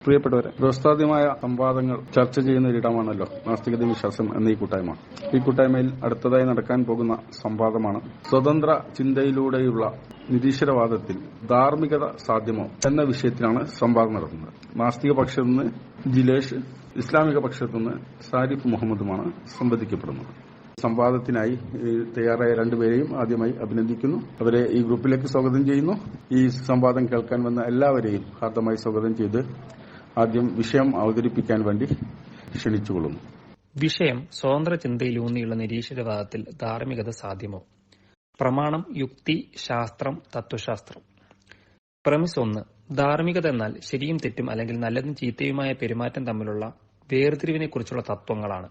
പ്രിയപ്പെട്ടവരെ, വ്യവസ്ഥാദ്യമായ സംവാദങ്ങൾ ചർച്ച ചെയ്യുന്ന ഒരിടമാണല്ലോ നാസ്തികത വിശ്വാസം എന്ന ഈ കൂട്ടായ്മ. ഈ കൂട്ടായ്മയിൽ അടുത്തതായി നടക്കാൻ പോകുന്ന സംവാദമാണ് സ്വതന്ത്ര ചിന്തയിലൂടെയുള്ള നിരീശ്വരവാദത്തിൽ ധാർമ്മികത സാധ്യമോ എന്ന വിഷയത്തിലാണ് സംവാദം നടത്തുന്നത്. നാസ്തിക പക്ഷത്തു നിന്ന് ജിലേഷ്, ഇസ്ലാമിക പക്ഷത്തു നിന്ന് സാരിഫ് മുഹമ്മദുമാണ് സംവദിക്കപ്പെടുന്നത്. സംവാദത്തിനായി തയ്യാറായ രണ്ടുപേരെയും ആദ്യമായി അഭിനന്ദിക്കുന്നു. അവരെ ഈ ഗ്രൂപ്പിലേക്ക് സ്വാഗതം ചെയ്യുന്നു. ഈ സംവാദം കേൾക്കാൻ വന്ന എല്ലാവരെയും ഹാർദമായി സ്വാഗതം ചെയ്ത് ആദ്യം വിഷയം അവതരിപ്പിക്കാൻ വേണ്ടി ക്ഷണിച്ചുകൊള്ളുന്നു. വിഷയം: സ്വതന്ത്ര ചിന്തയിലൂന്നിയുള്ള നിരീശ്വരവാദത്തിൽ ധാർമ്മികത സാധ്യമോ? പ്രമാണം, യുക്തി, ശാസ്ത്രം, തത്വശാസ്ത്രം. പ്രമിസ് 1. ധാർമ്മികത എന്നാൽ ശരിയും തെറ്റും അല്ലെങ്കിൽ നല്ലതും ചീത്തയുമായ പെരുമാറ്റം തമ്മിലുള്ള വേർതിരിവിനെക്കുറിച്ചുള്ള തത്വങ്ങളാണ്.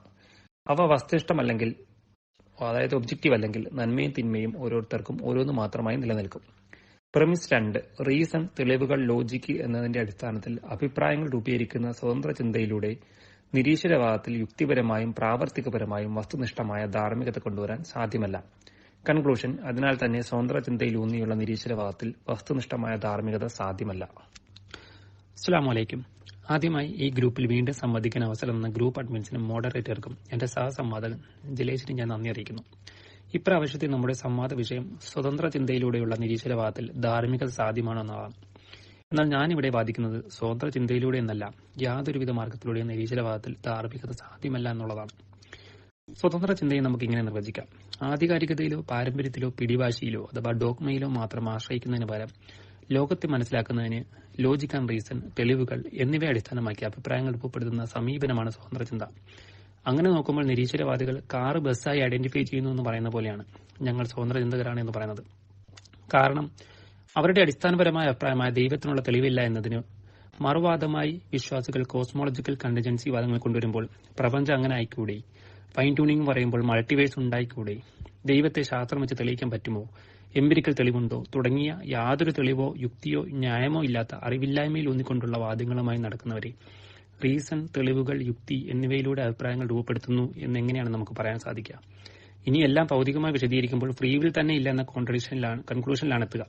അവ വസ്തുനിഷ്ഠമല്ലെങ്കിൽ, അതായത് ഒബ്ജക്റ്റീവ് അല്ലെങ്കിൽ, നന്മയും തിന്മയും ഓരോരുത്തർക്കും ഓരോന്ന് മാത്രമായി നിലനിൽക്കും. പ്രമിസ് 2. റീസൺ, തെളിവുകൾ, ലോജിക്ക് എന്നതിന്റെ അടിസ്ഥാനത്തിൽ അഭിപ്രായങ്ങൾ രൂപീകരിക്കുന്ന സ്വതന്ത്ര ചിന്തയിലൂടെ നിരീശ്വരവാദത്തിൽ യുക്തിപരമായും പ്രാവർത്തികപരമായും വസ്തുനിഷ്ഠമായ ധാർമ്മികത കൊണ്ടുവരാൻ സാധ്യമല്ല. കൺക്ലൂഷൻ: അതിനാൽ തന്നെ സ്വതന്ത്ര ചിന്തയിലൂന്നിയുള്ള നിരീശ്വരവാദത്തിൽ വസ്തുനിഷ്ഠമായ ധാർമ്മികത സാധ്യമല്ല. അസ്സലാമു അലൈക്കും. ആദ്യമായി ഈ ഗ്രൂപ്പിൽ വീണ്ടും സംവദിക്കാൻ അവസരം എന്ന ഗ്രൂപ്പ് അഡ്മിൻസിനും മോഡറേറ്റർക്കും എന്റെ സഹസംവാദകൻ ജിലേഷിനും ഞാൻ നന്ദി അറിയിക്കുന്നു. ഇപ്രാവശ്യത്തെ നമ്മുടെ സംവാദ വിഷയം സ്വതന്ത്ര ചിന്തയിലൂടെയുള്ള നിരീശ്വരവാദത്തിൽ ധാർമ്മികത സാധ്യമാണോ എന്നതാണ്. എന്നാൽ ഞാനിവിടെ വാദിക്കുന്നത് സ്വതന്ത്ര ചിന്തയിലൂടെ എന്നല്ല, യാതൊരുവിധ മാർഗത്തിലൂടെയും നിരീശ്വരവാദത്തിൽ ധാർമ്മികത സാധ്യമല്ല എന്നുള്ളതാണ്. സ്വതന്ത്ര ചിന്തയെ നമുക്ക് ഇങ്ങനെ നിർവചിക്കാം: ആധികാരികതയിലോ പാരമ്പര്യത്തിലോ പിടിവാശിയിലോ അഥവാ ഡോഗ്മയിലോ മാത്രം ആശ്രയിക്കുന്നതിന് പകരം ലോകത്തെ മനസ്സിലാക്കുന്നതിന് ലോജിക് ആൻഡ് റീസൺ, തെളിവുകൾ എന്നിവയെ അടിസ്ഥാനമാക്കി അഭിപ്രായങ്ങൾ രൂപപ്പെടുത്തുന്ന സമീപനമാണ് സ്വതന്ത്ര ചിന്ത. അങ്ങനെ നോക്കുമ്പോൾ നിരീശ്വരവാദികൾ കാറ് ബസ്സായി ഐഡന്റിഫൈ ചെയ്യുന്നു എന്ന് പറയുന്ന പോലെയാണ് ഞങ്ങൾ സ്വതന്ത്ര ചിന്തകരാണ് എന്ന് പറയുന്നത്. കാരണം അവരുടെ അടിസ്ഥാനപരമായ അഭിപ്രായമായ ദൈവത്തിനുള്ള തെളിവില്ല എന്നതിന് മറുവാദമായി വിശ്വാസികൾ കോസ്മോളജിക്കൽ കണ്ടിജൻസി വാദങ്ങൾ കൊണ്ടുവരുമ്പോൾ പ്രപഞ്ചം അങ്ങനെ ആയിക്കൂടെ, ഫൈൻ ട്യൂണിംഗ് പറയുമ്പോൾ മൾട്ടിവേഴ്സ് ഉണ്ടായിക്കൂടെ, ദൈവത്തെ ശാസ്ത്രം വെച്ച് തെളിയിക്കാൻ പറ്റുമോ, എംപിരിക്കൽ തെളിവുണ്ടോ തുടങ്ങിയ യാതൊരു തെളിവോ യുക്തിയോ ന്യായമോ ഇല്ലാത്ത അറിവില്ലായ്മയിൽ ഊന്നിക്കൊണ്ടുള്ള വാദങ്ങളുമായി നടക്കുന്നവരെ റീസൺ, തെളിവുകൾ, യുക്തി എന്നിവയിലൂടെ അഭിപ്രായങ്ങൾ രൂപപ്പെടുത്തുന്നു എന്നെങ്ങനെയാണ് നമുക്ക് പറയാൻ സാധിക്കുക? ഇനി എല്ലാം ഭൗതികമായി വിശദീകരിക്കുമ്പോൾ ഫ്രീ വിൽ തന്നെ ഇല്ല എന്ന കൺക്ലൂഷനിലാണ് എത്തുക.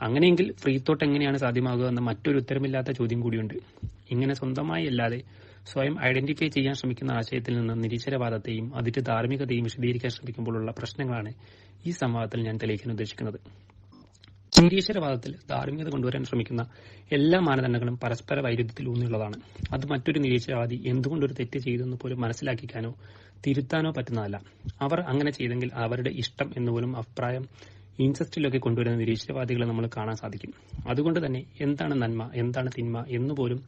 അങ്ങനെയെങ്കിൽ ഫ്രീ തോട്ട് എങ്ങനെയാണ് സാധ്യമാകുക എന്ന മറ്റൊരു ഉത്തരമില്ലാത്ത ചോദ്യം കൂടിയുണ്ട്. ഇങ്ങനെ സ്വന്തമായി അല്ലാതെ സ്വയം ഐഡന്റിഫൈ ചെയ്യാൻ ശ്രമിക്കുന്ന ആശയത്തിൽ നിന്ന് നിരീശ്വരവാദത്തെയും അതിന്റെ ധാർമ്മികതയും വിശദീകരിക്കാൻ ശ്രമിക്കുമ്പോഴുള്ള പ്രശ്നങ്ങളാണ് ഈ സംവാദത്തിൽ ഞാൻ തെളിയിക്കാൻ ഉദ്ദേശിക്കുന്നത്. നിരീശ്വരവാദത്തിൽ ധാർമ്മികത കൊണ്ടുവരാൻ ശ്രമിക്കുന്ന എല്ലാ മാനദണ്ഡങ്ങളും പരസ്പര വൈരുദ്ധ്യത്തിൽ ഊന്നിയുള്ളതാണ്. അത് മറ്റൊരു നിരീശ്വരവാദി എന്തുകൊണ്ടൊരു തെറ്റ് ചെയ്തെന്ന് പോലും മനസ്സിലാക്കിക്കാനോ തിരുത്താനോ പറ്റുന്നതല്ല. അവർ അങ്ങനെ ചെയ്തെങ്കിൽ അവരുടെ ഇഷ്ടം എന്നുപോലും അഭിപ്രായം ഇൻസെസ്റ്റിലൊക്കെ കൊണ്ടുവരുന്ന നിരീശ്വരവാദികളെ നമ്മൾ കാണാൻ സാധിക്കും. അതുകൊണ്ട് തന്നെ എന്താണ് നന്മ, എന്താണ് തിന്മ എന്നുപോലും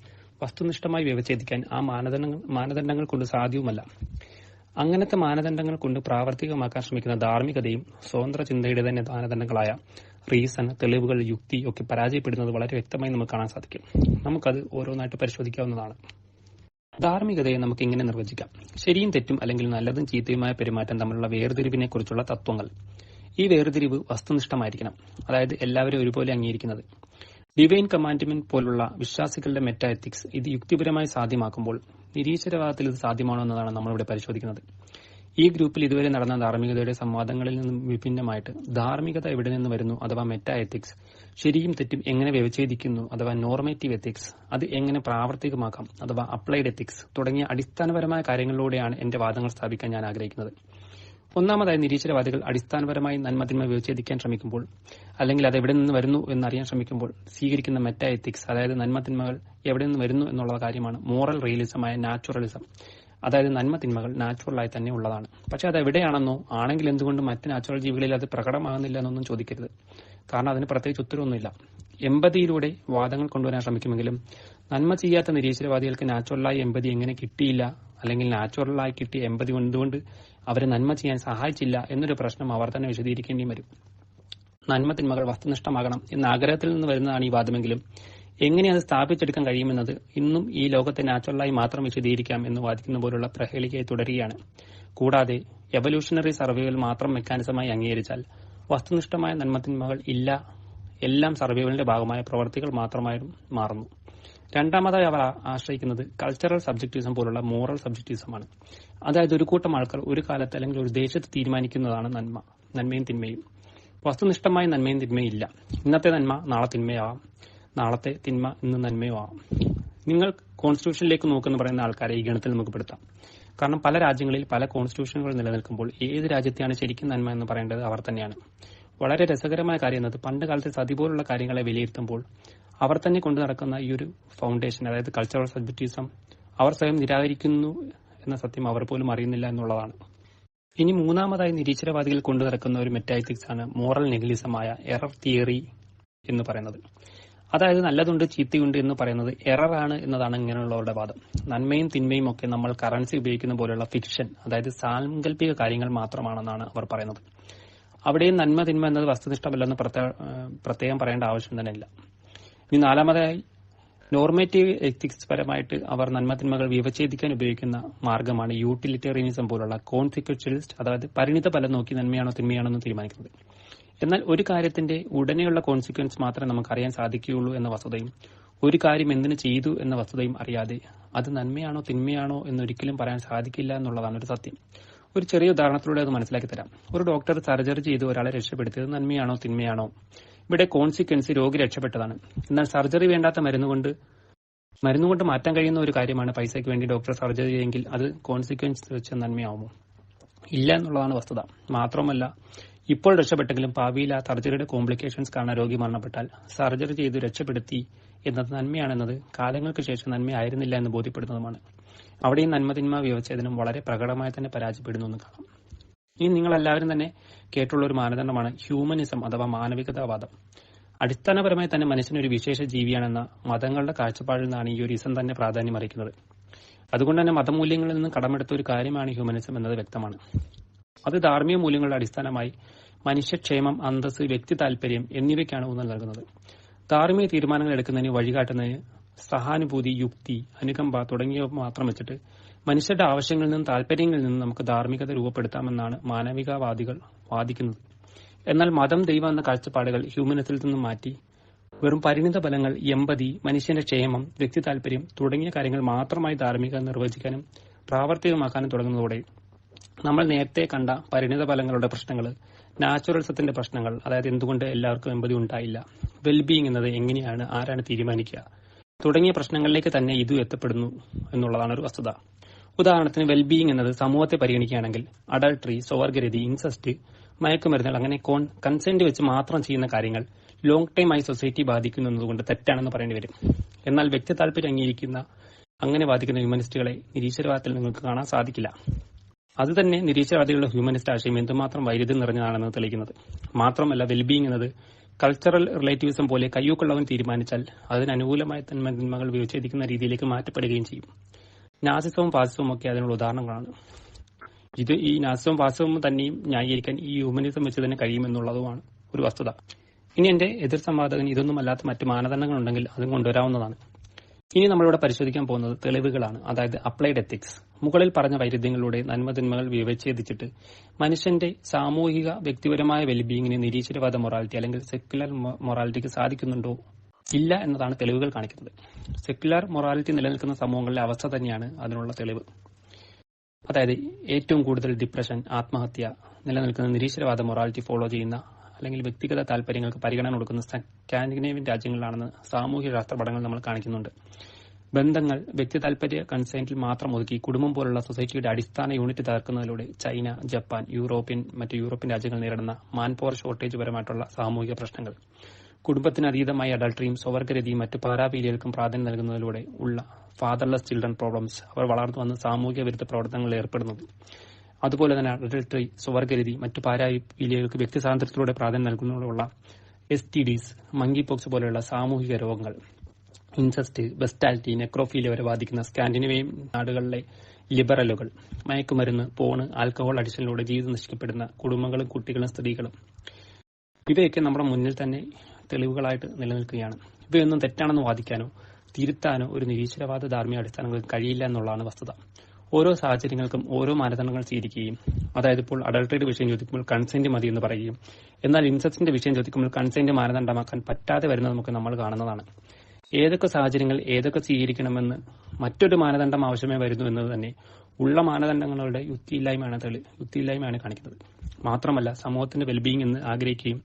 വസ്തുനിഷ്ഠമായി വ്യവച്ഛേദിക്കാൻ ആ മാനദണ്ഡങ്ങൾ കൊണ്ട് സാധ്യവുമല്ല. അങ്ങനത്തെ മാനദണ്ഡങ്ങൾ കൊണ്ട് പ്രാവർത്തികമാക്കാൻ ശ്രമിക്കുന്ന ധാർമ്മികതയും സ്വതന്ത്ര ചിന്തയുടെ തന്നെ മാനദണ്ഡങ്ങളായ റീസൺ, തെളിവുകൾ, യുക്തി ഒക്കെ പരാജയപ്പെടുന്നത് വളരെ വ്യക്തമായി നമുക്ക് കാണാൻ സാധിക്കും. നമുക്കത് ഓരോന്നായിട്ട് പരിശോധിക്കാവുന്നതാണ്. ധാർമ്മികതയെ നമുക്ക് ഇങ്ങനെ നിർവചിക്കാം: ശരിയും തെറ്റും അല്ലെങ്കിൽ നല്ലതും ചീത്തയുമായ പെരുമാറ്റം തമ്മിലുള്ള വേർതിരിവിനെ കുറിച്ചുള്ള തത്വങ്ങൾ. ഈ വേർതിരിവ് വസ്തുനിഷ്ഠമായിരിക്കണം, അതായത് എല്ലാവരും ഒരുപോലെ അംഗീകരിക്കുന്നത്. ഡിവൈൻ കമാൻഡ്മെന്റ് പോലുള്ള വിശ്വാസികളുടെ മെറ്റാ എത്തിക്സ് ഇത് യുക്തിപരമായി സാധ്യമാക്കുമ്പോൾ നിരീശ്വരവാദത്തിൽ ഇത് സാധ്യമാണോ എന്നതാണ് നമ്മളിവിടെ പരിശോധിക്കുന്നത്. ഈ ഗ്രൂപ്പിൽ ഇതുവരെ നടന്ന ധാർമ്മികതയുടെ സംവാദങ്ങളിൽ നിന്നും വിഭിന്നമായിട്ട് ധാർമ്മികത എവിടെ നിന്ന് വരുന്നു അഥവാ മെറ്റാ എത്തിക്സ്, ശരിയും തെറ്റും എങ്ങനെ വ്യവച്ഛേദിക്കുന്നു അഥവാ നോർമേറ്റീവ് എത്തിക്സ്, അത് എങ്ങനെ പ്രാവർത്തികമാക്കാം അഥവാ അപ്ലൈഡ് എത്തിക്സ് തുടങ്ങിയ അടിസ്ഥാനപരമായ കാര്യങ്ങളിലൂടെയാണ് എന്റെ വാദങ്ങൾ സ്ഥാപിക്കാൻ ഞാൻ ആഗ്രഹിക്കുന്നത്. ഒന്നാമതായി, നിരീശ്വരവാദികൾ അടിസ്ഥാനപരമായി നന്മതിന്മ വിവച്ഛേദിക്കാൻ ശ്രമിക്കുമ്പോൾ അല്ലെങ്കിൽ അത് എവിടെ നിന്ന് വരുന്നു എന്നറിയാൻ ശ്രമിക്കുമ്പോൾ സ്വീകരിക്കുന്ന മെറ്റാ എത്തിക്സ്, അതായത് നന്മതിന്മകൾ എവിടെ നിന്ന് വരുന്നു എന്നുള്ള കാര്യമാണ് മോറൽ റിയലിസമായ നാച്ചുറലിസം. അതായത് നന്മതിന്മകൾ നാച്ചുറലായി തന്നെ ഉള്ളതാണ്. പക്ഷെ അത് എവിടെയാണെന്നോ ആണെങ്കിൽ എന്തുകൊണ്ട് മറ്റ് നാച്ചുറൽ ജീവികളിൽ അത് പ്രകടമാകുന്നില്ല എന്നൊന്നും ചോദിക്കരുത്. കാരണം അതിന് പ്രത്യേകിച്ച് ഉത്തരവൊന്നുമില്ല. എമ്പതിയിലൂടെ വാദങ്ങൾ കൊണ്ടുവരാൻ ശ്രമിക്കുമെങ്കിലും നന്മ ചെയ്യാത്ത നിരീശ്വരവാദികൾക്ക് നാച്ചുറലായി എമ്പതി എങ്ങനെ കിട്ടിയില്ല, അല്ലെങ്കിൽ നാച്ചുറലായി കിട്ടിയ എമ്പതി എന്തുകൊണ്ട് അവരെ നന്മ ചെയ്യാൻ സഹായിച്ചില്ല എന്നൊരു പ്രശ്നം അവർ തന്നെ വിശദീകരിക്കേണ്ടിയും വരും. നന്മതിന്മകൾ വസ്തുനിഷ്ഠമാകണം എന്ന ആഗ്രഹത്തിൽ നിന്ന് വരുന്നതാണ് ഈ വാദമെങ്കിലും എങ്ങനെ അത് സ്ഥാപിച്ചെടുക്കാൻ കഴിയുമെന്നത് ഇന്നും ഈ ലോകത്തെ നാച്ചുറലായി മാത്രം വിശദീകരിക്കാം എന്ന് വാദിക്കുന്ന പോലുള്ള പ്രഹേളികയെ തുടരുകയാണ്. കൂടാതെ എവല്യൂഷണറി സർവൈവൽ മാത്രം മെക്കാനിസമായി അംഗീകരിച്ചാൽ വസ്തുനിഷ്ഠമായ നന്മതിന്മകൾ ഇല്ല, എല്ലാം സർവൈവലിന്റെ ഭാഗമായ പ്രവർത്തികൾ മാത്രമായി മാറുന്നു. രണ്ടാമതായി അവർ ആശ്രയിക്കുന്നത് കൾച്ചറൽ സബ്ജക്റ്റിസം പോലുള്ള മോറൽ സബ്ജക്റ്റിസമാണ്. അതായത് ഒരു കൂട്ടം ആൾക്കാർ ഒരു കാലത്ത് അല്ലെങ്കിൽ ഒരു ദേശത്ത് തീരുമാനിക്കുന്നതാണ് നന്മയും തിന്മയും. വസ്തുനിഷ്ഠമായ നന്മയും തിന്മയും ഇല്ല. ഇന്നത്തെ നന്മ നാളെ തിന്മയാവാം, നാളത്തെ തിന്മ ഇന്ന് നന്മയോ ആവാം. നിങ്ങൾ കോൺസ്റ്റിറ്റ്യൂഷനിലേക്ക് നോക്കുന്ന പറയുന്ന ആൾക്കാരെ ഈ ഗണത്തിൽ നമുക്ക് പെടുത്താം. കാരണം പല രാജ്യങ്ങളിൽ പല കോൺസ്റ്റിറ്റ്യൂഷനുകൾ നിലനിൽക്കുമ്പോൾ ഏത് രാജ്യത്തെയാണ് ശരിക്കും നന്മ എന്ന് പറയേണ്ടത് അവർ തന്നെയാണ്. വളരെ രസകരമായ കാര്യം എന്നത് പണ്ട് കാലത്തെ സതി പോലുള്ള കാര്യങ്ങളെ വിലയിരുത്തുമ്പോൾ അവർ തന്നെ കൊണ്ടു നടക്കുന്ന ഈ ഒരു ഫൗണ്ടേഷൻ, അതായത് കൾച്ചറൽ സബ്ജക്റ്റിസം, അവർ സ്വയം നിരാകരിക്കുന്നു എന്ന സത്യം അവർ പോലും അറിയുന്നില്ല എന്നുള്ളതാണ്. ഇനി മൂന്നാമതായി നിരീശ്വരവാദികൾ കൊണ്ടു നടക്കുന്ന ഒരു മെറ്റാഎത്തിക്സ് ആണ് മോറൽ നെഗിലിസമായ എറർ തിയറി എന്ന് പറയുന്നത്. അതായത് നല്ലതുണ്ട് ചീത്തയുണ്ട് എന്ന് പറയുന്നത് എററാണ് എന്നതാണ് ഇങ്ങനെയുള്ളവരുടെ വാദം. നന്മയും തിന്മയും ഒക്കെ നമ്മൾ കറൻസി ഉപയോഗിക്കുന്ന പോലെയുള്ള ഫിക്ഷൻ, അതായത് സാങ്കല്പിക കാര്യങ്ങൾ മാത്രമാണെന്നാണ് അവർ പറയുന്നത്. അവിടെയും നന്മ തിന്മ എന്നത് വസ്തുനിഷ്ഠമല്ലെന്ന് പ്രത്യേകം പറയേണ്ട ആവശ്യം തന്നെ ഇല്ല. ഇനി നാലാമതായി നോർമേറ്റീവ് എത്തിക്സ് പരമായിട്ട് അവർ നന്മതിന്മകൾ വിവച്ഛേദിക്കാൻ ഉപയോഗിക്കുന്ന മാർഗമാണ് യൂട്ടിലിറ്റേറിയനിസം പോലുള്ള കോൺസിക്വൻഷ്യലിസ്റ്റ്, അതായത് പരിണിത ഫലം നോക്കി നന്മയാണോ തിന്മയാണോ എന്ന് തീരുമാനിക്കുന്നത്. എന്നാൽ ഒരു കാര്യത്തിന്റെ ഉടനെയുള്ള കോൺസിക്വൻസ് മാത്രമേ നമുക്ക് അറിയാൻ സാധിക്കുകയുള്ളൂ എന്ന വസ്തുതയും ഒരു കാര്യം എന്തിനു ചെയ്തു എന്ന വസ്തുതയും അറിയാതെ അത് നന്മയാണോ തിന്മയാണോ എന്നൊരിക്കലും പറയാൻ സാധിക്കില്ല എന്നുള്ളതാണ് ഒരു സത്യം. ഒരു ചെറിയ ഉദാഹരണത്തിലൂടെ അത് മനസ്സിലാക്കി തരാം. ഒരു ഡോക്ടർ സർജറി ചെയ്ത് ഒരാളെ രക്ഷപ്പെടുത്തിയത് നന്മയാണോ തിന്മയാണോ? ഇവിടെ കോൺസിക്വൻസ് രോഗി രക്ഷപ്പെട്ടതാണ്. എന്നാൽ സർജറി വേണ്ടാത്ത മരുന്നുകൊണ്ട് മാറ്റാൻ കഴിയുന്ന ഒരു കാര്യമാണ് പൈസയ്ക്ക് വേണ്ടി ഡോക്ടർ സർജറി ചെയ്യെങ്കിൽ അത് കോൺസിക്വൻസ് വെച്ച് നന്മയാവുമോ? ഇല്ല എന്നുള്ളതാണ് വസ്തുത. മാത്രമല്ല, ഇപ്പോൾ രക്ഷപ്പെട്ടെങ്കിലും ഭാവിയിൽ ആ സർജറിയുടെ കോംപ്ലിക്കേഷൻസ് കാരണം രോഗി മരണപ്പെട്ടാൽ സർജറി ചെയ്ത് രക്ഷപ്പെടുത്തി എന്നത് നന്മയാണെന്നത് കാലങ്ങൾക്ക് ശേഷം നന്മയായിരുന്നില്ല എന്ന് ബോധ്യപ്പെടുന്നതുമാണ്. അവിടെയും നന്മതിന്മ വിവച്ഛേദനം വളരെ പ്രകടമായി തന്നെ പരാജയപ്പെടുന്നു എന്ന് കാണാം. ഇനി നിങ്ങളെല്ലാവരും തന്നെ കേട്ടുള്ള ഒരു മാനദണ്ഡമാണ് ഹ്യൂമനിസം അഥവാ മാനവികതാവാദം. അടിസ്ഥാനപരമായി തന്നെ മനുഷ്യനൊരു വിശേഷ ജീവിയാണെന്ന മതങ്ങളുടെ കാഴ്ചപ്പാടിൽ നിന്നാണ് ഈ ഒരു ഇസം തന്നെ പ്രാധാന്യം അറിയിക്കുന്നത്. അതുകൊണ്ട് തന്നെ മതമൂല്യങ്ങളിൽ നിന്ന് കടമെടുത്ത ഒരു കാര്യമാണ് ഹ്യൂമനിസം എന്നത് വ്യക്തമാണ്. അത് ധാർമ്മിക മൂല്യങ്ങളുടെ അടിസ്ഥാനമായി മനുഷ്യക്ഷേമം, അന്തസ്സ്, വ്യക്തി താൽപര്യം എന്നിവയ്ക്കാണ് ഊന്നൽ നൽകുന്നത്. ധാർമ്മിക തീരുമാനങ്ങൾ എടുക്കുന്നതിന് വഴികാട്ടുന്നതിന് സഹാനുഭൂതി, യുക്തി, അനുകമ്പ തുടങ്ങിയവ മാത്രം വെച്ചിട്ട് മനുഷ്യരുടെ ആവശ്യങ്ങളിൽ നിന്നും താൽപര്യങ്ങളിൽ നിന്നും നമുക്ക് ധാർമ്മികത രൂപപ്പെടുത്താമെന്നാണ് മാനവികവാദികൾ വാദിക്കുന്നത്. എന്നാൽ മതം, ദൈവം എന്ന കാഴ്ചപ്പാടുകൾ ഹ്യൂമനിസത്തിൽ നിന്നും മാറ്റി വെറും പരിണിത ഫലങ്ങൾ, എമ്പതി, മനുഷ്യന്റെ ക്ഷേമം, വ്യക്തി താൽപര്യം തുടങ്ങിയ കാര്യങ്ങൾ മാത്രമായി ധാർമ്മികത നിർവചിക്കാനും പ്രാവർത്തികമാക്കാനും തുടങ്ങുന്നതോടെ നമ്മൾ നേരത്തെ കണ്ട പരിണിത ഫലങ്ങളുടെ പ്രശ്നങ്ങൾ, നാച്ചുറലിസത്തിന്റെ പ്രശ്നങ്ങൾ, അതായത് എന്തുകൊണ്ട് എല്ലാവർക്കും എമ്പതി ഉണ്ടായില്ല, വെൽബീയിങ് എന്നത് എങ്ങനെയാണ്, ആരാണ് തീരുമാനിക്കുക തുടങ്ങിയ പ്രശ്നങ്ങളിലേക്ക് തന്നെ ഇതും എത്തപ്പെടുന്നു എന്നുള്ളതാണ് ഒരു വസ്തുത. ഉദാഹരണത്തിന്, വെൽബീയിങ് എന്നത് സമൂഹത്തെ പരിഗണിക്കുകയാണെങ്കിൽ അഡൾട്ടറി, സ്വവർഗരതി, ഇൻസെസ്റ്റ്, മയക്കുമരുന്നുകൾ അങ്ങനെ കൺസെന്റ് വെച്ച് മാത്രം ചെയ്യുന്ന കാര്യങ്ങൾ ലോങ് ടൈം ആയി സൊസൈറ്റി ബാധിക്കുന്നു എന്നതുകൊണ്ട് തെറ്റാണെന്ന് പറയേണ്ടി വരും. എന്നാൽ വ്യക്തി താല്പര്യം അംഗീകരിക്കുന്ന അങ്ങനെ ബാധിക്കുന്ന ഹ്യൂമനിസ്റ്റുകളെ നിരീശ്വരവാദത്തിൽ നിങ്ങൾക്ക് കാണാൻ സാധിക്കില്ല. അത് തന്നെ നിരീശ്വരവാദികളുടെ ഹ്യൂമനിസ്റ്റ് ആശയം എന്തുമാത്രം വൈരുദ്ധ്യം നിറഞ്ഞതാണെന്ന് തെളിയിക്കുന്നത്. മാത്രമല്ല, വെൽബീയിങ് എന്നത് കൾച്ചറൽ റിലേറ്റിവിസം പോലെ കയ്യൂക്കുള്ളവൻ തീരുമാനിച്ചാൽ അതിനനുകൂലമായ തന്മകൾ വിച്ഛേദിക്കുന്ന രീതിയിലേക്ക് മാറ്റപ്പെടുകയും ചെയ്യും. നാസിസവും ഫാസിസവും ഒക്കെ അതിനുള്ള ഉദാഹരണങ്ങളാണ്. ഈ നാസിസവും ഫാസിസവും തന്നെയും ന്യായീകരിക്കാൻ ഈ ഹ്യൂമനിസം വെച്ച് തന്നെ കഴിയുമെന്നുള്ളതുമാണ് ഒരു വസ്തുത. ഇനി എന്റെ എതിർ സംവാദകൻ ഇതൊന്നുമല്ലാത്ത മറ്റു മാനദണ്ഡങ്ങൾ ഉണ്ടെങ്കിൽ അതും കൊണ്ടുവരാവുന്നതാണ്. ഇനി നമ്മളിവിടെ പരിശോധിക്കാൻ പോകുന്നത് തെളിവുകളാണ്, അതായത് അപ്ലൈഡ് എത്തിക്സ്. മുകളിൽ പറഞ്ഞ വൈരുദ്ധ്യങ്ങളിലൂടെ നന്മതിന്മകൾ വിവേചിച്ചിട്ട് മനുഷ്യന്റെ സാമൂഹിക വ്യക്തിപരമായ വെൽബീയിങ്ങിന് നിരീശ്വരവാദ മൊറാലിറ്റി അല്ലെങ്കിൽ സെക്യുലർ മൊറാലിറ്റിക്ക് സാധിക്കുന്നുണ്ടോ ഇല്ല എന്നതാണ് തെളിവുകൾ കാണിക്കുന്നത്. സെക്യുലർ മൊറാലിറ്റി നിലനിൽക്കുന്ന സമൂഹങ്ങളിലെ അവസ്ഥ തന്നെയാണ് അതിനുള്ള തെളിവ്. അതായത് ഏറ്റവും കൂടുതൽ ഡിപ്രഷൻ, ആത്മഹത്യ നിലനിൽക്കുന്ന നിരീശ്വരവാദ മൊറാലിറ്റി ഫോളോ ചെയ്യുന്ന അല്ലെങ്കിൽ വ്യക്തിഗത താൽപര്യങ്ങൾക്ക് പരിഗണന കൊടുക്കുന്ന സ്കാൻഡിനേവിയൻ രാജ്യങ്ങളിലാണെന്ന് സാമൂഹ്യ ശാസ്ത്ര പഠനങ്ങൾ നമ്മൾ കാണിക്കുന്നുണ്ട്. ബന്ധങ്ങൾ വ്യക്തി താൽപര്യ കൺസെന്റിൽ മാത്രം ഒതുക്കി കുടുംബം പോലുള്ള സൊസൈറ്റിയുടെ അടിസ്ഥാന യൂണിറ്റ് തകർക്കുന്നതിലൂടെ ചൈന, ജപ്പാൻ, മറ്റ് യൂറോപ്യൻ രാജ്യങ്ങൾ നേരിടുന്ന മാൻപവർ ഷോർട്ടേജ് പരമായിട്ടുള്ള സാമൂഹിക പ്രശ്നങ്ങൾ, കുടുംബത്തിനതീതമായ അഡൾട്ടറിയും സ്വവർഗരതിയും മറ്റ് പാരാപീലികൾക്കും പ്രാധാന്യം നൽകുന്നതിലൂടെ ഉള്ള ഫാദർലെസ് ചിൽഡ്രൻ പ്രോബ്ലംസ്, അവർ വളർന്നു വന്ന് സാമൂഹിക വിരുദ്ധ പ്രവർത്തനങ്ങളിൽ ഏർപ്പെടുന്നത്, അതുപോലെ തന്നെ അഡൾട്ടറി, സ്വവർഗരതി, മറ്റു പാരാപീലികൾക്ക് വ്യക്തി സ്വാതന്ത്ര്യത്തിലൂടെ പ്രാധാന്യം നൽകുന്നതിനുള്ള STDs, മങ്കി പോക്സ് പോലെയുള്ള സാമൂഹിക രോഗങ്ങൾ, ഇൻസെസ്റ്റ്, ബെസ്റ്റാലിറ്റി, നെക്രോഫീലിയ വരെ ബാധിക്കുന്ന സ്കാൻഡിനേവിയൻ നാടുകളിലെ ലിബറലുകൾ, മയക്കുമരുന്ന്, പോണ്, ആൽക്കഹോൾ അഡിക്ഷനിലൂടെ ജീവിതം നശിക്കപ്പെടുന്ന കുടുംബങ്ങളും കുട്ടികളും സ്ത്രീകളും, ഇവയൊക്കെ നമ്മുടെ മുന്നിൽ തന്നെ തെളിവുകളായിട്ട് നിലനിൽക്കുകയാണ്. ഇവയൊന്നും തെറ്റാണെന്ന് വാദിക്കാനോ തിരുത്താനോ ഒരു നിരീശ്വരവാദ ധാർമ്മിക അടിസ്ഥാനങ്ങൾക്ക് കഴിയില്ല എന്നുള്ളതാണ് വസ്തുത. ഓരോ സാഹചര്യങ്ങൾക്കും ഓരോ മാനദണ്ഡങ്ങൾ സ്വീകരിക്കുകയും, അതായത് ഇപ്പോൾ അഡൾട്ടറിയുടെ വിഷയം ചോദിക്കുമ്പോൾ കൺസെന്റ് മതി എന്ന് പറയുകയും, എന്നാൽ ഇൻസെസ്റ്റിന്റെ വിഷയം ചോദിക്കുമ്പോൾ കൺസെന്റ് മാനദണ്ഡമാക്കാൻ പറ്റാതെ വരുന്നത് നമുക്ക് നമ്മൾ കാണുന്നതാണ്. ഏതൊക്കെ സാഹചര്യങ്ങൾ ഏതൊക്കെ സ്വീകരിക്കണമെന്ന് മറ്റൊരു മാനദണ്ഡം ആവശ്യമേ വരുന്നു എന്നത് തന്നെ ഉള്ള മാനദണ്ഡങ്ങളുടെ യുക്തിയില്ലായ്മയാണ് കാണിക്കുന്നത്. മാത്രമല്ല, സമൂഹത്തിന്റെ വെൽബീയിങ് എന്ന് ആഗ്രഹിക്കുകയും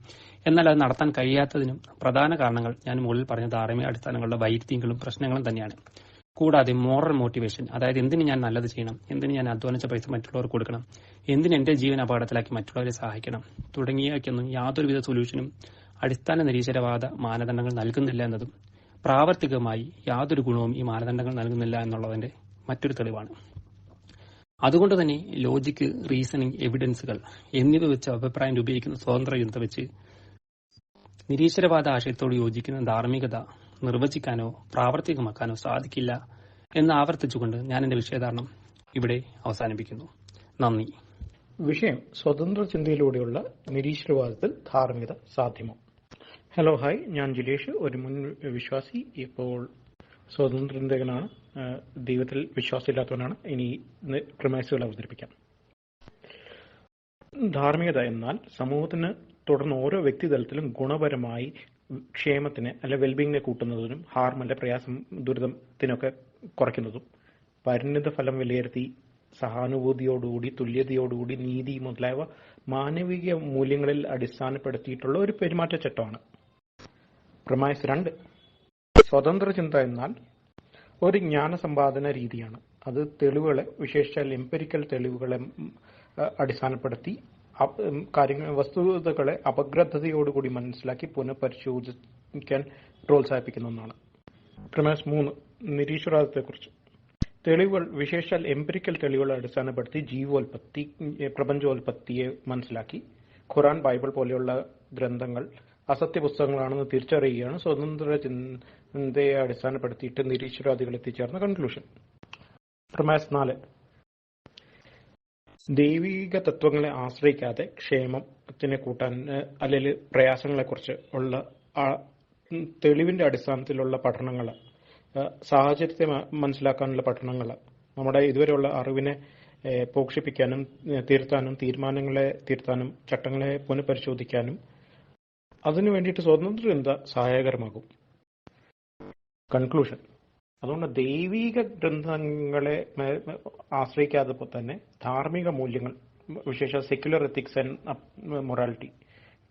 എന്നാൽ അത് നടത്താൻ കഴിയാത്തതിനും പ്രധാന കാരണങ്ങൾ ഞാൻ മുകളിൽ പറഞ്ഞ ധാർമ്മിക അടിസ്ഥാനങ്ങളുടെ വൈരുദ്ധ്യങ്ങളും പ്രശ്നങ്ങളും തന്നെയാണ്. കൂടാതെ മോറൽ മോട്ടിവേഷൻ, അതായത് എന്തിന് ഞാൻ നല്ലത് ചെയ്യണം, എന്തിന് ഞാൻ അധ്വാനിച്ച പൈസ മറ്റുള്ളവർക്ക് കൊടുക്കണം, എന്തിന് എന്റെ ജീവൻ അപകടത്തിലാക്കി മറ്റുള്ളവരെ സഹായിക്കണം തുടങ്ങിയവയ്ക്കൊന്നും യാതൊരുവിധ സൊല്യൂഷനും അടിസ്ഥാന നിരീശ്വരവാദ മാനദണ്ഡങ്ങൾ നൽകുന്നില്ല എന്നതും പ്രാവർത്തികമായി യാതൊരു ഗുണവും ഈ മാനദണ്ഡങ്ങൾ നൽകുന്നില്ല എന്നുള്ളതിന്റെ മറ്റൊരു തെളിവാണ്. അതുകൊണ്ട് തന്നെ ലോജിക്ക്, റീസണിംഗ്, എവിഡൻസുകൾ എന്നിവ വെച്ച് അഭിപ്രായം രൂപീകരിക്കുന്ന സ്വതന്ത്ര ചിന്ത വെച്ച് നിരീശ്വരവാദ ആശയത്തോട് യോജിക്കുന്ന ധാർമ്മികത നിർവചിക്കാനോ പ്രാവർത്തികമാക്കാനോ സാധിക്കില്ല എന്ന് ആവർത്തിച്ചുകൊണ്ട് ഞാൻ എന്റെ വിഷയധാരണം ഇവിടെ അവസാനിപ്പിക്കുന്നു. നന്ദി. വിഷയം: സ്വതന്ത്ര ചിന്തയിലൂടെയുള്ള നിരീശ്വരവാദത്തിൽ ധാർമ്മികത സാധ്യമോ? ഹലോ, ഹായ്, ഞാൻ ജിലേഷ്, ഒരു മുൻ വിശ്വാസി, ഇപ്പോൾ സ്വതന്ത്ര ചിന്തകനാണ്. ദൈവത്തിൽ വിശ്വാസമില്ലാത്തവനാണ്. ഇനി പ്രമേസുകൾ അവതരിപ്പിക്കാം. ധാർമ്മികത എന്നാൽ സമൂഹത്തിന് തുടർന്ന് ഓരോ വ്യക്തിതലത്തിലും ഗുണപരമായി ക്ഷേമത്തിന് അല്ലെ വെൽബീങ്ങിനെ കൂട്ടുന്നതിനും ഹാർം അല്ലെ പ്രയാസം ദുരിതത്തിനൊക്കെ കുറയ്ക്കുന്നതും പരിണിത ഫലം വിലയിരുത്തി സഹാനുഭൂതിയോടുകൂടി തുല്യതയോടുകൂടി നീതി മുതലായവ മാനവിക മൂല്യങ്ങളിൽ അടിസ്ഥാനപ്പെടുത്തിയിട്ടുള്ള ഒരു പെരുമാറ്റച്ചട്ടമാണ്. പ്രമേസ് 2. സ്വതന്ത്ര ചിന്ത എന്നാൽ ഒരു ജ്ഞാനസമ്പാദന രീതിയാണ്. അത് തെളിവുകളെ, വിശേഷിച്ചാൽ എംപിരിക്കൽ തെളിവുകളെ അടിസ്ഥാനപ്പെടുത്തി വസ്തുതകളെ അപഗ്രഥതയോടുകൂടി മനസ്സിലാക്കി പുനഃപരിശോധിക്കാൻ പ്രോത്സാഹിപ്പിക്കുന്ന ഒന്നാണ്. പ്രമേസ് 3. നിരീശ്വരവാദത്തെക്കുറിച്ച്. തെളിവുകൾ, വിശേഷിച്ചാൽ എംപിരിക്കൽ തെളിവുകളെ അടിസ്ഥാനപ്പെടുത്തി ജീവോൽപത്തി, പ്രപഞ്ചോൽപത്തിയെ മനസ്സിലാക്കി ഖുറാൻ, ബൈബിൾ പോലെയുള്ള ഗ്രന്ഥങ്ങൾ അസത്യ പുസ്തകങ്ങളാണെന്ന് തിരിച്ചറിയുകയാണ് സ്വതന്ത്ര ചിന്തയെ അടിസ്ഥാനപ്പെടുത്തിയിട്ട് നിരീശ്വരവാദികൾ എത്തിച്ചേർന്ന കൺക്ലൂഷൻ. പ്രമേസ് 4. ദൈവിക തത്വങ്ങളെ ആശ്രയിക്കാതെ ക്ഷേമത്തിനെ കൂട്ടാൻ അല്ലെങ്കിൽ പ്രയാസങ്ങളെക്കുറിച്ച് ഉള്ള തെളിവിന്റെ അടിസ്ഥാനത്തിലുള്ള പഠനങ്ങൾ, സാഹചര്യത്തെ മനസ്സിലാക്കാനുള്ള പഠനങ്ങൾ, നമ്മുടെ ഇതുവരെയുള്ള അറിവിനെ പോഷിപ്പിക്കാനും തിരുത്താനും തീരുമാനങ്ങളെ തിരുത്താനും ചട്ടങ്ങളെ പുനഃപരിശോധിക്കാനും അതിനു വേണ്ടിയിട്ട് സ്വതന്ത്ര ചിന്ത സഹായകരമാകും. കൺക്ലൂഷൻ: അതുകൊണ്ട് ദൈവിക ഗ്രന്ഥങ്ങളെ ആശ്രയിക്കാതെ തന്നെ ധാർമ്മിക മൂല്യങ്ങൾ, വിശേഷ സെക്യുലർ എത്തിക്സ് ആൻഡ് മൊറാലിറ്റി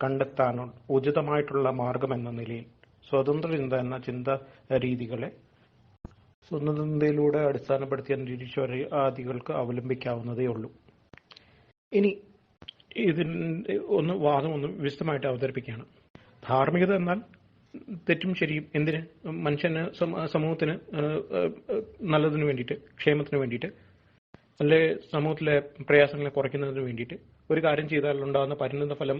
കണ്ടെത്താനുള്ള ഉചിതമായിട്ടുള്ള മാർഗം എന്ന നിലയിൽ സ്വതന്ത്ര ചിന്ത എന്ന ചിന്ത രീതികളെ സ്വതന്ത്ര ചിന്തയിലൂടെ അടിസ്ഥാനപ്പെടുത്തിയ നിരീശ്വരവാദികൾക്ക് അവലംബിക്കാവുന്നതേ ഉള്ളൂ. ഇനി ഇതിന്റെ വാദം വിശദമായിട്ട് അവതരിപ്പിക്കുകയാണ്. ധാർമ്മികത എന്നാൽ തെറ്റും ശരിയും എന്തിന്, മനുഷ്യന് സമൂഹത്തിന് നല്ലതിനു വേണ്ടിയിട്ട്, ക്ഷേമത്തിന് വേണ്ടിയിട്ട്, അല്ലെ സമൂഹത്തിലെ പ്രയാസങ്ങളെ കുറയ്ക്കുന്നതിന് വേണ്ടിയിട്ട് ഒരു കാര്യം ചെയ്താൽ ഉണ്ടാകുന്ന പരിണിത ഫലം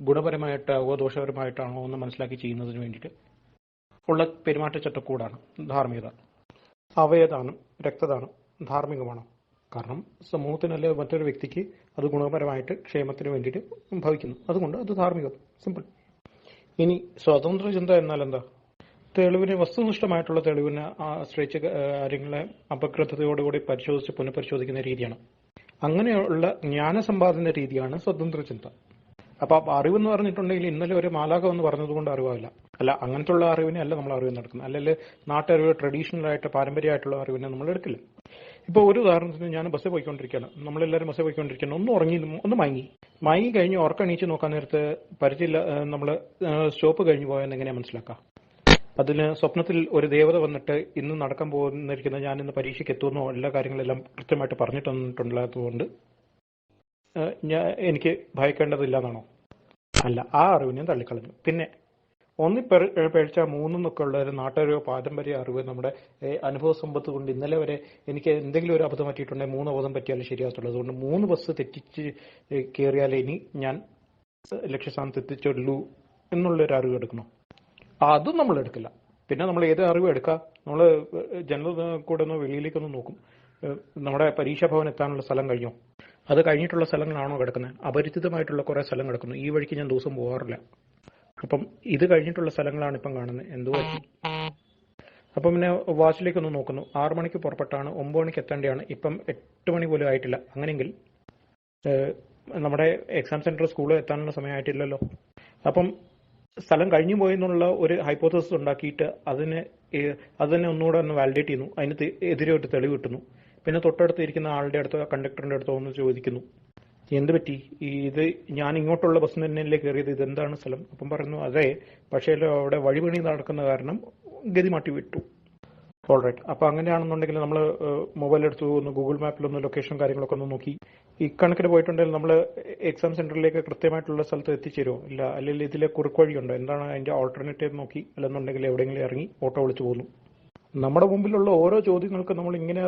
ഗുണപരമായിട്ടാവോ ദോഷപരമായിട്ടാണോ എന്ന് മനസ്സിലാക്കി ചെയ്യുന്നതിന് വേണ്ടിയിട്ട് ഉള്ള പെരുമാറ്റച്ചട്ടക്കൂടാണ് ധാർമ്മികത. അവയദാനം, രക്തദാനം ധാർമ്മികമാണോ? കാരണം സമൂഹത്തിനല്ലേ മറ്റൊരു വ്യക്തിക്ക് അത് ഗുണപരമായിട്ട് ക്ഷേമത്തിന് വേണ്ടിയിട്ട് ഭവിക്കുന്നു, അതുകൊണ്ട് അത് ധാർമ്മികം. സിമ്പിൾ. ഇനി സ്വതന്ത്ര ചിന്ത എന്നാൽ എന്താ? തെളിവിനെ, വസ്തുനിഷ്ഠമായിട്ടുള്ള തെളിവിനെ ആശ്രയിച്ച് കാര്യങ്ങളെ അപഗ്രഥതയോടുകൂടി പരിശോധിച്ച് പുനഃപരിശോധിക്കുന്ന രീതിയാണ്. അങ്ങനെയുള്ള ജ്ഞാനസമ്പാദന രീതിയാണ് സ്വതന്ത്ര ചിന്ത. അപ്പൊ അറിവെന്ന് പറഞ്ഞിട്ടുണ്ടെങ്കിൽ ഇന്നലെ ഒരു മാലാഖ എന്ന് പറഞ്ഞതുകൊണ്ട് അറിവാവില്ല. അല്ല, അങ്ങനത്തുള്ള അറിവിനെ അല്ല നമ്മൾ അറിവ് നടക്കുന്നത്. അല്ലെങ്കിൽ നാട്ടറിവ്, ട്രഡീഷണൽ ആയിട്ട് പാരമ്പര്യമായിട്ടുള്ള അറിവിനെ നമ്മൾ എടുക്കില്ല. ഇപ്പൊ ഒരു ഉദാഹരണത്തിന്, ഞാൻ ബസ്സിൽ പോയിക്കൊണ്ടിരിക്കുകയാണ്, നമ്മളെല്ലാവരും ബസ്സിൽ പോയിക്കൊണ്ടിരിക്കുകയാണ്, ഒന്ന് ഉറങ്ങി, ഒന്ന് മയങ്ങി കഴിഞ്ഞ് ഉറക്കണീച്ച് നോക്കാൻ നേരത്ത് പരിചയമില്ല, നമ്മൾ സ്റ്റോപ്പ് കഴിഞ്ഞു പോയെന്ന് എങ്ങനെയാ മനസ്സിലാക്കാം? അതിന് സ്വപ്നത്തിൽ ഒരു ദേവത വന്നിട്ട് ഇന്ന് നടക്കാൻ പോകുന്നിരിക്കുന്ന ഞാൻ ഇന്ന് പരീക്ഷയ്ക്ക് എത്തുമെന്നോ എല്ലാ കാര്യങ്ങളെല്ലാം കൃത്യമായിട്ട് പറഞ്ഞിട്ട് തന്നിട്ടുള്ളതുകൊണ്ട് എനിക്ക് ഭയക്കേണ്ടതില്ല എന്നാണോ? അല്ല, ആ അറിവിനെ തള്ളിക്കളഞ്ഞു. പിന്നെ പേഴ്ച മൂന്നൊക്കെ ഉള്ള ഒരു നാട്ടറിവോ പാരമ്പര്യ അറിവ് നമ്മുടെ അനുഭവ സമ്പത്ത് കൊണ്ട് ഇന്നലെ വരെ എനിക്ക് എന്തെങ്കിലും ഒരു അബദ്ധം പറ്റിയിട്ടുണ്ടെങ്കിൽ 3 അബദ്ധം പറ്റിയാലും ശരിയാകത്തുള്ളൂ. അതുകൊണ്ട് 3 ബസ് തെറ്റിച്ച് കയറിയാലേ ഇനി ഞാൻ ലക്ഷ്യസ്ഥാനത്ത് എത്തിച്ചുള്ളൂ എന്നുള്ളൊരു അറിവ് എടുക്കണം. അതും നമ്മൾ എടുക്കില്ല. പിന്നെ നമ്മൾ ഏത് അറിവ് എടുക്കുക? നമ്മൾ ജനറൽ കൂടെ ഒന്ന് വെളിയിലേക്കൊന്ന് നോക്കും. നമ്മുടെ പരീക്ഷാ ഭവൻ എത്താനുള്ള സ്ഥലം കഴിഞ്ഞോ? അത് കഴിഞ്ഞിട്ടുള്ള സ്ഥലങ്ങളാണോ കിടക്കുന്നത്? അപരിചിതമായിട്ടുള്ള കുറെ സ്ഥലം കിടക്കുന്നു. ഈ വഴിക്ക് ഞാൻ ദിവസം പോകാറില്ല. അപ്പം ഇത് കഴിഞ്ഞിട്ടുള്ള സ്ഥലങ്ങളാണ് ഇപ്പം കാണുന്നത്. എന്തോ പറ്റി? അപ്പം പിന്നെ വാച്ചിലേക്കൊന്ന് നോക്കുന്നു. 6 മണിക്ക് പുറപ്പെട്ടാണ് 9 മണിക്ക് എത്തേണ്ടതാണ്. ഇപ്പം 8 മണി പോലും ആയിട്ടില്ല. അങ്ങനെയെങ്കിൽ നമ്മുടെ എക്സാം സെന്റർ സ്കൂളിൽ എത്താനുള്ള സമയമായിട്ടില്ലല്ലോ. അപ്പം സ്ഥലം കഴിഞ്ഞു പോയി എന്നുള്ള ഒരു ഹൈപ്പോത്തസിസ് ഉണ്ടാക്കിയിട്ട് അതിനെ ഒന്നുകൂടെ ഒന്ന് വാലിഡേറ്റ് ചെയ്യുന്നു. അതിന് എതിരെ ഒരു തെളിവ് കിട്ടുന്നു. പിന്നെ തൊട്ടടുത്ത് ഇരിക്കുന്ന ആളുടെ അടുത്തോ കണ്ടക്ടറിന്റെ അടുത്തോ ഒന്ന് ചോദിക്കുന്നു, എന്ത് പറ്റി, ഇത് ഞാൻ ഇങ്ങോട്ടുള്ള ബസ് തന്നെയല്ലേ കയറിയത്, ഇതെന്താണ് സ്ഥലം? അപ്പം പറയുന്നു, അതെ, പക്ഷേ അവിടെ വഴിപണി നടക്കുന്ന കാരണം ഗതി മാറ്റി വിട്ടു. ഓൾറൈറ്റ്. അപ്പൊ അങ്ങനെയാണെന്നുണ്ടെങ്കിൽ നമ്മൾ മൊബൈൽ എടുത്ത് ഒന്ന് ഗൂഗിൾ മാപ്പിലൊന്ന് ലൊക്കേഷൻ കാര്യങ്ങളൊക്കെ ഒന്ന് നോക്കി ഇക്കണക്കിന് പോയിട്ടുണ്ടെങ്കിൽ നമ്മൾ എക്സാം സെന്ററിലേക്ക് കൃത്യമായിട്ടുള്ള സ്ഥലത്ത് എത്തിച്ചേരുമോ? ഇല്ല. അല്ലെങ്കിൽ ഇതിലെ കുറുക്ക് വഴിയുണ്ടോ? എന്താണ് അതിന്റെ ഓൾട്ടർനേറ്റീവ് നോക്കി, അല്ലെന്നുണ്ടെങ്കിൽ എവിടെയെങ്കിലും ഇറങ്ങി ഓട്ടോ വിളിച്ചു പോകുന്നു. നമ്മുടെ മുമ്പിലുള്ള ഓരോ ചോദ്യങ്ങൾക്ക് നമ്മൾ ഇങ്ങനെ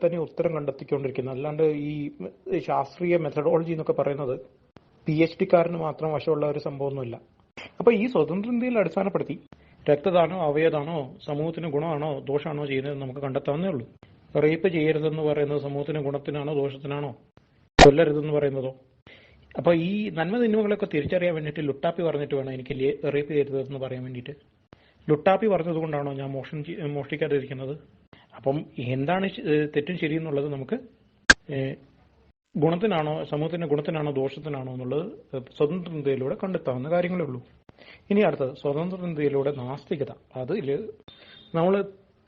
തന്നെ ഉത്തരം കണ്ടെത്തിക്കൊണ്ടിരിക്കുന്നത്. അല്ലാണ്ട് ഈ ശാസ്ത്രീയ മെത്തഡോളജി എന്നൊക്കെ പറയുന്നത് PhD കാരന് മാത്രം വശമുള്ള ഒരു സംഭവമൊന്നുമില്ല. അപ്പൊ ഈ സ്വതന്ത്ര ഇന്ത്യയിൽ അടിസ്ഥാനപ്പെടുത്തി രക്തദാനോ അവയദാനോ സമൂഹത്തിന് ഗുണമാണോ ദോഷമാണോ ചെയ്യുന്നത് നമുക്ക് കണ്ടെത്താവുന്നേ ഉള്ളൂ. റേപ്പ് ചെയ്യരുതെന്ന് പറയുന്നത് സമൂഹത്തിന് ഗുണത്തിനാണോ ദോഷത്തിനാണോ? കൊല്ലരുതെന്ന് പറയുന്നതോ? അപ്പൊ ഈ നന്മ തിന്മകളൊക്കെ തിരിച്ചറിയാൻ വേണ്ടിയിട്ട് ലുട്ടാപ്പി പറഞ്ഞിട്ട് വേണം എനിക്ക് റേപ്പ് ചെയ്യരുതെന്ന് പറയാൻ വേണ്ടിയിട്ട്. ലുട്ടാപ്പി പറഞ്ഞതുകൊണ്ടാണോ ഞാൻ മോഷ്ടിക്കാതിരിക്കുന്നത്? അപ്പം എന്താണ് തെറ്റും ശരിയെന്നുള്ളത് നമുക്ക് ഗുണത്തിനാണോ, സമൂഹത്തിന്റെ ഗുണത്തിനാണോ ദോഷത്തിനാണോ എന്നുള്ളത് സ്വതന്ത്ര ഇന്ത്യയിലൂടെ കണ്ടെത്താവുന്ന കാര്യങ്ങളേ ഉള്ളൂ. ഇനി അടുത്തത് സ്വതന്ത്ര ഇന്ത്യയിലൂടെ നാസ്തികത. അതിൽ നമ്മൾ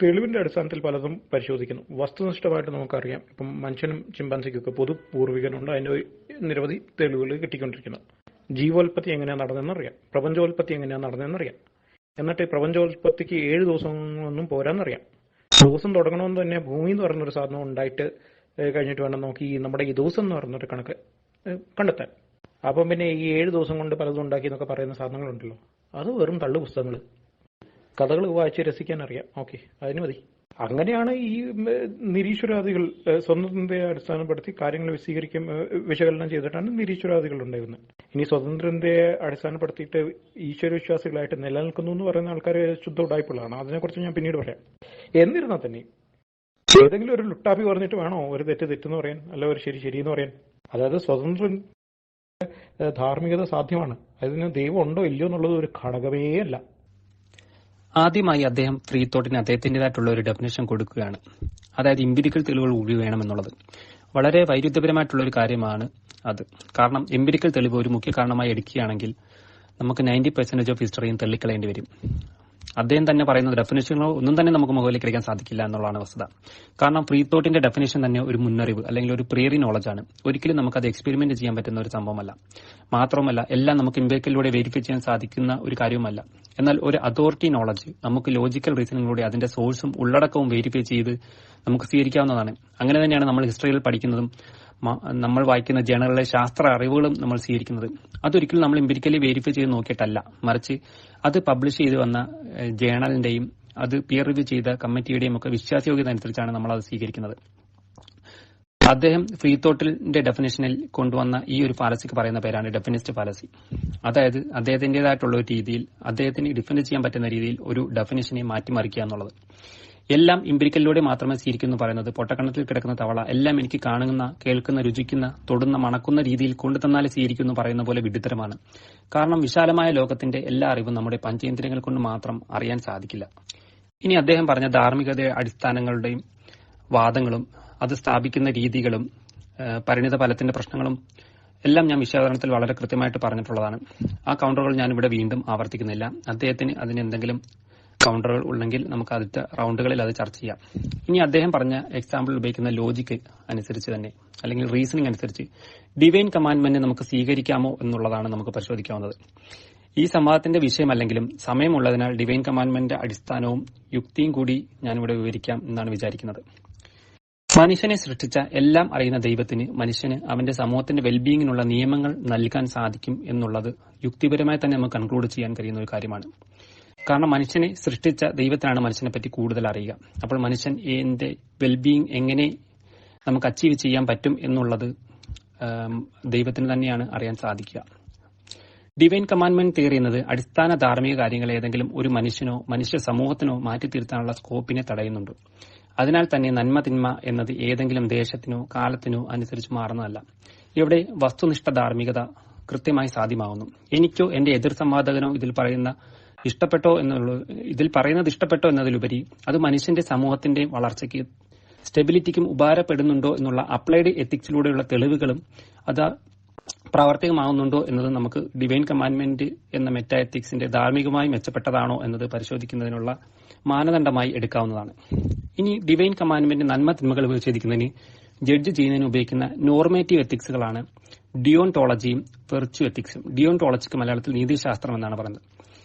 തെളിവിന്റെ അടിസ്ഥാനത്തിൽ പലതും പരിശോധിക്കുന്നു. വസ്തുനിഷ്ഠമായിട്ട് നമുക്കറിയാം, ഇപ്പം മനുഷ്യനും ചിമ്പാൻസിക്കൊക്കെ പൊതു പൂർവികനുണ്ട്. അതിന്റെ നിരവധി തെളിവുകൾ കിട്ടിക്കൊണ്ടിരിക്കുന്നത്. ജീവോൽപത്തി എങ്ങനെയാണ് നടന്നതെന്നറിയാം, പ്രപഞ്ചോൽപത്തി എങ്ങനെയാണ് നടന്നതെന്നറിയാം. എന്നിട്ട് പ്രപഞ്ചോൽപത്തിക്ക് 7 ദിവസമൊന്നും പോരാന്നറിയാം. ദിവസം തുടങ്ങണമെന്ന് തന്നെ ഭൂമി എന്ന് പറയുന്നൊരു സാധനം ഉണ്ടായിട്ട് കഴിഞ്ഞിട്ട് വേണം നോക്കി നമ്മുടെ ഈ ദിവസം എന്ന് പറയുന്നൊരു കണക്ക് കണ്ടെത്താൻ. അപ്പം പിന്നെ ഈ 7 ദിവസം കൊണ്ട് പലതും ഉണ്ടാക്കി എന്നൊക്കെ പറയുന്ന സാധനങ്ങളുണ്ടല്ലോ, അത് വെറും തള്ളു പുസ്തകങ്ങൾ. കഥകൾ വായിച്ച് രസിക്കാൻ അറിയാം, ഓക്കെ, അതിന് മതി. അങ്ങനെയാണ് ഈ നിരീശ്വരവാദികൾ സ്വതന്ത്രയെ അടിസ്ഥാനപ്പെടുത്തി കാര്യങ്ങൾ വിശകലനം ചെയ്തിട്ടാണ് നിരീശ്വരവാദികൾ ഉണ്ടായിരുന്നത്. ഇനി സ്വതന്ത്രയെ അടിസ്ഥാനപ്പെടുത്തിയിട്ട് ഈശ്വരവിശ്വാസികളായിട്ട് നിലനിൽക്കുന്നു എന്ന് പറയുന്ന ആൾക്കാർ ശുദ്ധ ഉടായ്പകളാണ്. അതിനെക്കുറിച്ച് ഞാൻ പിന്നീട് പറയാം. എന്നിരുന്നാൽ തന്നെ ഏതെങ്കിലും ഒരു ലുട്ടാപ്പി പറഞ്ഞിട്ട് വേണോ ഒരു തെറ്റെന്ന് പറയാൻ, അല്ല ഒരു ശരി എന്ന് പറയാൻ? അതായത് സ്വതന്ത്ര ധാർമ്മികത സാധ്യമാണ്. അതിന് ദൈവം ഉണ്ടോ ഇല്ലയോ എന്നുള്ളത് ഒരു ഘടകമേ അല്ല. ആദ്യമായി അദ്ദേഹം ഫ്രീ തോട്ടിന് അദ്ദേഹത്തിൻ്റെതായിട്ടുള്ള ഒരു ഡെഫിനേഷൻ കൊടുക്കുകയാണ്. അതായത് എംപിരിക്കൽ തെളിവുകൾ കൂടി വേണമെന്നുള്ളത് വളരെ വൈരുദ്ധ്യപരമായിട്ടുള്ള ഒരു കാര്യമാണ് അത്. കാരണം എംപിരിക്കൽ തെളിവ് ഒരു മുഖ്യ കാരണമായി എടുക്കുകയാണെങ്കിൽ നമുക്ക് 90% ഓഫ് ഹിസ്റ്ററിയും തള്ളിക്കളയേണ്ടി വരും. അദ്ദേഹം തന്നെ പറയുന്ന ഡെഫിനേഷനുകളോ ഒന്നും തന്നെ നമുക്ക് മുകളിലേക്ക് എടുക്കാൻ സാധിക്കില്ല എന്നുള്ളതാണ് വസ്തുത. കാരണം ഫ്രീ തോട്ടിന്റെ ഡെഫിനേഷൻ തന്നെ ഒരു മുന്നറിവ് അല്ലെങ്കിൽ ഒരു പ്രിയറി നോളജാണ്. ഒരിക്കലും നമുക്കത് എക്സ്പെരിമെന്റ് ചെയ്യാൻ പറ്റുന്ന ഒരു സംഭവമല്ല. മാത്രമല്ല എല്ലാം നമുക്ക് എംപിരിക്കലിലൂടെ വെരിഫൈ ചെയ്യാൻ സാധിക്കുന്ന ഒരു കാര്യവുമല്ല. എന്നാൽ ഒരു അതോറിറ്റി നോളജ് നമുക്ക് ലോജിക്കൽ റീസണിലൂടെ അതിന്റെ സോഴ്സും ഉള്ളടക്കവും വെരിഫൈ ചെയ്ത് നമുക്ക് സ്വീകരിക്കാവുന്നതാണ്. അങ്ങനെ തന്നെയാണ് നമ്മൾ ഹിസ്റ്ററിയിൽ പഠിക്കുന്നതും നമ്മൾ വായിക്കുന്ന ജേണലിലെ ശാസ്ത്ര അറിവുകളും നമ്മൾ സ്വീകരിക്കുന്നത്. അതൊരിക്കലും നമ്മൾ എംപിരിക്കലി വെരിഫൈ ചെയ്ത് നോക്കിയിട്ടല്ല, മറിച്ച് അത് പബ്ലിഷ് ചെയ്ത് വന്ന ജേണലിന്റെയും അത് പിയർ റിവ്യൂ ചെയ്ത കമ്മിറ്റിയുടെയും ഒക്കെ വിശ്വാസയോഗ്യത അനുസരിച്ചാണ് നമ്മൾ അത് സ്വീകരിക്കുന്നത്. അദ്ദേഹം ഫ്രീ തോട്ടിന്റെ ഡെഫിനേഷനിൽ കൊണ്ടുവന്ന ഈ ഒരു ഫാലസിക്ക് പറയുന്ന പേരാണ് ഡെഫിനിസ്റ്റ് ഫാലസി. അതായത് അദ്ദേഹത്തിന്റേതായിട്ടുള്ള ഒരു രീതിയിൽ അദ്ദേഹത്തിന് ഡിഫെൻഡ് ചെയ്യാൻ പറ്റുന്ന രീതിയിൽ ഒരു ഡെഫിനേഷനെ മാറ്റിമറിക്കുക എന്നുള്ളത്. എല്ലാം എംപിരിക്കലിലൂടെ മാത്രമേ സ്വീകരിക്കുന്നു പറയുന്നത് പൊട്ടക്കണ്ണത്തിൽ കിടക്കുന്ന തവള എല്ലാം എനിക്ക് കാണുന്ന, കേൾക്കുന്ന, രുചിക്കുന്ന, തൊടുന്ന, മണക്കുന്ന രീതിയിൽ കൊണ്ടുതന്നാലേ സ്വീകരിക്കുന്നു പറയുന്ന പോലെ വിഡ്ഢിത്തരമാണ്. കാരണം വിശാലമായ ലോകത്തിന്റെ എല്ലാ അറിവും നമ്മുടെ പഞ്ചേന്ദ്രിയങ്ങൾ കൊണ്ട് മാത്രം അറിയാൻ സാധിക്കില്ല. ഇനി അദ്ദേഹം പറഞ്ഞ ധാർമ്മികത അടിസ്ഥാനങ്ങളുടെയും വാദങ്ങളും അത് സ്ഥാപിക്കുന്ന രീതികളും പരിണിത ഫലത്തിന്റെ പ്രശ്നങ്ങളും എല്ലാം ഞാൻ വിശകലനത്തിൽ വളരെ കൃത്യമായിട്ട് പറഞ്ഞിട്ടുള്ളതാണ്. ആ കൗണ്ടറുകൾ ഞാനിവിടെ വീണ്ടും ആവർത്തിക്കുന്നില്ല. അദ്ദേഹത്തിന് അതിന് എന്തെങ്കിലും കൗണ്ടറുകൾ ഉണ്ടെങ്കിൽ നമുക്ക് അടുത്ത റൗണ്ടുകളിൽ അത് ചർച്ച ചെയ്യാം. ഇനി അദ്ദേഹം പറഞ്ഞ എക്സാമ്പിൾ ഉപയോഗിക്കുന്ന ലോജിക്ക് അനുസരിച്ച് തന്നെ അല്ലെങ്കിൽ റീസണിംഗ് അനുസരിച്ച് ഡിവൈൻ കമാൻഡ്മെന്റ് നമുക്ക് സ്വീകരിക്കാമോ എന്നുള്ളതാണ് നമുക്ക് പരിശോധിക്കാവുന്നത്. ഈ സംവാദത്തിന്റെ വിഷയമല്ലെങ്കിലും സമയമുള്ളതിനാൽ ഡിവൈൻ കമാൻഡ്മെന്റിന്റെ അടിസ്ഥാനവും യുക്തിയും കൂടി ഞാനിവിടെ വിവരിക്കാം എന്നാണ് വിചാരിക്കുന്നത്. മനുഷ്യനെ സൃഷ്ടിച്ച എല്ലാം അറിയുന്ന ദൈവത്തിന് മനുഷ്യന് അവന്റെ സമൂഹത്തിന്റെ വെൽബീയിങ്ങിനുള്ള നിയമങ്ങൾ നൽകാൻ സാധിക്കും എന്നുള്ളത് യുക്തിപരമായി തന്നെ നമുക്ക് കൺക്ലൂഡ് ചെയ്യാൻ കഴിയുന്ന ഒരു കാര്യമാണ്. കാരണം മനുഷ്യനെ സൃഷ്ടിച്ച ദൈവത്തിനാണ് മനുഷ്യനെ പറ്റി കൂടുതൽ അറിയുക. അപ്പോൾ മനുഷ്യൻ എന്റെ വെൽബീയിങ് എങ്ങനെ നമുക്ക് അച്ചീവ് ചെയ്യാൻ പറ്റും എന്നുള്ളത് ദൈവത്തിന് തന്നെയാണ് അറിയാൻ സാധിക്കുക. ഡിവൈൻ കമാൻഡ്മെന്റ് തിയറി എന്നത് അടിസ്ഥാന ധാർമ്മിക കാര്യങ്ങൾ ഏതെങ്കിലും ഒരു മനുഷ്യനോ മനുഷ്യ സമൂഹത്തിനോ മാറ്റിത്തീർത്താനുള്ള സ്കോപ്പിനെ തടയുന്നുണ്ട്. അതിനാൽ തന്നെ നന്മ തിന്മ എന്നത് ഏതെങ്കിലും ദേശത്തിനോ കാലത്തിനോ അനുസരിച്ച് മാറുന്നതല്ല. ഇവിടെ വസ്തുനിഷ്ഠ ധാർമ്മികത കൃത്യമായി സാധ്യമാകുന്നു. എനിക്കോ എന്റെ എതിർ സംവാദകനോ ഇതിൽ പറയുന്നത് ഇഷ്ടപ്പെട്ടോ എന്നതിലുപരി അത് മനുഷ്യന്റെ സമൂഹത്തിന്റെ വളർച്ചയ്ക്ക് സ്റ്റെബിലിറ്റിക്കും ഉപകാരപ്പെടുന്നുണ്ടോ എന്നുള്ള അപ്ലൈഡ് എത്തിക്സിലൂടെയുള്ള തെളിവുകളും അത് പ്രാവർത്തികമാകുന്നുണ്ടോ എന്നത് നമുക്ക് ഡിവൈൻ കമാൻഡ്മെന്റ് എന്ന മെറ്റാ എത്തിക്സിന്റെ ധാർമ്മികമായി മെച്ചപ്പെട്ടതാണോ എന്നത് പരിശോധിക്കുന്നതിനുള്ള മാനദണ്ഡമായി എടുക്കാവുന്നതാണ്. ഇനി ഡിവൈൻ കമാൻഡ്മെന്റ് നന്മ തിന്മകൾ വിച്ഛേദിക്കുന്നതിന് ജഡ്ജ് ചെയ്യുന്നതിന് ഉപയോഗിക്കുന്ന നോർമേറ്റീവ് എത്തിക്സുകളാണ് ഡിയോൺടോളജിയും വെർച്യു എത്തിക്സും. ഡിയോൺടോളജിക്ക് മലയാളത്തിൽ നീതിശാസ്ത്രം എന്നാണ് പറയുന്നത്.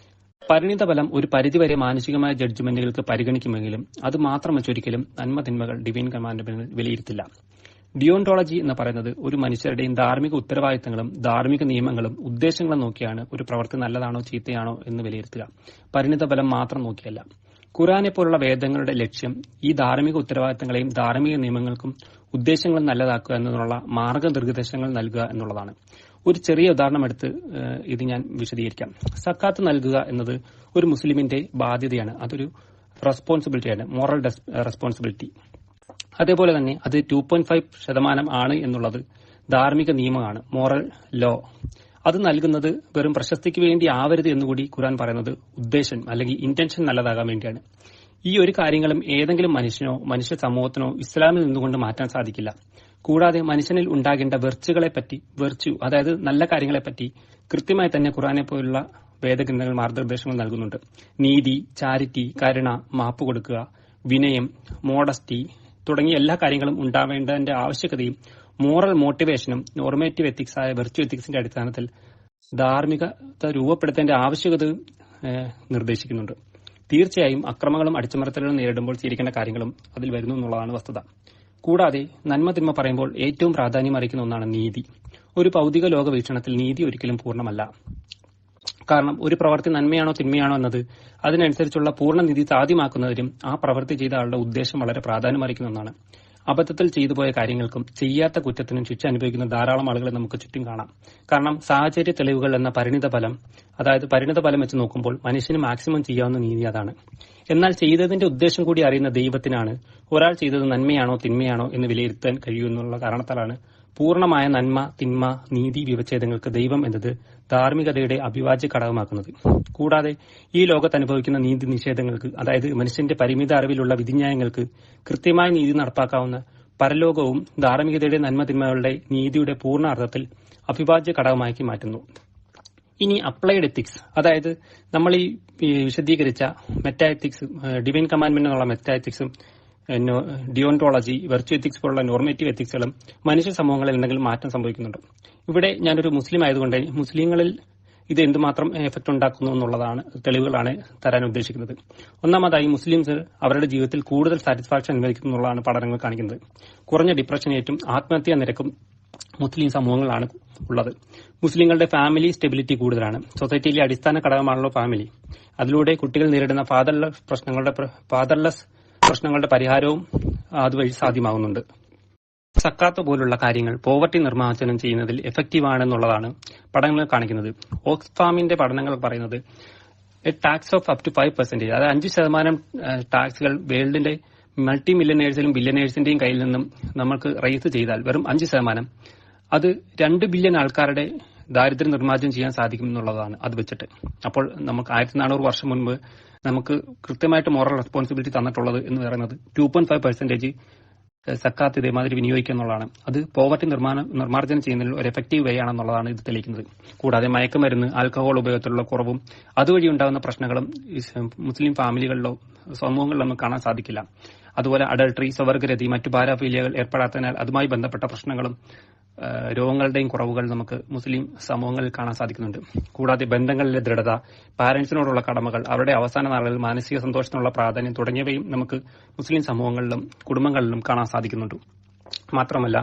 പരിണിതഫലം ഒരു പരിധിവരെ മാനുഷികമായ ജഡ്ജ്മെന്റുകൾക്ക് പരിഗണിക്കുമെങ്കിലും അത് മാത്രം വെച്ചൊരിക്കലും നന്മതിന്മകൾ ഡിവൈൻ കമാൻഡ്മെന്റിൽ വിലയിരുത്തില്ല. ഡിയോണ്ടോളജി എന്ന് പറയുന്നത് ഒരു മനുഷ്യരുടെയും ധാർമ്മിക ഉത്തരവാദിത്തങ്ങളും ധാർമ്മിക നിയമങ്ങളും ഉദ്ദേശങ്ങളും നോക്കിയാണ് ഒരു പ്രവൃത്തി നല്ലതാണോ ചീത്തയാണോ എന്ന് വിലയിരുത്തുക, പരിണിതഫലം മാത്രം നോക്കിയല്ല. ഖുർആനെ പോലുള്ള വേദങ്ങളുടെ ലക്ഷ്യം ഈ ധാർമ്മിക ഉത്തരവാദിത്തങ്ങളെയും ധാർമ്മിക നിയമങ്ങൾക്കും ഉദ്ദേശങ്ങളും നല്ലതാക്കുക എന്നതിനുള്ള മാർഗനിർദ്ദേശങ്ങൾ നൽകുക എന്നുള്ളതാണ്. ഒരു ചെറിയ ഉദാഹരണമെടുത്ത് ഇത് ഞാൻ വിശദീകരിക്കാം. സക്കാത്ത് നൽകുക എന്നത് ഒരു മുസ്ലിമിന്റെ ബാധ്യതയാണ്. അതൊരു റെസ്പോൺസിബിലിറ്റിയാണ്, മോറൽ റെസ്പോൺസിബിലിറ്റി. അതേപോലെ തന്നെ അത് 2.5% ആണ് എന്നുള്ളത് ധാർമ്മിക നിയമമാണ്, മോറൽ ലോ. അത് നൽകുന്നത് വെറും പ്രശസ്തിക്ക് വേണ്ടി ആവരുത് എന്നുകൂടി ഖുർആൻ പറയുന്നത് ഉദ്ദേശം അല്ലെങ്കിൽ ഇന്റൻഷൻ നല്ലതാകാൻ വേണ്ടിയാണ്. ഈ ഒരു കാര്യങ്ങളും ഏതെങ്കിലും മനുഷ്യനോ മനുഷ്യ സമൂഹത്തിനോ ഇസ്ലാമിൽ നിന്നുകൊണ്ട് മാറ്റാൻ സാധിക്കില്ല. കൂടാതെ മനുഷ്യനിൽ ഉണ്ടാകേണ്ട വെർച്യു അതായത് നല്ല കാര്യങ്ങളെപ്പറ്റി കൃത്യമായി തന്നെ ഖുർആനെ പോലുള്ള വേദഗ്രന്ഥങ്ങൾ മാർഗനിർദ്ദേശങ്ങൾ നൽകുന്നുണ്ട്. നീതി, ചാരിറ്റി, കരുണ, മാപ്പ് കൊടുക്കുക, വിനയം, മോഡസ്റ്റി തുടങ്ങിയ എല്ലാ കാര്യങ്ങളും ഉണ്ടാവേണ്ടതിന്റെ ആവശ്യകതയും മോറൽ മോട്ടിവേഷനും നോർമേറ്റീവ് എത്തിക്സ് ആയ വെർച്യു എത്തിക്സിന്റെ അടിസ്ഥാനത്തിൽ ധാർമ്മികത രൂപപ്പെടുത്തേണ്ട ആവശ്യകതയും നിർദ്ദേശിക്കുന്നുണ്ട്. തീർച്ചയായും അക്രമങ്ങളും അടിച്ചമർത്തലുകളും നേരിടുമ്പോൾ ചെയ്യേണ്ട കാര്യങ്ങളും അതിൽ വരുന്നു എന്നുള്ളതാണ് വസ്തുത. കൂടാതെ നന്മതിന്മ പറയുമ്പോൾ ഏറ്റവും പ്രാധാന്യം അർഹിക്കുന്ന ഒന്നാണ് നീതി. ഒരു ഭൗതിക ലോക വീക്ഷണത്തിൽ നീതി ഒരിക്കലും പൂർണ്ണമല്ല. കാരണം ഒരു പ്രവൃത്തി നന്മയാണോ തിന്മയാണോ എന്നത് അതിനനുസരിച്ചുള്ള പൂർണ്ണനീതി സാധ്യമാക്കുന്നതിനും ആ പ്രവൃത്തി ചെയ്ത ആളുടെ ഉദ്ദേശം വളരെ പ്രാധാന്യമർഹിക്കുന്ന ഒന്നാണ്. അബദ്ധത്തിൽ ചെയ്തുപോയ കാര്യങ്ങൾക്കും ചെയ്യാത്ത കുറ്റത്തിനും ശിക്ഷ അനുഭവിക്കുന്ന ധാരാളം ആളുകളെ നമുക്ക് ചുറ്റും കാണാം. കാരണം സാഹചര്യ തെളിവുകൾ എന്ന പരിണിതഫലം വെച്ച് നോക്കുമ്പോൾ മനുഷ്യന് മാക്സിമം ചെയ്യാവുന്ന നീതി അതാണ്. എന്നാൽ ചെയ്തതിന്റെ ഉദ്ദേശം കൂടി അറിയുന്ന ദൈവത്തിനാണ് ഒരാൾ ചെയ്തത് നന്മയാണോ തിന്മയാണോ എന്ന് വിലയിരുത്താൻ കഴിയുമെന്നുള്ള കാരണത്താലാണ് പൂർണ്ണമായ നന്മ, തിന്മ, നീതി വിവച്ഛേദങ്ങൾക്ക് ദൈവം എന്നത് ധാർമ്മികതയുടെ അവിഭാജ്യ ഘടകമാക്കുന്നത്. കൂടാതെ ഈ ലോകത്ത് അനുഭവിക്കുന്ന നീതി നിഷേധങ്ങൾക്ക്, അതായത് മനുഷ്യന്റെ പരിമിത അറിവിലുള്ള വിധിന്യായങ്ങൾക്ക് കൃത്യമായ നീതി നടപ്പാക്കാവുന്ന പരലോകവും ധാർമ്മികതയുടെ നന്മതിന്മകളുടെ നീതിയുടെ പൂർണ്ണ അർത്ഥത്തിൽ അവിഭാജ്യ ഘടകമാക്കി മാറ്റുന്നു. ഇനി അപ്ലൈഡ് എത്തിക്സ്, അതായത് നമ്മൾ ഈ വിശദീകരിച്ച മെറ്റാ എത്തിക്സ്, ഡിവൈൻ കമാൻഡ്മെന്റ് എന്നുള്ള മെറ്റാ എത്തിക്സും ഡിയോണ്ടോളജി, വെർച്വൽ എത്തിക്സ് പോലുള്ള നോർമേറ്റീവ് എത്തിക്സുകളും മനുഷ്യ സമൂഹങ്ങളിൽ എന്തെങ്കിലും മാറ്റം സംഭവിക്കുന്നുണ്ട്. ഇവിടെ ഞാനൊരു മുസ്ലിം ആയതുകൊണ്ട് മുസ്ലിങ്ങളിൽ ഇത് എന്തുമാത്രം എഫക്ട് ഉണ്ടാക്കുന്നു എന്നുള്ളതാണ് തെളിവുകളാണ് തരാൻ ഉദ്ദേശിക്കുന്നത്. ഒന്നാമതായി മുസ്ലിംസ് അവരുടെ ജീവിതത്തിൽ കൂടുതൽ സാറ്റിസ്ഫാക്ഷൻ അനുഭവിക്കുന്നു എന്നുള്ളതാണ് പഠനങ്ങൾ കാണിക്കുന്നത്. കുറഞ്ഞ ഡിപ്രഷൻ റേറ്റും ആത്മഹത്യാ നിരക്കും മുസ്ലിം സമൂഹങ്ങളാണ് ഉള്ളത്. മുസ്ലിങ്ങളുടെ ഫാമിലി സ്റ്റെബിലിറ്റി കൂടുതലാണ്. സൊസൈറ്റിയിലെ അടിസ്ഥാന ഘടകമാണല്ലോ ഫാമിലി. അതിലൂടെ കുട്ടികൾ നേരിടുന്ന ഫാദർലെസ് പ്രശ്നങ്ങളുടെ പരിഹാരവും അതുവഴി സാധ്യമാകുന്നുണ്ട്. സക്കാത്ത് പോലുള്ള കാര്യങ്ങൾ പോവർട്ടി നിർമ്മാർജ്ജനം ചെയ്യുന്നതിൽ എഫക്റ്റീവ് ആണെന്നുള്ളതാണ് പഠനങ്ങൾ കാണിക്കുന്നത്. ഓക്സ്ഫാമിന്റെ പഠനങ്ങൾ പറയുന്നത് ടാക്സ് ഓഫ് അപ് ടു 5%, അതായത് 5% ടാക്സുകൾ വേൾഡിന്റെ മൾട്ടി മില്യനേഴ്സിലും ബില്യനേഴ്സിന്റെയും കയ്യിൽ നിന്നും നമുക്ക് റൈസ് ചെയ്താൽ വെറും 5%, അത് 2 ബില്യൺ ആൾക്കാരുടെ ദാരിദ്ര്യം നിർമ്മാർജ്ജനം ചെയ്യാൻ സാധിക്കും എന്നുള്ളതാണ് അത് വെച്ചിട്ട്. അപ്പോൾ നമുക്ക് 1400 വർഷം മുൻപ് നമുക്ക് കൃത്യമായിട്ട് മോറൽ റെസ്പോൺസിബിലിറ്റി തന്നിട്ടുള്ളത് എന്ന് പറയുന്നത് 2.5% സക്കാത്ത് ഇതേമാതിരി വിനിയോഗിക്കുക എന്നുള്ളതാണ്. അത് പോവർട്ടി നിർമ്മാർജ്ജനം ചെയ്യുന്നതിൽ ഒരു എഫക്റ്റീവ് വേ ആണെന്നുള്ളതാണ് ഇത് തെളിയിക്കുന്നത്. കൂടാതെ മയക്കുമരുന്ന്, ആൽക്കഹോൾ ഉപയോഗത്തിലുള്ള കുറവും അതുവഴി ഉണ്ടാകുന്ന പ്രശ്നങ്ങളും മുസ്ലിം ഫാമിലികളിലോ സമൂഹങ്ങളിലോ നമുക്ക് കാണാൻ സാധിക്കില്ല. അതുപോലെ അഡൾട്ടറി, സ്വവർഗരതി, മറ്റു പാരാഫീലിയകൾ ഏർപ്പെടാത്തതിനാൽ അതുമായി ബന്ധപ്പെട്ട പ്രശ്നങ്ങളും രോഗങ്ങളുടെയും കുറവുകൾ നമുക്ക് മുസ്ലിം സമൂഹങ്ങളിൽ കാണാൻ സാധിക്കുന്നുണ്ട്. കൂടാതെ ബന്ധങ്ങളിലെ ദൃഢത, പാരന്റ്സിനോടുള്ള കടമകൾ, അവരുടെ അവസാന നാളുകളിൽ മാനസിക സന്തോഷത്തിനുള്ള പ്രാധാന്യം തുടങ്ങിയവയും നമുക്ക് മുസ്ലിം സമൂഹങ്ങളിലും കുടുംബങ്ങളിലും കാണാൻ സാധിക്കുന്നുണ്ട്. മാത്രമല്ല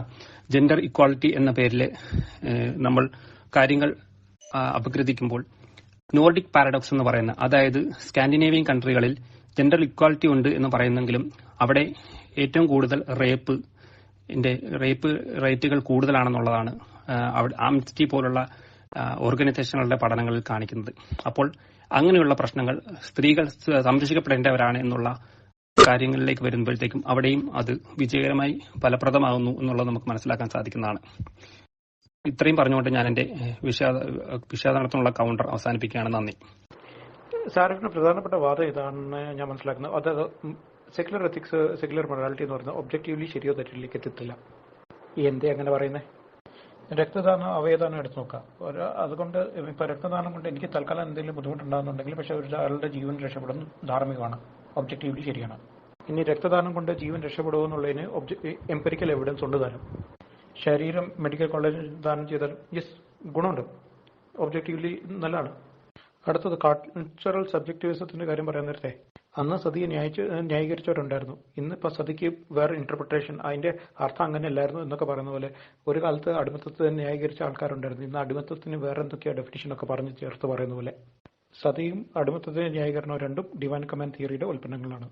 ജെൻഡർ ഇക്വാളിറ്റി എന്ന പേരിൽ നമ്മൾ കാര്യങ്ങൾ അപഗ്രഥിക്കുമ്പോൾ നോർഡിക് പാരഡോക്സ് എന്ന് പറയുന്ന, അതായത് സ്കാൻഡിനേവിയൻ കൺട്രികളിൽ ജെൻഡർ ഇക്വാളിറ്റി ഉണ്ട് എന്ന് പറയുന്നെങ്കിലും അവിടെ ഏറ്റവും കൂടുതൽ റേപ്പ് റേറ്റുകൾ കൂടുതലാണെന്നുള്ളതാണ് ആംനെസ്റ്റി പോലുള്ള ഓർഗനൈസേഷനുകളുടെ പഠനങ്ങളിൽ കാണിക്കുന്നത്. അപ്പോൾ അങ്ങനെയുള്ള പ്രശ്നങ്ങൾ സ്ത്രീകൾ സംരക്ഷിക്കപ്പെടേണ്ടവരാണ് എന്നുള്ള കാര്യങ്ങളിലേക്ക് വരുമ്പോഴത്തേക്കും അവിടെയും അത് വിജയകരമായി ഫലപ്രദമാകുന്നു എന്നുള്ളത് നമുക്ക് മനസ്സിലാക്കാൻ സാധിക്കുന്നതാണ്. ഇത്രയും പറഞ്ഞുകൊണ്ട് ഞാൻ എന്റെ വിഷാദനത്തിനുള്ള കൗണ്ടർ അവസാനിപ്പിക്കുകയാണ്. നന്ദി. സാറിന്റെ പ്രധാനപ്പെട്ട വാദം ഇതാണെന്ന് ഞാൻ മനസ്സിലാക്കുന്നത്. അതായത് സെക്യുലർ എത്തിക്സ്, സെക്യുലർ മൊറാലിറ്റി എന്ന് പറയുന്നത് ഒബ്ജക്റ്റീവ്ലി ശരിയോ തെറ്റിലേക്ക് എത്തിത്തില്ല. എന്തേ അങ്ങനെ പറയുന്നത്? രക്തദാനം, അവയദാനം എടുത്തു നോക്കാം. അതുകൊണ്ട് ഇപ്പൊ രക്തദാനം കൊണ്ട് എനിക്ക് തൽക്കാലം എന്തെങ്കിലും ബുദ്ധിമുട്ടുണ്ടാകുന്നുണ്ടെങ്കിൽ പക്ഷെ ഒരാളുടെ ജീവൻ രക്ഷപ്പെടുന്നു, ധാർമ്മികമാണ്, ഒബ്ജക്റ്റീവ്ലി ശരിയാണ്. ഇനി രക്തദാനം കൊണ്ട് ജീവൻ രക്ഷപ്പെടുമെന്നുള്ളതിന് എംപിരിക്കൽ എവിഡൻസ് ഉണ്ട് താനും. ശരീരം മെഡിക്കൽ കോളേജിൽ ദാനം ചെയ്താൽ യെസ് ഗുണമുണ്ട്, ഒബ്ജക്റ്റീവ്ലി നല്ലതാണ്. അടുത്തത് കൾച്ചറൽ സബ്ജക്ടിവിസത്തിന്റെ കാര്യം പറയാൻ നേരത്തെ അന്ന് സതിയെ ന്യായീകരിച്ചവരുണ്ടായിരുന്നു. ഇന്നിപ്പോ സതിക്ക് വേറെ ഇന്റർപ്രിട്ടേഷൻ, അതിന്റെ അർത്ഥം അങ്ങനെയല്ലായിരുന്നു എന്നൊക്കെ പറയുന്ന പോലെ ഒരു കാലത്ത് അടിമത്തത്തെ ന്യായീകരിച്ച ആൾക്കാരുണ്ടായിരുന്നു. ഇന്ന് അടിമത്തത്തിന് വേറെ എന്തൊക്കെയാ ഡെഫിനിഷൻ ഒക്കെ പറഞ്ഞ് ചേർത്ത് പറയുന്ന പോലെ സതിയും അടിമത്തത്തിന്റെ ന്യായീകരണവും രണ്ടും ഡിവൈൻ കമാൻഡ് തിയറിയുടെ ഉൽപ്പന്നങ്ങളാണ്.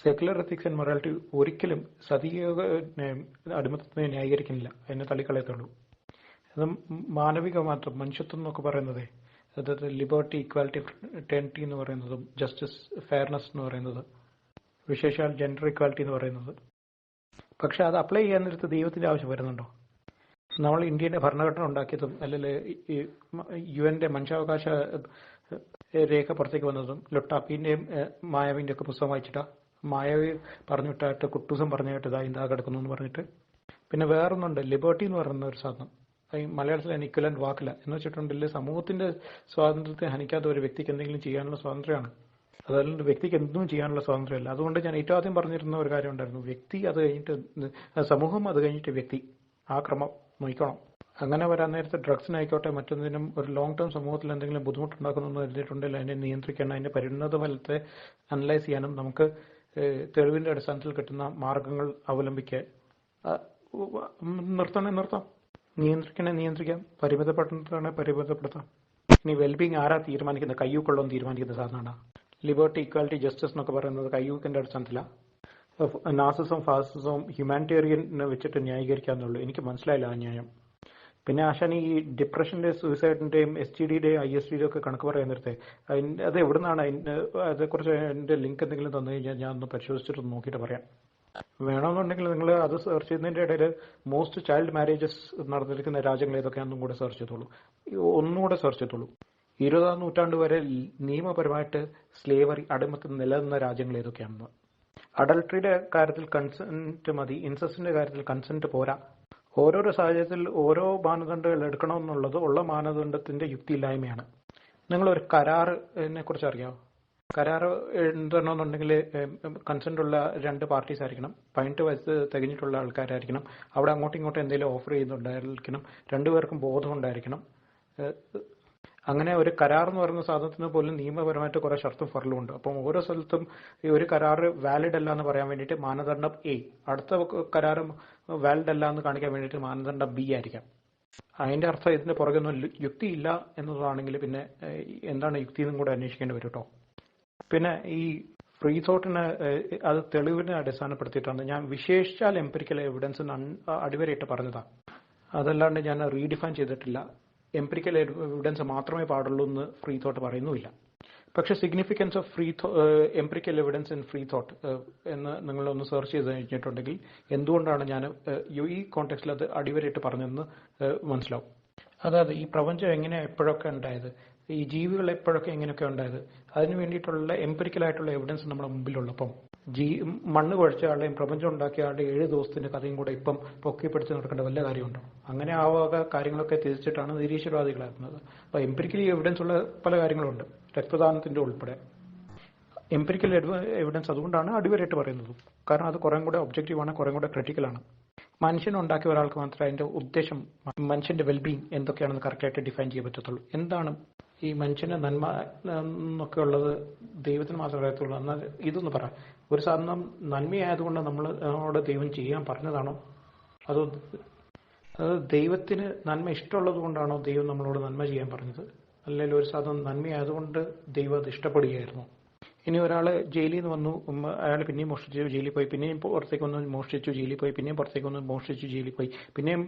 സെക്യുലർ എത്തിക്സ് ആൻഡ് മൊറാലിറ്റി ഒരിക്കലും സതിയെ അടിമത്തത്തിനെ ന്യായീകരിക്കുന്നില്ല, അതിനെ തള്ളിക്കളയത്തുള്ളൂ. അത് മാനവിക മാത്രം മനുഷ്യത്വം എന്നൊക്കെ പറയുന്നത്, അതായത് ലിബർട്ടി, ഇക്വാലിറ്റി, ഫ്രറ്റേണിറ്റി എന്ന് പറയുന്നതും ജസ്റ്റിസ്, ഫെയർനെസ് എന്ന് പറയുന്നത്, വിശേഷാൽ ജെൻഡർ ഇക്വാലിറ്റി എന്ന് പറയുന്നത്. പക്ഷെ അത് അപ്ലൈ ചെയ്യാൻ നേരത്ത് ദൈവത്തിന്റെ ആവശ്യം വരുന്നുണ്ടോ? നമ്മൾ ഇന്ത്യയുടെ ഭരണഘടന ഉണ്ടാക്കിയതും അല്ലെങ്കിൽ UN മനുഷ്യാവകാശ രേഖ പുറത്തേക്ക് വന്നതും ലൊട്ടാപ്പിന്റെയും മായാവിന്റെ ഒക്കെ പുസ്തകം വായിച്ചിട്ടാ. മായാവി പറഞ്ഞു വിട്ടായിട്ട് കുട്ടൂസം പറഞ്ഞായിട്ട് ഇതാ കിടക്കുന്നു എന്ന് പറഞ്ഞിട്ട്. പിന്നെ വേറൊന്നുണ്ട്, ലിബർട്ടി എന്ന് പറയുന്ന ഒരു സാധനം. മലയാളത്തിൽ അതിന് ഇക്വലന്റ് വാക്കില്ല എന്ന് വെച്ചിട്ടുണ്ടെങ്കിൽ സമൂഹത്തിന്റെ സ്വാതന്ത്ര്യത്തെ ഹനിക്കാത്ത ഒരു വ്യക്തിക്ക് എന്തെങ്കിലും ചെയ്യാനുള്ള സ്വാതന്ത്ര്യമാണ്. അതല്ലാണ്ട് വ്യക്തിക്ക് എന്തും ചെയ്യാനുള്ള സ്വാതന്ത്ര്യമല്ല. അതുകൊണ്ട് ഞാൻ ഏറ്റവും ആദ്യം പറഞ്ഞിരുന്ന ഒരു കാര്യം ഉണ്ടായിരുന്നു, വ്യക്തി അത് കഴിഞ്ഞിട്ട് സമൂഹം, അത് കഴിഞ്ഞിട്ട് വ്യക്തി. ആ ക്രമം നോക്കണം. അങ്ങനെ വരാൻ നേരത്തെ ഡ്രഗ്സിനായിക്കോട്ടെ മറ്റൊന്നിനും ഒരു ലോങ് ടേം സമൂഹത്തിൽ എന്തെങ്കിലും ബുദ്ധിമുട്ടുണ്ടാക്കുന്നു കരുതിയിട്ടുണ്ടെങ്കിൽ അതിനെ നിയന്ത്രിക്കണം, അതിന്റെ പരിണത ഫലത്തെ അനലൈസ് ചെയ്യാനും നമുക്ക് തെളിവിന്റെ അടിസ്ഥാനത്തിൽ കിട്ടുന്ന മാർഗങ്ങൾ അവലംബിക്കുക. നിർത്താം, നിയന്ത്രിക്കാം, പരിമിതപ്പെടുത്താം. ഇനി വെൽബീങ് ആരാ തീരുമാനിക്കുന്നത്? കയ്യൂക്കുള്ളതെന്ന് തീരുമാനിക്കുന്ന സാധനമാണ്. ലിബർട്ടി, ഇക്വാലിറ്റി, ജസ്റ്റിസ് എന്നൊക്കെ പറയുന്നത് കയ്യൂക്കിന്റെ അടിസ്ഥാനത്തിലാണ്. നാസിസവും ഫാസിസവും ഹ്യൂമാനിറ്റേറിയനെ വെച്ചിട്ട് ന്യായീകരിക്കാന്നുള്ളൂ. എനിക്ക് മനസ്സിലായില്ല ആ ന്യായം. പിന്നെ ആശാൻ ഈ ഡിപ്രഷന്റെ, സൂയിസൈഡിന്റെയും STDയുടെയും ISDയുടെയും ഒക്കെ കണക്ക് പറയാൻ നേരത്തെ അത് എവിടുന്നാണ്, അതേക്കുറിച്ച് അതിന്റെ ലിങ്ക് എന്തെങ്കിലും തന്നു കഴിഞ്ഞാൽ ഞാൻ ഒന്ന് പരിശോധിച്ചിട്ട് നോക്കിയിട്ട് പറയാം. വേണമെന്നുണ്ടെങ്കിൽ നിങ്ങൾ അത് സെർച്ച് ചെയ്യുന്നതിന്റെ ഇടയിൽ മോസ്റ്റ് ചൈൽഡ് മാരേജസ് നടന്നിരിക്കുന്ന രാജ്യങ്ങൾ ഏതൊക്കെയാണെന്നും കൂടെ ഒന്നുകൂടെ സെർച്ച് ചെയ്തോളൂ. 20ാം നൂറ്റാണ്ട് വരെ നിയമപരമായിട്ട് സ്ലേവറി, അടിമത്തം നിലനിന്ന രാജ്യങ്ങൾ ഏതൊക്കെയാണെന്ന്. അഡൾട്ടറിയുടെ കാര്യത്തിൽ കൺസെന്റ് മതി, ഇൻസെസ്റ്റിന്റെ കാര്യത്തിൽ കൺസെന്റ് പോരാ. ഓരോരോ സാഹചര്യത്തിൽ ഓരോ മാനദണ്ഡങ്ങൾ എടുക്കണമെന്നുള്ളത് ഉള്ള മാനദണ്ഡത്തിന്റെ യുക്തിയില്ലായ്മയാണ്. നിങ്ങളൊരു കരാറിനെ കുറിച്ച് അറിയാമോ? കരാർ എഴുതണമെന്നുണ്ടെങ്കിൽ കൺസെന്റ് ഉള്ള 2 പാർട്ടീസ് ആയിരിക്കണം, 18 വയസ്സ് തികഞ്ഞിട്ടുള്ള ആൾക്കാരായിരിക്കണം, അവിടെ അങ്ങോട്ടും ഇങ്ങോട്ടും എന്തെങ്കിലും ഓഫർ ചെയ്യുന്നുണ്ടായിരിക്കണം, 2 പേർക്കും ബോധം ഉണ്ടായിരിക്കണം. അങ്ങനെ ഒരു കരാർ എന്ന് പറയുന്ന സാധനത്തിന് പോലും നിയമപരമായിട്ട് കുറെ ഷർത്തും ഫറലും ഉണ്ട്. അപ്പം ഓരോ സ്ഥലത്തും ഈ ഒരു കരാർ വാലിഡ് അല്ല എന്ന് പറയാൻ വേണ്ടിയിട്ട് മാനദണ്ഡം A, അടുത്ത കരാറും വാലിഡ് അല്ല എന്ന് കാണിക്കാൻ വേണ്ടിയിട്ട് മാനദണ്ഡം B ആയിരിക്കാം. അതിന്റെ അർത്ഥം ഇതിന്റെ പുറകൊന്നും യുക്തി ഇല്ല എന്നതാണെങ്കിൽ പിന്നെ എന്താണ് യുക്തി എന്നും കൂടെ അന്വേഷിക്കേണ്ടി വരും കേട്ടോ. പിന്നെ ഈ ഫ്രീ തോട്ടിന് അത് തെളിവിനെ അടിസ്ഥാനപ്പെടുത്തിയിട്ടാണ് ഞാൻ വിശേഷിച്ചാൽ എംപിരിക്കൽ എവിഡൻസിന് അടിവരയിട്ട് പറഞ്ഞതാണ്. അതല്ലാണ്ട് ഞാൻ റീഡിഫൈൻ ചെയ്തിട്ടില്ല. എംപിരിക്കൽ എവിഡൻസ് മാത്രമേ പാടുള്ളൂ എന്ന് ഫ്രീ തോട്ട് പറയുന്നുമില്ല. പക്ഷെ significance of empirical evidence in free thought എന്ന് നിങ്ങളൊന്ന് സെർച്ച് ചെയ്ത് കഴിഞ്ഞിട്ടുണ്ടെങ്കിൽ എന്തുകൊണ്ടാണ് ഞാൻ ഈ കോണ്ടെക്സ്റ്റിൽ അത് അടിവരയിട്ട് പറഞ്ഞതെന്ന് മനസ്സിലാവും. അതായത് ഈ പ്രപഞ്ചം എങ്ങനെ എപ്പോഴൊക്കെ ഉണ്ടായത്, ഈ ജീവികൾ എപ്പോഴൊക്കെ എങ്ങനെയൊക്കെ ഉണ്ടായത്, അതിന് വേണ്ടിയിട്ടുള്ള എംപിരിക്കലായിട്ടുള്ള എവിഡൻസ് നമ്മുടെ മുമ്പിലുള്ളപ്പം മണ്ണ് കുഴച്ച ആളുടെയും പ്രപഞ്ചം ഉണ്ടാക്കിയ ആളുടെ 7 ദിവസത്തിന്റെ കഥയും കൂടെ ഇപ്പം പൊക്കിപ്പിടിച്ച് നടക്കേണ്ട വല്ല കാര്യമുണ്ടോ? അങ്ങനെ ആവാക കാര്യങ്ങളൊക്കെ തിരിച്ചിട്ടാണ് നിരീശ്വരവാദികളായിരുന്നത്. അപ്പൊ എംപിരിക്കലി എവിഡൻസ് ഉള്ള പല കാര്യങ്ങളുണ്ട്, രക്തദാനത്തിന്റെ ഉൾപ്പെടെ. എംപിരിക്കൽ എവിഡൻസ് അതുകൊണ്ടാണ് അടിവരയിട്ട് പറയുന്നത്. കാരണം അത് കുറെ കൂടെ ഒബ്ജക്റ്റീവാണ്, കുറെ കൂടെ ക്രിട്ടിക്കലാണ്. മനുഷ്യനുണ്ടാക്കിയ ഒരാൾക്ക് മാത്രമേ അതിന്റെ ഉദ്ദേശം, മനുഷ്യന്റെ വെൽബീങ് എന്തൊക്കെയാണെന്ന് കറക്റ്റായിട്ട് ഡിഫൈൻ ചെയ്യാൻ പറ്റത്തുള്ളൂ. എന്താണ് ഈ മനുഷ്യന്റെ നന്മ എന്നൊക്കെ ഉള്ളത് ദൈവത്തിന് മാത്രമേ അറിയത്തുള്ളൂ. എന്നാൽ ഇതൊന്ന് പറ, ഒരു സാധനം നന്മയായതുകൊണ്ട് നമ്മളോട് ദൈവം ചെയ്യാൻ പറഞ്ഞതാണോ? അത് ദൈവത്തിന് നന്മ ഇഷ്ടമുള്ളത് കൊണ്ടാണോ ദൈവം നമ്മളോട് നന്മ ചെയ്യാൻ പറഞ്ഞത്? അല്ലെങ്കിൽ ഒരു സാധനം നന്മയായതുകൊണ്ട് ദൈവം അത് ഇഷ്ടപ്പെടുകയായിരുന്നു? ഇനി ഒരാൾ ജയിലിൽ നിന്ന് വന്നു, അയാൾ പിന്നെയും മോഷ്ടിച്ചു ജയിലിൽ പോയി, പിന്നെയും പുറത്തേക്ക് വന്ന് മോഷ്ടിച്ചു ജയിലിൽ പോയി, പിന്നെയും പുറത്തേക്ക് വന്ന് മോഷ്ടിച്ചു ജയിലിൽ പോയി, പിന്നെയും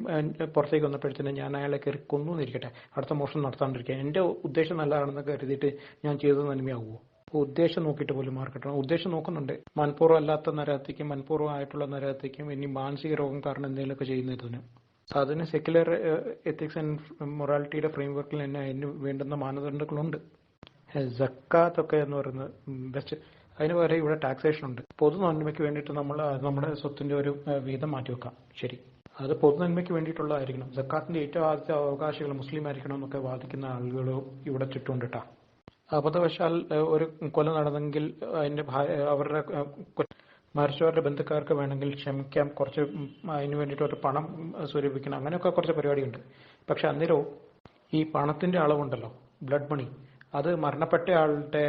പുറത്തേക്ക് വന്നപ്പോഴത്തേനും ഞാൻ അയാളെ കയറി കൊന്നു എന്നിരിക്കട്ടെ, അടുത്ത മോഷണം നടത്താണ്ടിരിക്കുക. എന്റെ ഉദ്ദേശം നല്ലതാണെന്ന് കരുതിയിട്ട് ഞാൻ ചെയ്തത് നന്മയാവുമോ? ഉദ്ദേശം നോക്കിയിട്ട് പോലും മാർക്കട്ടോ. ഉദ്ദേശം നോക്കുന്നുണ്ട്. മനഃപൂർവ്വം അല്ലാത്ത നരഹത്യക്കും മനഃപൂർവ്വമായിട്ടുള്ള നരഹത്യക്കും ഇനി മാനസിക രോഗം കാരണം എന്തെങ്കിലുമൊക്കെ ചെയ്യുന്നതിന് അതിന് സെക്യുലർ എത്തിക്സ് ആൻഡ് മൊറാലിറ്റിയുടെ ഫ്രെയിംവർക്കിൽ തന്നെ അതിന് വേണ്ടുന്ന മാനദണ്ഡങ്ങളുണ്ട്. സക്കാത്ത് ഒക്കെ എന്ന് പറയുന്നത് ബെസ്റ്റ്. അതിന് പകരം ഇവിടെ ടാക്സേഷൻ ഉണ്ട്. പൊതു നന്മയ്ക്ക് വേണ്ടിയിട്ട് നമ്മൾ നമ്മുടെ സ്വത്തിന്റെ ഒരു വീതം മാറ്റിവെക്കാം. ശരി, അത് പൊതു നന്മയ്ക്ക് വേണ്ടിയിട്ടുള്ളതായിരിക്കണം. സക്കാത്തിന്റെ ഏറ്റവും ആദ്യത്തെ അവകാശികൾ മുസ്ലിം ആയിരിക്കണം എന്നൊക്കെ വാദിക്കുന്ന ആളുകളും ഇവിടെ ചുറ്റുമുണ്ടിട്ടാ. അബദ്ധവശാൽ ഒരു കൊല നടന്നെങ്കിൽ അതിന്റെ അവരുടെ മരിച്ചവരുടെ ബന്ധുക്കാർക്ക് വേണമെങ്കിൽ ക്ഷമിക്കാം, കുറച്ച് അതിന് വേണ്ടിയിട്ട് ഒരു പണം സ്വരൂപിക്കണം, അങ്ങനെയൊക്കെ കുറച്ച് പരിപാടിയുണ്ട്. പക്ഷെ അന്നേരവും ഈ പണത്തിന്റെ അളവുണ്ടല്ലോ, ബ്ലഡ് മണി, അത് മരണപ്പെട്ടയാളുടെ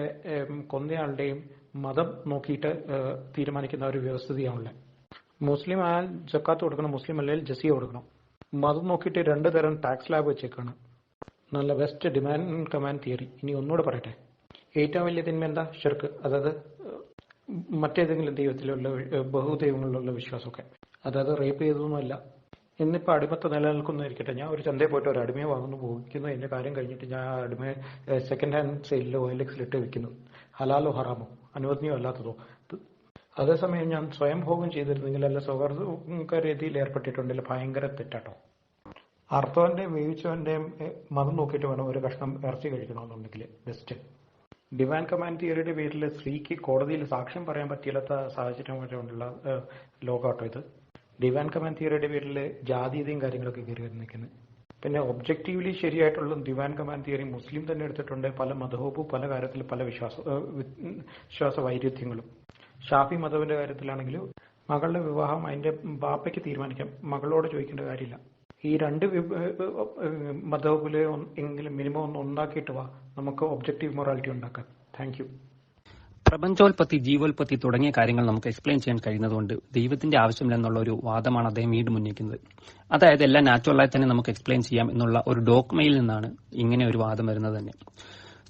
കൊന്നയാളുടെയും മതം നോക്കിയിട്ട് തീരുമാനിക്കുന്ന ഒരു വ്യവസ്ഥിതിയാണുള്ളത്. മുസ്ലിം ആയാൽ ജക്കാത്ത് കൊടുക്കണം, മുസ്ലിം അല്ലെങ്കിൽ ജസിയ കൊടുക്കണം. മതം നോക്കിയിട്ട് 2 തരം ടാക്സ് സ്ലാബ് വെച്ചേക്കാണ്. നല്ല ബെസ്റ്റ് ഡിമാൻഡ് കമാൻഡ് തിയറി. ഇനി ഒന്നുകൂടെ പറയട്ടെ, ഏറ്റവും വലിയ തിന്മ എന്താ? ഷിർക്ക്, അതായത് മറ്റേതെങ്കിലും ദൈവത്തിലുള്ള ബഹുദൈവങ്ങളിലുള്ള വിശ്വാസമൊക്കെ, അതായത് റേപ്പ് ചെയ്തൊന്നുമല്ല. ഇന്നിപ്പോൾ അടിമത്തം നിലനിൽക്കുന്നതായിരിക്കട്ടെ, ഞാൻ ഒരു ചന്തയിൽ പോയിട്ട് ഒരു അടിമയെ വാങ്ങുന്നു, ഉപയോഗിക്കുന്നു, എന്റെ കാര്യം കഴിഞ്ഞിട്ട് ഞാൻ ആ അടിമയെ സെക്കൻഡ് ഹാൻഡ് സെയിലിലോ OLX-ലിട്ട് വിൽക്കുന്നു. ഹലാലോ ഹറാമോ, അനുവദനീയോ അല്ലാത്തതോ? അതേസമയം ഞാൻ സ്വയം ഭോഗം ചെയ്തിരുന്നെങ്കിൽ, അല്ല സ്വകാര്യ രീതിയിൽ ഏർപ്പെട്ടിട്ടുണ്ടെങ്കിൽ ഭയങ്കര തെറ്റാട്ടോ. അർത്ഥവന്റെയും വേവിച്ചവന്റെയും മതം നോക്കിയിട്ട് വേണം ഒരു കഷ്ണം ഇറച്ചി കഴിക്കണമെന്നുണ്ടെങ്കിൽ ബെസ്റ്റ്. ഡിവൈൻ കമാൻഡ് തിയറിയുടെ പേരിൽ സ്ത്രീക്ക് കോടതിയിൽ സാക്ഷ്യം പറയാൻ പറ്റിയില്ലാത്ത സാഹചര്യമായിട്ടുള്ള ലോകാട്ടോ ഇത്. ഡിവൈൻ കമാൻഡ് തിയറിയുടെ പേരിൽ ജാതീയതയും കാര്യങ്ങളൊക്കെ കയറി വരുന്നിരിക്കുന്നത്. പിന്നെ ഒബ്ജക്റ്റീവ്ലി ശരിയായിട്ടുള്ള ഡിവൈൻ കമാൻഡ് തിയറി മുസ്ലിം തന്നെ എടുത്തിട്ടുണ്ട്. പല മതഹോപ്പും പല കാര്യത്തിൽ പല വിശ്വാസ വൈരുദ്ധ്യങ്ങളും. ഷാഫി മതവിന്റെ കാര്യത്തിലാണെങ്കിൽ മകളുടെ വിവാഹം അതിന്റെ ബാപ്പയ്ക്ക് തീരുമാനിക്കാം, മകളോട് ചോദിക്കേണ്ട കാര്യമില്ല. ഈ 2 മതഹോപ്പിലെ എങ്കിലും മിനിമം ഒന്ന് ഉണ്ടാക്കിയിട്ട് വാ, നമുക്ക് ഒബ്ജക്റ്റീവ് മൊറാലിറ്റി ഉണ്ടാക്കാം. Thank you. പ്രപഞ്ചോൽപത്തി, ജീവോൽപത്തി തുടങ്ങിയ കാര്യങ്ങൾ നമുക്ക് എക്സ്പ്ലെയിൻ ചെയ്യാൻ കഴിയുന്നതുകൊണ്ട് ദൈവത്തിന്റെ ആവശ്യമില്ലെന്നുള്ള ഒരു വാദമാണ് അദ്ദേഹം വീണ്ടും ഉന്നയിക്കുന്നത്. അതായത് എല്ലാം നാച്ചുറലായി തന്നെ നമുക്ക് എക്സ്പ്ലെയിൻ ചെയ്യാം എന്നുള്ള ഒരു ഡോക്മയിൽ നിന്നാണ് ഇങ്ങനെ ഒരു വാദം വരുന്നത് തന്നെ.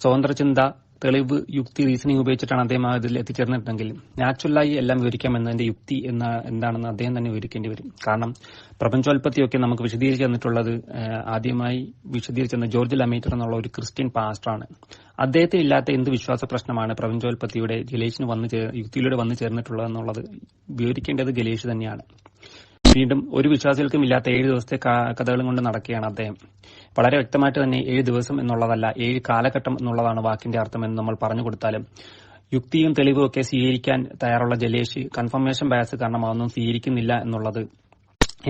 സ്വതന്ത്ര ചിന്ത, തെളിവ്, യുക്തി, റീസണിംഗ് ഉപയോഗിച്ചിട്ടാണ് അദ്ദേഹം അതിൽ എത്തിച്ചേർന്നിട്ടുണ്ടെങ്കിൽ നാച്ചുറലായി എല്ലാം വിവരിക്കാം എന്നതിന്റെ യുക്തി എന്താണെന്ന് അദ്ദേഹം തന്നെ വിവരിക്കേണ്ടി വരും. കാരണം പ്രപഞ്ചോൽപത്തിയൊക്കെ നമുക്ക് വിശദീകരിച്ചു തന്നിട്ടുള്ളത് ആദ്യമായി വിശദീകരിച്ചെന്ന ജോർജ് ലമേറ്റർ എന്നുള്ള ഒരു ക്രിസ്ത്യൻ പാസ്റ്ററാണ്. അദ്ദേഹത്തിന് ഇല്ലാത്ത എന്ത് വിശ്വാസ പ്രശ്നമാണ് പ്രപഞ്ചോൽപത്തിയുടെ ഗലേഷിന് യുക്തിയിലൂടെ വന്നു ചേർന്നിട്ടുള്ളത് എന്നുള്ളത് വിവരിക്കേണ്ടത് ഗലേഷ് തന്നെയാണ്. വീണ്ടും ഒരു വിശ്വാസികൾക്കും ഇല്ലാത്ത 7 ദിവസത്തെ കഥകളും കൊണ്ട് നടക്കുകയാണ് അദ്ദേഹം. വളരെ വ്യക്തമായിട്ട് തന്നെ 7 ദിവസം എന്നുള്ളതല്ല, 7 കാലഘട്ടം എന്നുള്ളതാണ് വാക്കിന്റെ അർത്ഥം എന്ന് നമ്മൾ പറഞ്ഞു കൊടുത്താലും യുക്തിയും തെളിവും ഒക്കെ സ്വീകരിക്കാൻ തയ്യാറുള്ള ജലേഷ് കൺഫർമേഷൻ ബയസ് കാരണം അതൊന്നും സ്വീകരിക്കുന്നില്ല എന്നുള്ളത്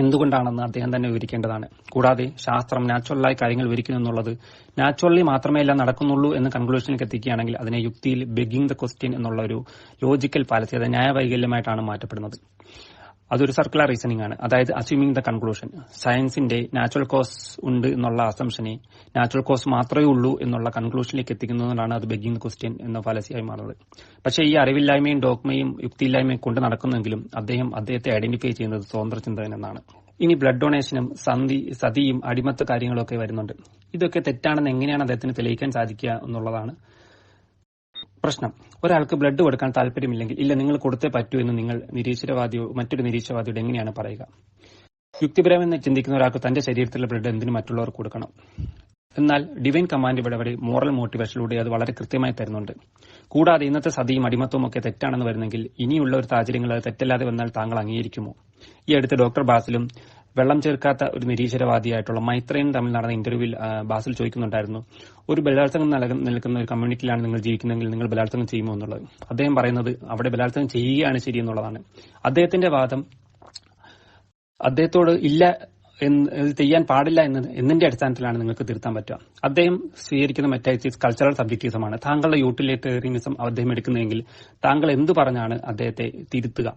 എന്തുകൊണ്ടാണെന്ന് അദ്ദേഹം തന്നെ വിവരിക്കേണ്ടതാണ്. കൂടാതെ ശാസ്ത്രം നാച്ചുറലായി കാര്യങ്ങൾ വിവരിക്കുന്നു എന്നുള്ളത് നാച്ചുറലി മാത്രമേ എല്ലാം നടക്കുന്നുള്ളൂ എന്ന് കൺക്ലൂഷനിലേക്ക് എത്തിക്കുകയാണെങ്കിൽ അതിനെ യുക്തിയിൽ ബെഗിങ് ദ ക്വസ്റ്റ്യൻ എന്നുള്ള ഒരു ലോജിക്കൽ ഫാലസി, അത് ന്യായവൈകല്യമായിട്ടാണ് മാറ്റപ്പെടുന്നത്. അതൊരു സർക്കുലർ റീസണിംഗ് ആണ്. അതായത് അസ്യൂമിംഗ് ദ കൺക്ലൂഷൻ. സയൻസിന്റെ നാച്ചുറൽ കോസ് ഉണ്ട് എന്നുള്ള അസംഷനെ നാച്ചുറൽ കോസ് മാത്രമേ ഉള്ളൂ എന്നുള്ള കൺക്ലൂഷനിലേക്ക് എത്തിക്കുന്നതുകൊണ്ടാണ് അത് ബെഗിങ് ദ ക്വസ്റ്റ്യൻ എന്ന ഫാലസിയായി മാറുന്നത്. പക്ഷേ ഈ അറിവില്ലായ്മയും ഡോക്മയും യുക്തിയില്ലായ്മയും കൊണ്ട് നടക്കുന്നെങ്കിലും അദ്ദേഹത്തെ ഐഡന്റിഫൈ ചെയ്യുന്നത് സ്വതന്ത്ര ചിന്തകൻ എന്നാണ്. ഇനി ബ്ലഡ് ഡൊണേഷനും സതിയും അടിമത്ത കാര്യങ്ങളൊക്കെ വരുന്നുണ്ട്. ഇതൊക്കെ തെറ്റാണെന്ന് എങ്ങനെയാണ് അദ്ദേഹത്തിന് തെളിയിക്കാൻ സാധിക്കുക എന്നുള്ളതാണ് പ്രശ്നം. ഒരാൾക്ക് ബ്ലഡ് കൊടുക്കാൻ താല്പര്യമില്ലെങ്കിൽ ഇല്ല നിങ്ങൾ കൊടുത്തേ പറ്റൂ എന്ന് നിങ്ങൾ മറ്റൊരു നിരീശ്വരവാദിയോട് എങ്ങനെയാണ് പറയുക? യുക്തിപരമെന്ന് ചിന്തിക്കുന്ന ഒരാൾക്ക് തന്റെ ശരീരത്തിലെ ബ്ലഡ് എന്തിനു മറ്റുള്ളവർക്ക് കൊടുക്കണം? എന്നാൽ ഡിവൈൻ കമാൻഡ് ഇവിടെ മോറൽ മോട്ടിവേഷനിലൂടെ അത് വളരെ കൃത്യമായി തരുന്നുണ്ട്. കൂടാതെ ഇന്നത്തെ സതിയും അടിമത്വവും ഒക്കെ തെറ്റാണെന്ന് വരുന്നെങ്കിൽ ഇനിയുള്ള ഒരു സാഹചര്യങ്ങൾ അത് തെറ്റല്ലാതെ വന്നാൽ താങ്കൾ അംഗീകരിക്കുമോ? ഈ അടുത്ത് ഡോക്ടർ ബാസിലും വെള്ളം ചേർക്കാത്ത ഒരു നിരീശ്വരവാദിയായിട്ടുള്ള മൈത്രയും തമ്മിൽ നടന്ന ഇന്റർവ്യൂവിൽ ബാസിൽ ചോദിക്കുന്നുണ്ടായിരുന്നു, ഒരു ബലാത്സംഗം നിൽക്കുന്ന ഒരു കമ്മ്യൂണിറ്റിയിലാണ് നിങ്ങൾ ജീവിക്കുന്നതെങ്കിൽ നിങ്ങൾ ബലാത്സംഗം ചെയ്യുമോ എന്നുള്ളത്. അദ്ദേഹം പറയുന്നത് അവിടെ ബലാത്സംഗം ചെയ്യുകയാണ് ശരി എന്നുള്ളതാണ്. അദ്ദേഹത്തിന്റെ വാദം അദ്ദേഹത്തോട് ഇല്ല ചെയ്യാൻ പാടില്ല എന്നതിന്റെ അടിസ്ഥാനത്തിലാണ് നിങ്ങൾക്ക് തിരുത്താൻ പറ്റുക. അദ്ദേഹം സ്വീകരിക്കുന്ന മെറ്റാഫിസിക്സ് കൾച്ചറൽ സബ്ജക്റ്റിസമാണ്. താങ്കളുടെ യൂട്ടിലിറ്റേറിയനിസം അദ്ദേഹം എടുക്കുന്നതെങ്കിൽ താങ്കൾ എന്തു പറഞ്ഞാണ് അദ്ദേഹത്തെ തിരുത്തുക?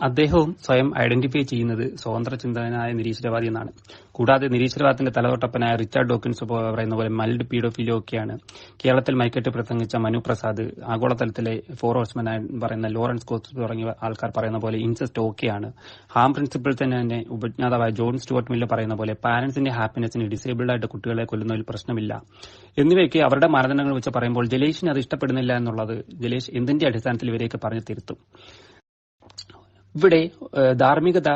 അദ്ദേഹവും സ്വയം ഐഡന്റിഫൈ ചെയ്യുന്നത് സ്വതന്ത്ര ചിന്തകനായ നിരീശ്വരവാദി എന്നാണ്. കൂടാതെ നിരീശ്വരവാദത്തിന്റെ തലതൊട്ടപ്പനായ റിച്ചാർഡ് ഡോക്കിൻസ് പറയുന്ന പോലെ മൈൽഡ് പീഡോഫിലിയോ ഒക്കെയാണ്. കേരളത്തിൽ മൈക്കെട്ട് പ്രസംഗിച്ച മനു പ്രസാദ്, ആഗോളതലത്തിലെ 4 ഹോഴ്സ്മെൻ പറയുന്ന ലോറൻസ് കോസ്റ്റ് തുടങ്ങിയ ആൾക്കാർ പറയുന്ന പോലെ ഇൻസെസ്റ്റ് ഓക്കെയാണ്. ഹാം പ്രിൻസിപ്പിൾ തന്നെ ഉപജ്ഞാതാവായ ജോൺ സ്റ്റുവർട്ട് മില്ല് പറയുന്ന പോലെ പാരന്റ്സിന്റെ ഹാപ്പിനെസിന് ഡിസേബിൾഡ് ആയിട്ട് കുട്ടികളെ കൊല്ലുന്നതിൽ പ്രശ്നമില്ല എന്നിവയൊക്കെ അവരുടെ മാനദണ്ഡങ്ങൾ വെച്ച് പറയുമ്പോൾ ജലേഷിന് അത് ഇഷ്ടപ്പെടുന്നില്ല എന്നുള്ളത് ജലേഷ് എന്തിന്റെ അടിസ്ഥാനത്തിൽ ഇവരെയൊക്കെ പറഞ്ഞു തിരുത്തും? ഇവിടെ ധാർമ്മികത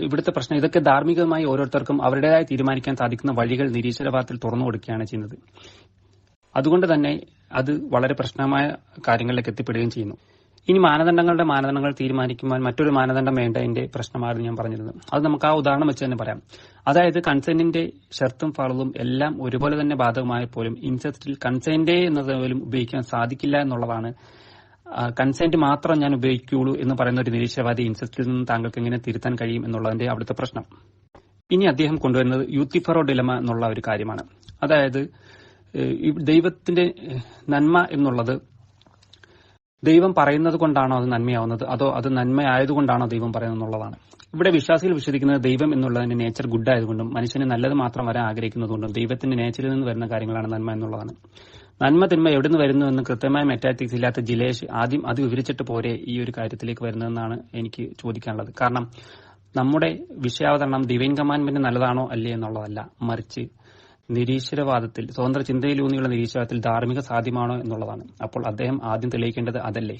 ഇവിടുത്തെ പ്രശ്നം ഇതൊക്കെ ധാർമ്മികമായി ഓരോരുത്തർക്കും അവരുടേതായി തീരുമാനിക്കാൻ സാധിക്കുന്ന വഴികൾ നിരീശ്വരവാദത്തിൽ തുറന്നു കൊടുക്കുകയാണ് ചെയ്യുന്നത്. അതുകൊണ്ട് തന്നെ അത് വളരെ പ്രശ്നമായ കാര്യങ്ങളിലേക്ക് എത്തിപ്പെടുകയും ചെയ്യുന്നു. ഇനി മാനദണ്ഡങ്ങൾ തീരുമാനിക്കുമ്പോൾ മറ്റൊരു മാനദണ്ഡം വേണ്ടതിന്റെ പ്രശ്നമായിരുന്നു ഞാൻ പറഞ്ഞിരുന്നത്. അത് നമുക്ക് ആ ഉദാഹരണം വെച്ച് തന്നെ പറയാം. അതായത് കൺസെന്റിന്റെ ഷർത്തും ഫറളും എല്ലാം ഒരുപോലെ തന്നെ ബാധകമായ പോലും ഇൻസെസ്റ്റിൽ കൺസെന്റ് എന്നത് പോലും ഉപയോഗിക്കാൻ സാധിക്കില്ല എന്നുള്ളതാണ്. കൺസെന്റ് മാത്രം ഞാൻ ഉപയോഗിക്കുകയുള്ളൂ എന്ന് പറയുന്ന ഒരു നിരീശ്വരവാദി ഇൻസെസ്റ്റിൽ നിന്ന് താങ്കൾക്ക് എങ്ങനെ തിരുത്താൻ കഴിയും എന്നുള്ളതിന്റെ അവിടുത്തെ പ്രശ്നം. ഇനി അദ്ദേഹം കൊണ്ടുവരുന്നത് യൂത്തിഫറോ ഡിലമ എന്നുള്ള ഒരു കാര്യമാണ്. അതായത് ദൈവത്തിന്റെ നന്മ എന്നുള്ളത് ദൈവം പറയുന്നത് കൊണ്ടാണോ അത് നന്മയാവുന്നത്, അതോ അത് നന്മയായതുകൊണ്ടാണോ ദൈവം പറയുന്നത് എന്നുള്ളതാണ്. ഇവിടെ വിശ്വാസികൾ വിശ്വസിക്കുന്നത് ദൈവം എന്നുള്ളതിന്റെ നേച്ചർ ഗുഡ് ആയതുകൊണ്ടും മനുഷ്യന് നല്ലത് മാത്രം വരാൻ ആഗ്രഹിക്കുന്നതുകൊണ്ടും ദൈവത്തിന്റെ നേച്ചറിൽ നിന്ന് വരുന്ന കാര്യങ്ങളാണ് നന്മ എന്നുള്ളതാണ്. നന്മ തിന്മ എവിടെ നിന്ന് വരുന്നു എന്ന് കൃത്യമായ മെറ്റാറ്റിക്സ് ഇല്ലാത്ത ജിലേഷ് ആദ്യം അത് വിവരിച്ചിട്ട് പോരെ ഈ ഒരു കാര്യത്തിലേക്ക് വരുന്നതെന്നാണ് എനിക്ക് ചോദിക്കാനുള്ളത്. കാരണം നമ്മുടെ വിഷയാവതരണം ഡിവൈൻ കമാൻഡ്മെന്റ് നല്ലതാണോ അല്ലേ എന്നുള്ളതല്ല, മറിച്ച് നിരീശ്വരവാദത്തിൽ, സ്വതന്ത്ര ചിന്തയിലൂന്നിയുള്ള നിരീശ്വരവാദത്തിൽ ധാർമ്മിക സാധ്യമാണോ എന്നുള്ളതാണ്. അപ്പോൾ അദ്ദേഹം ആദ്യം തെളിയിക്കേണ്ടത് അതല്ലേ.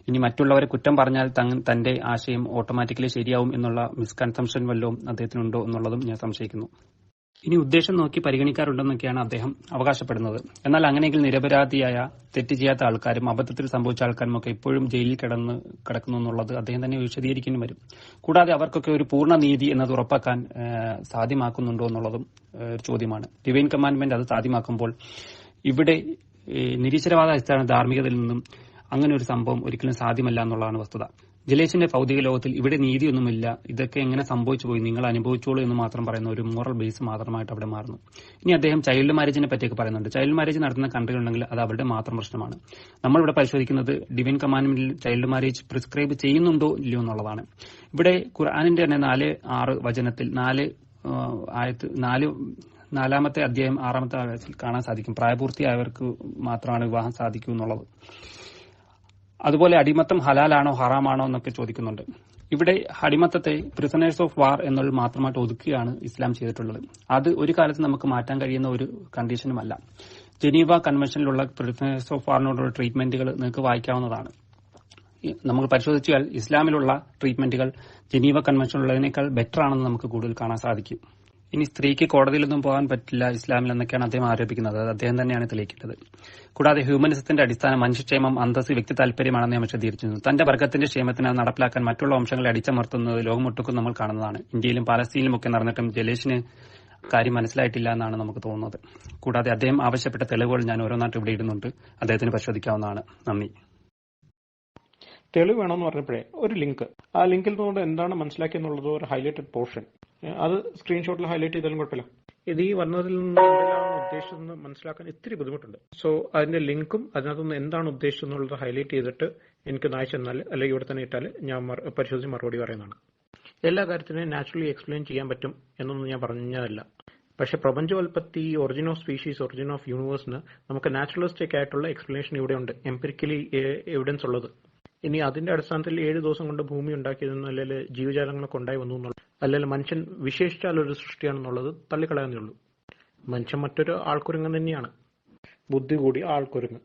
ഇനി മറ്റുള്ളവരെ കുറ്റം പറഞ്ഞാൽ തന്റെ ആശയം ഓട്ടോമാറ്റിക്കലി ശരിയാവും എന്നുള്ള മിസ്കൺസെപ്ഷൻ വല്ലതും അദ്ദേഹത്തിനുണ്ടോ എന്നുള്ളതും ഞാൻ സംശയിക്കുന്നു. ഇനി ഉദ്ദേശം നോക്കി പരിഗണിക്കാറുണ്ടെന്നൊക്കെയാണ് അദ്ദേഹം അവകാശപ്പെടുന്നത്. എന്നാൽ അങ്ങനെയെങ്കിൽ നിരപരാധിയായ തെറ്റ് ചെയ്യാത്ത ആൾക്കാരും അബദ്ധത്തിൽ സംഭവിച്ച ആൾക്കാരും ഒക്കെ ഇപ്പോഴും ജയിലിൽ കിടക്കുന്നു എന്നുള്ളത് അദ്ദേഹം തന്നെ വിശദീകരിക്കേണ്ടി വരും. കൂടാതെ അവർക്കൊക്കെ ഒരു പൂർണ്ണ നീതി എന്നത് ഉറപ്പാക്കാൻ സാധ്യമാക്കുന്നുണ്ടോ എന്നുള്ളതും ഒരു ചോദ്യമാണ്. ഡിവൈൻ കമാൻഡ്മെന്റ് അത് സാധ്യമാക്കുമ്പോൾ ഇവിടെ നിരീശ്വരവാദ അടിസ്ഥാന ധാർമ്മികതയിൽ നിന്നും അങ്ങനെ ഒരു സംഭവം ഒരിക്കലും സാധ്യമല്ല എന്നുള്ളതാണ് വസ്തുത. ജലേഷിന്റെ ഭൗതിക ലോകത്തിൽ ഇവിടെ നീതിയൊന്നുമില്ല, ഇതൊക്കെ എങ്ങനെ സംഭവിച്ചു പോയി, നിങ്ങൾ അനുഭവിച്ചോളൂ എന്ന് മാത്രം പറയുന്ന ഒരു മോറൽ ബേസ് മാത്രമായിട്ട് അവിടെ മാറുന്നു. ഇനി അദ്ദേഹം ചൈൽഡ് മാരേജിനെ പറ്റിയൊക്കെ പറയുന്നുണ്ട്. ചൈൽഡ് മാരേജ് നടത്തുന്ന കൺട്രികളുണ്ടെങ്കിൽ അത് അവരുടെ മാത്രം പ്രശ്നമാണ്. നമ്മളിവിടെ പരിശോധിക്കുന്നത് ഡിവൈൻ കമാൻഡ്മെന്റിൽ ചൈൽഡ് മാരേജ് പ്രിസ്ക്രൈബ് ചെയ്യുന്നുണ്ടോ ഇല്ലയോ എന്നുള്ളതാണ്. ഇവിടെ ഖുർആനിന്റെ തന്നെ 4-6 വചനത്തിൽ 4-ാമത്തെ അധ്യായം 6-ാമത്തെ ആയത്തിൽ കാണാൻ സാധിക്കും പ്രായപൂർത്തിയായവർക്ക് മാത്രമാണ് വിവാഹം സാധിക്കൂ എന്നുള്ളത്. അതുപോലെ അടിമത്തം ഹലാലാണോ ഹറാമാണോ എന്നൊക്കെ ചോദിക്കുന്നുണ്ട്. ഇവിടെ അടിമത്തത്തെ പ്രിസണേഴ്സ് ഓഫ് വാർ എന്നുള്ളത് മാത്രമായിട്ട് ഒതുക്കുകയാണ് ഇസ്ലാം ചെയ്തിട്ടുള്ളത്. അത് ഒരു കാലത്ത് നമുക്ക് മാറ്റാൻ കഴിയുന്ന ഒരു കണ്ടീഷനുമല്ല. ജനീവ കൺവെൻഷനിലുള്ള പ്രിസണേഴ്സ് ഓഫ് വാറിനോടുള്ള ട്രീറ്റ്മെന്റുകൾ നിങ്ങൾക്ക് വായിക്കാവുന്നതാണ്. നമ്മൾ പരിശോധിച്ചാൽ ഇസ്ലാമിലുള്ള ട്രീറ്റ്മെന്റുകൾ ജനീവ കൺവെൻഷനിലുള്ളതിനേക്കാൾ ബെറ്റർ ആണെന്ന് നമുക്ക് കൂടുതൽ കാണാൻ സാധിക്കും. ഇനി സ്ത്രീക്ക് കോടതിയിലൊന്നും പോകാൻ പറ്റില്ല ഇസ്ലാമിൽ എന്നൊക്കെയാണ് അദ്ദേഹം ആരോപിക്കുന്നത്. അത് അദ്ദേഹം തന്നെയാണ് തെളിയിക്കേണ്ടത്. കൂടാതെ ഹ്യൂമനിസത്തിന്റെ അടിസ്ഥാനം മനുഷ്യക്ഷേമം, അന്തസ്സ്, വ്യക്തി താല്പര്യമാണെന്ന് ഞാൻ വിശദീകരിച്ചിരുന്നു. തന്റെ വർഗത്തിന്റെ ക്ഷേമത്തിന് നടപ്പിലാക്കാൻ മറ്റുള്ള വംശങ്ങളെ അടിച്ചമർത്തുന്നത് ലോകമൊട്ടുക്കും നമ്മൾ കാണുന്നതാണ്. ഇന്ത്യയിലും പാലസ്തീനിലുമൊക്കെ നടന്നിട്ടും ജലേഷിന് കാര്യം മനസ്സിലായിട്ടില്ല എന്നാണ് നമുക്ക് തോന്നുന്നത്. കൂടാതെ അദ്ദേഹം ആവശ്യപ്പെട്ട തെളിവുകൾ ഞാൻ ഓരോന്നായിട്ട് ഇവിടെ ഇടുന്നുണ്ട്, അദ്ദേഹത്തിന് പരിശോധിക്കാവുന്നതാണ്. നന്ദി. തെളിവ് വേണമെന്ന് പറഞ്ഞപ്പോഴേ ഒരു ലിങ്ക്, ആ ലിങ്കിൽ നിന്നുകൊണ്ട് എന്താണ് മനസ്സിലാക്കിയെന്നുള്ളത് ഒരു ഹൈലൈറ്റഡ് പോർഷൻ, അത് സ്ക്രീൻഷോട്ടിൽ ഹൈലൈറ്റ് ചെയ്താലും കുഴപ്പമില്ല. ഇത് ഈ വന്നതിൽ നിന്ന് എന്താണ് ഉദ്ദേശിച്ചതെന്ന് മനസ്സിലാക്കാൻ ഇത്തിരി ബുദ്ധിമുട്ടുണ്ട്. സോ അതിന്റെ ലിങ്കും അതിനകത്തുനിന്ന് എന്താണ് ഉദ്ദേശിച്ചെന്നുള്ളത് ഹൈലൈറ്റ് ചെയ്തിട്ട് എനിക്ക് അയച്ചെന്നാൽ അല്ലെങ്കിൽ ഇവിടെ തന്നെ ഇട്ടാൽ ഞാൻ പരിശോധിച്ച് മറുപടി പറയുന്നതാണ്. എല്ലാ കാര്യത്തിനും നാച്ചുറലി എക്സ്പ്ലെയിൻ ചെയ്യാൻ പറ്റും എന്നൊന്നും ഞാൻ പറഞ്ഞതല്ല. പക്ഷെ പ്രപഞ്ചോൽപത്തി, origin of species, origin of യൂണിവേഴ്സിന് നമുക്ക് നാച്ചുറലിസ്റ്റിക് ആയിട്ടുള്ള എക്സ്പ്ലനേഷൻ ഇവിടെ ഉണ്ട്, എംപിരിക്കലി എവിഡൻസ് ഉള്ളത്. ഇനി അതിന്റെ അടിസ്ഥാനത്തിൽ 7 ദിവസം കൊണ്ട് ഭൂമി ഉണ്ടാക്കിയതെന്നോ അല്ലെങ്കിൽ ജീവജാലങ്ങളൊക്കെ ഉണ്ടായി വന്നു എന്നുള്ളത്, അല്ലെങ്കിൽ മനുഷ്യൻ വിശേഷിച്ചാൽ ഒരു സൃഷ്ടിയാണെന്നുള്ളത് തള്ളിക്കളയാന്നേ ഉള്ളൂ. മനുഷ്യൻ മറ്റൊരു ആൾക്കുരങ്ങ് തന്നെയാണ്, ബുദ്ധി കൂടി ആൾക്കുരങ്ങ്.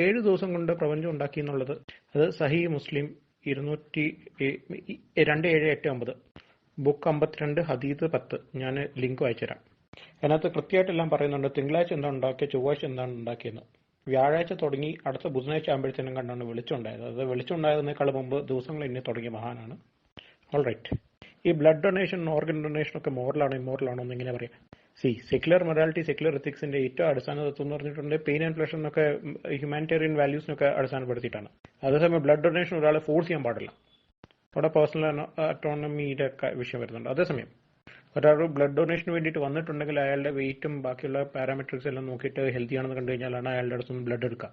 7 ദിവസം കൊണ്ട് പ്രപഞ്ചം ഉണ്ടാക്കി എന്നുള്ളത് അത് സഹീഹ് മുസ്ലിം 2789 ബുക്ക് 52 ഹദീദ് 10 ഞാൻ ലിങ്ക് അയച്ചുതരാം. അതിനകത്ത് കൃത്യമായിട്ടെല്ലാം പറയുന്നുണ്ട്. തിങ്കളാഴ്ച എന്താണ് ഉണ്ടാക്കിയത്, ചൊവ്വാഴ്ച എന്താണ് ഉണ്ടാക്കിയെന്ന്. വ്യാഴാഴ്ച തുടങ്ങി അടുത്ത ബുധനാഴ്ച ആകുമ്പോഴത്തേനും കണ്ടാണ് വെളിച്ചം ഉണ്ടായത്. അത് വെളിച്ചം ഉണ്ടായതിനേക്കാൾ മുമ്പ് ദിവസങ്ങൾ ഇനി തുടങ്ങിയ മഹാനാണ്. All right. ഈ ബ്ലഡ് ഡൊണേഷൻ, ഓർഗൻ ഡൊണേഷൻ ഒക്കെ മോറലാണോ ഇമ്മോറലാണോ എന്ന് എങ്ങനെ പറയാം? സെക്യുലർ മൊറാലിറ്റി, സെക്യുലർ എത്തിക്സിന്റെ ഏറ്റവും അടിസ്ഥാന തത്വം എന്ന് പറഞ്ഞിട്ടുണ്ടെങ്കിൽ പെയിൻ ആൻഡ് പ്ലഷർ എന്നൊക്കെ ഹ്യൂമാനിറ്റേറിയൻ വാല്യൂസിനൊക്കെ അടിസ്ഥാനപ്പെടുത്തിയിട്ടാണ്. അതേസമയം ബ്ലഡ് ഡൊണേഷൻ ഒരാളെ ഫോഴ്സ് ചെയ്യാൻ പാടില്ല, അവിടെ പേഴ്സണൽ ഓട്ടോണമിയുടെ വിഷയം വരുന്നുണ്ട്. അതേസമയം ഒരാൾ ബ്ലഡ് ഡൊണേഷന് വേണ്ടിയിട്ട് വന്നിട്ടുണ്ടെങ്കിൽ അയാളുടെ വെയിറ്റും ബാക്കിയുള്ള പാരാമെട്രിക്സ് എല്ലാം നോക്കിയിട്ട് ഹെൽത്തി ആണെന്ന് കണ്ടു കഴിഞ്ഞാലാണ് അയാളുടെ അടുത്തുനിന്ന് ബ്ലഡ് എടുക്കുക.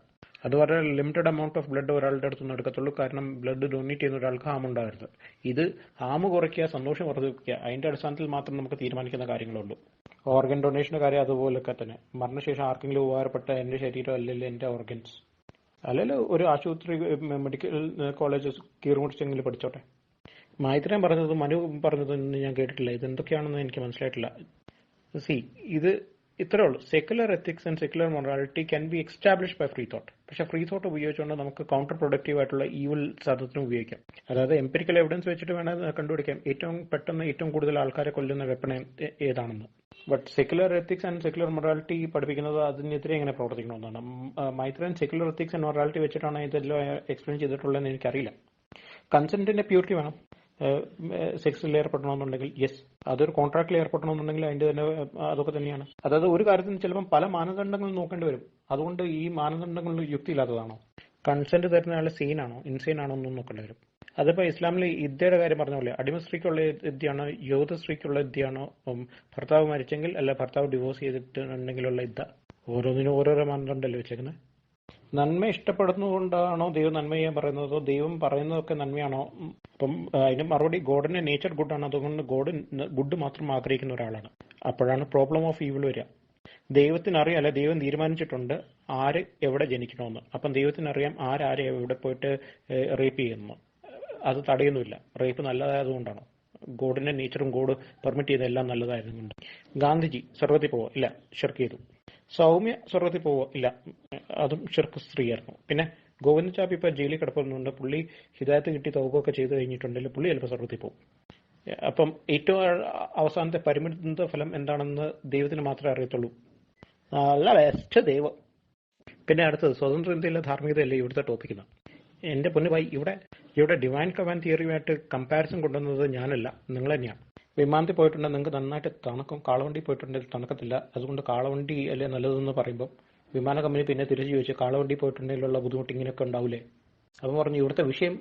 അത് വളരെ ലിമിറ്റഡ് എമൗണ്ട് ഓഫ് ബ്ലഡ് ഒരാളുടെ അടുത്തുനിന്ന് എടുക്കത്തുള്ളൂ. കാരണം ബ്ലഡ് ഡൊണേറ്റ് ചെയ്യുന്ന ഒരാൾക്ക് ഹാം ഉണ്ടാകരുത്. ഇത് ഹാം കുറയ്ക്കുക, സന്തോഷം വർദ്ധിപ്പിക്കുക, അതിന്റെ അടിസ്ഥാനത്തിൽ മാത്രം നമുക്ക് തീരുമാനിക്കുന്ന കാര്യങ്ങളുള്ളൂ. ഓർഗൻ ഡൊണേഷന്റെ കാര്യം അതുപോലൊക്കെ തന്നെ. മരണശേഷം ആർക്കെങ്കിലും ഉപകാരപ്പെട്ട എന്റെ ശരീരം അല്ലെങ്കിൽ എന്റെ ഓർഗൻസ്, അല്ലെങ്കിൽ ഒരു ആശുപത്രി, മെഡിക്കൽ കോളേജ് കീറുമുടിച്ചെങ്കിലും പഠിച്ചോട്ടെ. മൈത്രേയൻ പറഞ്ഞത്, മനു പറഞ്ഞതൊന്നും ഞാൻ കേട്ടിട്ടില്ല. ഇതെന്തൊക്കെയാണെന്ന് എനിക്ക് മനസ്സിലായിട്ടില്ല. ഇത് ഇത്രേ ഉള്ളൂ. Secular ethics and secular morality can be establish by free thought. പക്ഷെ ഫ്രീ തോട്ട് ഉപയോഗിച്ചുകൊണ്ട് നമുക്ക് കൗണ്ടർ പ്രൊഡക്റ്റീവ് ആയിട്ടുള്ള ഈവിൾ സാധനത്തിനും ഉപയോഗിക്കാം. അതായത് എംപിരിക്കൽ എവിഡൻസ് വെച്ചിട്ട് വേണം കണ്ടുപിടിക്കാം ഏറ്റവും പെട്ടെന്ന് ഏറ്റവും കൂടുതൽ ആൾക്കാരെ കൊല്ലുന്ന വെപ്പൺ ഏതാണെന്ന്. But secular ethics and secular morality പഠിപ്പിക്കുന്നത് അതിനെതിരെ എങ്ങനെ പ്രവർത്തിക്കണമെന്നാണ്. Maitreyan secular ethics and morality വെച്ചിട്ടാണ് ഇതെല്ലാം എക്സ്പ്ലെയിൻ ചെയ്തിട്ടുള്ളതെന്ന് എനിക്കറിയില്ല. കൺസെന്റിന്റെ പ്യൂരിറ്റി വേണം. സെക്സിൽ ഏർപ്പെടണമെന്നുണ്ടെങ്കിൽ യെസ്, അതൊരു കോൺട്രാക്റ്റിൽ ഏർപ്പെടണമെന്നുണ്ടെങ്കിൽ അതിന്റെ തന്നെ അതൊക്കെ തന്നെയാണ്. അതായത് ഒരു കാര്യത്തിന് ചിലപ്പം പല മാനദണ്ഡങ്ങൾ നോക്കേണ്ടി വരും. അതുകൊണ്ട് ഈ മാനദണ്ഡങ്ങളിൽ യുക്തിയില്ലാത്തതാണോ, കൺസെന്റ് തരുന്ന ആൾ സെയിനാണോ ഇൻസെയിൻ ആണോ എന്നും നോക്കേണ്ടി വരും. അതിപ്പോ ഇസ്ലാമിൽ ഇദ്ദയുടെ കാര്യം പറഞ്ഞ പോലെ അടിമ സ്ത്രീക്കുള്ള ഇദ്ദയാണോ യോധ സ്ത്രീക്കുള്ള ഇദ്ദയാണോ, ഭർത്താവ് മരിച്ചെങ്കിൽ അല്ല ഭർത്താവ് ഡിവോഴ്സ് ചെയ്തിട്ടുണ്ടെങ്കിലുള്ള ഇദ്ദ, ഓരോന്നിനും ഓരോരോ മാനദണ്ഡമല്ലേ വെച്ചേക്കുന്നത്. നന്മ ഇഷ്ടപ്പെടുന്നതുകൊണ്ടാണോ ദൈവം നന്മയെ പറയുന്നതോ ദൈവം പറയുന്നതൊക്കെ നന്മയാണോ? അപ്പം അതിന് മറുപടി ഗോഡിന്റെ നേച്ചർ ഗുഡാണ്, അതുകൊണ്ട് ഗോഡ് ഗുഡ് മാത്രം ആഗ്രഹിക്കുന്ന ഒരാളാണ്. അപ്പോഴാണ് പ്രോബ്ലം ഓഫ് ഈവിൾ വരിക. ദൈവത്തിനറിയാം, അല്ലെ ദൈവം തീരുമാനിച്ചിട്ടുണ്ട് ആര് എവിടെ ജനിക്കണമെന്ന്. അപ്പം ദൈവത്തിനറിയാം ആരെ എവിടെ പോയിട്ട് റേപ്പ് ചെയ്യുന്നു. അത് തടയുന്നില്ല. റേപ്പ് നല്ലതായതുകൊണ്ടാണോ? ഗോഡിന്റെ നേച്ചറും ഗോഡ് പെർമിറ്റ് ചെയ്ത എല്ലാം നല്ലതായതുകൊണ്ട്. ഗാന്ധിജി സ്വർഗത്തിൽ പോവോ? ഇല്ല, ഷിർക്ക് ചെയ്തു. സൗമ്യ സ്വർഗത്തിൽ പോവോ? ഇല്ല, അതും ഷിർക്ക് സ്ത്രീയായിരുന്നു. പിന്നെ ഗോവിന്ദ ചാപ്പി ഇപ്പൊ ജയിലിൽ കിടപ്പുന്നുണ്ട്. പുള്ളി ഹിദായത്ത് കിട്ടി തൗബൊക്കെ ചെയ്ത് കഴിഞ്ഞിട്ടുണ്ടെങ്കിൽ പുള്ളി ചിലപ്പോൾ സ്വർഗത്തിൽ പോകും. അപ്പം ഏറ്റവും അവസാനത്തെ പരിമിത ഫലം എന്താണെന്ന് ദൈവത്തിന് മാത്രമേ അറിയത്തുള്ളൂ. നല്ല ബെസ്റ്റ് ദൈവം. പിന്നെ അടുത്തത് സ്വതന്ത്ര ഇന്ത്യയിലെ ധാർമ്മികതയല്ലേ ഇവിടുത്തെ ടോപ്പിക്കുന്ന. എന്റെ പൊന്നുഭായി, ഇവിടെ ഡിവൈൻ കമാൻഡ് തിയറിയുമായിട്ട് കമ്പാരിസൺ കൊണ്ടുവന്നത് ഞാനല്ല, നിങ്ങൾ തന്നെയാണ്. വിമാനത്തിൽ പോയിട്ടുണ്ടെങ്കിൽ നിങ്ങൾക്ക് നന്നായിട്ട് തണുക്കും, കാളവണ്ടി പോയിട്ടുണ്ടെങ്കിൽ തണുക്കത്തില്ല. അതുകൊണ്ട് കാളവണ്ടി അല്ലേ നല്ലതെന്ന് പറയുമ്പോൾ വിമാന കമ്പനി പിന്നെ തിരിച്ചു ചോദിച്ചു, കാളവണ്ടി പോയിട്ടുണ്ടെങ്കിലുള്ള ബുദ്ധിമുട്ട് ഇങ്ങനെയൊക്കെ ഉണ്ടാവില്ലേ? അപ്പം പറഞ്ഞു, ഇവിടുത്തെ വിഷയം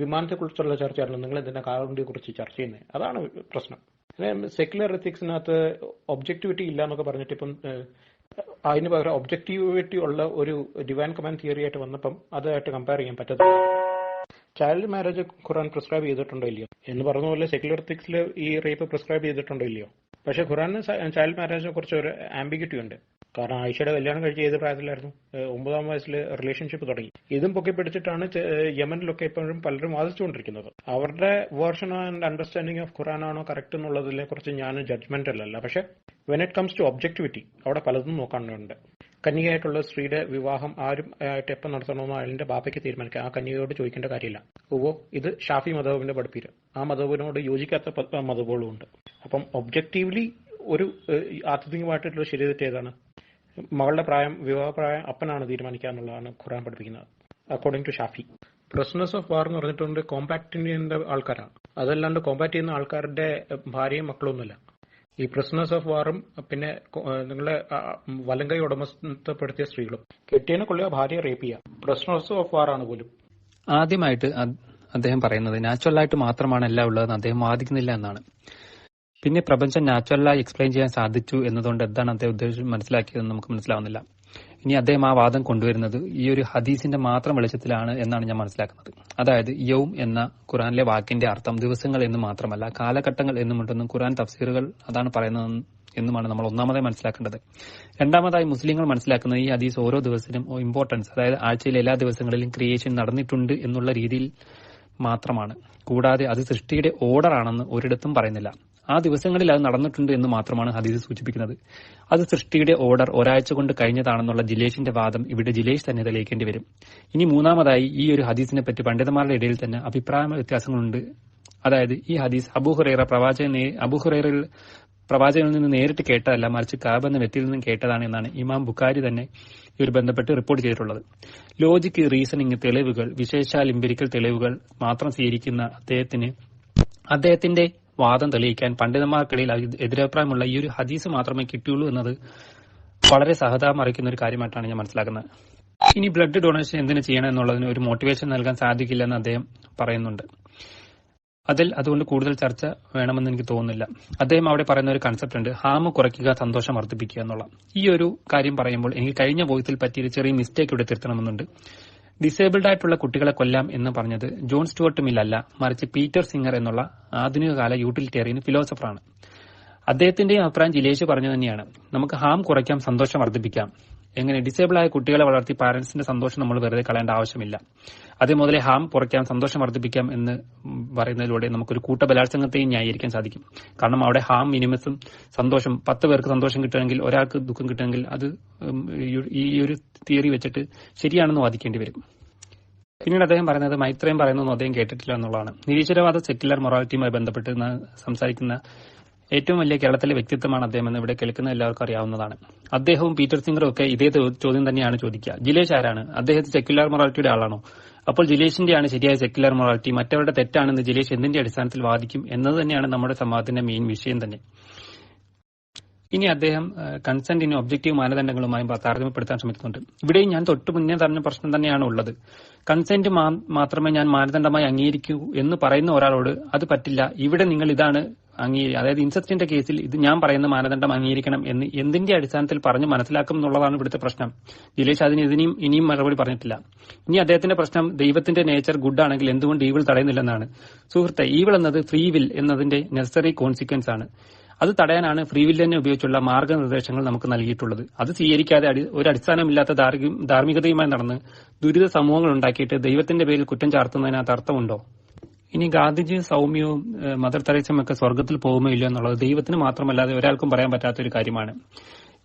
വിമാനത്തെക്കുറിച്ചുള്ള ചർച്ചയാണല്ലോ, നിങ്ങൾ എന്തിനാ കാളവണ്ടിയെ കുറിച്ച് ചർച്ച ചെയ്യുന്നത്? അതാണ് പ്രശ്നം. സെക്യുലർ എത്തിക്സിനകത്ത് ഒബ്ജക്ടിവിറ്റി ഇല്ല എന്നൊക്കെ പറഞ്ഞിട്ട് ഇപ്പം അതിന് പകരം ഒബ്ജക്ടിവിറ്റി ഉള്ള ഒരു ഡിവൈൻ കമാൻഡ് തിയറി ആയിട്ട് വന്നപ്പം അതുമായിട്ട് കമ്പയർ ചെയ്യാൻ പറ്റത്തില്ല. ചൈൽഡ് മാരേജ് ഖുറാൻ പ്രിസ്ക്രൈബ് ചെയ്തിട്ടുണ്ടോ ഇല്ലയോ എന്ന് പറഞ്ഞ പോലെ സെക്യുലർ എത്തിക്സിൽ ഈ റേപ്പ് പ്രിസ്ക്രൈബ് ചെയ്തിട്ടുണ്ടോ ഇല്ലയോ? പക്ഷെ ഖുറാനിന് ചൈൽഡ് മാരേജിനെ കുറിച്ച് ഒരു ആംബിഗിറ്റി ഉണ്ട്. കാരണം ആയിഷയുടെ കല്യാണം കഴിച്ച് ഏത് പ്രായത്തിലായിരുന്നു? 9-ാം വയസ്സിൽ റിലേഷൻഷിപ്പ് തുടങ്ങി. ഇതും പൊക്കി പിടിച്ചിട്ടാണ് യമനിലൊക്കെ ഇപ്പോഴും പലരും വാദിച്ചുകൊണ്ടിരിക്കുന്നത്. അവരുടെ version and understanding of Quran ആണോ കറക്റ്റ് എന്നുള്ളതിനെ കുറിച്ച് ഞാൻ ജഡ്ജ്മെന്റൽ അല്ല. പക്ഷെ when it comes to objectivity അവിടെ പലതും നോക്കാനുണ്ട്. കന്യകയായിട്ടുള്ള സ്ത്രീയുടെ വിവാഹം ആരും ആയിട്ട് എപ്പം നടത്തണമെന്നോ അതിന്റെ ബാപ്പയ്ക്ക് തീരുമാനിക്കാം. ആ കന്യകയോട് ചോദിക്കേണ്ട കാര്യമില്ല. ഇത് ഷാഫി മദഹബിന്റെ പഠിപ്പീര്. ആ മദഹബിനോട് യോജിക്കാത്ത മദഹബുകളും ഉണ്ട്. അപ്പം ഒബ്ജക്റ്റീവ്ലി ഒരു ആത്യന്തികമായിട്ടുള്ള ശരി തെറ്റ് ഏതാണ്? മകളുടെ പ്രായം, വിവാഹപ്രായം അപ്പനാണ് തീരുമാനിക്കുക എന്നുള്ളതാണ് ഖുറാൻ പഠിപ്പിക്കുന്നത് according to Shafi. Prisoners of war എന്ന് പറഞ്ഞിട്ടുണ്ട് കോമ്പാക്ട് ചെയ്യുന്ന ആൾക്കാരാണ്. അതല്ലാണ്ട് കോമ്പാക്ട് ചെയ്യുന്ന ആൾക്കാരുടെ ഭാര്യയും മക്കളൊന്നുമല്ല. ഈ പ്രിസണേഴ്സ് ഓഫ് വാറും പിന്നെ നിങ്ങളെ വലങ്കൈ ഉടമസ്ഥപ്പെടുത്തിയ സ്ത്രീകളും. കെട്ടിയനെ കൊള്ളുക, ഭാര്യയെ റേപ്പ് ചെയ്യുക, പ്രിസണേഴ്സ് ഓഫ് വാർ ആണ് പോലും. ആദ്യമായിട്ട് അദ്ദേഹം പറയുന്നത് നാച്ചുറലായിട്ട് മാത്രമാണ് എല്ലാം ഉള്ളതെന്ന് അദ്ദേഹം വാദിക്കുന്നില്ല എന്നാണ്. പിന്നെ പ്രപഞ്ചം നാച്ചുറലായി എക്സ്പ്ലെയിൻ ചെയ്യാൻ സാധിച്ചു എന്നതുകൊണ്ട് എന്താണ് അദ്ദേഹം ഉദ്ദേശിച്ച് മനസ്സിലാക്കിയതെന്ന് നമുക്ക് മനസ്സിലാവുന്നില്ല. ഇനി അദ്ദേഹം ആ വാദം കൊണ്ടുവരുന്നത് ഈ ഒരു ഹദീസിന്റെ മാത്രം വെളിച്ചത്തിലാണ് എന്നാണ് ഞാൻ മനസ്സിലാക്കുന്നത്. അതായത് യൗം എന്ന ഖുറാനിലെ വാക്കിന്റെ അർത്ഥം ദിവസങ്ങൾ എന്ന് മാത്രമല്ല കാലഘട്ടങ്ങൾ എന്നുമുണ്ടെന്നും ഖുറാൻ തഫ്സീറുകൾ അതാണ് പറയുന്നത് എന്നുമാണ് നമ്മൾ ഒന്നാമതായി മനസ്സിലാക്കേണ്ടത്. രണ്ടാമതായി മുസ്ലിങ്ങൾ മനസ്സിലാക്കുന്നത് ഈ ഹദീസ് ഓരോ ദിവസത്തിനും ഇമ്പോർട്ടൻസ്, അതായത് ആഴ്ചയിലെ എല്ലാ ദിവസങ്ങളിലും ക്രിയേഷൻ നടന്നിട്ടുണ്ട് എന്നുള്ള രീതിയിൽ മാത്രമാണ്. കൂടാതെ അത് സൃഷ്ടിയുടെ ഓർഡർ ആണെന്ന് ഒരിടത്തും പറയുന്നില്ല. ആ ദിവസങ്ങളിൽ അത് നടന്നിട്ടുണ്ട് എന്ന് മാത്രമാണ് ഹദീസ് സൂചിപ്പിക്കുന്നത്. അത് സൃഷ്ടിയുടെ ഓർഡർ ഒരാഴ്ച കൊണ്ട് കഴിഞ്ഞതാണെന്നുള്ള ജിലേഷിന്റെ വാദം ഇവിടെ ജിലേഷ് തന്നെ തെളിയിക്കേണ്ടി വരും. ഇനി മൂന്നാമതായി ഈ ഒരു ഹദീസിനെ പറ്റി പണ്ഡിതന്മാരുടെ ഇടയിൽ തന്നെ അഭിപ്രായ വ്യത്യാസങ്ങളുണ്ട്. അതായത് ഈ ഹദീസ് അബൂഹുറൈറ പ്രവാചകനിൽ നിന്ന് നേരിട്ട് കേട്ടതല്ല, മറിച്ച് കാബ് എന്ന വ്യക്തിയിൽ നിന്നും കേട്ടതാണ് എന്നാണ് ഇമാം ബുഖാരി തന്നെ ഇവർ ബന്ധപ്പെട്ട് റിപ്പോർട്ട് ചെയ്തിട്ടുള്ളത്. ലോജിക്, റീസണിംഗ്, തെളിവുകൾ, വിശേഷാൽ എംപിരിക്കൽ തെളിവുകൾ മാത്രം സ്വീകരിക്കുന്ന അദ്ദേഹത്തിന്റെ വാദം തെളിയിക്കാൻ പണ്ഡിതന്മാർക്കിടയിൽ എതിരഭിപ്രായമുള്ള ഈ ഒരു ഹദീസ് മാത്രമേ കിട്ടിയുള്ളൂ എന്നത് വളരെ സഹതാപം അറിയിക്കുന്ന ഒരു കാര്യമായിട്ടാണ് ഞാൻ മനസ്സിലാക്കുന്നത്. ഇനി ബ്ലഡ് ഡൊണേഷൻ എന്തിനു ചെയ്യണം എന്നുള്ളതിന് ഒരു മോട്ടിവേഷൻ നൽകാൻ സാധിക്കില്ലെന്ന് അദ്ദേഹം പറയുന്നുണ്ട്. അതുകൊണ്ട് കൂടുതൽ ചർച്ച വേണമെന്ന് എനിക്ക് തോന്നുന്നില്ല. അദ്ദേഹം അവിടെ പറയുന്ന ഒരു കൺസെപ്റ്റ് ഉണ്ട്, ഹാമ് കുറയ്ക്കുക, സന്തോഷം വർദ്ധിപ്പിക്കുക എന്നുള്ള. ഈ ഒരു കാര്യം പറയുമ്പോൾ എനിക്ക് കഴിഞ്ഞ വോയിസിൽ പറ്റിയൊരു ചെറിയ മിസ്റ്റേക്ക് ഇവിടെ തിരുത്തണമെന്നുണ്ട്. ഡിസേബിൾഡ് ആയിട്ടുള്ള കുട്ടികളെ കൊല്ലാം എന്ന് പറഞ്ഞത് ജോൺ സ്റ്റുവർട്ട് മിൽ അല്ല, മറിച്ച് പീറ്റർ സിംഗർ എന്നുള്ള ആധുനികകാല യൂട്ടിലിറ്റേറിയൻ ഫിലോസഫറാണ്. അദ്ദേഹത്തിന്റെയും അഭിപ്രായം ജിലേഷ് പറഞ്ഞു തന്നെയാണ്. നമുക്ക് ഹാം കുറയ്ക്കാം, സന്തോഷം വർദ്ധിപ്പിക്കാം. എങ്ങനെ? ഡിസേബിൾ ആയ കുട്ടികളെ വളർത്തി പാരന്റ്സിന്റെ സന്തോഷം നമ്മൾ വെറുതെ കളയേണ്ട ആവശ്യമില്ല. അതേ മുതലേ ഹാം കുറയ്ക്കാം, സന്തോഷം വർദ്ധിപ്പിക്കാം എന്ന് പറയുന്നതിലൂടെ നമുക്കൊരു കൂട്ടബലാത്സംഗത്തെയും ന്യായീകരിക്കാൻ സാധിക്കും. കാരണം അവിടെ ഹാം മിനിമസും സന്തോഷം, 10 പേർക്ക് സന്തോഷം കിട്ടുമെങ്കിൽ ഒരാൾക്ക് ദുഃഖം കിട്ടുമെങ്കിൽ അത് ഈ ഒരു തിയറി വെച്ചിട്ട് ശരിയാണെന്ന് വാദിക്കേണ്ടി വരും. പിന്നീട് അദ്ദേഹം പറയുന്നത് മൈത്രേയം പറയുന്നതൊന്നും അദ്ദേഹം കേട്ടിട്ടില്ല എന്നുള്ളതാണ്. നിരീശ്വരവാദ സെക്യുലർ മൊറാലിറ്റിയുമായി ബന്ധപ്പെട്ട് സംസാരിക്കുന്ന ഏറ്റവും വലിയ കേരളത്തിലെ വ്യക്തിത്വമാണ് അദ്ദേഹം എന്ന് ഇവിടെ കേൾക്കുന്ന എല്ലാവർക്കും അറിയാവുന്നതാണ്. അദ്ദേഹവും പീറ്റർ സിംഗറും ഒക്കെ ഇതേ ചോദ്യം തന്നെയാണ് ചോദിക്കുക. ജിലേഷ് ആരാണ്? അദ്ദേഹത്തെ സെക്യുലർ മൊറാലിറ്റിയുടെ ആളാണോ? അപ്പോൾ ജിലേഷിന്റെയാണ് ശരിയായ സെക്യുലർ മൊറാലിറ്റി, മറ്റവരുടെ തെറ്റാണെന്ന് ജിലേഷ് എന്തിന്റെ അടിസ്ഥാനത്തിൽ വാദിക്കും എന്നത് തന്നെയാണ് നമ്മുടെ സംവാദത്തിന്റെ മെയിൻ വിഷയം തന്നെ. ഇനി അദ്ദേഹം കൺസെന്റിന് ഒബ്ജക്റ്റീവ് മാനദണ്ഡങ്ങളുമായി താരതമ്യപ്പെടുത്താൻ ശ്രമിക്കുന്നുണ്ട്. ഇവിടെയും ഞാൻ തൊട്ട് മുന്നേ പറഞ്ഞ പ്രശ്നം തന്നെയാണ് ഉള്ളത്. കൺസെന്റ് മാത്രമേ ഞാൻ മാനദണ്ഡമായി അംഗീകരിക്കൂ എന്ന് പറയുന്ന ഒരാളോട് അത് പറ്റില്ല, ഇവിടെ നിങ്ങൾ ഇതാണ് അതായത് ഇൻസെസ്റ്റിന്റെ കേസിൽ ഇത് ഞാൻ പറയുന്ന മാനദണ്ഡം അംഗീകരിക്കണം എന്ന് എന്തിന്റെ അടിസ്ഥാനത്തിൽ പറഞ്ഞ് മനസ്സിലാക്കും എന്നുള്ളതാണ് ഇവിടുത്തെ പ്രശ്നം. ജിലേഷ് അതിന് ഇനിയും മറുപടി പറഞ്ഞിട്ടില്ല. ഇനി അദ്ദേഹത്തിന്റെ പ്രശ്നം ദൈവത്തിന്റെ നേച്ചർ ഗുഡ് ആണെങ്കിൽ എന്തുകൊണ്ട് ഈവിൾ തടയുന്നില്ലെന്നാണ്. സുഹൃത്തെ, ഈവിൾ എന്നത് ഫ്രീ വിൽ എന്നതിന്റെ നെസസറി കോൺസിക്വൻസ് ആണ്. അത് തടയാനാണ് ഫ്രീ വില്ലിനെ ഉപയോഗിച്ചുള്ള മാർഗനിർദ്ദേശങ്ങൾ നമുക്ക് നൽകിയിട്ടുള്ളത്. അത് സ്വീകരിക്കാതെ ഒരു അടിസ്ഥാനമില്ലാത്ത ധാർമ്മികതയുമായി നടന്ന് ദുരിത സമൂഹങ്ങൾ ഉണ്ടാക്കിയിട്ട് ദൈവത്തിന്റെ പേരിൽ കുറ്റം ചാർത്തുന്നതിനകത്ത് അർത്ഥമുണ്ടോ? ഇനി ഗാന്ധിജിയും സൗമ്യവും മദർ തെരേസയും ഒക്കെ സ്വർഗത്തിൽ പോകുമോ ഇല്ലയോ എന്നുള്ളത് ദൈവത്തിന് മാത്രമല്ലാതെ ഒരാൾക്കും പറയാൻ പറ്റാത്ത ഒരു കാര്യമാണ്.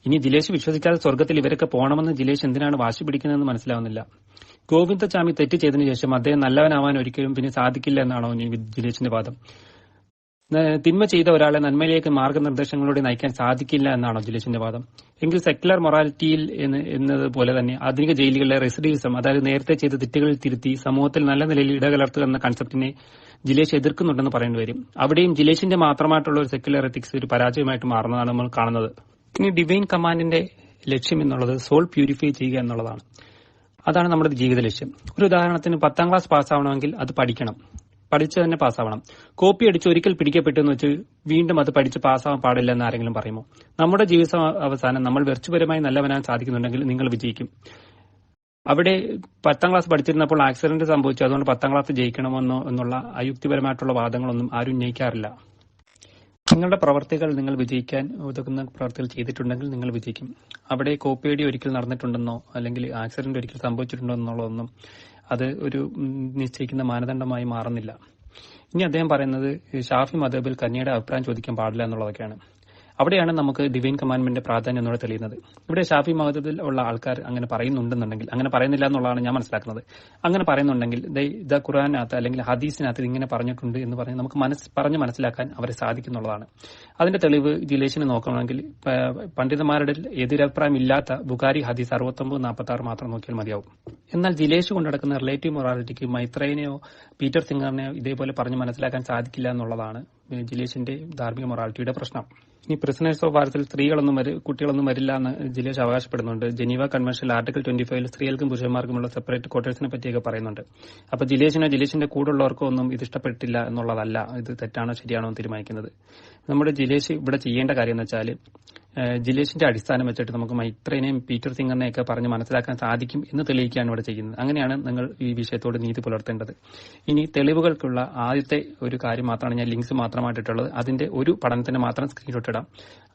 ഇനി ജിലേഷ് വിശ്വസിക്കാതെ സ്വർഗത്തിൽ ഇവരൊക്കെ പോകണമെന്ന് ജിലേഷ് എന്തിനാണ് വാശി പിടിക്കുന്നതെന്ന് മനസ്സിലാവുന്നില്ല. ഗോവിന്ദചാമി തെറ്റ് ചെയ്തതിനു ശേഷം അദ്ദേഹം നല്ലവനാവാൻ ഒരിക്കലും പിന്നെ സാധിക്കില്ല എന്നാണോ ജിലേഷിന്റെ വാദം? തിന്മ ചെയ്ത ഒരാളെ നന്മയിലേക്ക് മാർഗനിർദ്ദേശങ്ങളിലൂടെ നയിക്കാൻ സാധിക്കില്ല എന്നാണോ ജിലേഷിന്റെ വാദം? എങ്കിൽ സെക്യുലർ മൊറാലിറ്റിയിൽ എന്നതുപോലെ തന്നെ ആധുനിക ജയിലുകളിലെ റെസിഡിവിസം, അതായത് നേരത്തെ ചെയ്ത തെറ്റുകളിൽ തിരുത്തി സമൂഹത്തിൽ നല്ല നിലയിൽ ഇടകലർത്തുക എന്ന കൺസെപ്റ്റിനെ ജിലേഷ് എതിർക്കുന്നുണ്ടെന്ന് പറയേണ്ടി വരും. അവിടെയും ജിലേഷിന്റെ മാത്രമായിട്ടുള്ള ഒരു സെക്യുലർ എത്തിക്സ് ഒരു പരാജയമായിട്ട് മാറുന്നതാണ് നമ്മൾ കാണുന്നത്. ഇനി ഡിവൈൻ കമാൻഡിന്റെ ലക്ഷ്യം എന്നുള്ളത് സോൾ പ്യൂരിഫൈ ചെയ്യുക എന്നുള്ളതാണ്. അതാണ് നമ്മുടെ ജീവിത ലക്ഷ്യം. ഒരു ഉദാഹരണത്തിന് 10ാം ക്ലാസ് പാസ്സാവണമെങ്കിൽ അത് പഠിക്കണം, പഠിച്ച് തന്നെ പാസ്സാവണം. കോപ്പി അടിച്ച് ഒരിക്കൽ പിടിക്കപ്പെട്ടു എന്ന് വെച്ച് വീണ്ടും അത് പഠിച്ച് പാസ്സാവാൻ പാടില്ല എന്ന് ആരെങ്കിലും പറയുമോ? നമ്മുടെ ജീവിത അവസാനം നമ്മൾ വ്യക്തിപരമായി നല്ലവനാൻ സാധിക്കുന്നുണ്ടെങ്കിൽ നിങ്ങൾ വിജയിക്കും. അവിടെ 10ാം ക്ലാസ് പഠിച്ചിരുന്നപ്പോൾ ആക്സിഡന്റ് സംഭവിച്ചു, അതുകൊണ്ട് 10ാം ക്ലാസ് ജയിക്കണമെന്നോ എന്നുള്ള അയുക്തിപരമായിട്ടുള്ള വാദങ്ങളൊന്നും ആരും ഉന്നയിക്കാറില്ല. നിങ്ങളുടെ പ്രവർത്തികൾ നിങ്ങൾ വിജയിക്കാൻ ഉതകുന്ന പ്രവർത്തികൾ ചെയ്തിട്ടുണ്ടെങ്കിൽ നിങ്ങൾ വിജയിക്കും. അവിടെ കോപ്പിയടി ഒരിക്കൽ നടന്നിട്ടുണ്ടെന്നോ അല്ലെങ്കിൽ ആക്സിഡന്റ് ഒരിക്കൽ സംഭവിച്ചിട്ടുണ്ടോ എന്നുള്ളതൊന്നും അത് ഒരു നിശ്ചയിക്കുന്ന മാനദണ്ഡമായി മാറുന്നില്ല. ഇനി അദ്ദേഹം പറയുന്നത് ഷാഫി മദ്ഹബിൽ കന്യയുടെ അഭിപ്രായം ചോദിക്കാൻ പാടില്ല എന്നുള്ളതൊക്കെയാണ്. അവിടെയാണ് നമുക്ക് ഡിവൈൻ കമാൻഡ്മെന്റിന്റെ പ്രാധാന്യം എന്നോട് തെളിയുന്നത്. ഇവിടെ ഷാഫി മദ്ഹബിൽ ഉള്ള ആൾക്കാർ അങ്ങനെ പറയുന്നുണ്ടെന്നുണ്ടെങ്കിൽ, അങ്ങനെ പറയുന്നില്ല എന്നുള്ളതാണ് ഞാൻ മനസ്സിലാക്കുന്നത്. അങ്ങനെ പറയുന്നുണ്ടെങ്കിൽ ദ ഖുർആനകത്ത് അല്ലെങ്കിൽ ഹദീസിനകത്ത് ഇങ്ങനെ പറഞ്ഞിട്ടുണ്ട് എന്ന് പറഞ്ഞ് നമുക്ക് പറഞ്ഞ് മനസ്സിലാക്കാൻ അവരെ സാധിക്കുന്നുള്ളതാണ്. അതിന്റെ തെളിവ് ജിലേഷിന് നോക്കണമെങ്കിൽ പണ്ഡിതന്മാരുടെ എതിരഭിപ്രായം ഇല്ലാത്ത ബുഖാരി ഹദീസ് 69-46 മാത്രം നോക്കിയാൽ മതിയാവും. എന്നാൽ ജിലേഷ് കൊണ്ടുനടക്കുന്ന റിലേറ്റീവ് മൊറാലിറ്റിക്ക് മൈത്രേനെയോ പീറ്റർ സിംഗറിനെയോ ഇതേപോലെ പറഞ്ഞ് മനസ്സിലാക്കാൻ സാധിക്കില്ല എന്നുള്ളതാണ് ജിലേഷിന്റെ ധാർമ്മിക മൊറാലിറ്റിയുടെ പ്രശ്നം. ഇനി പ്രിസണേഴ്സ് ഓഫ് വാർസിൽ കുട്ടികളൊന്നും വരില്ല എന്ന് ജിലേഷ് അവകാശപ്പെടുന്നുണ്ട്. ജനീവ കൺവെൻഷനിൽ ആർട്ടിക്കിൾ 25 സ്ത്രീകൾക്കും പുരുഷന്മാർക്കുമുള്ള സെപ്പറേറ്റ് ക്വാർട്ടേഴ്സിനെ പറ്റിയൊക്കെ പറയുന്നുണ്ട്. അപ്പൊ ജിലേഷിന്റെ കൂടെയുള്ളവർക്കോ ഒന്നും ഇത് ഇഷ്ടപ്പെട്ടില്ല എന്നുള്ളതല്ല ഇത് തെറ്റാണോ ശരിയാണോ എന്ന് തീരുമാനിക്കുന്നത്. നമ്മുടെ ജിലേഷ് ഇവിടെ ചെയ്യേണ്ട കാര്യം എന്ന് വെച്ചാൽ ജിലേഷിന്റെ അടിസ്ഥാനം വെച്ചിട്ട് നമുക്ക് മൈത്രേനെയും പീറ്റർ സിംഗറിനെയൊക്കെ പറഞ്ഞ് മനസ്സിലാക്കാൻ സാധിക്കും എന്ന് തെളിയിക്കുകയാണ് ഇവിടെ ചെയ്യുന്നത്. അങ്ങനെയാണ് നിങ്ങൾ ഈ വിഷയത്തോട് നീതി പുലർത്തേണ്ടത്. ഇനി തെളിവുകൾക്കുള്ള ആദ്യത്തെ ഒരു കാര്യം മാത്രമാണ് ഞാൻ ലിങ്ക്സ് മാത്രമായിട്ടുള്ളത്. അതിന്റെ ഒരു പഠനത്തിന് മാത്രം സ്ക്രീൻഷോട്ട് ഇടാം.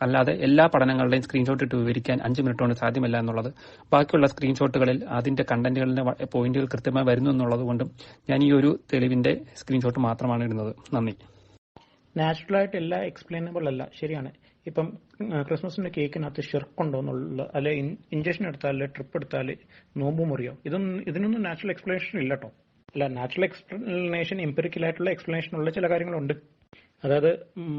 അല്ലാതെ എല്ലാ പഠനങ്ങളുടെയും സ്ക്രീൻഷോട്ട് ഇട്ട് വിവരിക്കാൻ 5 മിനിറ്റ് കൊണ്ട് സാധ്യമല്ല എന്നുള്ളത്. ബാക്കിയുള്ള സ്ക്രീൻഷോട്ടുകളിൽ അതിന്റെ കണ്ടന്റുകളിലെ പോയിന്റുകൾ കൃത്യമായി വരുന്നു എന്നുള്ളത് കൊണ്ടും ഞാൻ ഈ ഒരു തെളിവിന്റെ സ്ക്രീൻഷോട്ട് മാത്രമാണ് ഇടുന്നത്. നന്ദി. നാച്ചുറലായിട്ട് എല്ലാം എക്സ്പ്ലെയിനബിൾ അല്ല, ശരിയാണ്. ഇപ്പം ക്രിസ്മസിന്റെ കേക്കിനകത്ത് ഷിർക്കുണ്ടോ എന്നുള്ള, അല്ലെ ഇഞ്ചക്ഷൻ എടുത്താൽ ട്രിപ്പ് എടുത്താൽ നോമ്പ് മുറിയോ, ഇതിനൊന്നും നാച്ചുറൽ എക്സ്പ്ലനേഷൻ ഇല്ല കേട്ടോ. അല്ല, നാച്ചുറൽ എക്സ്പ്ലനേഷൻ എംപിറിക്കലായിട്ടുള്ള എക്സ്പ്ലനേഷൻ ഉള്ള ചില കാര്യങ്ങളുണ്ട്. അതായത്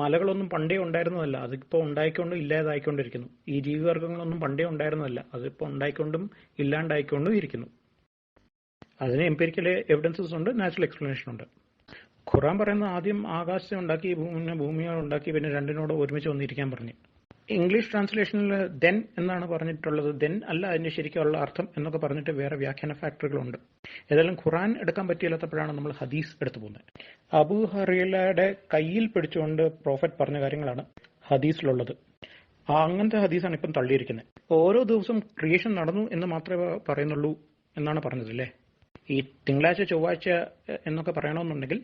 മലകളൊന്നും പണ്ടേ ഉണ്ടായിരുന്നതല്ല, അതിപ്പോ ഉണ്ടായിക്കൊണ്ടും ഇല്ലാതായിക്കൊണ്ടിരിക്കുന്നു. ഈ ജീവിവർഗങ്ങളൊന്നും പണ്ടേ ഉണ്ടായിരുന്നതല്ല, അതിപ്പോ ഉണ്ടായിക്കൊണ്ടും ഇല്ലാണ്ടായിക്കൊണ്ടും ഇരിക്കുന്നു. അതിന് എംപിറിക്കൽ എവിഡൻസസ് ഉണ്ട്, നാച്ചുറൽ എക്സ്പ്ലനേഷൻ ഉണ്ട്. ഖുറാൻ പറയുന്നത് ആദ്യം ആകാശം ഉണ്ടാക്കി, ഭൂമിയെ ഉണ്ടാക്കി, പിന്നെ രണ്ടിനോട് ഒരുമിച്ച് വന്നിരിക്കാൻ പറഞ്ഞു. ഇംഗ്ലീഷ് ട്രാൻസ്ലേഷനിൽ ദെൻ എന്നാണ് പറഞ്ഞിട്ടുള്ളത്. ദെൻ അല്ല അതിന്റെ ശരിക്കുള്ള അർത്ഥം എന്നൊക്കെ പറഞ്ഞിട്ട് വേറെ വ്യാഖ്യാന ഫാക്ടറികളുണ്ട്. ഏതായാലും ഖുറാൻ എടുക്കാൻ പറ്റിയില്ലാത്തപ്പോഴാണ് നമ്മൾ ഹദീസ് എടുത്തു പോകുന്നത്. അബൂ ഹുറൈറയുടെ കയ്യിൽ പിടിച്ചുകൊണ്ട് പ്രോഫറ്റ് പറഞ്ഞ കാര്യങ്ങളാണ് ഹദീസിലുള്ളത്. അങ്ങനത്തെ ഹദീസാണ് ഇപ്പം തള്ളിയിരിക്കുന്നത്. ഓരോ ദിവസവും ക്രിയേഷൻ നടന്നു എന്ന് മാത്രമേ പറയുന്നുള്ളൂ എന്നാണ് പറഞ്ഞതല്ലേ. ഈ തിങ്കളാഴ്ച ചൊവ്വാഴ്ച എന്നൊക്കെ പറയണമെന്നുണ്ടെങ്കിൽ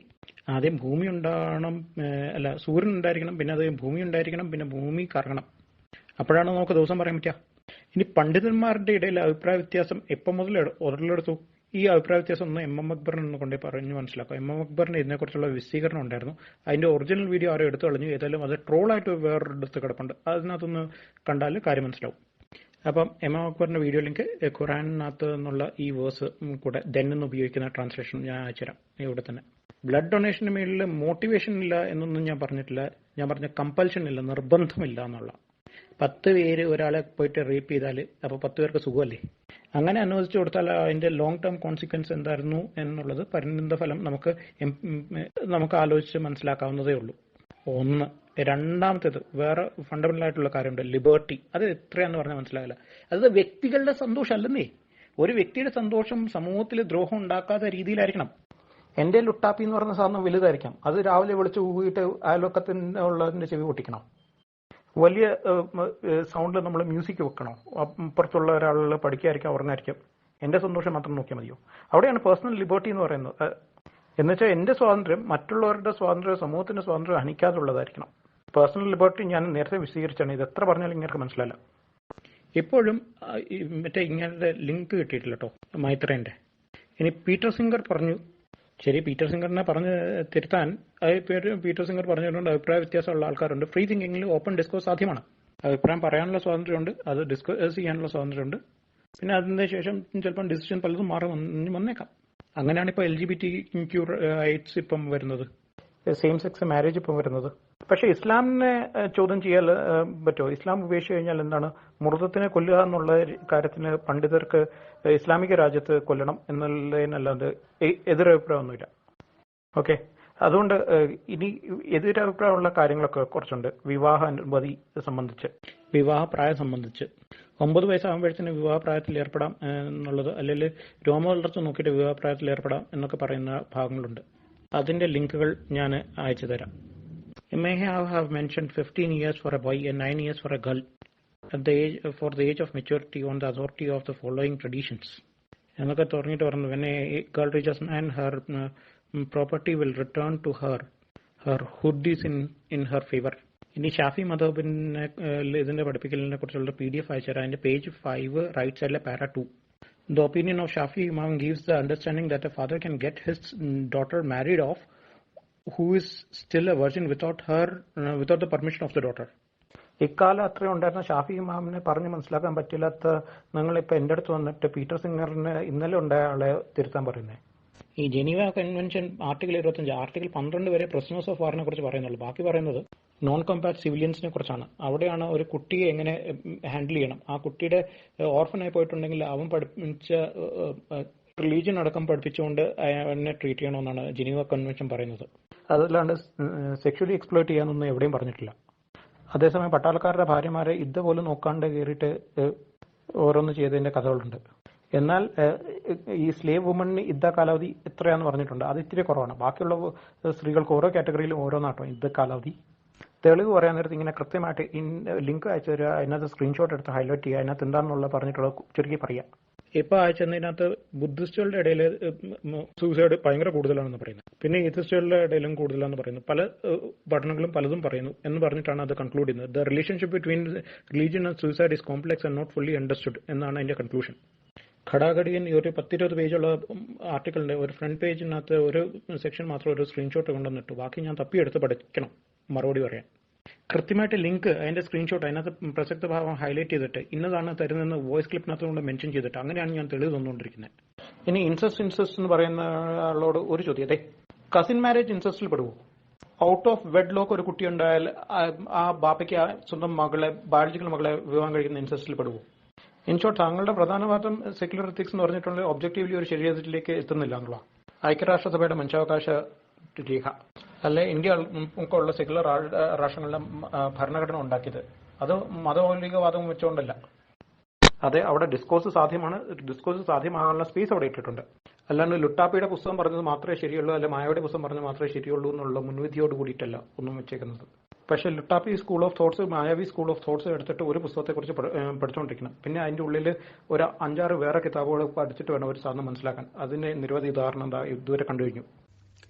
ആദ്യം ഭൂമി ഉണ്ടാകണം, അല്ല സൂര്യൻ ഉണ്ടായിരിക്കണം, പിന്നെ അത് ഭൂമി ഉണ്ടായിരിക്കണം, പിന്നെ ഭൂമി കറങ്ങണം. അപ്പോഴാണ് നമുക്ക് ദിവസം പറയാൻ പറ്റുക. ഇനി പണ്ഡിതന്മാരുടെ ഇടയിൽ അഭിപ്രായ വ്യത്യാസം എപ്പം മുതൽ ഉടലെടുത്തു? ഈ അഭിപ്രായ വ്യത്യാസം ഒന്ന് എം അക്ബറിനെ കൊണ്ടേ പറഞ്ഞു മനസ്സിലാക്കാം. എം അക്ബറിന് ഇതിനെക്കുറിച്ചുള്ള വിശദീകരണം ഉണ്ടായിരുന്നു. അതിന്റെ ഒറിജിനൽ വീഡിയോ ആരും എടുത്തു കളഞ്ഞു. ഏതായാലും അത് ട്രോളായിട്ട് വേറൊരിടത്ത് കിടപ്പുണ്ട്. അതിനകത്തൊന്ന് കണ്ടാൽ കാര്യം മനസ്സിലാവും. അപ്പം എം അക്ബറിന്റെ വീഡിയോ ലിങ്ക് ഖുറാനകത്ത് നിന്നുള്ള ഈ വേഴ്സ് കൂടെ ദെൻ എന്ന് ഉപയോഗിക്കുന്ന ട്രാൻസ്ലേഷൻ ഞാൻ അയച്ചുതരാം ഇവിടെ തന്നെ. ബ്ലഡ് ഡൊണേഷന് മേളിൽ മോട്ടിവേഷൻ ഇല്ല എന്നൊന്നും ഞാൻ പറഞ്ഞിട്ടില്ല. ഞാൻ പറഞ്ഞ കമ്പൽഷൻ ഇല്ല, നിർബന്ധമില്ല എന്നുള്ള. 10 പേര് ഒരാളെ പോയിട്ട് റേപ്പ് ചെയ്താൽ അപ്പോൾ 10 പേർക്ക് സുഖമല്ലേ? അങ്ങനെ അനുവദിച്ചു കൊടുത്താൽ അതിന്റെ ലോങ് ടേം കോൺസിക്വൻസ് എന്തായിരുന്നു എന്നുള്ളത് പരിണിത ഫലം നമുക്ക് ആലോചിച്ച് മനസ്സിലാക്കാവുന്നതേ ഉള്ളൂ. ഒന്ന്. രണ്ടാമത്തേത് വേറെ ഫണ്ടമെന്റൽ ആയിട്ടുള്ള കാര്യമുണ്ട്, ലിബർട്ടി. അത് എത്രയാന്ന് പറഞ്ഞാൽ മനസ്സിലാകില്ല. അത് വ്യക്തികളുടെ സന്തോഷം അല്ലെന്നേ. ഒരു വ്യക്തിയുടെ സന്തോഷം സമൂഹത്തിൽ ദ്രോഹം ഉണ്ടാക്കാത്ത രീതിയിലായിരിക്കണം. എന്റെ ലുട്ടാപ്പി എന്ന് പറയുന്ന സാധനം വലുതായിരിക്കാം, അത് രാവിലെ വിളിച്ച് ഊഹിയിട്ട് അയൽവക്കത്തിനുള്ളതിന്റെ ചെവി പൊട്ടിക്കണം. വലിയ സൗണ്ടിൽ നമ്മൾ മ്യൂസിക് വെക്കണോ? അപ്പുറത്തുള്ള ഒരാൾ പഠിക്കാതിരിക്കാം, ഉറങ്ങായിരിക്കും, എന്റെ സന്തോഷം മാത്രം നോക്കിയാൽ മതിയോ? അവിടെയാണ് പേഴ്സണൽ ലിബർട്ടി എന്ന് പറയുന്നത്. എന്നുവെച്ചാൽ എന്റെ സ്വാതന്ത്ര്യം മറ്റുള്ളവരുടെ സ്വാതന്ത്ര്യം, സമൂഹത്തിന്റെ സ്വാതന്ത്ര്യം ഹനിക്കാതുള്ളതായിരിക്കണം. പേഴ്സണൽ ലിബർട്ടി ഞാൻ നേരത്തെ വിശദീകരിച്ചാണ്, ഇത് എത്ര പറഞ്ഞാലും ഇങ്ങനെ മനസ്സിലാവില്ല. ഇപ്പോഴും മറ്റേ ഇങ്ങനത്തെ ലിങ്ക് കിട്ടിയിട്ടില്ല കേട്ടോ മൈത്രേന്റെ. ഇനി പീറ്റർ സിംഗർ പറഞ്ഞു, ശരി, പീറ്റർ സിംഗറിനെ പറഞ്ഞ് തിരുത്താൻ പീറ്റർ സിംഗർ പറഞ്ഞതുകൊണ്ട് അഭിപ്രായ വ്യത്യാസമുള്ള ആൾക്കാരുണ്ട്. ഫ്രീ തിങ്കിങ്ങിൽ ഓപ്പൺ ഡിസ്കോഴ്സ് സാധ്യമാണ്. അഭിപ്രായം പറയാനുള്ള സ്വാതന്ത്യമുണ്ട്, അത് ഡിസ്കസ് ചെയ്യാനുള്ള സ്വാതന്ത്ര്യമുണ്ട്. പിന്നെ അതിന് ശേഷം ചിലപ്പോൾ ഡിസിഷൻ പലതും മാറി വന്നേക്കാം. അങ്ങനെയാണ് ഇപ്പോൾ LGBTQ റൈറ്റ്സ് ഇപ്പം വരുന്നത്, സെയിം സെക്സ് മാരേജ് ഇപ്പം വരുന്നത്. പക്ഷെ ഇസ്ലാമിനെ ചോദ്യം ചെയ്യാൻ പറ്റുമോ? ഇസ്ലാം ഉപേക്ഷിച്ച് കഴിഞ്ഞാൽ എന്താണ്? മൃഗത്തിനെ കൊല്ലുക എന്നുള്ള കാര്യത്തിന് പണ്ഡിതർക്ക് ഇസ്ലാമിക രാജ്യത്ത് കൊല്ലണം എന്നുള്ളതിനല്ലാതെ എതിരഭിപ്രായമൊന്നുമില്ല. ഓക്കെ, അതുകൊണ്ട് ഇനി എതിരഭിപ്രായമുള്ള കാര്യങ്ങളൊക്കെ കുറച്ചുണ്ട്. വിവാഹ അനുമതി സംബന്ധിച്ച്, വിവാഹ പ്രായം സംബന്ധിച്ച് 9 വയസ്സാകുമ്പോഴത്തേന് വിവാഹ പ്രായത്തിൽ ഏർപ്പെടാം എന്നുള്ളത്, അല്ലെങ്കിൽ രോമവളർച്ച നോക്കിയിട്ട് വിവാഹ പ്രായത്തിൽ ഏർപ്പെടാം എന്നൊക്കെ പറയുന്ന ഭാഗങ്ങളുണ്ട്. അതിന്റെ ലിങ്കുകൾ ഞാൻ അയച്ചു തരാം. may have mentioned 15 years for a boy and 9 years for a girl for the age of maturity on the authority of the following traditions. എന്നൊക്കെ തുറന്നിട്ട് പറഞ്ഞു, when a girl reaches man, her property will return to her. Her hood is in her favor. ഇനി ഷാഫി മദഹബിനെ ഇതിന്റെ പഠിപ്പിക്കലിനെ കുറിച്ചുള്ള PDF അയച്ചുതരാം. അതിന്റെ page 5 right സൈഡിലെ പാര 2. The opinion of Shafi Imam gives the understanding that a father can get his daughter married off who is still a virgin without the permission of the daughter. ഇക്കാലം അത്രയും ഉണ്ടായിരുന്ന ഷാഫി ഇമാമിനെ പറഞ്ഞ് മനസ്സിലാക്കാൻ പറ്റില്ലാത്ത നിങ്ങളിപ്പോൾ എൻ്റെ അടുത്ത് വന്നിട്ട് പീറ്റർ സിംഗറിന് ഇന്നലെ ഉണ്ടായ ആളെ തിരുത്താൻ പറയുന്നത്. ഈ ജനീവ കൺവെൻഷൻ ആർട്ടിക്കിൾ 25, ആർട്ടിക്കിൾ 12 വരെ പ്രിസണേഴ്സ് ഓഫ് വാറിനെ കുറിച്ച് പറയുന്നുള്ളൂ. ബാക്കി പറയുന്നത് നോൺ കോമ്പാറ്റ് സിവിലിയൻസിനെ കുറിച്ചാണ്. അവിടെയാണ് ഒരു കുട്ടിയെ എങ്ങനെ ഹാൻഡിൽ ചെയ്യണം, ആ കുട്ടിയുടെ ഓർഫനായി പോയിട്ടുണ്ടെങ്കിൽ അവൻ പഠിപ്പിച്ച റിലീജിയൻ അടക്കം പഠിപ്പിച്ചുകൊണ്ട് അവനെ ട്രീറ്റ് ചെയ്യണമെന്നാണ് ജനീവ കൺവെൻഷൻ പറയുന്നത്. അതല്ലാണ്ട് സെക്ഷലി എക്സ്പ്ലോയിറ്റ് ചെയ്യാനൊന്നും എവിടെയും പറഞ്ഞിട്ടില്ല. അതേസമയം പട്ടാളക്കാരുടെ ഭാര്യമാരെ ഇതുപോലും നോക്കാണ്ട് കയറിയിട്ട് ഓരോന്ന് ചെയ്തതിന്റെ കഥകളുണ്ട്. എന്നാൽ ഈ സ്ലേവ് വുമണിന് യുദ്ധ കാലാവധി എത്രയാണെന്ന് പറഞ്ഞിട്ടുണ്ട്, അത് ഇത്തിരി കുറവാണ്. ബാക്കിയുള്ള സ്ത്രീകൾക്ക് ഓരോ കാറ്റഗറിയിലും ഓരോന്നാട്ടോ യുദ്ധ കാലാവധി. തെളിവ് പറയാൻ നേരത്ത് ഇങ്ങനെ കൃത്യമായിട്ട് ലിങ്ക് അയച്ചു തരിക, അതിനകത്ത് സ്ക്രീൻഷോട്ട് എടുത്ത് ഹൈലൈറ്റ് ചെയ്യുക, അതിനകത്ത് എന്താണെന്നുള്ള പറഞ്ഞിട്ടുള്ളത് ചുരുക്കി പറയാം. ഇപ്പൊ അയച്ചതിനകത്ത് ബുദ്ധിസ്റ്റുകളുടെ ഇടയിൽ സൂസൈഡ് ഭയങ്കര കൂടുതലാണെന്ന് പറയുന്നത്, പിന്നെ ഈത്തിസ്റ്റുകളുടെ ഇടയിലും കൂടുതലാണെന്ന് പറയുന്നു. പല പഠനങ്ങളും പലതും പറയുന്നു എന്ന് പറഞ്ഞിട്ടാണ് അത് കൺക്ലൂഡ് ചെയ്യുന്നത്. The relationship between religion and suicide is complex and not fully understood എന്നാണ് അതിന്റെ കൺക്ലൂഷൻ. ഘടാഘടിയൻ ഒരു 10-20 പേജുള്ള ആർട്ടിക്കിളിന്റെ ഒരു ഫ്രണ്ട് പേജിനകത്ത് ഒരു സെക്ഷൻ മാത്രം ഒരു സ്ക്രീൻഷോട്ട് കൊണ്ടുവന്നിട്ടു, ബാക്കി ഞാൻ തപ്പിയെടുത്ത് പഠിക്കണം മറുപടി പറയാൻ. കൃത്യമായിട്ട് ലിങ്ക്, അതിന്റെ സ്ക്രീൻഷോട്ട്, അതിനകത്ത് പ്രസക്ത ഭാഗം ഹൈലൈറ്റ് ചെയ്തിട്ട് ഇന്നതാണ് തരുന്നതെന്ന് വോയിസ് ക്ലിപ്പിനകത്ത് കൊണ്ട് മെൻഷൻ ചെയ്തിട്ട് അങ്ങനെയാണ് ഞാൻ തെളിവ് തന്നുകൊണ്ടിരിക്കുന്നത്. ഇനി ഇൻസെസ്റ്റ് എന്ന് പറയുന്ന ആളോട് ഒരു ചോദ്യം, അതെ കസിൻ മാരേജ് ഇൻസെസ്റ്റിൽ പെടുവോ? ഔട്ട് ഓഫ് വെഡ് ലോക്ക് ഒരു കുട്ടി ഉണ്ടായാൽ ആ ബാപ്പയ്ക്ക് സ്വന്തം മകളെ, ബയോളജിക്കൽ മകളെ വിവാഹം കഴിക്കുന്ന ഇൻസെസ്റ്റിൽ പെടുവോ? ഇൻ ഷോർട്ട്, താങ്കളുടെ പ്രധാന വാദം സെക്യുലർ എത്തിക്സ് എന്ന് പറഞ്ഞിട്ടുണ്ടെങ്കിൽ ഒബ്ജക്റ്റീവ്ലി ഒരു ശരീരത്തിലേക്ക് എത്തുന്നില്ല എന്നുള്ള ഐക്യരാഷ്ട്രസഭയുടെ മനുഷ്യാവകാശ രേഖ അല്ലെ ഇന്ത്യ ഉള്ള സെക്യുലർ രാഷ്ട്രങ്ങളുടെ ഭരണഘടന ഉണ്ടാക്കിയത്. അത് മതമൗലികവാദം വെച്ചുകൊണ്ടല്ല. അതെ, അവിടെ ഡിസ്കോഴ്സ് സാധ്യമാണ്, ഡിസ്കോഴ്സ് സാധ്യമാകാനുള്ള സ്പേസ് അവിടെ ഇട്ടിട്ടുണ്ട്. അല്ലാണ്ട് ലുട്ടാപ്പിയുടെ പുസ്തകം പറഞ്ഞത് മാത്രമേ ശരിയുള്ളൂ, അല്ലെ മായയുടെ പുസ്തകം പറഞ്ഞത് മാത്രമേ ശരിയുള്ളൂ എന്നുള്ള മുൻവിധിയോട് കൂടിയിട്ടല്ല ഒന്നും വെച്ചേക്കുന്നത്. പക്ഷെ Luttappi school of thoughts, Mayavi school of thoughts എടുത്തിട്ട് ഒരു പുസ്തകത്തെക്കുറിച്ച് പഠിച്ചുകൊണ്ടിരിക്കണം. പിന്നെ അതിന്റെ ഉള്ളിൽ ഒരു 5-6 വേറെ കിതാബുകൾ പഠിച്ചിട്ട് വേണം ഒരു സാധനം മനസ്സിലാക്കാൻ. അതിന്റെ നിരവധി ഉദാഹരണം ഇതുവരെ കണ്ടു കഴിഞ്ഞു.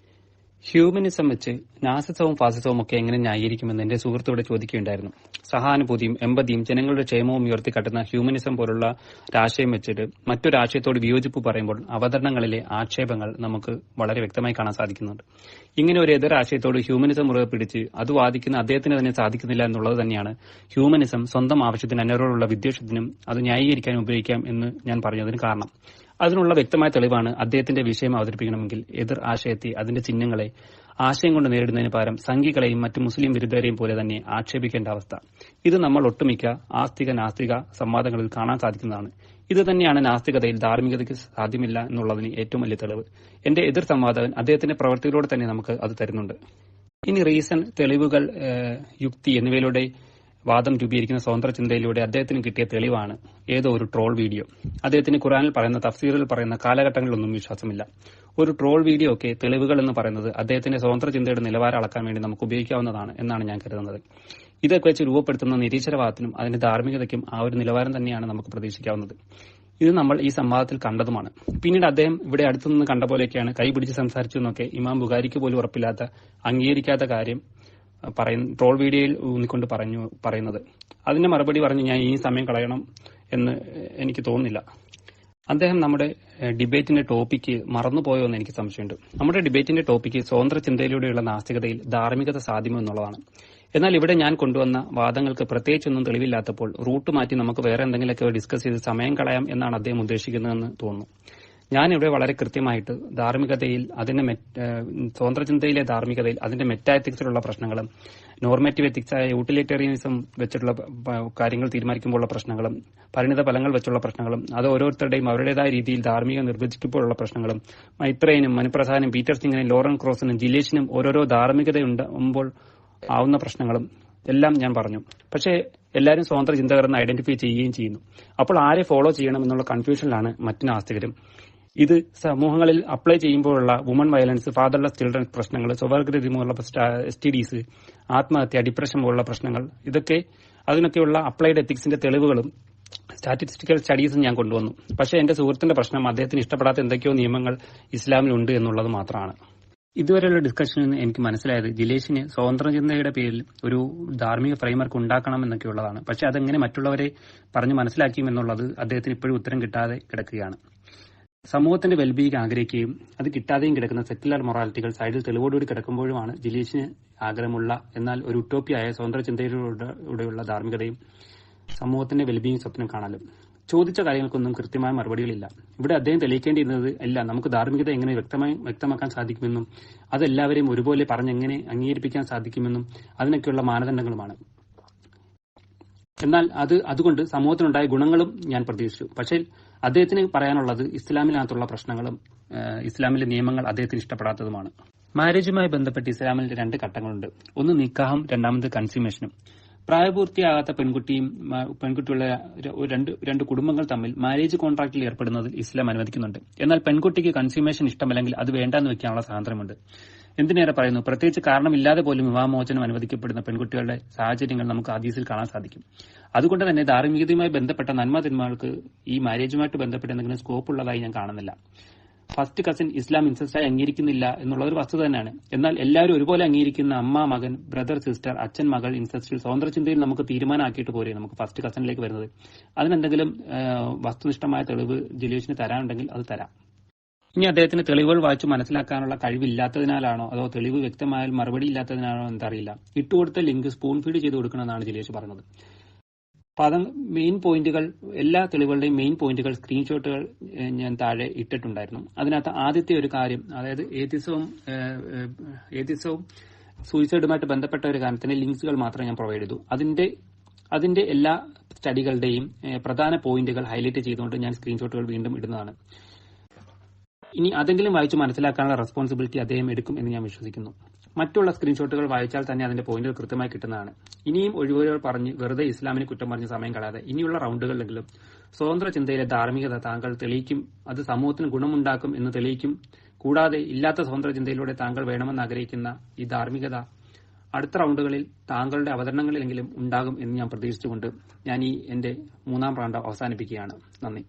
ഹ്യൂമനിസം വെച്ച് നാസിസവും ഫാസിസവും ഒക്കെ എങ്ങനെ ന്യായീകരിക്കുമെന്ന് എന്റെ സുഹൃത്തോട് ചോദിക്കുകയുണ്ടായിരുന്നു. സഹാനുഭൂതിയും എമ്പതിയും ജനങ്ങളുടെ ക്ഷേമവും ഉയർത്തിക്കാട്ടുന്ന ഹ്യൂമനിസം പോലുള്ള ആശയം വെച്ചിട്ട് മറ്റൊരാശയത്തോട് വിയോജിപ്പ് പറയുമ്പോൾ അവതരണങ്ങളിലെ ആക്ഷേപങ്ങൾ നമുക്ക് വളരെ വ്യക്തമായി കാണാൻ സാധിക്കുന്നുണ്ട്. ഇങ്ങനെ ഒരു എതിരാശയത്തോട് ഹ്യൂമനിസം മുറുകെ പിടിച്ച് അത് വാദിക്കുന്ന അദ്ദേഹത്തിന് തന്നെ സാധിക്കുന്നില്ല എന്നുള്ളത് തന്നെയാണ് ഹ്യൂമനിസം സ്വന്തം ആവശ്യത്തിന് അന്യരോടുള്ള വിദ്വേഷത്തിനും അത് ന്യായീകരിക്കാനും ഉപയോഗിക്കാം എന്ന് ഞാൻ പറഞ്ഞതിന് കാരണം. അതിനുള്ള വ്യക്തമായ തെളിവാണ് അദ്ദേഹത്തിന്റെ വിഷയം അവതരിപ്പിക്കണമെങ്കിൽ എതിർ ആശയത്തെ, അതിന്റെ ചിഹ്നങ്ങളെ ആശയം കൊണ്ട് നേരിടുന്നതിന് പകരം സംഘികളെയും മറ്റു മുസ്ലിം വിരുദ്ധരെയും പോലെ തന്നെ ആക്ഷേപിക്കേണ്ട അവസ്ഥ. ഇത് നമ്മൾ ഒട്ടുമിക്ക ആസ്തിക നാസ്തിക സംവാദങ്ങളിൽ കാണാൻ സാധിക്കുന്നതാണ്. ഇത് തന്നെയാണ് നാസ്തികതയിൽ ധാർമ്മികതയ്ക്ക് സാധ്യമില്ല എന്നുള്ളതിന് ഏറ്റവും വലിയ തെളിവ്. എന്റെ എതിർ സംവാദകൻ അദ്ദേഹത്തിന്റെ പ്രവൃത്തിയിലൂടെ തന്നെ നമുക്ക് അത് തരുന്നുണ്ട്. ഇനി റീസൺ, തെളിവുകൾ, യുക്തി എന്നിവയിലൂടെ വാദം രൂപീകരിക്കുന്ന സ്വതന്ത്ര ചിന്തയിലൂടെ അദ്ദേഹത്തിന് കിട്ടിയ തെളിവാണ് ഏതോ ഒരു ട്രോൾ വീഡിയോ. അദ്ദേഹത്തിന് ഖുറാനിൽ പറയുന്ന, തഫ്സീറിൽ പറയുന്ന കാലഘട്ടങ്ങളിലൊന്നും വിശ്വാസമില്ല. ഒരു ട്രോൾ വീഡിയോ ഒക്കെ തെളിവുകൾ എന്ന് പറയുന്നത് അദ്ദേഹത്തിന്റെ സ്വതന്ത്ര ചിന്തയുടെ നിലവാരം അളക്കാൻ വേണ്ടി നമുക്ക് ഉപയോഗിക്കാവുന്നതാണ് എന്നാണ് ഞാൻ കരുതുന്നത്. ഇതൊക്കെ വെച്ച് രൂപപ്പെടുത്തുന്ന നിരീശ്വരവാദത്തിനും അതിന്റെ ധാർമ്മികതയ്ക്കും ആ ഒരു നിലവാരം തന്നെയാണ് നമുക്ക് പ്രതീക്ഷിക്കാവുന്നത്. ഇത് നമ്മൾ ഈ സംവാദത്തിൽ കണ്ടതുമാണ്. പിന്നീട് അദ്ദേഹം ഇവിടെ അടുത്തുനിന്ന് കണ്ട പോലെയൊക്കെയാണ് കൈ പിടിച്ച് സംസാരിച്ചു എന്നൊക്കെ ഇമാം ബുഖാരിക്ക് പോലും ഉറപ്പില്ലാത്ത, അംഗീകരിക്കാത്ത കാര്യം ട്രോൾ വീഡിയോയിൽ ഊന്നിക്കൊണ്ട് പറയുന്നത്. അതിന്റെ മറുപടി പറഞ്ഞ് ഞാൻ ഈ സമയം കളയണം എന്ന് എനിക്ക് തോന്നുന്നില്ല. അദ്ദേഹം നമ്മുടെ ഡിബേറ്റിന്റെ ടോപ്പിക്ക് മറന്നുപോയോ എന്ന് എനിക്ക് സംശയമുണ്ട്. നമ്മുടെ ഡിബേറ്റിന്റെ ടോപ്പിക്ക് സ്വതന്ത്ര ചിന്തയിലൂടെയുള്ള നാസ്തികതയിൽ ധാർമ്മികത സാധ്യമോ എന്നുള്ളതാണ്. എന്നാൽ ഇവിടെ ഞാൻ കൊണ്ടുവന്ന വാദങ്ങൾക്ക് പ്രത്യേകിച്ചൊന്നും തെളിവില്ലാത്തപ്പോൾ റൂട്ട് മാറ്റി നമുക്ക് വേറെ എന്തെങ്കിലുമൊക്കെ ഡിസ്കസ് ചെയ്ത് സമയം കളയാം എന്നാണ് അദ്ദേഹം ഉദ്ദേശിക്കുന്നതെന്ന് തോന്നുന്നു. ഞാനിവിടെ വളരെ കൃത്യമായിട്ട് ധാർമ്മികതയിൽ, സ്വതന്ത്ര ചിന്തയിലെ ധാർമ്മികതയിൽ അതിന്റെ മെറ്റാഎത്തിക്സിലുള്ള പ്രശ്നങ്ങളും നോർമേറ്റീവ് എത്തിക്സായ യൂട്ടിലിറ്റേറിയനിസം വെച്ചിട്ടുള്ള കാര്യങ്ങൾ തീരുമാനിക്കുമ്പോഴുള്ള പ്രശ്നങ്ങളും പരിണിത ഫലങ്ങൾ വെച്ചുള്ള പ്രശ്നങ്ങളും അത് ഓരോരുത്തരുടെയും അവരുടേതായ രീതിയിൽ ധാർമ്മിക നിർവചിക്കുമ്പോഴുള്ള പ്രശ്നങ്ങളും മൈത്രേനും മനുപ്രസാദനും പീറ്റർ സിംഗിനും ലോറൻ ക്രോസിനും ജിലേഷിനും ഓരോരോ ധാർമ്മികതയുണ്ടാകുമ്പോൾ ആവുന്ന പ്രശ്നങ്ങളും എല്ലാം ഞാൻ പറഞ്ഞു. പക്ഷേ എല്ലാവരും സ്വതന്ത്ര ചിന്തകരെന്ന് ഐഡന്റിഫൈ ചെയ്യുകയും ചെയ്യുന്നു. അപ്പോൾ ആരെ ഫോളോ ചെയ്യണം എന്നുള്ള കൺഫ്യൂഷനിലാണ് മറ്റു നാസ്തികരും. ഇത് സമൂഹങ്ങളിൽ അപ്ലൈ ചെയ്യുമ്പോഴുള്ള വുമൺ വയലൻസ്, ഫാദർലെസ് ചിൽഡ്രൻ പ്രശ്നങ്ങൾ, സ്വവർഗരതിമുള്ള STDs, ആത്മഹത്യ, ഡിപ്രഷൻ പോലുള്ള പ്രശ്നങ്ങൾ, ഇതൊക്കെ അതിനൊക്കെയുള്ള അപ്ലൈഡ് എത്തിക്സിന്റെ തെളിവുകളും സ്റ്റാറ്റിസ്റ്റിക്കൽ സ്റ്റഡീസും ഞാൻ കൊണ്ടുവന്നു. പക്ഷേ എന്റെ സുഹൃത്തിന്റെ പ്രശ്നം അദ്ദേഹത്തിന് ഇഷ്ടപ്പെടാത്ത എന്തൊക്കെയോ നിയമങ്ങൾ ഇസ്ലാമിലുണ്ട് എന്നുള്ളത് മാത്രമാണ്. ഇതുവരെയുള്ള ഡിസ്കഷനിൽ നിന്ന് എനിക്ക് മനസ്സിലായത് ജിലേഷിന് സ്വതന്ത്ര ചിന്തയുടെ പേരിൽ ഒരു ധാർമ്മിക ഫ്രെയിംവർക്ക് ഉണ്ടാക്കണം എന്നൊക്കെയുള്ളതാണ്. പക്ഷെ അതെങ്ങനെ മറ്റുള്ളവരെ പറഞ്ഞു മനസ്സിലാക്കിയുമെന്നുള്ളത് അദ്ദേഹത്തിന് ഇപ്പോഴും ഉത്തരം കിട്ടാതെ കിടക്കുകയാണ്. സമൂഹത്തിന്റെ വെൽബീയിങ് ആഗ്രഹിക്കുകയും അത് കിട്ടാതെയും കിടക്കുന്ന സെക്യുലർ മൊറാലിറ്റികൾ സൈഡിൽ തെളിവോടുകൂടി കിടക്കുമ്പോഴുമാണ് ജിലേഷിന് ആഗ്രഹമുള്ള, എന്നാൽ ഒരു ഉട്ടോപ്പിയായ സ്വതന്ത്ര ചിന്തയിലൂടെയുള്ള ധാർമ്മികതയും സമൂഹത്തിന്റെ വെൽബീയിങ് സ്വപ്നം കാണലും. ചോദിച്ച കാര്യങ്ങൾക്കൊന്നും കൃത്യമായ മറുപടികളില്ല. ഇവിടെ അദ്ദേഹം തെളിയിക്കേണ്ടിയിരുന്നത് അല്ല, നമുക്ക് ധാർമ്മികത എങ്ങനെ വ്യക്തമാക്കാൻ സാധിക്കുമെന്നും അതെല്ലാവരെയും ഒരുപോലെ പറഞ്ഞെങ്ങനെ അംഗീകരിപ്പിക്കാൻ സാധിക്കുമെന്നും അതിനൊക്കെയുള്ള മാനദണ്ഡങ്ങളുമാണ്. എന്നാൽ അതുകൊണ്ട് സമൂഹത്തിനുണ്ടായ ഗുണങ്ങളും ഞാൻ പ്രതീക്ഷിച്ചു. പക്ഷേ അദ്ദേഹത്തിന് പറയാനുള്ളത് ഇസ്ലാമിനകത്തുള്ള പ്രശ്നങ്ങളും ഇസ്ലാമിലെ നിയമങ്ങൾ അദ്ദേഹത്തിന് ഇഷ്ടപ്പെടാത്തതുമാണ്. മാരേജുമായി ബന്ധപ്പെട്ട് ഇസ്ലാമിൽ 2 ഘട്ടങ്ങളുണ്ട്. ഒന്ന് നിക്കാഹും, രണ്ടാമത് കൺസ്യൂമേഷനും. പ്രായപൂർത്തിയാകാത്ത പെൺകുട്ടിയുള്ള രണ്ട് കുടുംബങ്ങൾ തമ്മിൽ മാരേജ് കോൺട്രാക്റ്റിൽ ഏർപ്പെടുന്നതിൽ ഇസ്ലാം അനുവദിക്കുന്നുണ്ട്. എന്നാൽ പെൺകുട്ടിക്ക് കൺസ്യൂമേഷൻ ഇഷ്ടമല്ലെങ്കിൽ അത് വേണ്ടാന്ന് വെക്കാനുള്ള സ്വാതന്ത്ര്യമുണ്ട്. എന്തിനേറെ പറയുന്നു, പ്രത്യേകിച്ച് കാരണമില്ലാതെ പോലും വിവാഹമോചനം അനുവദിക്കപ്പെടുന്ന പെൺകുട്ടികളുടെ സാഹചര്യങ്ങൾ നമുക്ക് ഹദീസിൽ കാണാൻ സാധിക്കും. അതുകൊണ്ട് തന്നെ ധാർമ്മികതയുമായി ബന്ധപ്പെട്ട നന്മതിന്മകൾക്ക് ഈ മാരേജുമായിട്ട് ബന്ധപ്പെട്ട് എന്തെങ്കിലും സ്കോപ്പ് ഉള്ളതായി ഞാൻ കാണുന്നില്ല. ഫസ്റ്റ് കസിൻ ഇസ്ലാം ഇൻസെസ്റ്റായി അംഗീകരിക്കുന്നില്ല എന്നുള്ള ഒരു വസ്തുത തന്നെയാണ്. എന്നാൽ എല്ലാവരും ഒരുപോലെ അംഗീകരിക്കുന്ന അമ്മ മകൻ, ബ്രദർ സിസ്റ്റർ, അച്ഛൻ മകൾ ഇൻസെസ്റ്റിൽ സ്വതന്ത്ര ചിന്തയിൽ നമുക്ക് തീരുമാനമാക്കിയിട്ട് പോരെ നമുക്ക് ഫസ്റ്റ് കസിനിലേക്ക് വരുന്നത്. അതിനെന്തെങ്കിലും വസ്തുനിഷ്ഠമായ തെളിവ് ജിലേഷിന് തരാനുണ്ടെങ്കിൽ അത് തരാം. ഇനി അദ്ദേഹത്തിന് തെളിവുകൾ വായിച്ചു മനസ്സിലാക്കാനുള്ള കഴിവില്ലാത്തതിനാലാണോ അതോ തെളിവ് വ്യക്തമായാൽ മറുപടി ഇല്ലാത്തതിനാണോ എന്നറിയില്ല. ഇട്ടുകൊടുത്ത ലിങ്ക് സ്പൂൺ ഫീഡ് ചെയ്ത് കൊടുക്കണമെന്നാണ് ജിലേഷ് പറഞ്ഞത്. മെയിൻ പോയിന്റുകൾ, എല്ലാ തെളിവുകളുടെയും മെയിൻ പോയിന്റുകൾ, സ്ക്രീൻഷോട്ടുകൾ ഞാൻ താഴെ ഇട്ടിട്ടുണ്ടായിരുന്നു. അതിനകത്ത് ആദ്യത്തെ ഒരു കാര്യം, അതായത് ഏതിസവും സൂയിസൈഡുമായിട്ട് ബന്ധപ്പെട്ട ഒരു കാര്യത്തിന് ലിങ്ക്സുകൾ മാത്രമേ ഞാൻ പ്രൊവൈഡ് ചെയ്തു. അതിന്റെ എല്ലാ സ്റ്റഡികളുടെയും പ്രധാന പോയിന്റുകൾ ഹൈലൈറ്റ് ചെയ്തുകൊണ്ട് ഞാൻ സ്ക്രീൻഷോട്ടുകൾ വീണ്ടും ഇടുന്നതാണ്. ഇനി അതെങ്കിലും വായിച്ചു മനസ്സിലാക്കാനുള്ള റെസ്പോൺസിബിലിറ്റി അദ്ദേഹം എടുക്കും എന്ന് ഞാൻ വിശ്വസിക്കുന്നു. മറ്റുള്ള സ്ക്രീൻഷോട്ടുകൾ വായിച്ചാൽ തന്നെ അതിന്റെ പോയിന്റുകൾ കൃത്യമായി കിട്ടുന്നതാണ്. ഇനിയും ഒഴിവുകൾ പറഞ്ഞ് വെറുതെ ഇസ്ലാമിനെ കുറ്റം പറഞ്ഞ് സമയം കളയാതെ ഇനിയുള്ള റൌണ്ടുകളിലെങ്കിലും സ്വതന്ത്ര ചിന്തയിലെ ധാർമ്മികത താങ്കൾ തെളിയിക്കും, അത് സമൂഹത്തിന് ഗുണമുണ്ടാക്കും എന്ന് തെളിയിക്കും. കൂടാതെ ഇല്ലാത്ത സ്വതന്ത്ര ചിന്തയിലൂടെ താങ്കൾ വേണമെന്ന് ആഗ്രഹിക്കുന്ന ഈ ധാർമ്മികത അടുത്ത റൌണ്ടുകളിൽ താങ്കളുടെ അവതരണങ്ങളിലെങ്കിലും ഉണ്ടാകും എന്ന് ഞാൻ പ്രതീക്ഷിച്ചുകൊണ്ട് ഞാൻ എന്റെ 3ാം റൗണ്ട് അവസാനിപ്പിക്കുകയാണ്. നന്ദി.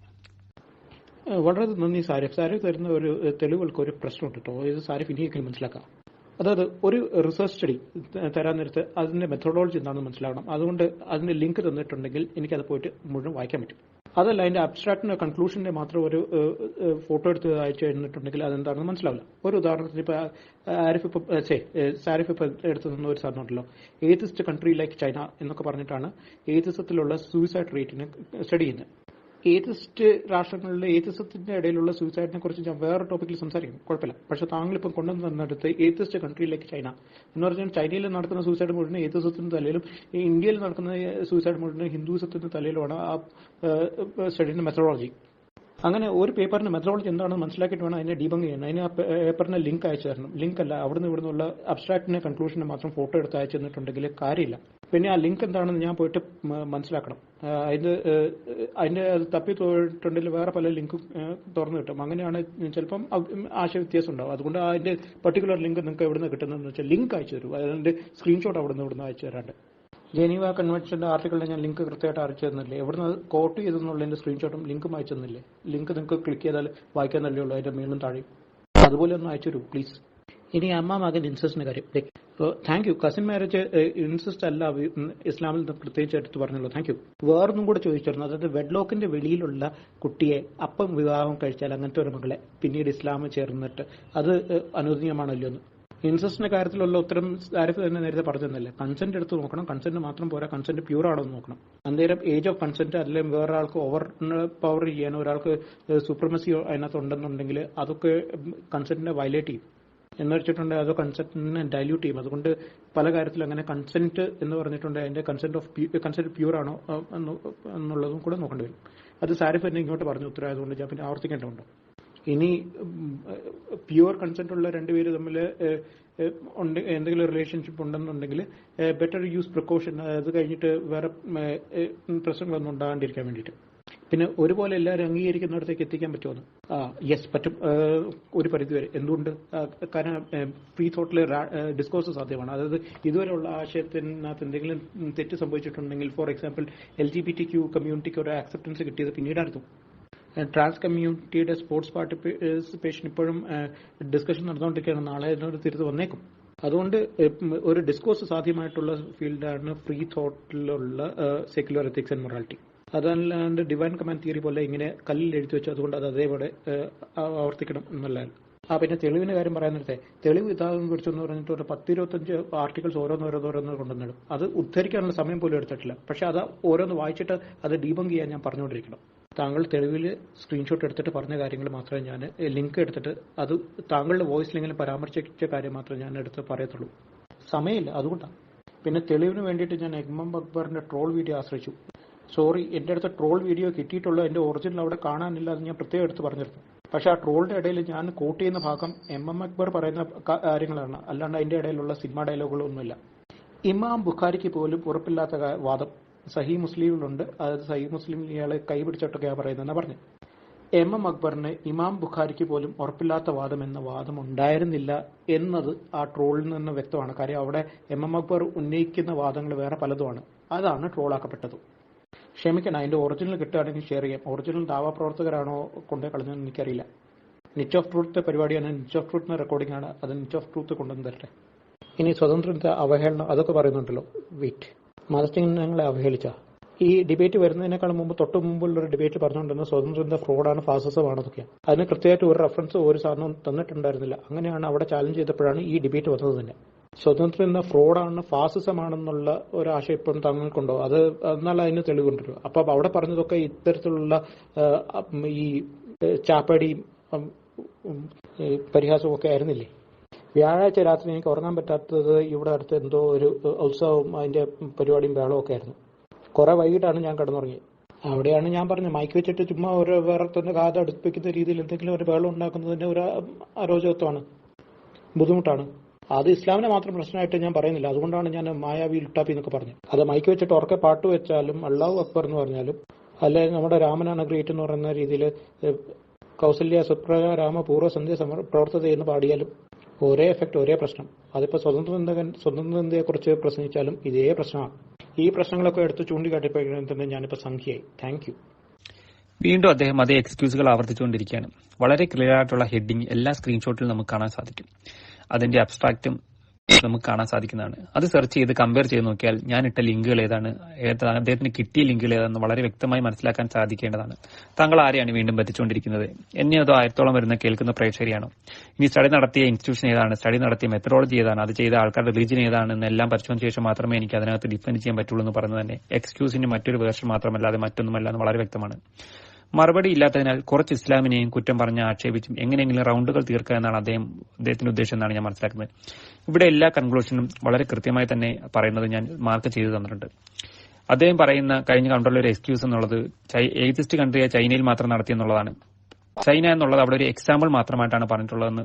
വളരെ നന്ദി സാരിഫ്. സാരിഫ് തരുന്ന ഒരു തെളിവുകൾക്ക് ഒരു പ്രശ്നമുണ്ട് കേട്ടോ. ഇത് സാരിഫ് ഇനിയെങ്കിലും മനസ്സിലാക്കാം. അതായത് ഒരു റിസർച്ച് സ്റ്റഡി തരാൻ നേരത്ത് അതിന്റെ മെത്തഡോളജി എന്താണെന്ന് മനസ്സിലാക്കണം. അതുകൊണ്ട് അതിന്റെ ലിങ്ക് തന്നിട്ടുണ്ടെങ്കിൽ എനിക്കത് പോയിട്ട് മുഴുവൻ വായിക്കാൻ പറ്റും. അതല്ല അതിന്റെ അബ്സ്ട്രാക്ടിന്റെ കൺക്ലൂഷന്റെ മാത്രം ഒരു ഫോട്ടോ എടുത്ത് അയച്ചു കഴിഞ്ഞിട്ടുണ്ടെങ്കിൽ അതെന്താണെന്ന് മനസ്സിലാവില്ല. ഒരു ഉദാഹരണത്തിന് ഇപ്പൊ സാരിഫ് ഇപ്പൊ എടുത്തു തന്ന ഒരു സാധനം ഉണ്ടല്ലോ, ഏതിസ്റ്റ് കൺട്രി ലൈക്ക് ചൈന എന്നൊക്കെ പറഞ്ഞിട്ടാണ് ഏതിസത്തിലുള്ള സൂയിസൈഡ് റേറ്റിനെ സ്റ്റഡി ചെയ്യുന്നത്. ഏതിസ്റ്റ് രാഷ്ട്രങ്ങളിലെ ഏതിസത്തിന്റെ ഇടയിലുള്ള സൂയിസൈഡിനെ കുറിച്ച് ഞാൻ വേറെ ടോപ്പിക്കിൽ സംസാരിക്കും, കുഴപ്പമില്ല. പക്ഷെ താങ്കളിപ്പം കൊണ്ടുവന്ന് തന്നെടുത്ത് ഏതിസ്റ്റ് കൺട്രിയിലേക്ക് ചൈന എന്ന് പറഞ്ഞാൽ ചൈനയിൽ നടക്കുന്ന സൂയിസൈഡ് മുഴുവൻ ഏതിസത്തിന്റെ തലയിലും ഇന്ത്യയിൽ നടക്കുന്ന സൂയിസൈഡ് മുഴുവൻ ഹിന്ദുസത്തിന്റെ തലയിലുമാണ് ആ സ്റ്റഡിന്റെ മെത്തഡോളജി. അങ്ങനെ ഒരു പേപ്പറിന്റെ മെത്തഡോളജി എന്താണെന്ന് മനസ്സിലാക്കിയിട്ട് വേണം അതിനെ ഡീബങ്ക് ചെയ്യാൻ. അതിന് ആ പേപ്പറിന്റെ ലിങ്ക് അയച്ചു തരണം. ലിങ്ക് അല്ല, അവിടുന്ന് ഇവിടുന്നുള്ള അബ്സ്ട്രാക്റ്റിന്റെ കൺക്ലൂഷനെ മാത്രം ഫോട്ടോ എടുത്ത് അയച്ചു തന്നിട്ടുണ്ടെങ്കിൽ കാര്യമില്ല. പിന്നെ ആ ലിങ്ക് എന്താണെന്ന് ഞാൻ പോയിട്ട് മനസ്സിലാക്കണം. അതിന്റെ തപ്പി തോന്നിട്ടുണ്ടെങ്കിൽ വേറെ പല ലിങ്കും തുറന്നു കിട്ടും. അങ്ങനെയാണ് ചിലപ്പം ആശയവ്യത്യാസം ഉണ്ടാവും. അതുകൊണ്ട് അതിന്റെ പർട്ടിക്കുലർ ലിങ്ക് നിങ്ങൾക്ക് എവിടെ നിന്ന് കിട്ടുന്നതെന്ന് വെച്ചാൽ ലിങ്ക് അയച്ചു തരും. അതിന്റെ സ്ക്രീൻഷോട്ട് ഇവിടുന്ന് അയച്ചു തരാണ്ട്. ജനീവ കൺവെൻഷന്റെ ആർട്ടിക്കിളിൽ ഞാൻ ലിങ്ക് കൃത്യമായിട്ട് അയച്ചു തന്നില്ലേ? എവിടുന്ന് കോട്ട് ചെയ്തെന്നുള്ളതിന്റെ സ്ക്രീൻഷോട്ടും ലിങ്കും അയച്ചു തന്നില്ലേ? ലിങ്ക് നിങ്ങൾക്ക് ക്ലിക്ക് ചെയ്താൽ വായിക്കാൻ നല്ലേ ഉള്ളൂ, അതിന്റെ മേലും താഴെയും. അതുപോലെ ഒന്ന് അയച്ചു തരൂ പ്ലീസ്. ഇനി അമ്മ മകൻ ഇൻസെസ്റ്റിന്റെ കാര്യം. Thank you. Cousin marriage incest അല്ല ഇസ്ലാമിൽ പ്രത്യേകിച്ച് എടുത്ത് പറഞ്ഞല്ലോ. Thank you. വേറൊന്നും കൂടെ ചോദിച്ചിരുന്നു. അതായത് വെഡ്ലോക്കിന്റെ വെളിയിലുള്ള കുട്ടിയെ അപ്പം വിവാഹം കഴിച്ചാൽ അങ്ങനത്തെ ഒരു മകളെ പിന്നീട് ഇസ്ലാം ചേർന്നിട്ട് അത് അനുവദനീയമാണല്ലോ എന്ന്. ഇൻസെസ്റ്റിന്റെ കാര്യത്തിലുള്ള ഉത്തരം ആരിഫ് തന്നെ നേരത്തെ പറഞ്ഞതല്ലേ. കൺസെന്റ് എടുത്ത് നോക്കണം. കൺസെന്റ് മാത്രം പോരാ, കൺസെന്റ് പ്യൂർ ആണോ എന്ന് നോക്കണം. അന്നേരം ഏജ് ഓഫ് കൺസെന്റ് അല്ലെങ്കിൽ വേറൊരാൾക്ക് ഓവർ പവർ ചെയ്യാനോ ഒരാൾക്ക് സൂപ്രമസിയോ അതിനകത്ത് ഉണ്ടെന്നുണ്ടെങ്കിൽ അതൊക്കെ കൺസെന്റിനെ വയലേറ്റ് ചെയ്യും. എന്ന് വെച്ചിട്ടുണ്ടെങ്കിൽ അത് കൺസെന്റിനെ ഡൈല്യൂട്ട് ചെയ്യും. അതുകൊണ്ട് പല കാര്യത്തിലും അങ്ങനെ കൺസെന്റ് എന്ന് പറഞ്ഞിട്ടുണ്ടെങ്കിൽ അതിന്റെ കൺസെന്റ് പ്യൂർ ആണോ എന്നുള്ളതും കൂടെ നോക്കേണ്ടി വരും. അത് സാരിഫ് തന്നെ ഇങ്ങോട്ട് പറഞ്ഞു ഉത്തരവായതുകൊണ്ട് ഞാൻ പിന്നെ ആവർത്തിക്കേണ്ടതുണ്ട്. ഇനി പ്യുവർ കൺസെന്റ് ഉള്ള രണ്ടുപേര് തമ്മിൽ എന്തെങ്കിലും റിലേഷൻഷിപ്പ് ഉണ്ടെന്നുണ്ടെങ്കിൽ ബെറ്റർ യൂസ് പ്രിക്കോഷൻ. അത് കഴിഞ്ഞിട്ട് വേറെ പ്രശ്നങ്ങളൊന്നും ഉണ്ടാകാണ്ടിരിക്കാൻ വേണ്ടിയിട്ട്. പിന്നെ ഒരുപോലെ എല്ലാവരും അംഗീകരിക്കുന്നിടത്തേക്ക് എത്തിക്കാൻ പറ്റുമെന്ന്? യെസ്, പറ്റും ഒരു പരിധിവരെ. എന്തുകൊണ്ട്? കാരണം ഫ്രീ തോട്ടിൽ ഡിസ്കോഴ്സ് സാധ്യമാണ്. അതായത് ഇതുവരെയുള്ള ആശയത്തിനകത്ത് എന്തെങ്കിലും തെറ്റ് സംഭവിച്ചിട്ടുണ്ടെങ്കിൽ, ഫോർ എക്സാമ്പിൾ LGBTQ കമ്മ്യൂണിറ്റിക്ക് ഒരു ആക്സെപ്റ്റൻസ് കിട്ടിയത് പിന്നീടായിരുന്നു. ട്രാൻസ് കമ്മ്യൂണിറ്റിയുടെ സ്പോർട്സ് പാർട്ടിസിപ്പേഷൻ ഇപ്പോഴും ഡിസ്കഷൻ നടന്നുകൊണ്ടിരിക്കുകയാണ്. നാളെ അതിനോട് തിരുത്ത് വന്നേക്കും. അതുകൊണ്ട് ഒരു ഡിസ്കോഴ്സ് സാധ്യമായിട്ടുള്ള ഫീൽഡാണ് ഫ്രീ തോട്ടിലുള്ള സെക്യുലർ എത്തിക്സ് ആൻഡ് മൊറാലിറ്റി. അതല്ലാണ്ട് ഡിവൈൻ കമാൻഡ് തിയറി പോലെ ഇങ്ങനെ കല്ലിൽ എഴുതി വെച്ചു അതുകൊണ്ട് അത് അതേപോലെ ആവർത്തിക്കണം എന്നല്ല. പിന്നെ തെളിവിന്റെ കാര്യം പറയാൻ നേരത്തെ തെളിവ് ഇതാകുന്ന കുറിച്ചെന്ന് പറഞ്ഞിട്ട് ഒരു 10-25 ആർട്ടിക്കിൾസ് ഓരോന്നോരോന്ന് കൊണ്ടുവന്നിടും. അത് ഉദ്ധരിക്കാനുള്ള സമയം പോലും എടുത്തിട്ടില്ല. പക്ഷെ അത് ഓരോന്ന് വായിച്ചിട്ട് അത് ഡീബങ്ക് ചെയ്യാൻ ഞാൻ പറഞ്ഞുകൊണ്ടിരിക്കണം. താങ്കൾ തെളിവിൽ സ്ക്രീൻഷോട്ട് എടുത്തിട്ട് പറഞ്ഞ കാര്യങ്ങൾ മാത്രമേ ഞാൻ ലിങ്ക് എടുത്തിട്ട് അത് താങ്കളുടെ വോയിസിലെങ്കിലും പരാമർശിച്ച കാര്യം മാത്രമേ ഞാൻ എടുത്ത് പറയത്തുള്ളൂ. സമയമില്ല, അതുകൊണ്ടാണ്. പിന്നെ തെളിവിന് വേണ്ടിയിട്ട് ഞാൻ എം അക്ബറിന്റെ ട്രോൾ വീഡിയോ ആശ്രയിച്ചു. സോറി, എന്റെ അടുത്ത് ട്രോൾ വീഡിയോ കിട്ടിയിട്ടുള്ള എന്റെ ഒറിജിനൽ അവിടെ കാണാനില്ല. അത് ഞാൻ പ്രത്യേകം എടുത്ത് പറഞ്ഞിരുന്നു. പക്ഷെ ആ ട്രോളിന്റെ ഇടയിൽ ഞാൻ കോട്ട് ചെയ്യുന്ന ഭാഗം എം അക്ബർ പറയുന്ന കാര്യങ്ങളാണ്, അല്ലാണ്ട് അതിന്റെ ഇടയിലുള്ള സിനിമ ഡയലോഗുകളൊന്നുമില്ല. ഇമാം ബുഖാരിക്ക് പോലും ഉറപ്പില്ലാത്ത വാദം സഹി മുസ്ലിമിലുണ്ട്. അതായത് സഹി മുസ്ലിം ഇയാളെ കൈപിടിച്ചിട്ടൊക്കെയാണ് പറയുന്നതെന്ന് പറഞ്ഞു. എം അക്ബറിന് ഇമാം ബുഖാരിക്ക് പോലും ഉറപ്പില്ലാത്ത വാദം എന്ന വാദം ഉണ്ടായിരുന്നില്ല എന്നത് ആ ട്രോളിൽ നിന്ന് വ്യക്തമാണ്. കാര്യം അവിടെ എം അക്ബർ ഉന്നയിക്കുന്ന വാദങ്ങൾ വേറെ പലതുമാണ്. അതാണ് ട്രോളാക്കപ്പെട്ടത്. ക്ഷമിക്കണം, അതിന്റെ ഒറിജിനൽ കിട്ടുകയാണെങ്കിൽ ഷെയർ ചെയ്യാം. ഒറിജിനൽ ദാവാ പ്രവർത്തകരാണോ കൊണ്ടേ കളഞ്ഞതെന്ന് എനിക്കറിയില്ല. നിച്ച് ഓഫ് ട്രൂത്ത് പരിപാടിയാണ്. നിച്ച് ഓഫ് ട്രൂത്ത് റെക്കോർഡിംഗ് ആണ്. അത് നിച്ച് ഓഫ് ട്രൂത്ത് കൊണ്ടുവന്ന് തരട്ടെ. ഇനി സ്വതന്ത്രത്തെ അവഹേളനം അതൊക്കെ പറയുന്നുണ്ടല്ലോ. വെയിറ്റ്, മതചിഹ്നങ്ങളെ അവഹേളിച്ച ഈ ഡിബേറ്റ് വരുന്നതിനേക്കാളും മുമ്പ് തൊട്ട് മുമ്പുള്ളൊരു ഡിബേറ്റ് പറഞ്ഞുകൊണ്ടിരുന്ന സ്വതന്ത്രത്തെ ഫ്രോഡാണ്, ഫാസിസമാണെന്നൊക്കെയാണ്. അതിന് കൃത്യമായിട്ട് ഒരു റെഫറൻസ് ഒരു സാധനവും തന്നിട്ടുണ്ടായിരുന്നില്ല. അങ്ങനെയാണ് അവിടെ ചാലഞ്ച് ചെയ്തപ്പോഴാണ് ഈ ഡിബേറ്റ് വന്നത് തന്നെ. സ്വതന്ത്രം എന്ന ഫ്രോഡാണ്, ഫാസിസമാണെന്നുള്ള ഒരാശയം ഇപ്പം താങ്കൾക്കുണ്ടോ? അത് എന്നാൽ അതിന് തെളിവുണ്ടല്ലോ. അപ്പൊ അവിടെ പറഞ്ഞതൊക്കെ ഇത്തരത്തിലുള്ള ഈ ചാപ്പടിയും പരിഹാസവും ഒക്കെ ആയിരുന്നില്ലേ? വ്യാഴാഴ്ച രാത്രി എനിക്ക് ഉറങ്ങാൻ പറ്റാത്തത് ഇവിടെ അടുത്ത് എന്തോ ഒരു ഉത്സവം അതിന്റെ പരിപാടിയും ബഹളവും ഒക്കെ ആയിരുന്നു. കുറെ വൈകിട്ടാണ് ഞാൻ കിടന്നുറങ്ങിയത്. അവിടെയാണ് ഞാൻ പറഞ്ഞത് മൈക്ക് വെച്ചിട്ട് ചുമ്മാ ഒരു വേറെ തന്നെ കാത് അടുപ്പിക്കുന്ന രീതിയിൽ എന്തെങ്കിലും ഒരു ബഹളം ഉണ്ടാക്കുന്നതിന്റെ ഒരു അരോചകത്വമാണ്, ബുദ്ധിമുട്ടാണ്. അത് ഇസ്ലാമിനെ മാത്രം പ്രശ്നമായിട്ട് ഞാൻ പറയുന്നില്ല. അതുകൊണ്ടാണ് ഞാൻ മായാവി ലുട്ടാപ്പി എന്നൊക്കെ പറഞ്ഞത്. അത് മൈക്ക് വെച്ചിട്ട് ഉറക്കെ പാട്ട് വെച്ചാലും അള്ളാഹു അക്ബർ എന്ന് പറഞ്ഞാലും അല്ലെങ്കിൽ നമ്മുടെ രാമനാണ് ഗ്രേറ്റ് എന്ന് പറയുന്ന രീതിയിൽ കൗസല്യ സുപ്രജ രാമ പൂർവ്വ സന്ധ്യ പ്രവർത്തത എന്ന് പാടിയാലും ഒരേ എഫക്ട്, ഒരേ പ്രശ്നം. അതിപ്പോ സ്വതന്ത്രയെ കുറിച്ച് പ്രസംഗിച്ചാലും ഇതേ പ്രശ്നമാണ്. ഈ പ്രശ്നങ്ങളൊക്കെ എടുത്ത് ചൂണ്ടിക്കാട്ടിപ്പോയി തന്നെ ഞാനിപ്പോ സംഖ്യയായി. Thank you. വീണ്ടും അദ്ദേഹം അതേ എക്സ്ക്യൂസുകൾ ആവർത്തിച്ചുകൊണ്ടിരിക്കുകയാണ്. വളരെ ക്ലിയർ ആയിട്ടുള്ള ഹെഡിങ് എല്ലാ സ്ക്രീൻഷോട്ടിലും നമുക്ക് കാണാൻ സാധിക്കും. അതിന്റെ അബ്സ്ട്രാക്റ്റും നമുക്ക് കാണാൻ സാധിക്കുന്നതാണ്. അത് സെർച്ച് ചെയ്ത് കമ്പയർ ചെയ്ത് നോക്കിയാൽ ഞാൻ ഇട്ട ലിങ്കുകൾ ഏതാണ്, അദ്ദേഹത്തിന് കിട്ടിയ ലിങ്കുകൾ ഏതാണെന്ന് വളരെ വ്യക്തമായി മനസ്സിലാക്കാൻ സാധിക്കേണ്ടതാണ്. താങ്കൾ ആരെയാണ് വീണ്ടും പറ്റിച്ചുകൊണ്ടിരിക്കുന്നത്? എന്നെ അതോ 1000ഓളം വരുന്ന കേൾക്കുന്ന പ്രേക്ഷകരെയാണോ? ഇനി സ്റ്റഡി നടത്തിയ ഇൻസ്റ്റിറ്റ്യൂഷൻ ഏതാണ്, സ്റ്റഡി നടത്തിയ മെത്തഡോളജി ഏതാണ്, അത് ചെയ്ത ആൾക്കാരുടെ റിലീജിയൻ ഏതാണെന്ന് എല്ലാം പരിശോധിച്ച ശേഷം മാത്രമേ എനിക്ക് അതിനകത്ത് ഡിഫെൻഡ് ചെയ്യാൻ പറ്റുള്ളൂ എന്ന് പറഞ്ഞു തന്നെ എക്സ്ക്യൂസിന്റെ മറ്റൊരു വേർഷൻ മാത്രമല്ലാതെ മറ്റൊന്നുമല്ല എന്ന് വളരെ വ്യക്തമാണ്. മറുപടി ഇല്ലാത്തതിനാൽ കുറച്ച് ഇസ്ലാമിനെയും കുറ്റം പറഞ്ഞ് ആക്ഷേപിച്ചും എങ്ങനെയെങ്കിലും റൗണ്ടുകൾ തീർക്കുക എന്നാണ് അദ്ദേഹത്തിന്റെ ഉദ്ദേശം എന്നാണ് ഞാൻ മനസ്സിലാക്കുന്നത്. ഇവിടെ എല്ലാ കൺക്ലൂഷനും വളരെ കൃത്യമായി തന്നെ പറയുന്നത് ഞാൻ മാർക്ക് ചെയ്തു തന്നിട്ടുണ്ട്. അദ്ദേഹം പറയുന്ന കഴിഞ്ഞ കണ്ടുള്ള ഒരു എക്സ്ക്യൂസ് എന്നുള്ളത് എയ്തിസ്റ്റ് കൺട്രിയായ ചൈനയിൽ മാത്രം നടത്തിയെന്നുള്ളതാണ്. ചൈന എന്നുള്ളത് അവിടെ ഒരു എക്സാമ്പിൾ മാത്രമായിട്ടാണ് പറഞ്ഞിട്ടുള്ളതെന്ന്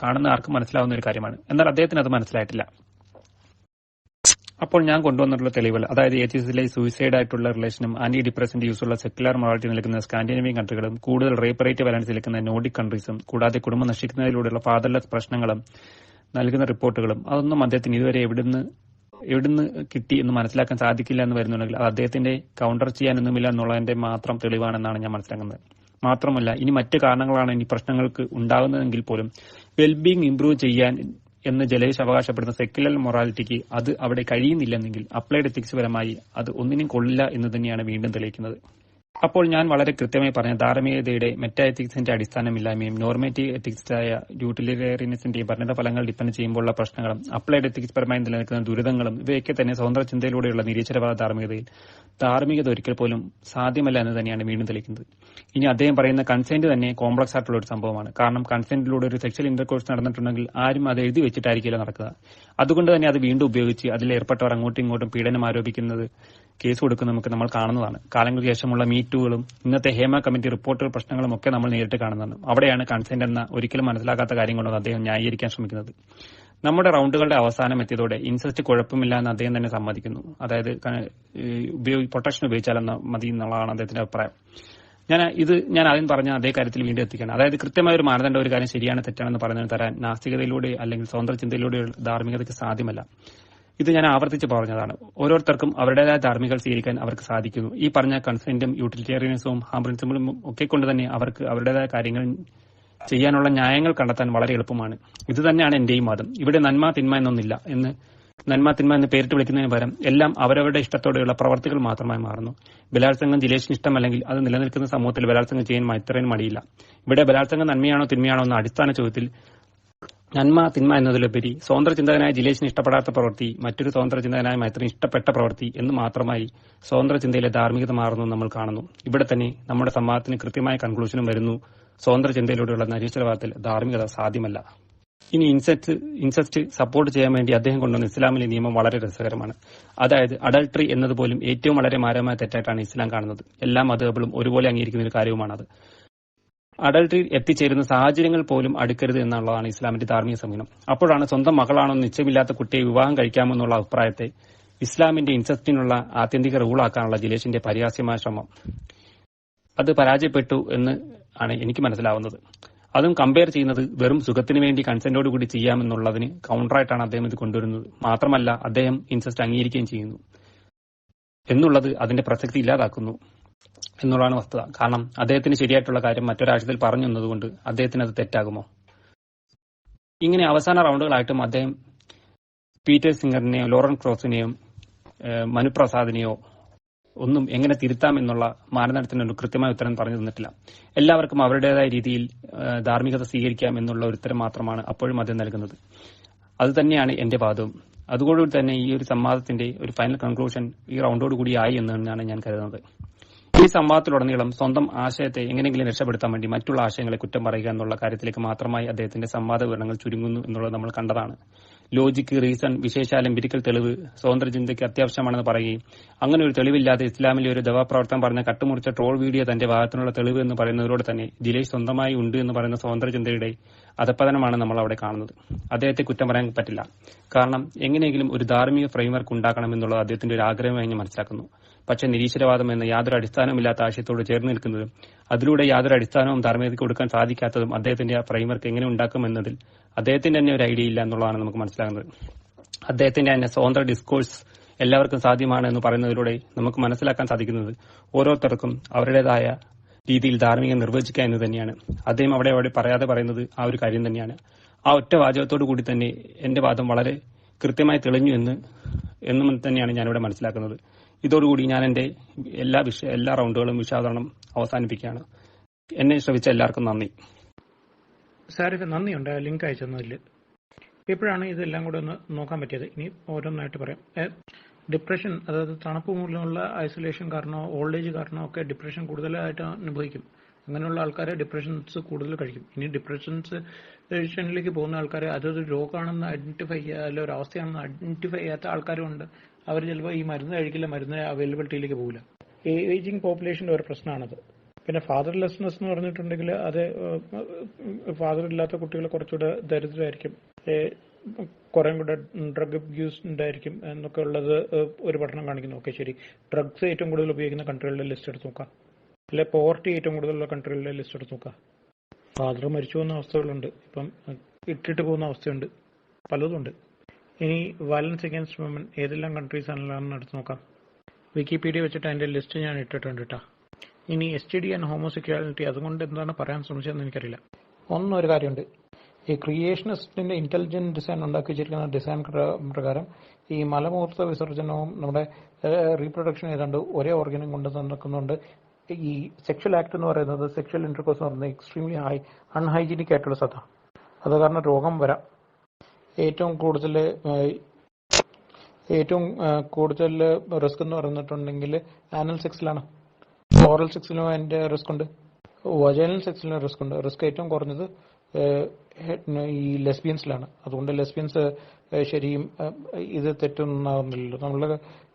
കാണുന്ന ആർക്കും മനസ്സിലാവുന്ന ഒരു കാര്യമാണ്. എന്നാൽ അദ്ദേഹത്തിന് അത് മനസ്സിലായിട്ടില്ല. അപ്പോൾ ഞാൻ കൊണ്ടുവന്നിട്ടുള്ള തെളിവുകൾ, അതായത് എത്തിയസിലെ സൂയിസൈഡ് ആയിട്ടുള്ള റിലേഷനും ആന്റി ഡിപ്രസന്റ് യൂസുള്ള സെക്യുലർ മൊറാലിറ്റി നിൽക്കുന്ന സ്കാൻഡിനേവിയൻ കൺട്രികളും കൂടുതൽ റേപ്പ് റേറ്റ് വരാൻ നിൽക്കുന്ന നോർഡിക് കൺട്രീസും കൂടാതെ കുടുംബം നശിക്കുന്നതിലൂടെയുള്ള ഫാദർലെസ് പ്രശ്നങ്ങളും നൽകുന്ന റിപ്പോർട്ടുകളും, അതൊന്നും അദ്ദേഹത്തിന് ഇതുവരെ എവിടുന്ന് കിട്ടി എന്ന് മനസ്സിലാക്കാൻ സാധിക്കില്ല എന്ന് വരുന്നുണ്ടെങ്കിൽ അത് അദ്ദേഹത്തിന്റെ കൗണ്ടർ ചെയ്യാനൊന്നുമില്ല എന്നുള്ളതിന്റെ മാത്രം തെളിവാണെന്നാണ് ഞാൻ മനസ്സിലാക്കുന്നത്. മാത്രമല്ല, ഇനി മറ്റ് കാരണങ്ങളാണ് ഇനി പ്രശ്നങ്ങൾക്ക് ഉണ്ടാകുന്നതെങ്കിൽ പോലും വെൽബീങ് ഇംപ്രൂവ് ചെയ്യാൻ എന്ന് ജലേഷ് അവകാശപ്പെടുന്ന സെക്യുലർ മൊറാലിറ്റിക്ക് അത് അവിടെ കഴിയുന്നില്ലെന്നെങ്കിൽ അപ്ലൈഡ് എത്തിക്സ് പരമായി അത് ഒന്നിനും കൊള്ളില്ല എന്ന് തന്നെയാണ് വീണ്ടും തെളിയിക്കുന്നത്. അപ്പോൾ ഞാൻ വളരെ കൃത്യമായി പറഞ്ഞ ധാർമ്മികതയുടെ മെറ്റാ എത്തിക്സിന്റെ അടിസ്ഥാനമില്ലായ്മയും നോർമേറ്റീവ് എത്തിക്സായ യൂട്ടിലിറ്റേറിയനിസത്തിന്റെയും പരിണതഫലങ്ങൾ ഡിപ്പെൻഡ് ചെയ്യുമ്പോഴുള്ള പ്രശ്നങ്ങളും അപ്ലൈഡ് എത്തിക്സ് പരമായി നിലനിൽക്കുന്ന ദുരിതങ്ങളും ഇവയൊക്കെ തന്നെ സ്വതന്ത്ര ചിന്തയിലൂടെയുള്ള നിരീശ്വരവാദ ധാർമ്മികത ഒരിക്കൽ പോലും സാധ്യമല്ല എന്ന് തന്നെയാണ് വീണ്ടും തെളിയിക്കുന്നത്. ഇനി അദ്ദേഹം പറയുന്ന കൺസെന്റ് തന്നെ കോംപ്ലക്സ് ആയിട്ടുള്ള ഒരു സംഭവമാണ്. കാരണം കൺസെന്റിലൂടെ ഒരു സെക്ഷൽ ഇന്റർകോഴ്സ് നടന്നിട്ടുണ്ടെങ്കിൽ ആരും അത് എഴുതി വെച്ചിട്ടായിരിക്കില്ല നടക്കുക. അതുകൊണ്ട് തന്നെ അത് വീണ്ടും ഉപയോഗിച്ച് അതിൽ ഏർപ്പെട്ടവർ അങ്ങോട്ടും ഇങ്ങോട്ടും പീഡനം ആരോപിക്കുന്നത്, കേസ് കൊടുക്കുന്നത് നമ്മൾ കാണുന്നതാണ്. കാലങ്ങൾക്ക് ശേഷമുള്ള മീറ്റുകളും ഇന്നത്തെ ഹേമ കമ്മിറ്റി റിപ്പോർട്ടുകൾ പ്രശ്നങ്ങളും ഒക്കെ നമ്മൾ നേരിട്ട് കാണുന്നതാണ്. അവിടെയാണ് കൺസെന്റ് എന്ന ഒരിക്കലും മനസ്സിലാക്കാത്ത കാര്യം കൊണ്ടത് അദ്ദേഹം ന്യായീകരിക്കാൻ ശ്രമിക്കുന്നത്. നമ്മുടെ റൗണ്ടുകളുടെ അവസാനം എത്തിയതോടെ ഇൻസെസ്റ്റ് കുഴപ്പമില്ല എന്ന് അദ്ദേഹം തന്നെ സമ്മതിക്കുന്നു. അതായത് പ്രൊട്ടക്ഷൻ ഉപയോഗിച്ചാലെന്ന മതി എന്നുള്ളതാണ് അദ്ദേഹത്തിന്റെ അഭിപ്രായം. ഞാൻ ആദ്യം പറഞ്ഞ അതേ കാര്യത്തിൽ വീണ്ടും എത്തിക്കണം. അതായത് കൃത്യമായ ഒരു മാനദണ്ഡം ഒരു കാര്യം ശരിയാണ് തെറ്റാണെന്ന് പറഞ്ഞു തരാൻ നാസ്തികതയിലൂടെ അല്ലെങ്കിൽ സ്വതന്ത്ര ചിന്തയിലൂടെ ധാർമ്മികതയ്ക്ക് സാധ്യമല്ല. ഇത് ഞാൻ ആവർത്തിച്ച് പറഞ്ഞതാണ്. ഓരോരുത്തർക്കും അവരുടേതായ ധാർമ്മികത സ്വീകരിക്കാൻ അവർക്ക് സാധിക്കുന്നു. ഈ പറഞ്ഞ കൺസെന്റും യൂട്ടിലിറ്റേറിയനിസവും ഹാം പ്രിൻസിപ്പിളും ഒക്കെ കൊണ്ട് തന്നെ അവർക്ക് അവരുടേതായ കാര്യങ്ങൾ ചെയ്യാനുള്ള ന്യായങ്ങൾ കണ്ടെത്താൻ വളരെ എളുപ്പമാണ്. ഇത് തന്നെയാണ് എന്റെയും വാദം. ഇവിടെ നന്മ തിന്മ എന്നൊന്നില്ല നന്മ തിന്മ എന്ന് പേരിട്ട് വിളിക്കുന്നതിന് പകരം എല്ലാം അവരവരുടെ ഇഷ്ടത്തോടെയുള്ള പ്രവർത്തികൾ മാത്രമായി മാറുന്നു. ബലാത്സംഗം ജിലേഷിന് ഇഷ്ടമല്ലെങ്കിൽ അത് നിലനിൽക്കുന്ന സമൂഹത്തിൽ ബലാത്സംഗം ചെയ്യാൻ ഇത്രയും മടിയില്ല. ഇവിടെ ബലാത്സംഗം നന്മയാണോ തിന്മയാണോ എന്ന അടിസ്ഥാന ചോദ്യത്തിൽ നന്മ തിന്മ എന്നതിലുപരി സ്വതന്ത്ര ചിന്തകനായ ജിലേഷിന് ഇഷ്ടപ്പെടാത്ത പ്രവൃത്തി മറ്റൊരു സ്വതന്ത്ര ചിന്തകനായ മൈത്രിന് ഇഷ്ടപ്പെട്ട പ്രവൃത്തി എന്ന് മാത്രമായി സ്വതന്ത്ര ചിന്തയിലെ ധാർമ്മികത മാറുന്നു നമ്മൾ കാണുന്നു. ഇവിടെ തന്നെ നമ്മുടെ സംവാദത്തിന് കൃത്യമായ കൺക്ലൂഷനും വരുന്നു. സ്വതന്ത്ര ചിന്തയിലൂടെയുള്ള നിരീശ്വരവാദത്തിൽ ധാർമ്മികത സാധ്യമല്ല. ഇനി ഇൻസെസ്റ്റ് സപ്പോർട്ട് ചെയ്യാൻ വേണ്ടി അദ്ദേഹം കൊണ്ടുവന്ന ഇസ്ലാമിലെ നിയമം വളരെ രസകരമാണ്. അതായത് അഡൾട്ടറി എന്നതുപോലും ഏറ്റവും വളരെ മാരകമായ തെറ്റായിട്ടാണ് ഇസ്ലാം കാണുന്നത്. എല്ലാ മതങ്ങളും ഒരുപോലെ അംഗീകരിക്കുന്ന ഒരു കാര്യവുമാണത്. അഡൾട്ടറി എത്തിച്ചേരുന്ന സാഹചര്യങ്ങൾ പോലും അടുക്കരുത് എന്നുള്ളതാണ് ഇസ്ലാമിന്റെ ധാർമ്മിക സമീപനം. അപ്പോഴാണ് സ്വന്തം മകളാണോ നിശ്ചയമില്ലാത്ത കുട്ടിയെ വിവാഹം കഴിക്കാമെന്നുള്ള അഭിപ്രായത്തെ ഇസ്ലാമിന്റെ ഇൻസെസ്റ്റിനുള്ള ആത്യന്തിക റൂളാക്കാനുള്ള ജിലേഷിന്റെ പരിഹാസ്യമായ ശ്രമം അത് പരാജയപ്പെട്ടു എന്ന് ആണ് എനിക്ക് മനസ്സിലാവുന്നത്. അതും കമ്പയർ ചെയ്യുന്നത് വെറും സുഖത്തിന് വേണ്ടി കൺസെന്റോടുകൂടി ചെയ്യാമെന്നുള്ളതിന് കൗണ്ടറായിട്ടാണ് അദ്ദേഹം ഇത് കൊണ്ടുവരുന്നത്. മാത്രമല്ല അദ്ദേഹം ഇൻസെസ്റ്റ് അംഗീകരിക്കുകയും ചെയ്യുന്നു എന്നുള്ളത് അതിന്റെ പ്രസക്തി ഇല്ലാതാക്കുന്നു എന്നുള്ളതാണ് വസ്തുത. കാരണം അദ്ദേഹത്തിന് ശരിയായിട്ടുള്ള കാര്യം മറ്റൊരാഴ്ചയിൽ പറഞ്ഞു എന്നതുകൊണ്ട് അദ്ദേഹത്തിന് അത് തെറ്റാകുമോ? ഇങ്ങനെ അവസാന റൗണ്ടുകളായിട്ടും അദ്ദേഹം പീറ്റർ സിംഗറിനെയോ ലോറൻ ക്രോസിനെയോ മനുപ്രസാദിനെയോ ഒന്നും എങ്ങനെ തിരുത്താം എന്നുള്ള മാനദണ്ഡത്തിനൊരു കൃത്യമായ ഉത്തരം പറഞ്ഞു തന്നിട്ടില്ല. എല്ലാവർക്കും അവരുടേതായ രീതിയിൽ ധാർമ്മികത സ്വീകരിക്കാം എന്നുള്ള ഒരു ഉത്തരം മാത്രമാണ് അപ്പോഴും അദ്ദേഹം നൽകുന്നത്. അത് തന്നെയാണ് എന്റെ വാദവും. അതുകൊണ്ടുകൂടി തന്നെ ഈ ഒരു സംവാദത്തിന്റെ ഒരു ഫൈനൽ കൺക്ലൂഷൻ ഈ റൗണ്ടോടുകൂടി ആയി എന്നാണ് ഞാൻ കരുതുന്നത്. ഈ സംവാദത്തിലുടനീളം സ്വന്തം ആശയത്തെ എങ്ങനെയെങ്കിലും രക്ഷപ്പെടുത്താൻ വേണ്ടി മറ്റുള്ള ആശയങ്ങളെ കുറ്റം പറയുക എന്നുള്ള കാര്യത്തിലേക്ക് മാത്രമായി അദ്ദേഹത്തിന്റെ സംവാദ വിവരണങ്ങൾ ചുരുങ്ങുന്നു എന്നുള്ളത് നമ്മൾ കണ്ടതാണ്. ലോജിക്ക്, റീസൺ, വിശേഷാൽ എംപിരിക്കൽ തെളിവ് സ്വതന്ത്ര ചിന്തയ്ക്ക് അത്യാവശ്യമാണെന്ന് പറയുകയും അങ്ങനെ ഒരു തെളിവില്ലാതെ ഇസ്ലാമിലെ ഒരു ദവാപ്രവർത്തനം പറഞ്ഞ കട്ടുമുറിച്ച ട്രോൾ വീഡിയോ തന്റെ ഭാഗത്തിനുള്ള തെളിവ് എന്ന് പറയുന്നതിലൂടെ തന്നെ ജിലേഷ് സ്വന്തമായി ഉണ്ട് എന്ന് പറയുന്ന സ്വതന്ത്ര ചിന്തയുടെ അധപ്പതനമാണ് നമ്മൾ അവിടെ കാണുന്നത്. അദ്ദേഹത്തെ കുറ്റം പറയാൻ പറ്റില്ല. കാരണം എങ്ങനെയെങ്കിലും ഒരു ധാർമ്മിക ഫ്രെയിംവർക്ക് ഉണ്ടാക്കണം എന്നുള്ളത് അദ്ദേഹത്തിന്റെ ഒരു ആഗ്രഹമായി ഞാൻ മനസ്സിലാക്കുന്നു. പക്ഷേ നിരീശ്വരവാദം എന്ന യാതൊരു അടിസ്ഥാനമില്ലാത്ത ആശയത്തോട് ചേർന്ന് നിൽക്കുന്നതും അതിലൂടെ യാതൊരു അടിസ്ഥാനവും ധാർമ്മികതയ്ക്ക് കൊടുക്കാൻ സാധിക്കാത്തതും അദ്ദേഹത്തിന്റെ ആ ഫ്രെയിംവർക്ക് എങ്ങനെ ഉണ്ടാക്കും എന്നതിൽ അദ്ദേഹത്തിന്റെ തന്നെ ഒരു ഐഡിയ ഇല്ല എന്നുള്ളതാണ് നമുക്ക് മനസ്സിലാകുന്നത്. അദ്ദേഹത്തിന്റെ തന്നെ സ്വതന്ത്ര ഡിസ്കോഴ്സ് എല്ലാവർക്കും സാധ്യമാണ് എന്ന് പറയുന്നതിലൂടെ നമുക്ക് മനസ്സിലാക്കാൻ സാധിക്കുന്നത് ഓരോരുത്തർക്കും അവരുടേതായ രീതിയിൽ ധാർമ്മികം നിർവചിക്കുക എന്ന് തന്നെയാണ്. അദ്ദേഹം അവിടെ പറയാതെ പറയുന്നത് ആ ഒരു കാര്യം തന്നെയാണ്. ആ ഒറ്റ വാചകത്തോടു കൂടി തന്നെ എന്റെ വാദം വളരെ കൃത്യമായി തെളിഞ്ഞു എന്നും തന്നെയാണ് ഞാനിവിടെ മനസ്സിലാക്കുന്നത്. ഇതോടുകൂടി ഞാൻ എന്റെ എല്ലാ റൗണ്ടുകളും വിശാദരണം അവസാനിപ്പിക്കുകയാണ്. എന്നെ ശ്രമിച്ച എല്ലാവർക്കും നന്ദി. സാറിന് നന്ദിയുണ്ട് ലിങ്ക് അയച്ചതിൽ. ഇപ്പോഴാണ് ഇതെല്ലാം കൂടെ ഒന്ന് നോക്കാൻ പറ്റിയത്. ഇനി ഓരോന്നായിട്ട് പറയാം. ഡിപ്രഷൻ, അതായത് തണുപ്പ് മൂലമുള്ള ഐസൊലേഷൻ കാരണമോ ഓൾഡ് ഏജ് കാരണമോ ഒക്കെ ഡിപ്രഷൻ കൂടുതലായിട്ട് അനുഭവിക്കും. അങ്ങനെയുള്ള ആൾക്കാരെ ഡിപ്രഷൻസ് കൂടുതൽ കഴിക്കും. ഇനി ഡിപ്രഷനിലേക്ക് പോകുന്ന ആൾക്കാരെ അതൊരു രോഗമാണെന്ന് ഐഡന്റിഫൈ ചെയ്യുക, അല്ല ഒരു അവസ്ഥയാണെന്ന് ഐഡന്റിഫൈ ചെയ്യാത്ത ആൾക്കാരുമുണ്ട്. അവർ ചിലപ്പോൾ ഈ മരുന്ന് കഴിക്കില്ല, മരുന്ന് അവൈലബിലിറ്റിയിലേക്ക് പോകില്ല. ഏജിങ് പോപ്പുലേഷന്റെ ഒരു പ്രശ്നമാണത്. പിന്നെ ഫാദർലെസ്നെസ് എന്ന് പറഞ്ഞിട്ടുണ്ടെങ്കിൽ അത് ഫാദർ ഇല്ലാത്ത കുട്ടികൾ കുറച്ചുകൂടെ ദരിദ്രമായിരിക്കും, കുറെ കൂടെ ഡ്രഗ് അബ്യൂസ് ഉണ്ടായിരിക്കും എന്നൊക്കെ ഉള്ളത് ഒരു പഠനം കാണിക്കുന്നു. ഓക്കെ, ശരി. ഡ്രഗ്സ് ഏറ്റവും കൂടുതൽ ഉപയോഗിക്കുന്ന കൺട്രികളുടെ ലിസ്റ്റ് എടുത്ത് നോക്കാം, അല്ലെ പോവർട്ടി ഏറ്റവും കൂടുതലുള്ള കൺട്രികളുടെ ലിസ്റ്റ് എടുത്ത് നോക്കാം. ഫാദർ മരിച്ചു പോകുന്ന അവസ്ഥകളുണ്ട്, ഇപ്പം ഇട്ടിട്ട് പോകുന്ന അവസ്ഥയുണ്ട്, പലതും ഉണ്ട്. ഇനി വയലൻസ് അഗൈൻസ്റ്റ് വിമൻ ഏതെല്ലാം കൺട്രീസ് ആണെന്ന് എടുത്ത് നോക്കാം. വിക്കിപീഡിയ വെച്ചിട്ട് അതിന്റെ ലിസ്റ്റ് ഞാൻ ഇട്ടിട്ടുണ്ട് കേട്ടോ. ഇനി STD ആൻഡ് ഹോമോസെക്ഷ്വാലിറ്റി, അതുകൊണ്ട് എന്താണ് പറയാൻ ശ്രമിച്ചതെന്ന് എനിക്കറിയില്ല. ഒരു കാര്യമുണ്ട്, ഈ ക്രിയേഷനിസ്റ്റിന്റെ ഇന്റലിജന്റ് ഡിസൈൻ ഉണ്ടാക്കി വെച്ചിരിക്കുന്ന ഡിസൈൻ പ്രകാരം ഈ മലമൂത്ര വിസർജനവും നമ്മുടെ റീപ്രൊഡക്ഷൻ ഏതാണ്ട് ഒരേ ഓർഗനും കൊണ്ട് നടക്കുന്നുണ്ട്. ഈ സെക്ഷൽ ആക്ട് എന്ന് പറയുന്നത്, സെക്ഷൽ ഇന്റർകോഴ്സ് എന്ന് പറയുന്നത് എക്സ്ട്രീംലി അൺഹൈജീനിക് ആയിട്ടുള്ള സ്ഥലം. അത് കാരണം രോഗം വരാം. ഏറ്റവും കൂടുതൽ റിസ്ക് എന്ന് പറഞ്ഞിട്ടുണ്ടെങ്കിൽ ആനൽ സെക്സിലാണ്. ഓറൽ സെക്സിലും അതിന്റെ റിസ്ക് ഉണ്ട്, വജൈനൽ സെക്സിലും റിസ്ക് ഉണ്ട്. റിസ്ക് ഏറ്റവും കുറഞ്ഞത് ഈ ലെസ്ബിയൻസിലാണ്. അതുകൊണ്ട് ലെസ്ബിയൻസ് ശരിയും ഇത് തെറ്റൊന്നാകുന്നില്ലല്ലോ. നമ്മൾ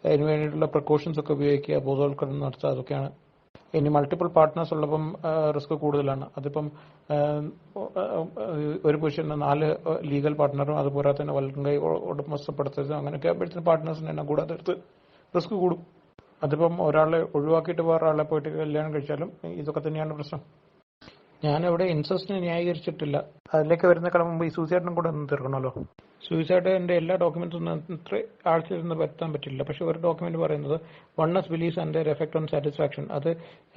അതിന് വേണ്ടിയിട്ടുള്ള പ്രിക്കോഷൻസ് ഒക്കെ ഉപയോഗിക്കുക, ബോധവൽക്കരണം നടത്തുക, അതൊക്കെയാണ്. ഇനി മൾട്ടിപ്പിൾ പാർട്ട്നേഴ്സ് ഉള്ളപ്പം റിസ്ക് കൂടുതലാണ്. അതിപ്പം ഒരു പുരുഷന് 4 ലീഗൽ പാർട്ട്ണറും അതുപോലെ തന്നെ വൽക്കൈ ഉടമസ്ഥപ്പെടുത്തരുത്, അങ്ങനെയൊക്കെ ആകുമ്പോഴത്തേന് പാർട്ട്നേഴ്സിന് എണ്ണം കൂടാതെടുത്ത് റിസ്ക് കൂടും. അതിപ്പം ഒരാളെ ഒഴിവാക്കിയിട്ട് വേറെ ആളെ പോയിട്ട് കല്യാണം കഴിച്ചാലും ഇതൊക്കെ തന്നെയാണ് പ്രശ്നം. ഞാനിവിടെ ഇൻസെസ്റ്റിനെ ന്യായീകരിച്ചിട്ടില്ല. അതിലേക്ക് വരുന്നേക്കാളും മുമ്പ് ഈ സൂസൈഡിനും കൂടെ ഒന്ന് തീർക്കണമല്ലോ. സൂസൈഡിന്റെ എല്ലാ ഡോക്യുമെന്റ്സും ഒന്നും ഇത്ര ആഴ്ചയിൽ വരുത്താൻ പറ്റില്ല. പക്ഷെ ഒരു ഡോക്യുമെന്റ് പറയുന്നത് one's beliefs and their effect on satisfaction, അത്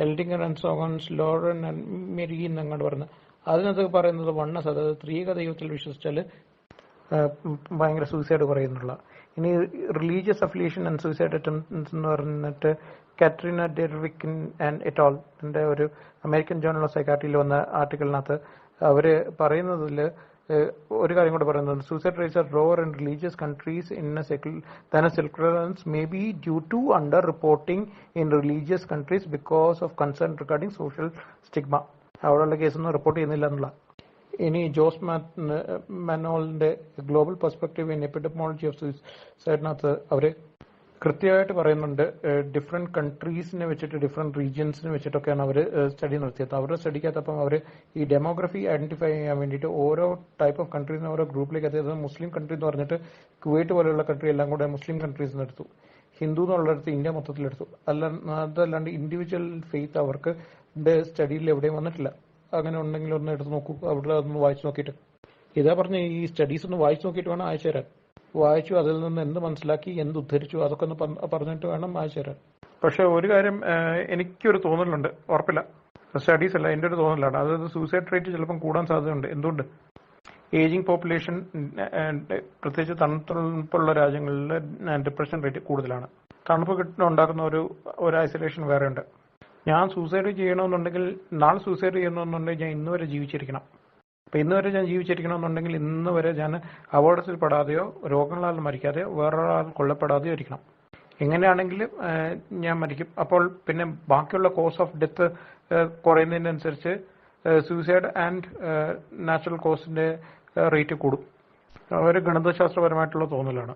എൽഡിംഗർ ആൻഡ് സോഗൻസ് ലോറൻ ആൻഡ് മെരി എന്നങ്ങോട്ട് പറയുന്നത്. അതിനകത്ത് പറയുന്നത് വണ്ണസ്, അതായത് സ്ത്രീക ദൈവത്തിൽ വിശ്വസിച്ചാൽ ഭയങ്കര സൂസൈഡ് കുറയുന്നുള്ള. ഇനി religious affiliation and suicide attempts എന്ന് പറഞ്ഞിട്ട് കാട്രീന ഡെർവിക്കിൻ ആൻഡ് എറ്റോളിന്റെ ഒരു അമേരിക്കൻ ജേർണൽ ഓഫ് സൈക്കാട്രിയിൽ വന്ന ആർട്ടിക്കിളിനകത്ത് അവര് പറയുന്നതിൽ ഒരു കാര്യം കൂടെ പറയുന്നത്, suicide rates are lower in religious countries in seculars may be due to under reporting in religious countries because of concern regarding social stigma. അവിടെയുള്ള കേസൊന്നും റിപ്പോർട്ട് ചെയ്യുന്നില്ല എന്നുള്ള. ഇനി ജോസ് മാനോളിന്റെ global perspective in epidemiology of സൂസൈഡിനകത്ത് അവര് കൃത്യമായിട്ട് പറയുന്നുണ്ട്, ഡിഫറെന്റ് കൺട്രീസിനെ വെച്ചിട്ട് ഡിഫറെന്റ് റീജിയൻസിനെ വെച്ചിട്ടൊക്കെയാണ് അവർ സ്റ്റഡി നടത്തിയത്. അവരുടെ സ്റ്റഡിക്കകത്തപ്പം അവർ ഈ ഡെമോഗ്രഫി ഐഡന്റിഫൈ ചെയ്യാൻ വേണ്ടിയിട്ട് ഓരോ ടൈപ്പ് ഓഫ് കൺട്രീസിനെ ഓരോ ഗ്രൂപ്പിലേക്ക് എത്തിയത്. മുസ്ലിം കൺട്രി എന്ന് പറഞ്ഞിട്ട് കുവൈറ്റ് പോലെയുള്ള കൺട്രി എല്ലാം കൂടെ മുസ്ലിം കൺട്രീസിന് എടുത്തു, ഹിന്ദു എന്നുള്ളിടത്ത് ഇന്ത്യ മൊത്തത്തിലെടുത്തു. അതല്ലാണ്ട് ഇൻഡിവിജ്വൽ ഫെയ്ത്ത് അവർക്ക് സ്റ്റഡിയിൽ എവിടെയും വന്നിട്ടില്ല. അങ്ങനെ ഉണ്ടെങ്കിൽ ഒന്ന് എടുത്ത് നോക്കൂ, അവിടെ അതൊന്ന് വായിച്ചു നോക്കിയിട്ട്. ഇതാ പറഞ്ഞ ഈ സ്റ്റഡീസ് ഒന്ന് വായിച്ചു നോക്കിയിട്ട് വേണം അയച്ചു തരാൻ. വായിച്ചു, അതിൽ നിന്ന് എന്ത് മനസ്സിലാക്കി, എന്ത് ഉദ്ധരിച്ചു, അതൊക്കെ ഒന്ന് പറഞ്ഞിട്ട് വേണം അയച്ചു തരാൻ. പക്ഷെ ഒരു കാര്യം എനിക്കൊരു തോന്നലുണ്ട്, ഉറപ്പില്ല, സ്റ്റഡീസ് അല്ല, എൻ്റെ ഒരു തോന്നലാണ്. അതായത് സൂസൈഡ് റേറ്റ് ചിലപ്പം കൂടാൻ സാധ്യതയുണ്ട്. എന്തുകൊണ്ട്? ഏജിങ് പോപ്പുലേഷൻ, പ്രത്യേകിച്ച് തണുപ്പുള്ള രാജ്യങ്ങളിൽ ഡിപ്രഷൻ റേറ്റ് കൂടുതലാണ്. തണുപ്പ് ഉണ്ടാക്കുന്ന ഒരു ഐസൊലേഷൻ വേറെ ഉണ്ട്. ഞാൻ സൂസൈഡ് ചെയ്യണമെന്നുണ്ടെങ്കിൽ, നാളെ സൂസൈഡ് ചെയ്യണമെന്നുണ്ടെങ്കിൽ ഞാൻ ഇന്ന് വരെ ജീവിച്ചിരിക്കണം. അപ്പൊ ഇന്ന് വരെ ഞാൻ ജീവിച്ചിരിക്കണമെന്നുണ്ടെങ്കിൽ ഇന്ന് വരെ ഞാൻ അപകടത്തിൽ പെടാതെയോ രോഗങ്ങളാൽ മരിക്കാതെയോ വേറൊരാൾ കൊല്ലപ്പെടാതെയോ ഇരിക്കണം. എങ്ങനെയാണെങ്കിലും ഞാൻ മരിക്കും. അപ്പോൾ പിന്നെ ബാക്കിയുള്ള കോസ് ഓഫ് ഡെത്ത് കുറയുന്നതിനനുസരിച്ച് സൂസൈഡ് ആൻഡ് നാച്ചുറൽ കോസിന്റെ റേറ്റ് കൂടും. ഒരു ഗണിതശാസ്ത്രപരമായിട്ടുള്ള തോന്നലാണ്.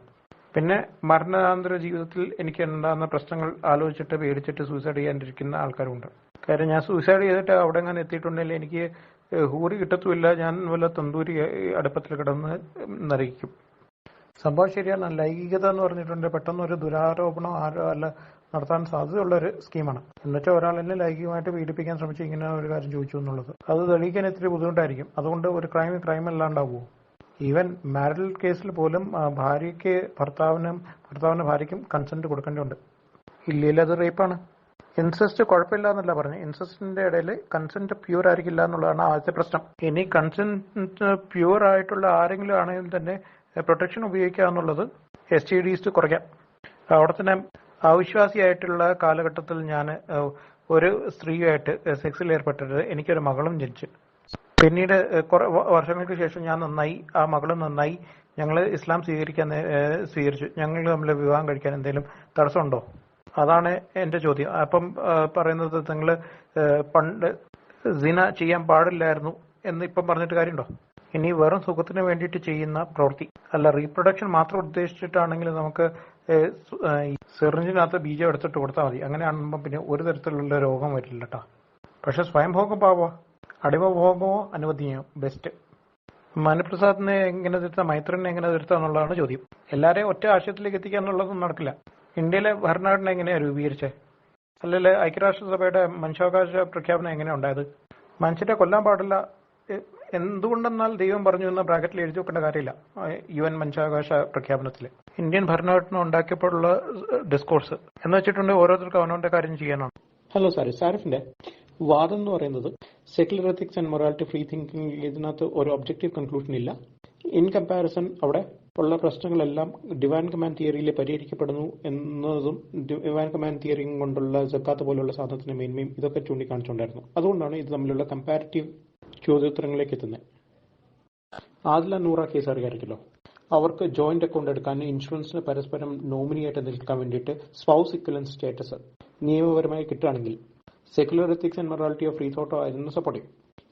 പിന്നെ മരണാനന്തര ജീവിതത്തിൽ എനിക്ക് ഉണ്ടാകുന്ന പ്രശ്നങ്ങൾ ആലോചിച്ചിട്ട് പേടിച്ചിട്ട് സൂസൈഡ് ചെയ്യാണ്ടിരിക്കുന്ന ആൾക്കാരുണ്ട്. കാര്യം ഞാൻ സൂസൈഡ് ചെയ്തിട്ട് അവിടെ എങ്ങനെ എത്തിയിട്ടുണ്ടെങ്കിൽ എനിക്ക് ഹൂറി കിട്ടത്തുമില്ല, ഞാൻ വല്ല തന്തൂരി അടുപ്പത്തിൽ കിടന്ന് നരകിക്കും. സംഭവം ശരിയാണ്. ലൈംഗികത എന്ന് പറഞ്ഞിട്ടുണ്ട് പെട്ടെന്ന് ഒരു ദുരാരോപണം അല്ല നടത്താൻ സാധ്യതയുള്ള ഒരു സ്കീമാണ്. എന്നുവെച്ചാൽ ഒരാളെന്നെ ലൈംഗികമായിട്ട് പീഡിപ്പിക്കാൻ ശ്രമിച്ച് ഇങ്ങനെ ഒരു കാര്യം ചോദിച്ചു എന്നുള്ളത് അത് തെളിയിക്കാൻ ഇത്തിരി ബുദ്ധിമുട്ടായിരിക്കും. അതുകൊണ്ട് ഒരു ക്രൈം അല്ലാണ്ടാവുമോ? ഈവൻ മാരിറ്റൽ കേസിൽ പോലും ഭർത്താവിന് ഭാര്യയ്ക്കും കൺസെന്റ് കൊടുക്കേണ്ടതുണ്ട്. ഇല്ലെങ്കിൽ അത് റേപ്പാണ്. ഇൻസെസ്റ്റ് കുഴപ്പമില്ല എന്നല്ല പറഞ്ഞു. ഇൻസെസ്റ്റിന്റെ ഇടയിൽ കൺസെന്റ് പ്യൂർ ആയിരിക്കില്ല എന്നുള്ളതാണ് ആദ്യത്തെ പ്രശ്നം. ഇനി കൺസെന്റ് പ്യൂർ ആയിട്ടുള്ള ആരെങ്കിലും ആണെങ്കിൽ തന്നെ പ്രൊട്ടക്ഷൻ ഉപയോഗിക്കുക എന്നുള്ളത് STDs കുറയ്ക്കാം. അവിടെ തന്നെ അവിശ്വാസിയായിട്ടുള്ള കാലഘട്ടത്തിൽ ഞാൻ ഒരു സ്ത്രീയുമായിട്ട് സെക്സിൽ ഏർപ്പെട്ടിട്ട് എനിക്കൊരു മകളും ജനിച്ചു. പിന്നീട് കുറെ വർഷങ്ങൾക്ക് ശേഷം ഞാൻ നന്നായി, ആ മകളും നന്നായി, ഞങ്ങൾ ഇസ്ലാം സ്വീകരിച്ചു. ഞങ്ങൾ തമ്മിൽ വിവാഹം കഴിക്കാൻ എന്തെങ്കിലും തടസ്സമുണ്ടോ? അതാണ് എന്റെ ചോദ്യം. അപ്പം പറയുന്നത് നിങ്ങൾ പണ്ട് സിന ചെയ്യാൻ പാടില്ലായിരുന്നു എന്ന് ഇപ്പം പറഞ്ഞിട്ട് കാര്യമുണ്ടോ? ഇനി വെറും സുഖത്തിന് വേണ്ടിയിട്ട് ചെയ്യുന്ന പ്രവൃത്തി അല്ല, റീപ്രൊഡക്ഷൻ മാത്രം ഉദ്ദേശിച്ചിട്ടാണെങ്കിൽ നമുക്ക് സിറിഞ്ചിനകത്ത് ബീജം എടുത്തിട്ട് കൊടുത്താൽ മതി. അങ്ങനെയാകുമ്പോൾ പിന്നെ ഒരു തരത്തിലുള്ള രോഗം വരില്ല കേട്ടോ. പക്ഷെ സ്വയംഭോഗഭാവോ അടിമഭോഗമോ അനുവദനീയമോ ബെസ്റ്റ്. മനുപ്രസാദിനെ എങ്ങനെ തിരുത്താം, മൈത്രനെ എങ്ങനെ തിരുത്താം എന്നുള്ളതാണ് ചോദ്യം. എല്ലാവരെയും ഒറ്റ ആശയത്തിലേക്ക് എത്തിക്കുക എന്നുള്ളതൊന്നും നടക്കില്ല. ഇന്ത്യയിലെ ഭരണഘടന എങ്ങനെയാണ് രൂപീകരിച്ചത്? അല്ലെങ്കിൽ ഐക്യരാഷ്ട്രസഭയുടെ മനുഷ്യാവകാശ പ്രഖ്യാപനം എങ്ങനെയാണ് ഉണ്ടായത്? മനുഷ്യരെ കൊല്ലാൻ പാടില്ല എന്തുകൊണ്ടെന്നാൽ ദൈവം പറഞ്ഞു എന്ന ബ്രാക്കറ്റിൽ എഴുതി വെക്കേണ്ട കാര്യമില്ല. UN മനുഷ്യാവകാശ പ്രഖ്യാപനത്തിൽ ഇന്ത്യൻ ഭരണഘടന ഉണ്ടാക്കിയപ്പോഴുള്ള ഡിസ്കോഴ്സ് എന്ന് വെച്ചിട്ടുണ്ടെങ്കിൽ ഓരോരുത്തർക്കും അവനവന്റെ കാര്യം ചെയ്യാനാണ്. ഹലോ സാരിഫിന്റെ വാദം എന്ന് പറയുന്നത് secular ethics and morality free thinking ഇതിനകത്ത് ഒരു ഒബ്ജക്റ്റീവ് കൺക്ലൂഷൻ ഇല്ല. ഇൻ കമ്പാരിസൺ അവിടെ ഉള്ള പ്രശ്നങ്ങളെല്ലാം ഡിവൈൻ കമാൻഡ് തിയറിയിൽ പരിഹരിക്കപ്പെടുന്നു എന്നതും ഡിവൈൻ കമാൻഡ് തിയറി കൊണ്ടുള്ള സക്കാത്ത് പോലുള്ള സാധനത്തിന്റെ മേന്മയും ഇതൊക്കെ ചൂണ്ടിക്കാണിച്ചുകൊണ്ടായിരുന്നു. അതുകൊണ്ടാണ് ഇത് തമ്മിലുള്ള കമ്പാരിറ്റീവ് ചോദ്യോത്തരങ്ങളിലേക്ക് എത്തുന്നത്. ആദില നൂറ കേസ് അറിയാറിയല്ലോ. അവർക്ക് ജോയിന്റ് അക്കൗണ്ട് എടുക്കാൻ ഇൻഷുറൻസിന് പരസ്പരം നോമിനിയായിട്ട് നിൽക്കാൻ വേണ്ടിയിട്ട് സ്പൗസ് ഇക്വലൻസ് സ്റ്റേറ്റസ് നിയമപരമായി കിട്ടുകയാണെങ്കിൽ secular ethics and morality of free തോട്ടോ ആയിരുന്നു സപ്പോർട്ട് ചെയ്യും.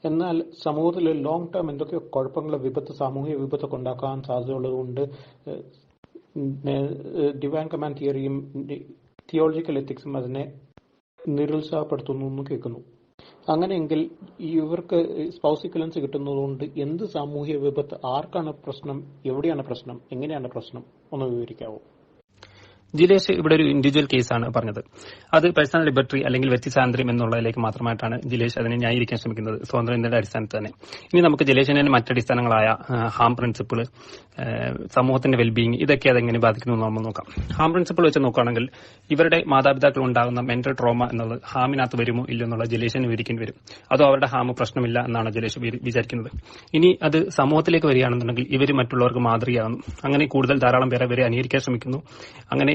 എന്നാൽ സമൂഹത്തിൽ ലോങ് ടേം എന്തൊക്കെയോ കുഴപ്പങ്ങൾ സാമൂഹിക വിപത്തൊക്കെ ഉണ്ടാക്കാൻ സാധ്യതയുള്ളതുകൊണ്ട് ഡിവൈൻ കമാൻഡ് തിയറിയും തിയോളജിക്കൽ എത്തിക്സും അതിനെ നിരുത്സാഹപ്പെടുത്തുന്നു എന്ന് കേൾക്കുന്നു. അങ്ങനെയെങ്കിൽ ഇവർക്ക് സ്പൗസ് ഇക്വലൻസ് കിട്ടുന്നതുകൊണ്ട് എന്ത് സാമൂഹിക വിപത്ത്, ആർക്കാണ് പ്രശ്നം, എവിടെയാണ് പ്രശ്നം, എങ്ങനെയാണ് പ്രശ്നം ഒന്ന് വിവരിക്കാവോ? ജിലേഷ് ഇവിടെ ഒരു ഇൻഡിവിജ്വൽ കേസാണ് പറഞ്ഞത്. അത് പേഴ്സണൽ ലിബർട്ടി അല്ലെങ്കിൽ വ്യക്തി സ്വാതന്ത്ര്യം എന്നുള്ളതിലേക്ക് മാത്രമായിട്ടാണ് ജിലേഷ് അതിനെ ന്യായീകരിക്കാൻ ശ്രമിക്കുന്നത്, സ്വാതന്ത്ര്യത്തിന്റെ അടിസ്ഥാനത്തിൽ തന്നെ. ഇനി നമുക്ക് ജിലേഷിന്റെ മറ്റടിസ്ഥാനങ്ങളായ ഹാം പ്രിൻസിപ്പിൾ, സമൂഹത്തിന്റെ വെൽബീയിങ്, ഇതൊക്കെ അതെങ്ങനെ ബാധിക്കുന്നു എന്ന് നമ്മൾ നോക്കാം. ഹാം പ്രിൻസിപ്പിൾ വെച്ച് നോക്കുകയാണെങ്കിൽ ഇവരുടെ മാതാപിതാക്കൾ ഉണ്ടാകുന്ന മെന്റൽ ട്രോമ എന്നുള്ളത് ഹാമിനകത്ത് വരുമോ ഇല്ലോ എന്നുള്ള ജിലേഷിന് വിവരിക്കേണ്ടി വരും. അതോ അവരുടെ ഹാം പ്രശ്നമില്ല എന്നാണ് ജിലേഷ് വിചാരിക്കുന്നത്. ഇനി അത് സമൂഹത്തിലേക്ക് വരികയാണെന്നുണ്ടെങ്കിൽ ഇവർ മറ്റുള്ളവർക്ക് മാതൃകയാകുന്നു. അങ്ങനെ കൂടുതൽ ധാരാളം പേരെ ഇവരെ അനുകരിക്കാൻ ശ്രമിക്കുന്നു. അങ്ങനെ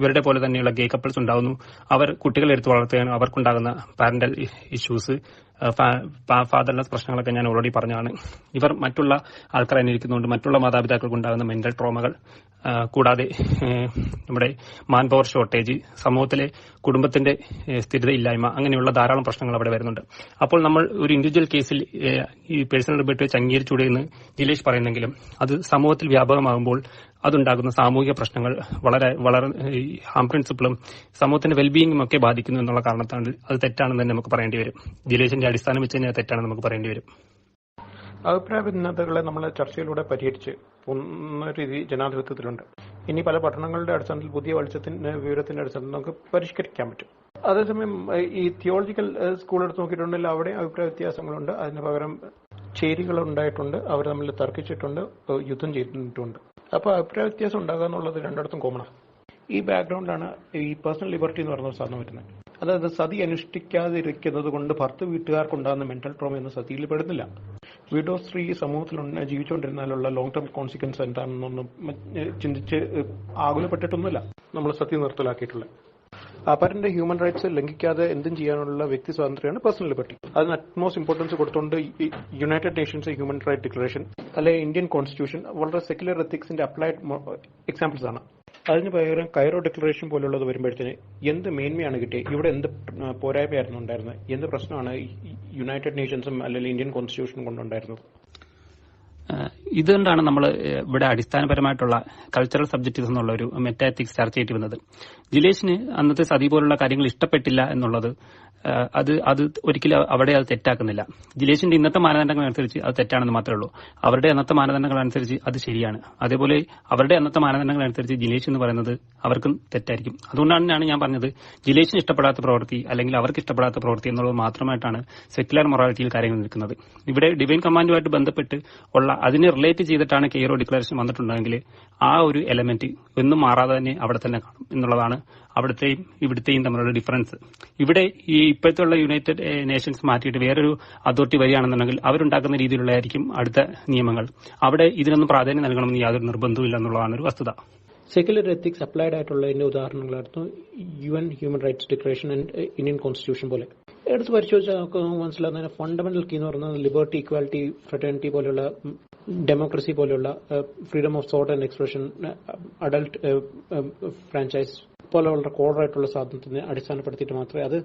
ഇവരുടെ പോലെ തന്നെയുള്ള ഗേ കപ്പിൾസ് ഉണ്ടാകുന്നു. അവർ കുട്ടികളെ എടുത്ത് വളർത്തുകയാണ്. അവർക്കുണ്ടാകുന്ന പാരന്റൽ ഇഷ്യൂസ്, ഫാദർലെസ് പ്രശ്നങ്ങളൊക്കെ ഞാൻ ഓൾറെഡി പറഞ്ഞതാണ്. ഇവർ മറ്റുള്ള ആൾക്കാർ അനുകരിക്കുന്നതുകൊണ്ട് മറ്റുള്ള മാതാപിതാക്കൾക്ക് ഉണ്ടാകുന്ന മെന്റൽ ട്രോമകൾ, കൂടാതെ നമ്മുടെ മാൻ പവർ ഷോർട്ടേജ്, സമൂഹത്തിലെ കുടുംബത്തിന്റെ സ്ഥിരതയില്ലായ്മ, അങ്ങനെയുള്ള ധാരാളം പ്രശ്നങ്ങൾ അവിടെ വരുന്നുണ്ട്. അപ്പോൾ നമ്മൾ ഒരു ഇൻഡിവിജ്വൽ കേസിൽ ഈ പേഴ്സണൽ ലിബർട്ടി വെച്ച് അംഗീകരിച്ചൂടെ എന്ന് ജിലേഷ് പറയുന്നെങ്കിലും അത് സമൂഹത്തിൽ വ്യാപകമാകുമ്പോൾ അതുണ്ടാകുന്ന സാമൂഹിക പ്രശ്നങ്ങൾ വളരെ ഹാം പ്രിൻസിപ്പിളും സമൂഹത്തിന്റെ വെൽബീയിങ്ങും ഒക്കെ ബാധിക്കുന്നു എന്നുള്ള കാരണത്താണ് അത് തെറ്റാണെന്ന് തന്നെ നമുക്ക് പറയേണ്ടി വരും. ജിലേഷിന്റെ അടിസ്ഥാനം വെച്ച് തന്നെ തെറ്റാണെന്ന് നമുക്ക് പറയേണ്ടി വരും. അഭിപ്രായ ഭിന്നതകളെ നമ്മൾ ചർച്ചയിലൂടെ പരിഹരിച്ച് പൂർണ്ണ രീതി ജനാധിപത്യത്തിലുണ്ട്. ഇനി പല പഠനങ്ങളുടെ അടിസ്ഥാനത്തിൽ പുതിയ വെളിച്ചത്തിന്റെ വിവരത്തിന്റെ അടിസ്ഥാനത്തിൽ നമുക്ക് പരിഷ്കരിക്കാൻ പറ്റും. അതേസമയം ഈ തിയോളജിക്കൽ സ്കൂൾ എടുത്ത് നോക്കിയിട്ടുണ്ടെങ്കിൽ അവിടെ അഭിപ്രായ വ്യത്യാസങ്ങളുണ്ട്. അതിന് പകരം ചേരികൾ ഉണ്ടായിട്ടുണ്ട്, അവർ തമ്മിൽ തർക്കിച്ചിട്ടുണ്ട്, യുദ്ധം ചെയ്തിട്ടുണ്ട്. അപ്പോൾ അഭിപ്രായ വ്യത്യാസം ഉണ്ടാകുക എന്നുള്ളത് രണ്ടിടത്തും കോമണാണ്. ഈ ബാക്ക്ഗ്രൗണ്ടിലാണ് ഈ പേഴ്സണൽ ലിബർട്ടി എന്ന് പറയുന്ന സാധനം വരുന്നത്. അതായത് സതി അനുഷ്ഠിക്കാതിരിക്കുന്നത് കൊണ്ട് ഭർത്തൃ വീട്ടുകാർക്കുണ്ടാകുന്ന മെന്റൽ ട്രോമ എന്ന് സതിയിൽ പെടുന്നില്ല. വിഡോ സ്ത്രീ സമൂഹത്തിൽ ജീവിച്ചുകൊണ്ടിരുന്നാലുള്ള ലോങ് ടേം കോൺസിക്വൻസ് എന്താണെന്നൊന്നും ചിന്തിച്ച് ആകുലപ്പെട്ടിട്ടൊന്നുമില്ല നമ്മൾ സതി നിർത്തലാക്കിയിട്ടുള്ളത്. അപ്പറന്റ് ഹ്യൂമൻ റൈറ്റ്സ് ലംഘിക്കാതെ എന്തും ചെയ്യാനുള്ള വ്യക്തി സ്വാതന്ത്ര്യമാണ് പേഴ്സണൽ ലിബർട്ടി. അതിന് അറ്റ്മോസ്റ്റ് ഇമ്പോർട്ടൻസ് കൊടുത്തുകൊണ്ട് United Nations human right declaration അല്ലെങ്കിൽ ഇന്ത്യൻ കോൺസ്റ്റിറ്റ്യൂഷൻ വളരെ സെക്യുലർ എത്തിക്സിന്റെ അപ്ലൈഡ് എക്സാമ്പിൾസ് ആണ്. അതിന് പകരം കൈറോ ഡിക്ലറേഷൻ പോലുള്ളത് വരുമ്പോഴത്തേന് എന്ത് മേന്മയാണ് കിട്ടിയത്, ഇവിടെ എന്ത് പോരായ്മയായിരുന്നു ഉണ്ടായിരുന്നത്, എന്ത് പ്രശ്നമാണ് യുണൈറ്റഡ് നേഷൻസും അല്ലെങ്കിൽ ഇന്ത്യൻ കോൺസ്റ്റിറ്റ്യൂഷനും കൊണ്ടുണ്ടായിരുന്നത്. ഇതുകൊണ്ടാണ് നമ്മൾ ഇവിടെ അടിസ്ഥാനപരമായിട്ടുള്ള കൾച്ചറൽ സബ്ജക്റ്റീവ്സ് എന്നുള്ള ഒരു മെറ്റാ എത്തിക്സ് ചർച്ച ചെയ്തിട്ട് വന്നത്. ജിലേഷിന് അന്നത്തെ സതി പോലുള്ള കാര്യങ്ങൾ ഇഷ്ടപ്പെട്ടില്ല എന്നുള്ളത് അത് ഒരിക്കലും അവിടെ അത് തെറ്റാക്കുന്നില്ല. ജിലേഷിന്റെ ഇന്നത്തെ മാനദണ്ഡങ്ങൾ അനുസരിച്ച് അത് തെറ്റാണെന്ന് മാത്രമേ ഉള്ളൂ. അവരുടെ അന്നത്തെ മാനദണ്ഡങ്ങൾ അനുസരിച്ച് അത് ശരിയാണ്. അതേപോലെ അവരുടെ അന്നത്തെ മാനദണ്ഡങ്ങൾ അനുസരിച്ച് ജിലേഷ് എന്ന് പറയുന്നത് അവർക്കും തെറ്റായിരിക്കും. അതുകൊണ്ടാണ് ഞാൻ പറഞ്ഞത് ജിലേഷിന് ഇഷ്ടപ്പെടാത്ത പ്രവൃത്തി അല്ലെങ്കിൽ അവർക്ക് ഇഷ്ടപ്പെടാത്ത പ്രവൃത്തി എന്നുള്ളത് മാത്രമായിട്ടാണ് സെക്യുലർ മൊറാലിറ്റിയിൽ കാര്യങ്ങൾ നിൽക്കുന്നത്. ഇവിടെ ഡിവൈൻ കമാൻഡുമായിട്ട് ബന്ധപ്പെട്ട് ഉള്ള അതിനെ റിലേറ്റ് ചെയ്തിട്ടാണ് കെയ്റോ ഡിക്ലറേഷൻ വന്നിട്ടുണ്ടെങ്കിൽ ആ ഒരു എലമെന്റ് ഒന്നും മാറാതെ തന്നെ അവിടെ തന്നെ കാണും എന്നുള്ളതാണ് അവിടുത്തെയും ഇവിടുത്തെയും തമ്മിലുള്ള ഡിഫറൻസ്. ഇവിടെ ഈ ഇപ്പോഴത്തെ യുണൈറ്റഡ് നേഷൻസ് മാറ്റിയിട്ട് വേറൊരു അതോറിറ്റി വരികയാണെന്നുണ്ടെങ്കിൽ അവരുണ്ടാക്കുന്ന രീതിയിലുള്ളതായിരിക്കും അടുത്ത നിയമങ്ങൾ. അവിടെ ഇതിനൊന്നും പ്രാധാന്യം നൽകണമെന്ന് യാതൊരു നിർബന്ധവും ഇല്ല എന്നുള്ളതാണ് ഒരു വസ്തുത. സെക്യുലർ എത്തിക്സ് അപ്ലൈഡ് ആയിട്ടുള്ളതിന്റെ ഉദാഹരണങ്ങളായിരുന്നു UN human rights declaration and Indian constitution പോലെ. എടുത്ത് പരിശോധിച്ചാൽ നമുക്ക് മനസ്സിലാകുന്ന ഫണ്ടമെന്റൽ കീ എന്ന് പറയുന്നത് ലിബർട്ടി, ഇക്വാലിറ്റി, ഫ്രറ്റേണിറ്റി പോലെയുള്ള, ഡെമോക്രസി പോലെയുള്ള, freedom of thought and expression, adult franchise പോലെയുള്ള കോറായിട്ടുള്ള സാധനത്തിനെ അടിസ്ഥാനപ്പെടുത്തിയിട്ട് മാത്രമേ അത്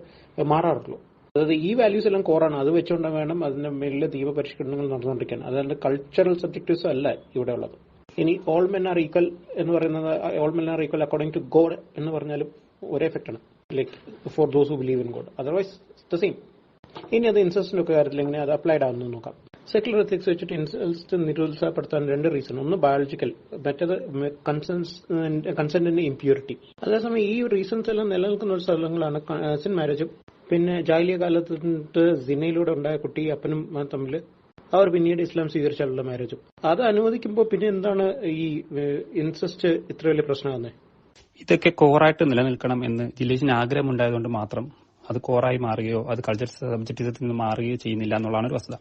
മാറാറുള്ളൂ. അതായത് ഈ വാല്യൂസ് എല്ലാം കോറാണ്. അത് വെച്ചുകൊണ്ട് വേണം അതിന്റെ മേലിലെ ദീപപരിഷ്കരണങ്ങൾ നടന്നുകൊണ്ടിരിക്കാൻ. അതായത് കൾച്ചറൽ സബ്ജക്റ്റീവ്സ് അല്ല ഇവിടെ ഉള്ളത്. ഇനി ഓൾ മെൻ ആർ ഈക്വൽ എന്ന് പറയുന്നത് all men are equal according to God എന്ന് പറഞ്ഞാലും ഒരേ എഫക്റ്റാണ്. Like for those who believe in God, otherwise the same. ഇനി അത് ഇൻസെസ്റ്റിന്റെ ഒക്കെ കാര്യത്തിൽ എങ്ങനെ അത് അപ്ലൈഡ് ആവുന്നു നോക്കാം. സെക്യുലർ എത്തിക്സ് വെച്ചിട്ട് ഇൻസെസ്റ്റ് നിരുത്സാഹപ്പെടുത്താൻ രണ്ട് റീസൺ. ഒന്ന് ബയോളജിക്കൽ, മറ്റേത് കൺസെന്റിന്റെ ഇംപ്യൂരിറ്റി. അതേസമയം ഈ റീസൺസ് എല്ലാം നിലനിൽക്കുന്ന ഒരു സ്ഥലങ്ങളാണ് കസിൻ മാരേജും പിന്നെ ജാഹിലിയ കാലത്ത് സിനയിലൂടെ ഉണ്ടായ കുട്ടി അപ്പനും തമ്മിൽ അവർ പിന്നീട് ഇസ്ലാം സ്വീകരിച്ചാലുള്ള മാരേജും. അത് അനുവദിക്കുമ്പോൾ പിന്നെ എന്താണ് ഈ ഇൻസെസ്റ്റ് ഇത്ര വലിയ പ്രശ്നമാകുന്നത്? ഇതൊക്കെ കോറായിട്ട് നിലനിൽക്കണം എന്ന് ജിലേഷിന് ആഗ്രഹമുണ്ടായതുകൊണ്ട് മാത്രം അത് കോറായി മാറുകയോ അത് കൾച്ചർ സബ്ജക്റ്റിസത്തിൽ നിന്ന് മാറുകയോ ചെയ്യുന്നില്ല എന്നുള്ളതാണ് ഒരു വസ്തുത.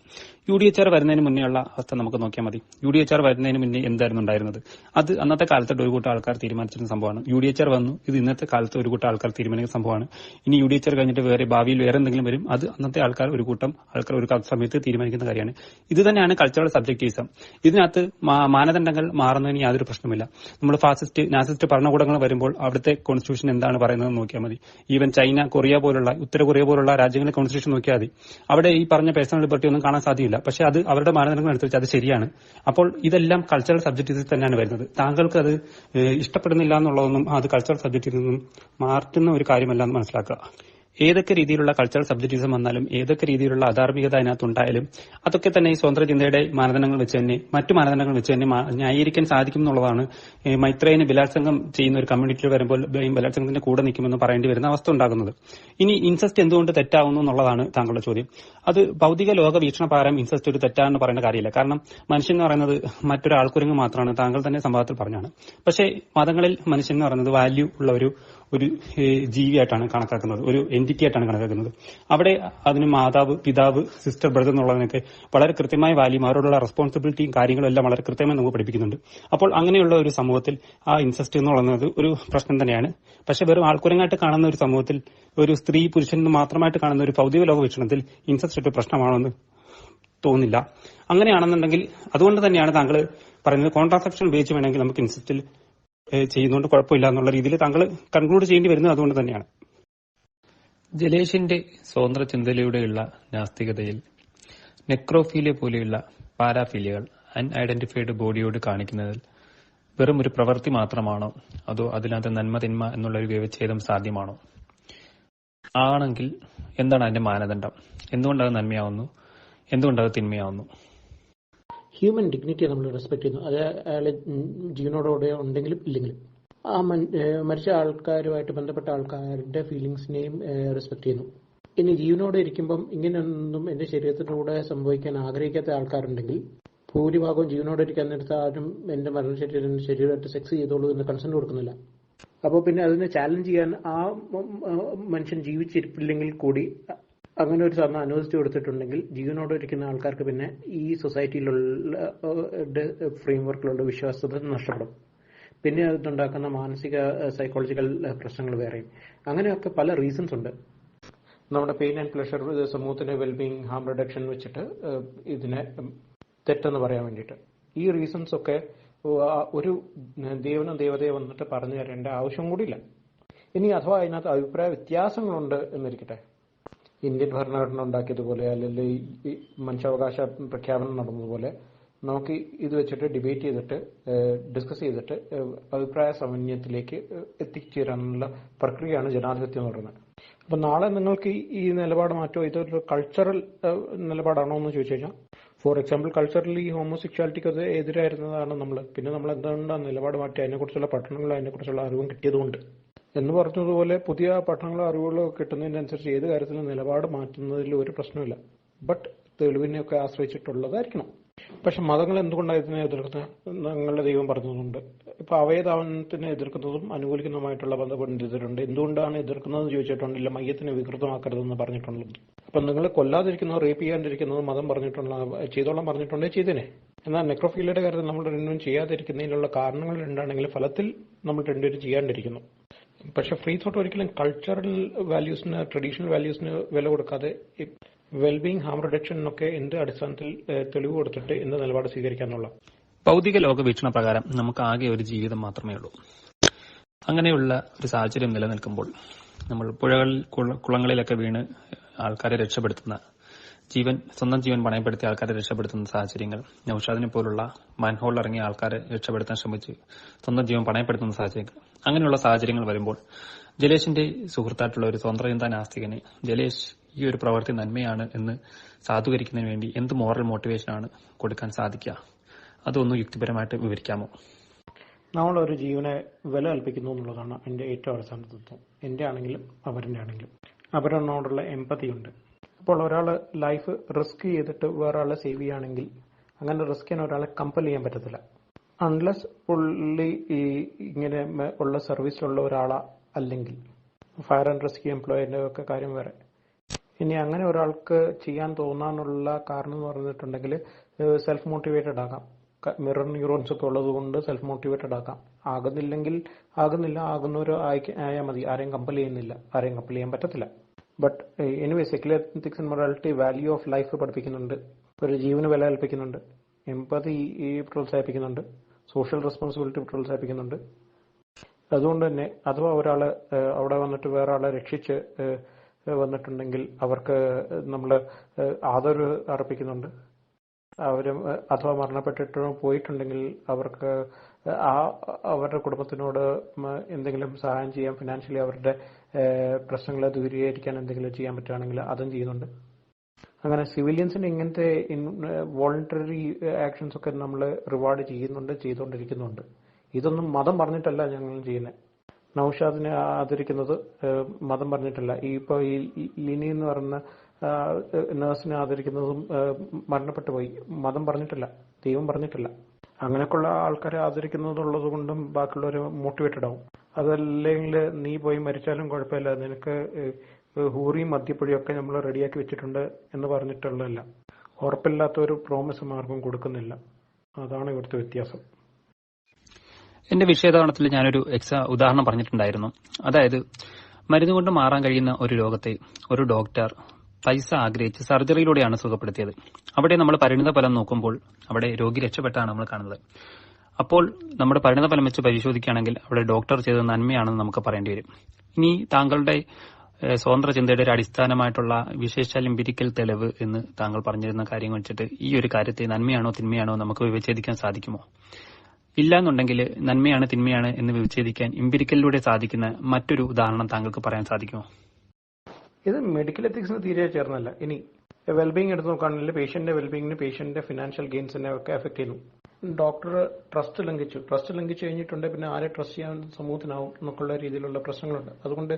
UDHR വരുന്നതിന് മുന്നേ ഉള്ള അവസ്ഥ നമുക്ക് നോക്കിയാൽ മതി. UDHR വരുന്നതിന് മുന്നേ എന്തായിരുന്നു ഉണ്ടായിരുന്നത്? അത് അന്നത്തെ കാലത്ത് ഒരു കൂട്ടം ആൾക്കാർ തീരുമാനിച്ചിരുന്ന സംഭവമാണ്. UDHR വന്നു, ഇത് ഇന്നത്തെ കാലത്ത് ഒരു കൂട്ടം ആൾക്കാർ തീരുമാനിക്കുന്ന സംഭവമാണ്. ഇനി UDHR കഴിഞ്ഞിട്ട് ഭാവിയിൽ വേറെ എന്തെങ്കിലും വരും, അത് അന്നത്തെ ഒരു കൂട്ടം ആൾക്കാർ ഒരു സമയത്ത് തീരുമാനിക്കുന്ന കാര്യമാണ്. ഇത് തന്നെയാണ് കൾച്ചറൽ സബ്ജക്റ്റിവിസം. ഇതിനകത്ത് മാനദണ്ഡങ്ങൾ മാറുന്നതിന് യാതൊരു പ്രശ്നമില്ല. നമ്മൾ നാസിസ്റ്റ് ഭരണകൂടങ്ങൾ വരുമ്പോൾ അവിടുത്തെ കോൺസ്റ്റിറ്റ്യൂഷൻ എന്താണ് പറയുന്നത് നോക്കിയാൽ മതി. ഈവൻ ചൈന, കൊറിയ പോലുള്ള ഉത്തര കൊറിയ പോലുള്ള രാജ്യങ്ങളെ കോൺസ്റ്റിറ്റ്യൂഷൻ നോക്കിയാൽ മതി. അവിടെ ഈ പറഞ്ഞ പേഴ്സണൽ ലിബർട്ടി ഒന്നും കാണാൻ സാധ്യമില്ല. പക്ഷെ അത് അവരുടെ മാനദണ്ഡങ്ങൾ അനുസരിച്ച് അത് ശരിയാണ്. അപ്പോൾ ഇതെല്ലാം കൾച്ചറൽ സബ്ജക്റ്റിവിൽ തന്നെയാണ് വരുന്നത്. താങ്കൾക്ക് അത് ഇഷ്ടപ്പെടുന്നില്ല എന്നുള്ളതൊന്നും അത് കൾച്ചറൽ സബ്ജക്റ്റിൽ നിന്നും മാറ്റുന്ന ഒരു കാര്യമല്ല എന്ന് മനസ്സിലാക്കുക. ഏതൊക്കെ രീതിയിലുള്ള കൾച്ചറൽ സബ്ജക്റ്റിസം വന്നാലും ഏതൊക്കെ രീതിയിലുള്ള അധാർമികത അതിനകത്തുണ്ടായാലും അതൊക്കെ തന്നെ ഈ സ്വതന്ത്ര ചിന്തയുടെ മാനദണ്ഡങ്ങൾ വെച്ച് തന്നെ മറ്റു മാനദണ്ഡങ്ങൾ വെച്ച് തന്നെ ന്യായീകരിക്കാൻ സാധിക്കും എന്നുള്ളതാണ്. മൈത്രേയന് ബലാത്സംഗം ചെയ്യുന്ന ഒരു കമ്മ്യൂണിറ്റിയിൽ വരുമ്പോൾ ബലാത്സംഗത്തിന്റെ കൂടെ നിൽക്കുമെന്ന് പറയേണ്ടി വരുന്ന അവസ്ഥ ഉണ്ടാകുന്നത്. ഇനി ഇൻസെസ്റ്റ് എന്തുകൊണ്ട് തെറ്റാവുന്നു എന്നുള്ളതാണ് താങ്കളുടെ ചോദ്യം. അത് ഭൗതിക ലോക വീക്ഷണപ്രകാരം ഇൻസെസ്റ്റ് ഒരു തെറ്റാണെന്ന് പറയേണ്ട കാര്യമില്ല. കാരണം മനുഷ്യൻ എന്ന് പറയുന്നത് മറ്റൊരാൾക്കുരങ്ങ് മാത്രമാണ്. താങ്കൾ തന്നെ സംഭവത്തിൽ പറഞ്ഞാണ്. പക്ഷേ മതങ്ങളിൽ മനുഷ്യൻ എന്ന് പറയുന്നത് വാല്യൂ ഉള്ള ഒരു ജീവിയായിട്ടാണ് കണക്കാക്കുന്നത്, ഒരു എൻറ്റിറ്റി ആയിട്ടാണ് കണക്കാക്കുന്നത്. അവിടെ അതിന് മാതാവ്, പിതാവ്, സിസ്റ്റർ, ബ്രദർ എന്നുള്ളതിനൊക്കെ വളരെ കൃത്യമായ വാല്യൂം, അവരോടുള്ള റെസ്പോൺസിബിലിറ്റിയും കാര്യങ്ങളും എല്ലാം വളരെ കൃത്യമായി നമുക്ക് പഠിപ്പിക്കുന്നുണ്ട്. അപ്പോൾ അങ്ങനെയുള്ള ഒരു സമൂഹത്തിൽ ആ ഇൻസെസ്റ്റ് എന്നുള്ളത് ഒരു പ്രശ്നം തന്നെയാണ്. പക്ഷെ വെറും ആൾക്കുരങ്ങായിട്ട് കാണുന്ന ഒരു സമൂഹത്തിൽ, ഒരു സ്ത്രീ പുരുഷൻ മാത്രമായിട്ട് കാണുന്ന ഒരു ഭൗതിക ലോക വീക്ഷണത്തിൽ ഇൻസെസ്റ്റ് ഒരു പ്രശ്നമാണെന്ന് തോന്നുന്നില്ല. അങ്ങനെയാണെന്നുണ്ടെങ്കിൽ അതുകൊണ്ട് തന്നെയാണ് താങ്കൾ പറയുന്നത് കോൺട്രാസെപ്ഷൻ ഉപയോഗിച്ച് വേണമെങ്കിൽ നമുക്ക് ഇൻസെസ്റ്റിൽ ചെയ്യുന്നതുകൊണ്ട് കുഴപ്പമില്ല എന്നുള്ള രീതിയിൽ താങ്കൾ കൺക്ലൂഡ് ചെയ്യേണ്ടി വരുന്നത് അതുകൊണ്ട് തന്നെയാണ്. ജലേഷിന്റെ സ്വതന്ത്ര ചിന്തയിലൂടെയുള്ള നാസ്തികതയിൽ നെക്രോഫീലിയ പോലെയുള്ള പാരാഫീലിയകൾ അൺഐഡന്റിഫൈഡ് ബോഡിയോട് കാണിക്കുന്നതിൽ വെറും ഒരു പ്രവൃത്തി മാത്രമാണോ, അതോ അതിനകത്ത് നന്മ തിന്മ എന്നുള്ള ഒരു വ്യവച്ഛേദം സാധ്യമാണോ? ആണെങ്കിൽ എന്താണ് അതിന്റെ മാനദണ്ഡം? എന്തുകൊണ്ടത് നന്മയാവുന്നു, എന്തുകൊണ്ടത് തിന്മയാവുന്നു? ഹ്യൂമൻ ഡിഗ്നിറ്റിയെ നമ്മൾ റെസ്പെക്ട് ചെയ്യുന്നു. അത് അയാളെ ജീവനോടെ ഉണ്ടെങ്കിലും ഇല്ലെങ്കിലും ആ മരിച്ച ആൾക്കാരുമായിട്ട് ബന്ധപ്പെട്ട ആൾക്കാരുടെ ഫീലിങ്സിനെയും റെസ്പെക്ട് ചെയ്യുന്നു. ഇനി ജീവനോടെ ഇരിക്കുമ്പം ഇങ്ങനെയൊന്നും എന്റെ ശരീരത്തിലൂടെ സംഭവിക്കാൻ ആഗ്രഹിക്കാത്ത ആൾക്കാരുണ്ടെങ്കിൽ ഭൂരിഭാഗവും ജീവനോടെ ഇരിക്കാൻ നേരത്തെ ആരും എന്റെ ശരീരമായിട്ട് സെക്സ് ചെയ്തോളൂ എന്ന് കൺസെന്റ് കൊടുക്കുന്നില്ല. അപ്പോൾ പിന്നെ അതിനെ ചാലഞ്ച് ചെയ്യാൻ ആ മനുഷ്യൻ ജീവിച്ചിരിപ്പില്ലെങ്കിൽ കൂടി അങ്ങനെ ഒരു സാധനം അനുവദിച്ചു കൊടുത്തിട്ടുണ്ടെങ്കിൽ ജീവനോടെ ഇരിക്കുന്ന ആൾക്കാർക്ക് പിന്നെ ഈ സൊസൈറ്റിയിലുള്ള ഫ്രെയിംവർക്കിലുള്ള വിശ്വാസ്യത നഷ്ടപ്പെടും. പിന്നെ അതുണ്ടാക്കുന്ന മാനസിക സൈക്കോളജിക്കൽ പ്രശ്നങ്ങൾ വേറെയും. അങ്ങനെയൊക്കെ പല റീസൺസ് ഉണ്ട്. നമ്മുടെ പെയിൻ ആൻഡ് പ്ലഷർ സമൂഹത്തിന്റെ വെൽബീയിങ്, ഹാം റിഡക്ഷൻ വെച്ചിട്ട് ഇതിനെ തെറ്റെന്ന് പറയാൻ വേണ്ടിയിട്ട് ഈ റീസൺസ് ഒക്കെ ഒരു ദേവനോ ദേവതയോ വന്നിട്ട് പറഞ്ഞു തരേണ്ട ആവശ്യം കൂടിയില്ല. ഇനി അഥവാ അതിനകത്ത് അഭിപ്രായ വ്യത്യാസങ്ങളുണ്ട് എന്നിരിക്കട്ടെ, ഇന്ത്യൻ ഭരണഘടന ഉണ്ടാക്കിയതുപോലെ അല്ലെങ്കിൽ ഈ മനുഷ്യാവകാശ പ്രഖ്യാപനം നടന്നതുപോലെ നമുക്ക് ഇത് വെച്ചിട്ട് ഡിബേറ്റ് ചെയ്തിട്ട് ഡിസ്കസ് ചെയ്തിട്ട് അഭിപ്രായ സമന്വയത്തിലേക്ക് എത്തിച്ചേരാനുള്ള പ്രക്രിയയാണ് ജനാധിപത്യം എന്ന് പറയുന്നത്. അപ്പൊ നാളെ നിങ്ങൾക്ക് ഈ നിലപാട് മാറ്റോ, ഇതൊരു കൾച്ചറൽ നിലപാടാണോ എന്ന് ചോദിച്ചു കഴിഞ്ഞാൽ, ഫോർ എക്സാമ്പിൾ കൾച്ചറലി ഹോമോസെക്ച്വാലിറ്റിക്ക് അത് എതിരായിരുന്നതാണ് നമ്മൾ. പിന്നെ നമ്മൾ എന്തുകൊണ്ടാണ് നിലപാട് മാറ്റി? അതിനെക്കുറിച്ചുള്ള പഠനങ്ങളും അതിനെക്കുറിച്ചുള്ള അറിവും കിട്ടിയതുകൊണ്ട് എന്ന് പറഞ്ഞതുപോലെ പുതിയ പഠനങ്ങളോ അറിവുകളോ കിട്ടുന്നതിനനുസരിച്ച് ഏത് കാര്യത്തിലും നിലപാട് മാറ്റുന്നതിൽ ഒരു പ്രശ്നമില്ല. ബട്ട് തെളിവിനെയൊക്കെ ആശ്രയിച്ചിട്ടുള്ളതായിരിക്കണം. പക്ഷെ മതങ്ങൾ എന്തുകൊണ്ടാണ് ഇതിനെ എതിർക്കുന്നത്? ഞങ്ങളുടെ ദൈവം പറഞ്ഞതുകൊണ്ട്. ഇപ്പൊ അവയദാനത്തിനെ എതിർക്കുന്നതും അനുകൂലിക്കുന്നതുമായിട്ടുള്ള പണ്ഡിതരുണ്ട്. എന്തുകൊണ്ടാണ് എതിർക്കുന്നതെന്ന് ചോദിച്ചിട്ടുണ്ടല്ല, മയ്യത്തിനെ വികൃതമാക്കരുതെന്ന് പറഞ്ഞിട്ടുള്ളത്. അപ്പൊ നിങ്ങൾ കൊല്ലാതിരിക്കുന്നതോ റേപ്പ് ചെയ്യാണ്ടിരിക്കുന്നതോ മതം പറഞ്ഞിട്ടുള്ള ചെയ്തോളം പറഞ്ഞിട്ടുണ്ടെങ്കിൽ ചെയ്തേനെ. എന്നാൽ നെക്രോഫീലിയുടെ കാര്യത്തിൽ നമ്മൾ രണ്ടും ചെയ്യാതിരിക്കുന്നതിനുള്ള കാരണങ്ങൾ രണ്ടാണെങ്കിൽ ഫലത്തിൽ നമ്മൾ രണ്ടുപേരും ചെയ്യാണ്ടിരിക്കുന്നു. പക്ഷെ ഫ്രീ തോട്ട് ഒരിക്കലും കൾച്ചറൽ വാല്യൂസിന്, ട്രഡീഷണൽ വാല്യൂസിന് വില കൊടുക്കാതെ വെൽബീയിങ്, ഹാം റിഡക്ഷനൊക്കെ എന്ത് അടിസ്ഥാനത്തിൽ തെളിവ് കൊടുത്തിട്ട് എന്ത് നിലപാട് സ്വീകരിക്കാന്നുള്ള ഭൗതിക ലോക വീക്ഷണ പ്രകാരം നമുക്ക് ആകെ ഒരു ജീവിതം മാത്രമേ ഉള്ളൂ. അങ്ങനെയുള്ള ഒരു സാഹചര്യം നിലനിൽക്കുമ്പോൾ നമ്മൾ പുഴകളിൽ, കുളങ്ങളിലൊക്കെ വീണ് ആൾക്കാരെ രക്ഷപ്പെടുത്തുന്ന സ്വന്തം ജീവൻ പണയപ്പെടുത്തിയ ആൾക്കാരെ രക്ഷപ്പെടുത്തുന്ന സാഹചര്യങ്ങൾ, നൌഷാദിനെ പോലുള്ള മാൻഹോളിൽ ഇറങ്ങിയ ആൾക്കാരെ രക്ഷപ്പെടുത്താൻ ശ്രമിച്ച് സ്വന്തം ജീവൻ പണയപ്പെടുത്തുന്ന സാഹചര്യങ്ങൾ, അങ്ങനെയുള്ള സാഹചര്യങ്ങൾ വരുമ്പോൾ ജലേഷിന്റെ സുഹൃത്തായിട്ടുള്ള ഒരു സ്വതന്ത്ര ചിന്താ നാസ്തികന് ജലേഷ് ഈ ഒരു പ്രവൃത്തി നന്മയാണ് എന്ന് സാധൂകരിക്കുന്നതിന് വേണ്ടി എന്ത് മോറൽ മോട്ടിവേഷനാണ് കൊടുക്കാൻ സാധിക്കുക? അതൊന്ന് യുക്തിപരമായിട്ട് വിവരിക്കാമോ? നമ്മളൊരു ജീവനെ വില കൽപ്പിക്കുന്നു എന്നുള്ളതാണ് എൻ്റെ ഏറ്റവും അവസാന തത്വം. എൻ്റെ ആണെങ്കിലും അവരുടെ ആണെങ്കിലും അവരോടുള്ള എമ്പതി ഉണ്ട്. അപ്പോൾ ഒരാൾ ലൈഫ് റിസ്ക് ചെയ്തിട്ട് വേറെ ആളെ സേവ് ചെയ്യുകയാണെങ്കിൽ അങ്ങനെ റിസ്ക് ചെയ്യാൻ ഒരാളെ കമ്പൽ ചെയ്യാൻ പറ്റത്തില്ല. അൺലെസ് പുള്ളി ഈ ഇങ്ങനെ ഉള്ള സർവീസിലുള്ള ഒരാളാ അല്ലെങ്കിൽ ഫയർ ആൻഡ് റെസ്ക്യൂ എംപ്ലോയിന്റെ ഒക്കെ കാര്യം വേറെ. ഇനി അങ്ങനെ ഒരാൾക്ക് ചെയ്യാൻ തോന്നാനുള്ള കാരണം എന്ന് പറഞ്ഞിട്ടുണ്ടെങ്കിൽ സെൽഫ് മോട്ടിവേറ്റഡ് ആകാം. മിറർ ന്യൂറോൺസ് ഒക്കെ ഉള്ളത് കൊണ്ട് സെൽഫ് മോട്ടിവേറ്റഡ് ആക്കാം. ആകുന്നില്ല, ആകുന്നവർ ആയാൽ മതി. ആരെയും കമ്പൽ ചെയ്യാൻ പറ്റത്തില്ല. But anyway secular ethics and morality value of life പഠിപ്പിക്കുന്നുണ്ട്, ഒരു ജീവന് വില കൽപ്പിക്കുന്നുണ്ട്, എമ്പതി പ്രോത്സാഹിപ്പിക്കുന്നുണ്ട്, സോഷ്യൽ റെസ്പോൺസിബിലിറ്റി പ്രോത്സാഹിപ്പിക്കുന്നുണ്ട്. അതുകൊണ്ട് തന്നെ അഥവാ ഒരാള് അവിടെ വന്നിട്ട് വേറെ ആളെ രക്ഷിച്ച് വന്നിട്ടുണ്ടെങ്കിൽ അവർക്ക് നമ്മൾ ആദരവ് അർപ്പിക്കുന്നുണ്ട്. അവര് അഥവാ മരണപ്പെട്ടിട്ടോ പോയിട്ടുണ്ടെങ്കിൽ അവർക്ക് അവരുടെ കുടുംബത്തിനോട് എന്തെങ്കിലും സഹായം ചെയ്യാൻ, ഫിനാൻഷ്യലി അവരുടെ പ്രശ്നങ്ങളെ ദൂരീകരിക്കാൻ എന്തെങ്കിലും ചെയ്യാൻ പറ്റുകയാണെങ്കിൽ അതും ചെയ്യുന്നുണ്ട്. അങ്ങനെ സിവിലിയൻസിന് ഇങ്ങനത്തെ വോളണ്ടറി ആക്ഷൻസ് ഒക്കെ നമ്മൾ റിവാർഡ് ചെയ്തുകൊണ്ടിരിക്കുന്നുണ്ട്. ഇതൊന്നും മതം പറഞ്ഞിട്ടല്ല ഞങ്ങൾ ചെയ്യുന്നത്. നൌഷാദിനെ ആദരിക്കുന്നത് മതം പറഞ്ഞിട്ടല്ല. ഇപ്പൊ ഈ ലിനി എന്ന് പറയുന്ന നേഴ്സിനെ ആദരിക്കുന്നതും മരണപ്പെട്ടു പോയി, മതം പറഞ്ഞിട്ടില്ല, ദൈവം പറഞ്ഞിട്ടില്ല. അങ്ങനെയൊക്കെയുള്ള ആൾക്കാരെ ആദരിക്കുന്നതുള്ളത് കൊണ്ടും ബാക്കിയുള്ളവർ മോട്ടിവേറ്റഡ് ആവും. അതല്ലെങ്കിൽ നീ പോയി മരിച്ചാലും കുഴപ്പമില്ല, നിനക്ക് ഹൂറിയും മദ്യപ്പൊടിയും ഒക്കെ നമ്മൾ റെഡിയാക്കി വെച്ചിട്ടുണ്ട് എന്ന് പറഞ്ഞിട്ടുള്ളതല്ല. ഉറപ്പില്ലാത്ത ഒരു പ്രോമിസ് മാർഗം കൊടുക്കുന്നില്ല. അതാണ് ഇവിടുത്തെ വ്യത്യാസം. എന്റെ വിഷയതവണത്തിൽ ഞാനൊരു ഉദാഹരണം പറഞ്ഞിട്ടുണ്ടായിരുന്നു. അതായത് മരുന്ന് കൊണ്ട് മാറാൻ കഴിയുന്ന ഒരു രോഗത്തെ ഒരു ഡോക്ടർ പൈസ ആഗ്രഹിച്ച് സർജറിയിലൂടെയാണ് സുഖപ്പെടുത്തിയത്. അവിടെ നമ്മൾ പരിണിത ഫലം നോക്കുമ്പോൾ അവിടെ രോഗി രക്ഷപ്പെട്ടാണ് നമ്മൾ കാണുന്നത്. അപ്പോൾ നമ്മുടെ പരിണിത ഫലം വെച്ച് പരിശോധിക്കുകയാണെങ്കിൽ അവിടെ ഡോക്ടർ ചെയ്തത് നന്മയാണെന്ന് നമുക്ക് പറയേണ്ടി വരും. ഇനി താങ്കളുടെ സ്വതന്ത്ര ചിന്തയുടെ ഒരു അടിസ്ഥാനമായിട്ടുള്ള വിശേഷാൽ എംപിരിക്കൽ തെളിവ് എന്ന് താങ്കൾ പറഞ്ഞിരുന്ന കാര്യം വെച്ചിട്ട് ഈ ഒരു കാര്യത്തെ നന്മയാണോ തിന്മയാണോ നമുക്ക് വിവേചിക്കാൻ സാധിക്കുമോ? ഇല്ല എന്നുണ്ടെങ്കിൽ നന്മയാണ് തിന്മയാണ് എന്ന് വിവേചിക്കാൻ എംപിരിക്കലിലൂടെ സാധിക്കുന്ന മറ്റൊരു ഉദാഹരണം താങ്കൾക്ക് പറയാൻ സാധിക്കുമോ? ഇത് മെഡിക്കൽ എത്തിക്സിന് തീരെ ചേർന്നല്ല. ഇനി വെൽബീങ് എടുത്ത് നോക്കുകയാണെങ്കിൽ പേഷ്യന്റിന്റെ വെൽബീങ്ങിന് പേഷ്യന്റിന്റെ ഫിനാൻഷ്യൽ ഗെയിൻസിനെ ഒക്കെ എഫക്ട് ചെയ്യുന്നു. ഡോക്ടർ ട്രസ്റ്റ് ലംഘിച്ചു കഴിഞ്ഞിട്ടുണ്ടെങ്കിൽ പിന്നെ ആരെ ട്രസ്റ്റ് ചെയ്യാൻ സമൂഹത്തിനാവും എന്നൊക്കെയുള്ള രീതിയിലുള്ള പ്രശ്നങ്ങളുണ്ട്. അതുകൊണ്ട്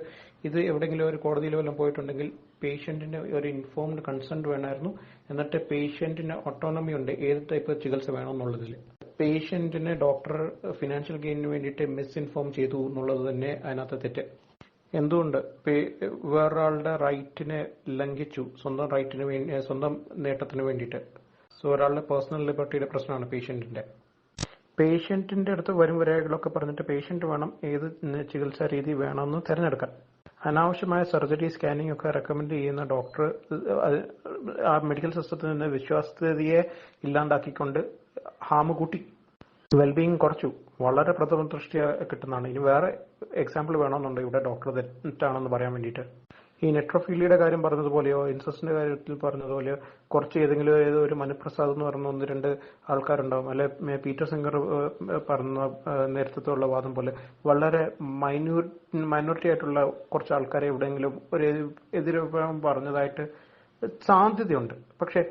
ഇത് എവിടെയെങ്കിലും ഒരു കോടതിയിൽ വല്ലതും പോയിട്ടുണ്ടെങ്കിൽ പേഷ്യന്റിന്റെ ഒരു ഇൻഫോംഡ് കൺസെന്റ് വേണമായിരുന്നു. എന്നിട്ട് പേഷ്യന്റിന് ഓട്ടോണമി ഉണ്ട് ഏത് ടൈപ്പ് ചികിത്സ വേണമെന്നുള്ളതിൽ. പേഷ്യന്റിനെ ഡോക്ടർ ഫിനാൻഷ്യൽ ഗെയിനിന് വേണ്ടിയിട്ട് മിസ്ഇൻഫോം ചെയ്തു എന്നുള്ളത് തന്നെ അതിനകത്ത് തെറ്റ്. എന്തുകൊണ്ട് വേറൊരാളുടെ റൈറ്റിനെ ലംഘിച്ചു സ്വന്തം നേട്ടത്തിന് വേണ്ടിയിട്ട്? സോ ഒരാളുടെ പേഴ്സണൽ ലിബർട്ടിയുടെ പ്രശ്നമാണ് പേഷ്യന്റിന്റെ അടുത്ത് വരും വരകളൊക്കെ പറഞ്ഞിട്ട് പേഷ്യന്റ് വേണം ഏത് ചികിത്സാ രീതി വേണമെന്ന് തിരഞ്ഞെടുക്കാൻ. അനാവശ്യമായ സർജറി, സ്കാനിങ് ഒക്കെ റെക്കമെൻഡ് ചെയ്യുന്ന ഡോക്ടർ ആ മെഡിക്കൽ സിസ്റ്റത്തിൽ നിന്ന് വിശ്വാസ്യതയെ ഇല്ലാണ്ടാക്കിക്കൊണ്ട് ഹാമ് കൂട്ടി, വെൽബീങ് കുറച്ചു. വളരെ പ്രഥമ ദൃഷ്ടിയ കിട്ടുന്നതാണ്. ഇനി വേറെ എക്സാമ്പിൾ വേണമെന്നുണ്ട് ഇവിടെ ഡോക്ടർ തെറ്റാണെന്ന് പറയാൻ വേണ്ടിയിട്ട്. ഈ നെട്രോഫീലിയുടെ കാര്യം പറഞ്ഞതുപോലെയോ ഇൻസസ്റ്റിന്റെ കാര്യത്തിൽ പറഞ്ഞതുപോലെയോ കുറച്ച് ഏതോ ഒരു മനുപ്രസാദ് എന്ന് പറഞ്ഞ 1-2 ആൾക്കാരുണ്ടാവും. അല്ലെ പീറ്റർ സിംഗർ പറഞ്ഞ നേതൃത്വമുള്ള വാദം പോലെ വളരെ മൈനോറിറ്റി ആയിട്ടുള്ള കുറച്ച് ആൾക്കാരെ എവിടെയെങ്കിലും ഒരു എതിരഭിപ്രായം പറഞ്ഞതായിട്ട് സാധ്യതയുണ്ട്. പക്ഷെ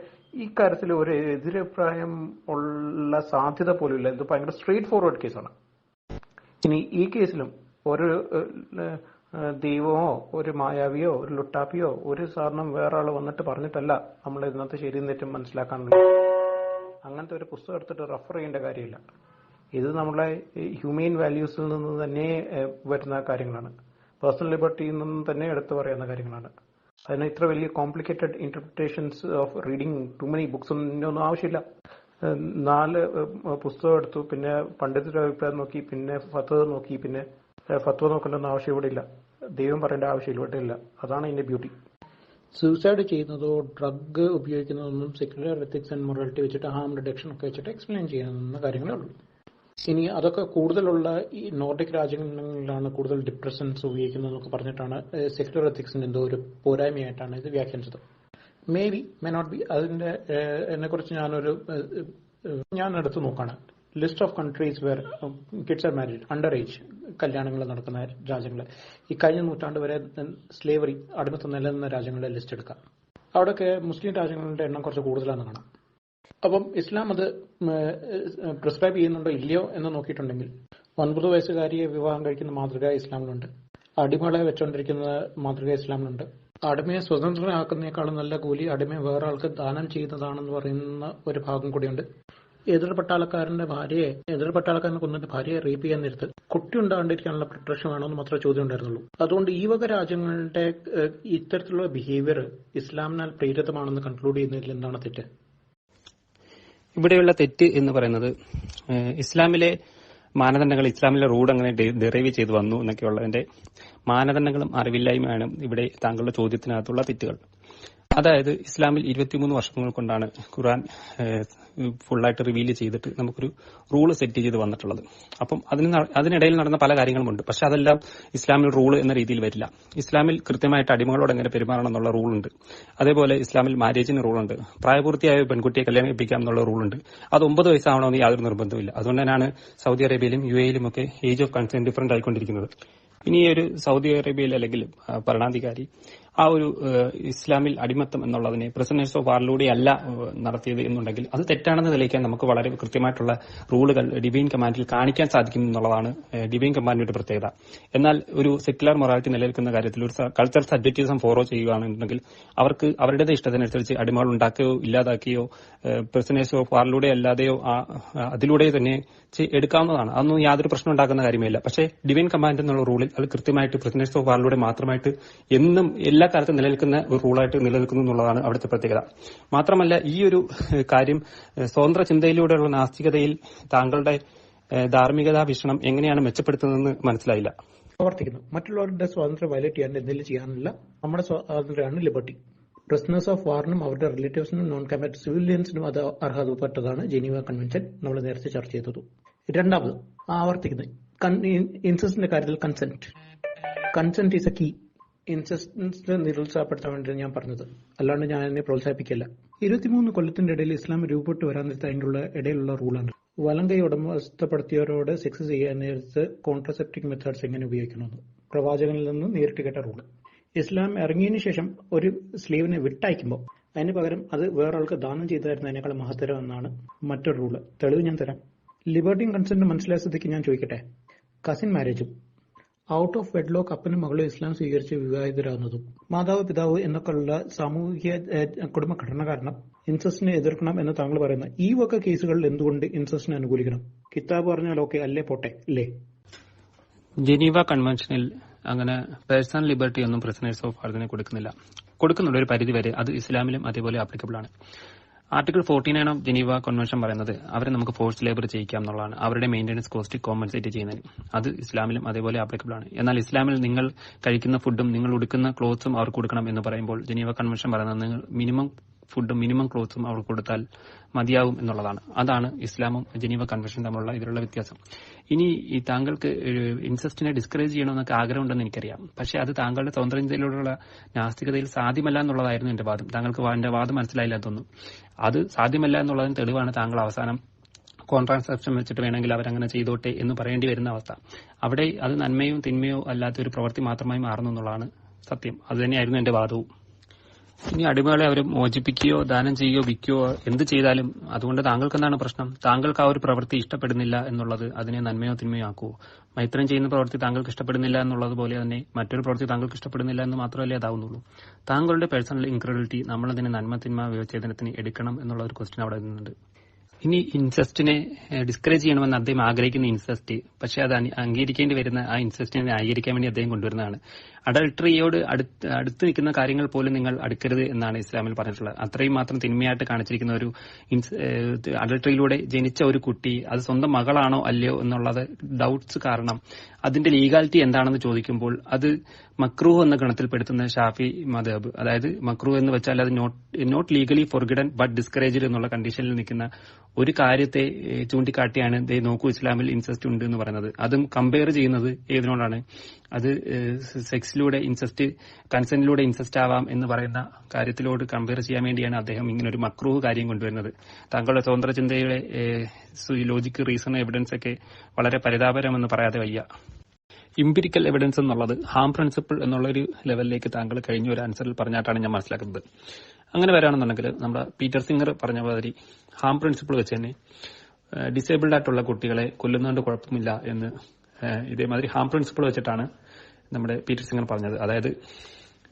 ഈ കാര്യത്തിൽ ഒരു എതിരഭിപ്രായം ഉള്ള സാധ്യത പോലും ഇല്ല. ഇത് ഭയങ്കര സ്ട്രെയിറ്റ് ഫോർവേഡ് കേസാണ്. ഇനി ഈ കേസിലും ഒരു ദൈവമോ ഒരു മായാവിയോ ഒരു ലുട്ടാപ്പിയോ ഒരു സാറിനും വേറെ ആൾ വന്നിട്ട് പറഞ്ഞിട്ടല്ല നമ്മൾ ഇതിനകത്ത് ശരിയും തെറ്റും മനസ്സിലാക്കാനുള്ളത്. അങ്ങനത്തെ ഒരു പുസ്തകം എടുത്തിട്ട് റെഫർ ചെയ്യേണ്ട കാര്യമില്ല. ഇത് നമ്മളെ ഹ്യൂമൻ വാല്യൂസിൽ നിന്ന് തന്നെ വരുന്ന കാര്യങ്ങളാണ്. പേഴ്സണൽ ലിബർട്ടിയിൽ നിന്നും തന്നെ എടുത്തു പറയുന്ന കാര്യങ്ങളാണ്. അതിന് ഇത്ര വലിയ complicated interpretations of reading to many books ഒന്നും ആവശ്യമില്ല. 4 പുസ്തകം എടുത്തു, പിന്നെ പണ്ഡിതരുടെ അഭിപ്രായം നോക്കി, പിന്നെ ഫത്വ നോക്കി, പിന്നെ ഫത്വ നോക്കേണ്ടൊന്നും ആവശ്യം ഇവിടെ ഇല്ല. ദൈവം പറയേണ്ട ആവശ്യം ഇവിടെ ഇല്ല. അതാണ് ഇതിന്റെ ബ്യൂട്ടി. സൂസൈഡ് ചെയ്യുന്നതോ ഡ്രഗ് ഉപയോഗിക്കുന്നതൊന്നും സെക്യുലർ എത്തിക്സ് ആൻഡ് മൊറാലിറ്റി വെച്ചിട്ട് ഹാം റിഡക്ഷൻ ഒക്കെ വെച്ചിട്ട് എക്സ്പ്ലെയിൻ ചെയ്യുന്ന കാര്യങ്ങളേ ഉള്ളൂ. ഇനി അതൊക്കെ കൂടുതലുള്ള ഈ നോർഡിക് രാജ്യങ്ങളിലാണ് കൂടുതൽ ഡിപ്രഷൻസ് ഉപയോഗിക്കുന്നതെന്നൊക്കെ പറഞ്ഞിട്ടാണ് സെക്യുലർ എത്തിക്സിന്റെ എന്തോ ഒരു പോരായ്മയായിട്ടാണ് ഇത് വ്യാഖ്യാനിച്ചത്. May be may not be. അതിന്റെ എന്നെക്കുറിച്ച് ഞാൻ എടുത്തു നോക്കാണ്. List of countries where kids are married under age, കല്യാണങ്ങൾ നടക്കുന്ന രാജ്യങ്ങൾ, ഈ കഴിഞ്ഞ നൂറ്റാണ്ട് വരെ സ്ലേവറി, അടിമത്തം നിലനിന്ന രാജ്യങ്ങളുടെ ലിസ്റ്റ് എടുക്കാം. അവിടെയൊക്കെ മുസ്ലിം രാജ്യങ്ങളുടെ എണ്ണം കുറച്ച് കൂടുതലാണെന്ന് കാണാം. അപ്പം ഇസ്ലാം അത് പ്രിസ്ക്രൈബ് ചെയ്യുന്നുണ്ടോ ഇല്ലയോ എന്ന് നോക്കിയിട്ടുണ്ടെങ്കിൽ 9 വയസ്സുകാരിയെ വിവാഹം കഴിക്കുന്ന മാതൃക ഇസ്ലാമിലുണ്ട്. അടിമകളെ വെച്ചുകൊണ്ടിരിക്കുന്ന മാതൃക ഇസ്ലാമിലുണ്ട്. അടിമയെ സ്വതന്ത്രനാക്കുന്നതിനേക്കാളും നല്ല കൂലി അടിമയെ വേറെ ആൾക്ക് ദാനം ചെയ്യുന്നതാണെന്ന് പറയുന്ന ഒരു ഭാഗം കൂടിയുണ്ട്. എതിർ പട്ടാളക്കാരനെ കൊന്നിട്ട് ഭാര്യയെ റേപ്പ് ചെയ്യാൻ നേരത്ത് കുട്ടി ഉണ്ടാകാണ്ടിരിക്കാനുള്ള പ്രൊട്ടക്ഷൻ വേണമെന്ന് മാത്രമേ ചോദ്യം ഉണ്ടായിരുന്നുള്ളൂ. അതുകൊണ്ട് ഈ വക രാജ്യങ്ങളുടെ ഇത്തരത്തിലുള്ള ബിഹേവിയർ ഇസ്ലാമിനാൽ പ്രേരിതമാണെന്ന് കൺക്ലൂഡ് ചെയ്യുന്നതിൽ എന്താണ് തെറ്റ്? ഇവിടെയുള്ള തെറ്റ് എന്ന് പറയുന്നത് ഇസ്ലാമിലെ മാനദണ്ഡങ്ങൾ, ഇസ്ലാമിലെ റൂൾ അങ്ങനെ ഡെറൈവ് ചെയ്തു വന്നു എന്നൊക്കെയുള്ളതിന്റെ മാനദണ്ഡങ്ങളും അറിവില്ലായ്മയാണ് ഇവിടെ താങ്കളുടെ ചോദ്യത്തിനകത്തുള്ള തെറ്റുകൾ. അതായത് ഇസ്ലാമിൽ 23 വർഷങ്ങൾ കൊണ്ടാണ് ഖുർആൻ ഫുള്ളായിട്ട് റിവീൽ ചെയ്തിട്ട് നമുക്കൊരു റൂള് സെറ്റ് ചെയ്ത് വന്നിട്ടുള്ളത്. അപ്പം അതിനിടയിൽ നടന്ന പല കാര്യങ്ങളുമുണ്ട്. പക്ഷെ അതെല്ലാം ഇസ്ലാമിൽ റൂള് എന്ന രീതിയിൽ വരില്ല. ഇസ്ലാമിൽ കൃത്യമായിട്ട് അടിമകളോട് എങ്ങനെ പെരുമാറണം എന്നുള്ള റൂളുണ്ട്. അതേപോലെ ഇസ്ലാമിൽ മാരേജിന് റൂളുണ്ട്. പ്രായപൂർത്തിയായ പെൺകുട്ടിയെ കല്യാണം കഴിപ്പിക്കാം എന്നുള്ള റൂളുണ്ട്. അത് 9 വയസ്സാവണമെന്ന് യാതൊരു നിർബന്ധമില്ല. അതുകൊണ്ട് തന്നെയാണ് സൗദി അറേബ്യയിലും UAE-യിലും ഒക്കെ ഏജ് ഓഫ് കൺസെന്റ് ഡിഫറന്റ് ആയിക്കൊണ്ടിരിക്കുന്നത്. ഇനി ഒരു സൗദി അറേബ്യയിൽ അല്ലെങ്കിൽ ഭരണാധികാരി ആ ഒരു ഇസ്ലാമിൽ അടിമത്തം എന്നുള്ളതിനെ പ്രിസണേഴ്സ് ഓഫ് വാറിലൂടെ അല്ല നടത്തിയത് എന്നുണ്ടെങ്കിൽ അത് തെറ്റാണെന്ന് തെളിയിക്കാൻ നമുക്ക് വളരെ കൃത്യമായിട്ടുള്ള റൂളുകൾ ഡിവൈൻ കമാൻഡിൽ കാണിക്കാൻ സാധിക്കും എന്നുള്ളതാണ് ഡിവൈൻ കമാൻഡിന്റെ പ്രത്യേകത. എന്നാൽ ഒരു സെക്യുലർ മൊറാലിറ്റി നിലനിൽക്കുന്ന കാര്യത്തിൽ ഒരു കൾച്ചർ സബ്ജക്റ്റിസം ഫോളോ ചെയ്യുകയാണെന്നുണ്ടെങ്കിൽ അവർക്ക് അവരുടേത് ഇഷ്ടത്തിനനുസരിച്ച് അടിമകൾ ഉണ്ടാക്കുകയോ ഇല്ലാതാക്കുകയോ പ്രിസണേഴ്സ് ഓഫ് വാറിലൂടെ അല്ലാതെയോ അതിലൂടെ തന്നെ എടുക്കാവുന്നതാണ്. അതൊന്നും യാതൊരു പ്രശ്നം ഉണ്ടാക്കുന്ന കാര്യമില്ല. പക്ഷേ ഡിവൈൻ കമാൻഡ് എന്നുള്ള റൂളിൽ അത് കൃത്യമായിട്ട് പ്രിസണേഴ്സ് ഓഫ് വാറിലൂടെ മാത്രമായിട്ട് എന്നും എല്ലാ കാലത്തും നിലനിൽക്കുന്ന ഒരു റൂളായിട്ട് നിലനിൽക്കുന്നു എന്നുള്ളതാണ് അവിടുത്തെ പ്രത്യേകത. മാത്രമല്ല ഈ ഒരു കാര്യം സ്വതന്ത്ര ചിന്തയിലൂടെയുള്ള നാസ്തികതയിൽ താങ്കളുടെ ധാർമ്മികതാ വീക്ഷണം എങ്ങനെയാണ് മെച്ചപ്പെടുത്തുന്നതെന്ന് മനസ്സിലായില്ല. പ്രവർത്തിക്കുന്നു. മറ്റുള്ളവരുടെ സ്വാതന്ത്ര്യം വയലേറ്റ് ചെയ്യാൻ എന്തെങ്കിലും ചെയ്യാനില്ല. നമ്മുടെ സ്വാതന്ത്ര്യമാണ് ലിബർട്ടി. പ്രിസണേഴ്സ് ഓഫ് വാറിനും അവരുടെ റിലേറ്റീവ്സിനും നോൺ കമ്ബാറ്റ് സിവിലിയൻസിനും അത് അർഹതപ്പെട്ടതാണ് ജനീവ കൺവെൻഷൻ നമ്മൾ നേരത്തെ ചർച്ച ചെയ്തത്. രണ്ടാമത് ആവർത്തിക്കുന്നത് ഇൻസെസ്റ്റിന്റെ കാര്യത്തിൽ consent is a key. Incest നിരുത്സാഹപ്പെടുത്താൻ വേണ്ടി ഞാൻ പറഞ്ഞത്, അല്ലാണ്ട് ഞാൻ എന്നെ പ്രോത്സാഹിപ്പിക്കില്ല. 23 കൊല്ലത്തിന്റെ ഇടയിൽ ഇസ്ലാം രൂപപ്പെട്ട് വരാൻ നേരത്തെ അതിന്റെ ഇടയിലുള്ള റൂളാണ് വലം കൈ ഉടമസ്ഥപ്പെടുത്തിയവരോട് സെക്സ് ചെയ്യാൻ നേരത്ത് കോൺട്രസെപ്റ്റിക് മെത്തേഡ്സ് എങ്ങനെ ഉപയോഗിക്കണമെന്ന് പ്രവാചകനിൽ നിന്ന് നേരിട്ട് കേട്ട റൂള്. ഇസ്ലാം ഇറങ്ങിയതിനു ശേഷം ഒരു സ്ലീവിനെ വിട്ടയക്കുമ്പോൾ അതിന് പകരം അത് വേറൊരാൾക്ക് ദാനം ചെയ്തു തരുന്നതിനേക്കാൾ മഹത്തരം എന്നാണ് മറ്റൊരു റൂള്. തെളിവ് ഞാൻ തരാം. ലിബർട്ടിയും കൺസെന്റും മനസ്സിലായ സ്ഥിതിക്ക് ഞാൻ ചോദിക്കട്ടെ, കസിൻ മാരേജും ഔട്ട് ഓഫ് വെഡ്ലോക്ക് അപ്പനും മകളും ഇസ്ലാം സ്വീകരിച്ച് വിവാഹിതരാകുന്നതും മാതാവ് പിതാവ് എന്നൊക്കെയുള്ള സാമൂഹിക കുടുംബഘടന കാരണം ഇൻസെസ്റ്റിനെ എതിർക്കണം എന്ന് താങ്കൾ പറയുന്ന ഈ വക കേസുകളിൽ എന്തുകൊണ്ട് ഇൻസെസ്റ്റിനെ അനുകൂലിക്കണം? കിതാബ് പറഞ്ഞാൽ ഓക്കെ അല്ലേ, പോട്ടെ അല്ലേ? ജനീവ കൺവെൻഷനിൽ അങ്ങനെ പേഴ്സണൽ ലിബർട്ടി ഒന്നും പ്രിസണേഴ്സ് ഓഫ് വാറിനെ കൊടുക്കുന്നുണ്ട് ഒരു പരിധി വരെ. അത് ഇസ്ലാമിലും അതേപോലെ ആപ്ലിക്കബിൾ ആണ്. ആർട്ടിക്കിൾ 49 ഓഫ് ജനീവ കൺവെൻഷൻ പറയുന്നത് അവരെ നമുക്ക് ഫോഴ്സ് ലേബർ ചെയ്യിക്കാം എന്നുള്ളതാണ്, അവരുടെ മെയിന്റനൻസ് കോസ്റ്റ് കോമ്പൻസേറ്റ് ചെയ്യുന്നതിന്. അത് ഇസ്ലാമിലും അതേപോലെ ആപ്ലിക്കബിൾ ആണ്. എന്നാൽ ഇസ്ലാമിൽ നിങ്ങൾ കഴിക്കുന്ന ഫുഡും നിങ്ങൾ ഉടുക്കുന്ന ക്ലോത്ത്സും അവർക്ക് കൊടുക്കണം എന്ന് പറയുമ്പോൾ ജനീവ കൺവെൻഷൻ പറയുന്നത് നിങ്ങൾ മിനിമം ഫുഡും മിനിമം ക്ലോത്ത്സും അവർക്ക് കൊടുത്താൽ മതിയാവും എന്നുള്ളതാണ്. അതാണ് ഇസ്ലാമും ജനീവ കൺവെൻഷനും തമ്മിലുള്ള ഇതിലുള്ള വ്യത്യാസം. ഇനി ഈ താങ്കൾക്ക് ഇൻസെസ്റ്റിനെ ഡിസ്കറേജ് ചെയ്യണമെന്നൊക്കെ ആഗ്രഹമുണ്ടെന്ന് എനിക്കറിയാം. പക്ഷെ അത് താങ്കളുടെ സ്വതന്ത്ര ചിന്തയിലൂടെയുള്ള നാസ്തികതയിൽ സാധ്യമല്ല എന്നുള്ളതായിരുന്നു എന്റെ വാദം. താങ്കൾക്ക് എന്റെ വാദം മനസ്സിലായില്ല തോന്നുന്നു. അത് സാധ്യമല്ല എന്നുള്ളതിന് തെളിവാണ് താങ്കൾ അവസാനം കോൺട്രാസെപ്ഷൻ വെച്ചിട്ട് വേണമെങ്കിൽ അവരങ്ങനെ ചെയ്തോട്ടെ എന്ന് പറയേണ്ടി വരുന്ന അവസ്ഥ. അവിടെ അത് നന്മയോ തിന്മയോ അല്ലാത്ത ഒരു പ്രവൃത്തി മാത്രമായി മാറുന്നു എന്നുള്ളതാണ് സത്യം. അത് തന്നെയായിരുന്നു എന്റെ വാദവും. ഇനി അടിമകളെ അവർ മോചിപ്പിക്കുകയോ ദാനം ചെയ്യുകയോ വിൽക്കുകയോ എന്ത് ചെയ്താലും അതുകൊണ്ട് താങ്കൾക്ക് എന്താണ് പ്രശ്നം? താങ്കൾക്ക് ആ ഒരു പ്രവൃത്തി ഇഷ്ടപ്പെടുന്നില്ല എന്നുള്ളത് അതിനെ നന്മയോ തിന്മയോ ആക്കുമോ? മൈത്രം ചെയ്യുന്ന പ്രവൃത്തി താങ്കൾക്ക് ഇഷ്ടപ്പെടുന്നില്ല എന്നുള്ളത് പോലെ തന്നെ മറ്റൊരു പ്രവൃത്തി താങ്കൾക്ക് ഇഷ്ടപ്പെടുന്നില്ല എന്ന് മാത്രമല്ലേ അതാവുന്നുള്ളൂ. താങ്കളുടെ പേഴ്സണൽ ഇൻക്രെഡിബിലിറ്റി നമ്മളതിനെ നന്മ തിന്മ വിവേചനത്തിന് എടുക്കണം എന്നുള്ള ഒരു ക്വസ്റ്റ്യൻ അവിടെ നിന്നുണ്ട്. ഇനി ഇൻസെസ്റ്റിനെ ഡിസ്കറേജ് ചെയ്യണമെന്ന് അദ്ദേഹം ആഗ്രഹിക്കുന്ന ഇൻസെസ്റ്റ്, പക്ഷെ അത് അംഗീകരിക്കേണ്ടി വരുന്ന ആ ഇൻസെസ്റ്റിനെ ന്യായീകരിക്കാൻ വേണ്ടി അദ്ദേഹം കൊണ്ടുവരുന്നതാണ്. അഡൾട്ടറിയോട് അടുത്ത് നിൽക്കുന്ന കാര്യങ്ങൾ പോലും നിങ്ങൾ അടുക്കരുത് എന്നാണ് ഇസ്ലാമിൽ പറഞ്ഞിട്ടുള്ളത്. അത്രയും മാത്രം തിന്മയായിട്ട് കാണിച്ചിരിക്കുന്ന ഒരു അഡൾട്ടറിയിലൂടെ ജനിച്ച ഒരു കുട്ടി അത് സ്വന്തം മകളാണോ അല്ലയോ എന്നുള്ളത് ഡൗട്ട്സ് കാരണം അതിന്റെ ലീഗാലിറ്റി എന്താണെന്ന് ചോദിക്കുമ്പോൾ അത് മക്രൂഹ് എന്ന ഗണത്തിൽപ്പെടുത്തുന്ന ഷാഫി മദ്ഹബ്, അതായത് മക്രൂഹ് എന്ന് വെച്ചാൽ അത് നോട്ട് ലീഗലി ഫോർഗിഡൻ ബട്ട് ഡിസ്കറേജ്ഡ് എന്നുള്ള കണ്ടീഷനിൽ നിൽക്കുന്ന ഒരു കാര്യത്തെ ചൂണ്ടിക്കാട്ടിയാണ് നോക്കൂ ഇസ്ലാമിൽ ഇൻസെസ്റ്റ് ഉണ്ട് എന്ന് പറയുന്നത്. അതും കമ്പയർ ചെയ്യുന്നത് ഏതിനോടാണ്? അത് സെക്സിലൂടെ ഇൻസെസ്റ്റ്, കൺസെന്റിലൂടെ ഇൻസെസ്റ്റ് ആവാം എന്ന് പറയുന്ന കാര്യത്തിലോട് കമ്പയർ ചെയ്യാൻ വേണ്ടിയാണ് അദ്ദേഹം ഇങ്ങനെ ഒരു മക്രൂഹ് കാര്യം കൊണ്ടുവരുന്നത്. താങ്കളുടെ സ്വതന്ത്ര ചിന്തയുടെ ലോജിക്ക്, റീസൺ, എവിഡൻസ് ഒക്കെ വളരെ പരിതാപകരമെന്ന് പറയാതെ വയ്യ. ഇംപിരിക്കൽ എവിഡൻസ് എന്നുള്ളത് ഹാം പ്രിൻസിപ്പിൾ എന്നുള്ളൊരു ലെവലിലേക്ക് താങ്കൾ കഴിഞ്ഞ ഒരു ആൻസറിൽ പറഞ്ഞായിട്ടാണ് ഞാൻ മനസ്സിലാക്കുന്നത്. അങ്ങനെ വരാണെന്നുണ്ടെങ്കിൽ നമ്മുടെ പീറ്റർ സിംഗർ പറഞ്ഞ മാതിരി ഹാം പ്രിൻസിപ്പിൾ വെച്ച് തന്നെ ഡിസേബിൾഡ് ആയിട്ടുള്ള കുട്ടികളെ കൊല്ലുന്നതുകൊണ്ട് കുഴപ്പമില്ല എന്ന് ഇതേമാതിരി ഹാം പ്രിൻസിപ്പിൾ വെച്ചിട്ടാണ് നമ്മുടെ പീറ്റർ സിംഗർ പറഞ്ഞത്. അതായത്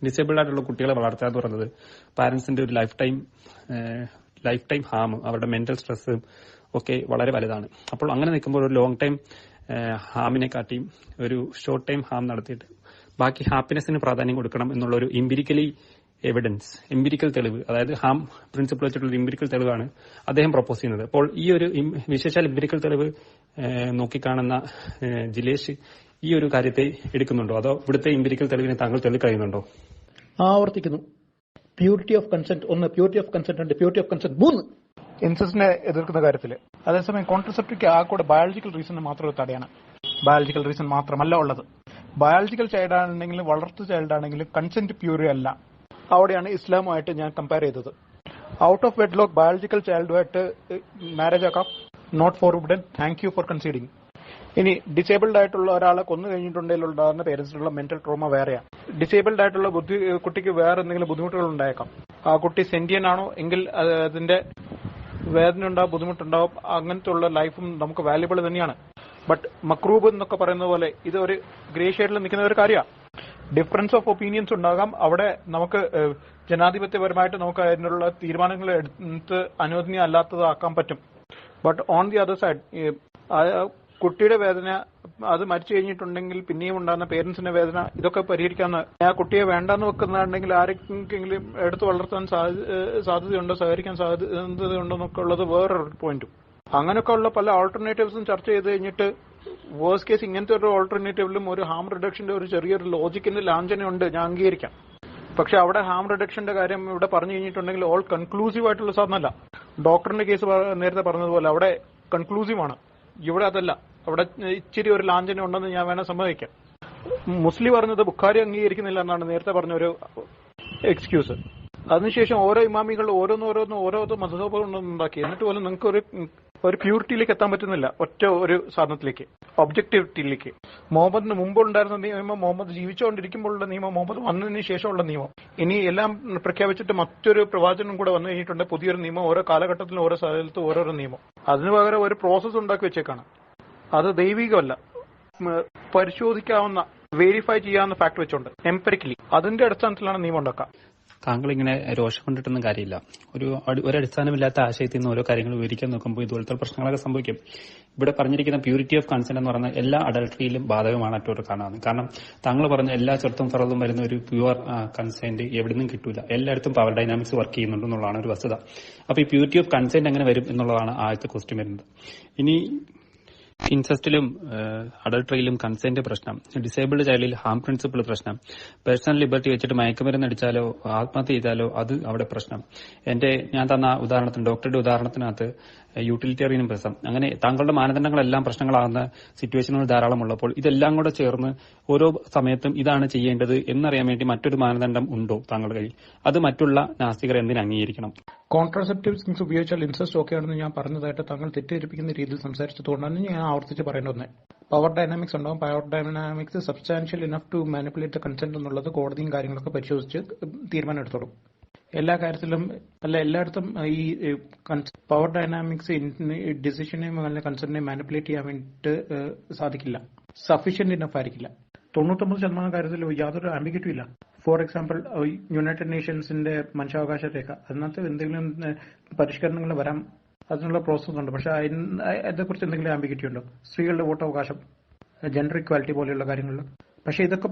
ഡിസേബിൾഡ് ആയിട്ടുള്ള കുട്ടികളെ വളർത്തുക എന്ന് പറയുന്നത് പാരന്റ്സിന്റെ ഒരു ലൈഫ് ടൈം ഹാം, അവരുടെ മെന്റൽ സ്ട്രെസ് ഒക്കെ വളരെ വലുതാണ്. അപ്പോൾ അങ്ങനെ നിൽക്കുമ്പോൾ ഒരു ലോങ് ടൈം ഹാമിനെ കാട്ടിയും ഒരു ഷോർട്ട് ടൈം ഹാം നടത്തിയിട്ട് ബാക്കി ഹാപ്പിനെസിന് പ്രാധാന്യം കൊടുക്കണം എന്നുള്ള ഒരു എംപിരിക്കൽ തെളിവ്, അതായത് ഹാം പ്രിൻസിപ്പിൾ വെച്ചിട്ടുള്ള എംപിരിക്കൽ തെളിവാണ് അദ്ദേഹം പ്രപ്പോസ് ചെയ്യുന്നത്. അപ്പോൾ ഈ ഒരു വിശേഷാൽ എംപിരിക്കൽ തെളിവ് നോക്കിക്കാണുന്ന ജിലേഷ് ഈ ഒരു കാര്യത്തെ എടുക്കുന്നുണ്ടോ, അതോ ഇവിടുത്തെ എംപിരിക്കൽ തെളിവിനെ താങ്കൾ തെളിയിക്കുന്നുണ്ടോ? ആവർത്തിക്കുന്നു. Purity of consent 1, purity of consent 2, purity of consent 3. ഇൻസെസ്റ്റിനെ എതിർക്കുന്ന കാര്യത്തിൽ അതേസമയം കോൺട്രസെപ്റ്റീവ് ആ കൂടെ ബയോളജിക്കൽ റീസൺ മാത്രം തടയാണ്. ബയോളജിക്കൽ റീസൺ മാത്രമല്ല ഉള്ളത്. ബയോളജിക്കൽ ചൈൽഡ് ആണെങ്കിലും വളർത്തു ചൈൽഡ് ആണെങ്കിലും കൺസെന്റ് പ്യൂർ അല്ല. അവിടെയാണ് ഇസ്ലാമുമായിട്ട് ഞാൻ കമ്പയർ ചെയ്തത്. ഔട്ട് ഓഫ് വെഡ്ലോക്ക് ബയോളജിക്കൽ ചൈൽഡുമായിട്ട് മാരേജ് ആക്കാം, not forbidden, thank you for considering. ഇനി ഡിസേബിൾഡ് ആയിട്ടുള്ള ഒരാളെ കൊന്നു കഴിഞ്ഞിട്ടുണ്ടെങ്കിൽ ഉണ്ടാകുന്ന പേരൻസിനുള്ള മെന്റൽ ട്രോമ വേറെയാണ്. ഡിസേബിൾഡ് ആയിട്ടുള്ള കുട്ടിക്ക് വേറെ എന്തെങ്കിലും ബുദ്ധിമുട്ടുകൾ ഉണ്ടായേക്കാം. ആ കുട്ടി സെന്റിയൻ ആണോ എങ്കിൽ അതിന്റെ വേദന ഉണ്ടാവും, ബുദ്ധിമുട്ടുണ്ടാവും. അങ്ങനത്തെ ഉള്ള ലൈഫും നമുക്ക് വാല്യുബിൾ തന്നെയാണ്. ബട്ട് മക്രൂബ് എന്നൊക്കെ പറയുന്ന പോലെ ഇത് ഒരു ഗ്രേ ഷെയ്ഡിൽ നിൽക്കുന്ന ഒരു കാര്യമാണ്. ഡിഫറൻസ് ഓഫ് ഒപ്പീനിയൻസ് ഉണ്ടാകാം. അവിടെ നമുക്ക് ജനാധിപത്യപരമായിട്ട് നമുക്ക് അതിനുള്ള തീരുമാനങ്ങൾ എടുത്ത് അനുവദനീയ അല്ലാത്തതാക്കാൻ പറ്റും. But on the other side കുട്ടിയുടെ വേദന, അത് മരിച്ചു കഴിഞ്ഞിട്ടുണ്ടെങ്കിൽ പിന്നെയും ഉണ്ടാകുന്ന പേരൻസിന്റെ വേദന, ഇതൊക്കെ പരിഹരിക്കാവുന്ന, ആ കുട്ടിയെ വേണ്ടെന്ന് വെക്കുന്നുണ്ടെങ്കിൽ ആരെങ്കിലും എടുത്തു വളർത്താൻ സാധ്യതയുണ്ടോ, സഹകരിക്കാൻ സാധ്യതയുണ്ടോ എന്നൊക്കെ ഉള്ളത് വേറൊരു പോയിന്റും. അങ്ങനെയൊക്കെ ഉള്ള പല ഓൾട്ടർനേറ്റീവ്സും ചർച്ച ചെയ്ത് കഴിഞ്ഞിട്ട് വേഴ്സ് കേസ് ഇങ്ങനത്തെ ഒരു ഓൾട്ടർനേറ്റീവിലും ഒരു ഹാം റിഡക്ഷന്റെ ഒരു ചെറിയൊരു ലോജിക്കിന്റെ ലാഞ്ചനയുണ്ട്, ഞാൻ അംഗീകരിക്കാം. പക്ഷെ അവിടെ ഹാം റിഡക്ഷന്റെ കാര്യം ഇവിടെ പറഞ്ഞു കഴിഞ്ഞിട്ടുണ്ടെങ്കിൽ ഓൾ കൺക്ലൂസീവ് ആയിട്ടുള്ള സാധനമല്ല. ഡോക്ടറിന്റെ കേസ് നേരത്തെ പറഞ്ഞതുപോലെ അവിടെ കൺക്ലൂസീവാണ്. ഇവിടെ അതല്ല. അവിടെ ഇച്ചിരി ഒരു ലാഞ്ചന ഉണ്ടെന്ന് ഞാൻ വേണേൽ സമ്മതിക്കാം. മുസ്ലിം പറഞ്ഞത് ബുഖാരി അംഗീകരിക്കുന്നില്ല എന്നാണ് നേരത്തെ പറഞ്ഞ ഒരു എക്സ്ക്യൂസ്. അതിനുശേഷം ഓരോ ഇമാമികൾ ഓരോ മതസഭകളുണ്ടാക്കി. എന്നിട്ട് പോലും നിങ്ങൾക്ക് ഒരു പ്യൂരിറ്റിയിലേക്ക് എത്താൻ പറ്റുന്നില്ല, ഒറ്റ ഒരു സാധനത്തിലേക്ക്, ഒബ്ജക്ടിവിറ്റിയിലേക്ക്. മുഹമ്മദിന് മുമ്പുണ്ടായിരുന്ന നിയമം, മുഹമ്മദ് ജീവിച്ചുകൊണ്ടിരിക്കുമ്പോഴുള്ള നിയമം, മുഹമ്മദ് വന്നതിന് ശേഷമുള്ള നിയമം, ഇനി എല്ലാം പ്രഖ്യാപിച്ചിട്ട് മറ്റൊരു പ്രവാചനം കൂടെ വന്നു കഴിഞ്ഞിട്ടുണ്ട്, പുതിയൊരു നിയമം. ഓരോ കാലഘട്ടത്തിലും ഓരോ സ്ഥലത്തും ഓരോരോ നിയമം. അതിനു പകരം ഒരു പ്രോസസ് ഉണ്ടാക്കി വെച്ചേക്കാണ്. അത് ദൈവികമല്ല, പരിശോധിക്കാവുന്ന, വെരിഫൈ ചെയ്യാവുന്ന ഫാക്ട് വെച്ചോണ്ട് എംപെറിക്കലി അതിന്റെ അടിസ്ഥാനത്തിലാണ് നിയമം ഉണ്ടാക്കുക. താങ്കൾ ഇങ്ങനെ രോഷം കൊണ്ടിട്ടൊന്നും കാര്യമില്ല. ഒരു അടിസ്ഥാനമില്ലാത്ത ആശയത്തിൽ നിന്ന് ഓരോ കാര്യങ്ങൾ വിവരിക്കാൻ നോക്കുമ്പോൾ ഇതുപോലത്തെ പ്രശ്നങ്ങളൊക്കെ സംഭവിക്കും. ഇവിടെ പറഞ്ഞിരിക്കുന്ന പ്യൂരിറ്റി ഓഫ് കൺസെന്റ് എന്ന് പറയുന്ന എല്ലാ അഡൾട്ടറിയിലും ബാധകമാണ് മറ്റൊരു കാണാവുന്നത്. കാരണം താങ്കൾ പറഞ്ഞ എല്ലാ ചെറുത്തും ഫറതും വരുന്ന ഒരു പ്യുവർ കൺസെന്റ് എവിടെ നിന്നും കിട്ടൂല. എല്ലായിടത്തും പവർ ഡൈനാമിക്സ് വർക്ക് ചെയ്യുന്നുണ്ടെന്നുള്ളതാണ് ഒരു വസ്തുത. അപ്പൊ ഈ പ്യൂരിറ്റി ഓഫ് കൺസെന്റ് എങ്ങനെ വരും എന്നുള്ളതാണ് ആദ്യത്തെ ക്വസ്റ്റ്യൻ വരുന്നത്. ഇനി ഇൻസെസ്റ്റിലും അഡൾട്ടറിയിലും കൺസെന്റ് പ്രശ്നം, ഡിസേബിൾഡ് ചൈൽഡിൽ ഹാം പ്രിൻസിപ്പിൾ പ്രശ്നം, പേഴ്സണൽ ലിബർട്ടി വെച്ചിട്ട് മയക്കുമരുന്ന് അടിച്ചാലോ ആത്മഹത്യ ചെയ്താലോ അത് അവിടെ പ്രശ്നം. ഞാൻ തന്ന ഉദാഹരണത്തിന്, ഡോക്ടറുടെ ഉദാഹരണത്തിനകത്ത് യൂട്ടിലിറ്റേറിയൻ പ്രശ്നം, അങ്ങനെ താങ്കളുടെ മാനദണ്ഡങ്ങളെല്ലാം പ്രശ്നങ്ങളാകുന്ന സിറ്റുവേഷനുകൾ ധാരാളമുള്ളപ്പോൾ ഇതെല്ലാം കൂടെ ചേർന്ന് ഓരോ സമയത്തും ഇതാണ് ചെയ്യേണ്ടത് എന്നറിയാൻ വേണ്ടി മറ്റൊരു മാനദണ്ഡം ഉണ്ടോ താങ്കളുടെ കയ്യിൽ? അത് മറ്റുള്ള നാസ്തികർ എന്തിന് അംഗീകരിക്കണം? കോൺട്രാസെപ്റ്റീവ്സ് ഉപയോഗിച്ചാൽ ഇൻസെസ്റ്റ് ഓക്കെ ആണെന്ന് ഞാൻ പറഞ്ഞതായിട്ട് താങ്കൾ തെറ്റിദ്ധരിപ്പിക്കുന്ന രീതിയിൽ സംസാരിച്ചതുകൊണ്ടാണ് ഞാൻ ആവർത്തിച്ച് പറയേണ്ടത്. പവർ ഡൈനാമിക്സ് ഉണ്ടാവും. Power dynamics substantial enough to manipulate the consent എന്നുള്ളത് കോടതിയും കാര്യങ്ങളൊക്കെ പരിശോധിച്ച് തീരുമാനം എടുത്തോളും. എല്ലാ കാര്യത്തിലും അല്ല, എല്ലായിടത്തും ഈ പവർ ഡൈനാമിക്സ് ഡിസിഷനെയും അല്ലെങ്കിൽ കൺസെന്റിനെയും മാനിപ്പുലേറ്റ് ചെയ്യാൻ വേണ്ടിയിട്ട് സാധിക്കില്ല. സഫീഷ്യന്റ് ഇനഫ് ആയിരിക്കില്ല. 99% കാര്യത്തിൽ യാതൊരു ആംബിഗ്വിറ്റിയും ഇല്ല. ഫോർ എക്സാമ്പിൾ, യുണൈറ്റഡ് നേഷൻസിന്റെ മനുഷ്യാവകാശ രേഖ, അതിനകത്ത് എന്തെങ്കിലും പരിഷ്കരണങ്ങൾ വരാം, അതിനുള്ള പ്രോസസ് ഉണ്ട്. പക്ഷെ അതേക്കുറിച്ച് എന്തെങ്കിലും ആംബിഗ്വിറ്റി ഉണ്ടോ? സ്ത്രീകളുടെ വോട്ടവകാശം, ജെൻഡർ ഇക്വാലിറ്റി പോലെയുള്ള കാര്യങ്ങളിൽ. പക്ഷെ ഇതൊക്കെ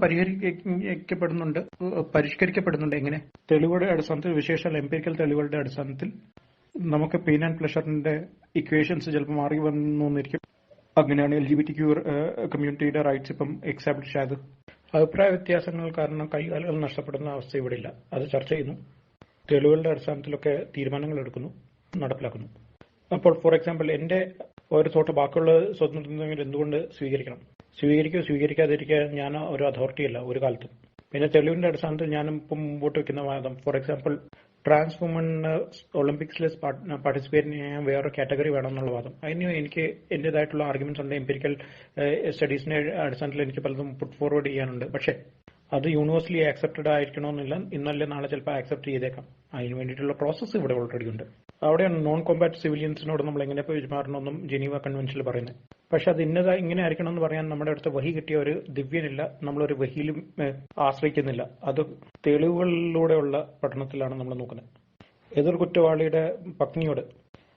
പരിഷ്കരിക്കപ്പെടുന്നുണ്ട്. എങ്ങനെ? തെളിവുകളുടെ അടിസ്ഥാനത്തിൽ, വിശേഷാൽ എംപിരിക്കൽ തെളിവുകളുടെ അടിസ്ഥാനത്തിൽ. നമുക്ക് പെയിൻ ആൻഡ് പ്ലഷറിന്റെ ഇക്വേഷൻസ് ചിലപ്പോൾ മാറി വന്നിരിക്കും. അങ്ങനെയാണ് LGBTQ കമ്മ്യൂണിറ്റിയുടെ റൈറ്റ്സ് ഇപ്പം എക്സാപ്റ്റ് ആയത്. അഭിപ്രായ വ്യത്യാസങ്ങൾ കാരണം കൈകാലുകൾ നഷ്ടപ്പെടുന്ന അവസ്ഥ ഇവിടെ ഇല്ല. അത് ചർച്ച ചെയ്യുന്നു, തെളിവുകളുടെ അടിസ്ഥാനത്തിലൊക്കെ തീരുമാനങ്ങൾ എടുക്കുന്നു, നടപ്പിലാക്കുന്നു. അപ്പോൾ ഫോർ എക്സാമ്പിൾ എന്റെ ഒരു തോട്ട് ബാക്കിയുള്ള സ്വതന്ത്രങ്ങൾ എന്തുകൊണ്ട് സ്വീകരിക്കാതിരിക്കാൻ ഞാൻ ഒരു അതോറിറ്റി അല്ല ഒരു കാലത്തും. പിന്നെ തെളിവിന്റെ അടിസ്ഥാനത്തിൽ ഞാൻ ഇപ്പം മുമ്പോട്ട് വെക്കുന്ന വാദം, ഫോർ എക്സാമ്പിൾ ട്രാൻസ് വുമണ് ഒളിമ്പിക്സിൽ പാർട്ടിസിപ്പേറ്റ് ചെയ്യാൻ വേറൊരു കാറ്റഗറി വേണം എന്നുള്ള വാദം. അതിന് എനിക്ക് എന്റേതായിട്ടുള്ള ആർഗ്യുമെന്റ്സ് ഉണ്ട്, എംപിരിക്കൽ സ്റ്റഡീസിന്റെ അടിസ്ഥാനത്തിൽ എനിക്ക് പലതും പുട്ട് ഫോർവേഡ് ചെയ്യാനുണ്ട്. പക്ഷേ അത് യൂണിവേഴ്സലി ആക്സെപ്റ്റഡ് ആയിരിക്കണമെന്നില്ല, ഇന്നല്ലേ നാളെ ചിലപ്പോൾ ആക്സെപ്റ്റ് ചെയ്തേക്കാം. അതിന് വേണ്ടിയിട്ടുള്ള പ്രോസസ്സ് ഇവിടെ ഓൾറെഡി ഉണ്ട്. അവിടെയാണ് നോൺ കോമ്പാറ്റ് സിവിലിയൻസിനോട് നമ്മൾ എങ്ങനെ പെരുമാറണമെന്നും ജനീവ കൺവെൻഷനിൽ പറയുന്നത്. പക്ഷെ അത് ഇങ്ങനെ ആയിരിക്കണം എന്ന് പറയാൻ നമ്മുടെ അടുത്ത് വഹി കിട്ടിയ ഒരു ദിവ്യനില്ല, നമ്മളൊരു വഹിയിലും ആശ്രയിക്കുന്നില്ല. അത് തെളിവുകളിലൂടെയുള്ള പഠനത്തിലാണ് നമ്മൾ നോക്കുന്നത്. ഏതൊരു കുറ്റവാളിയുടെ പത്നിയോട്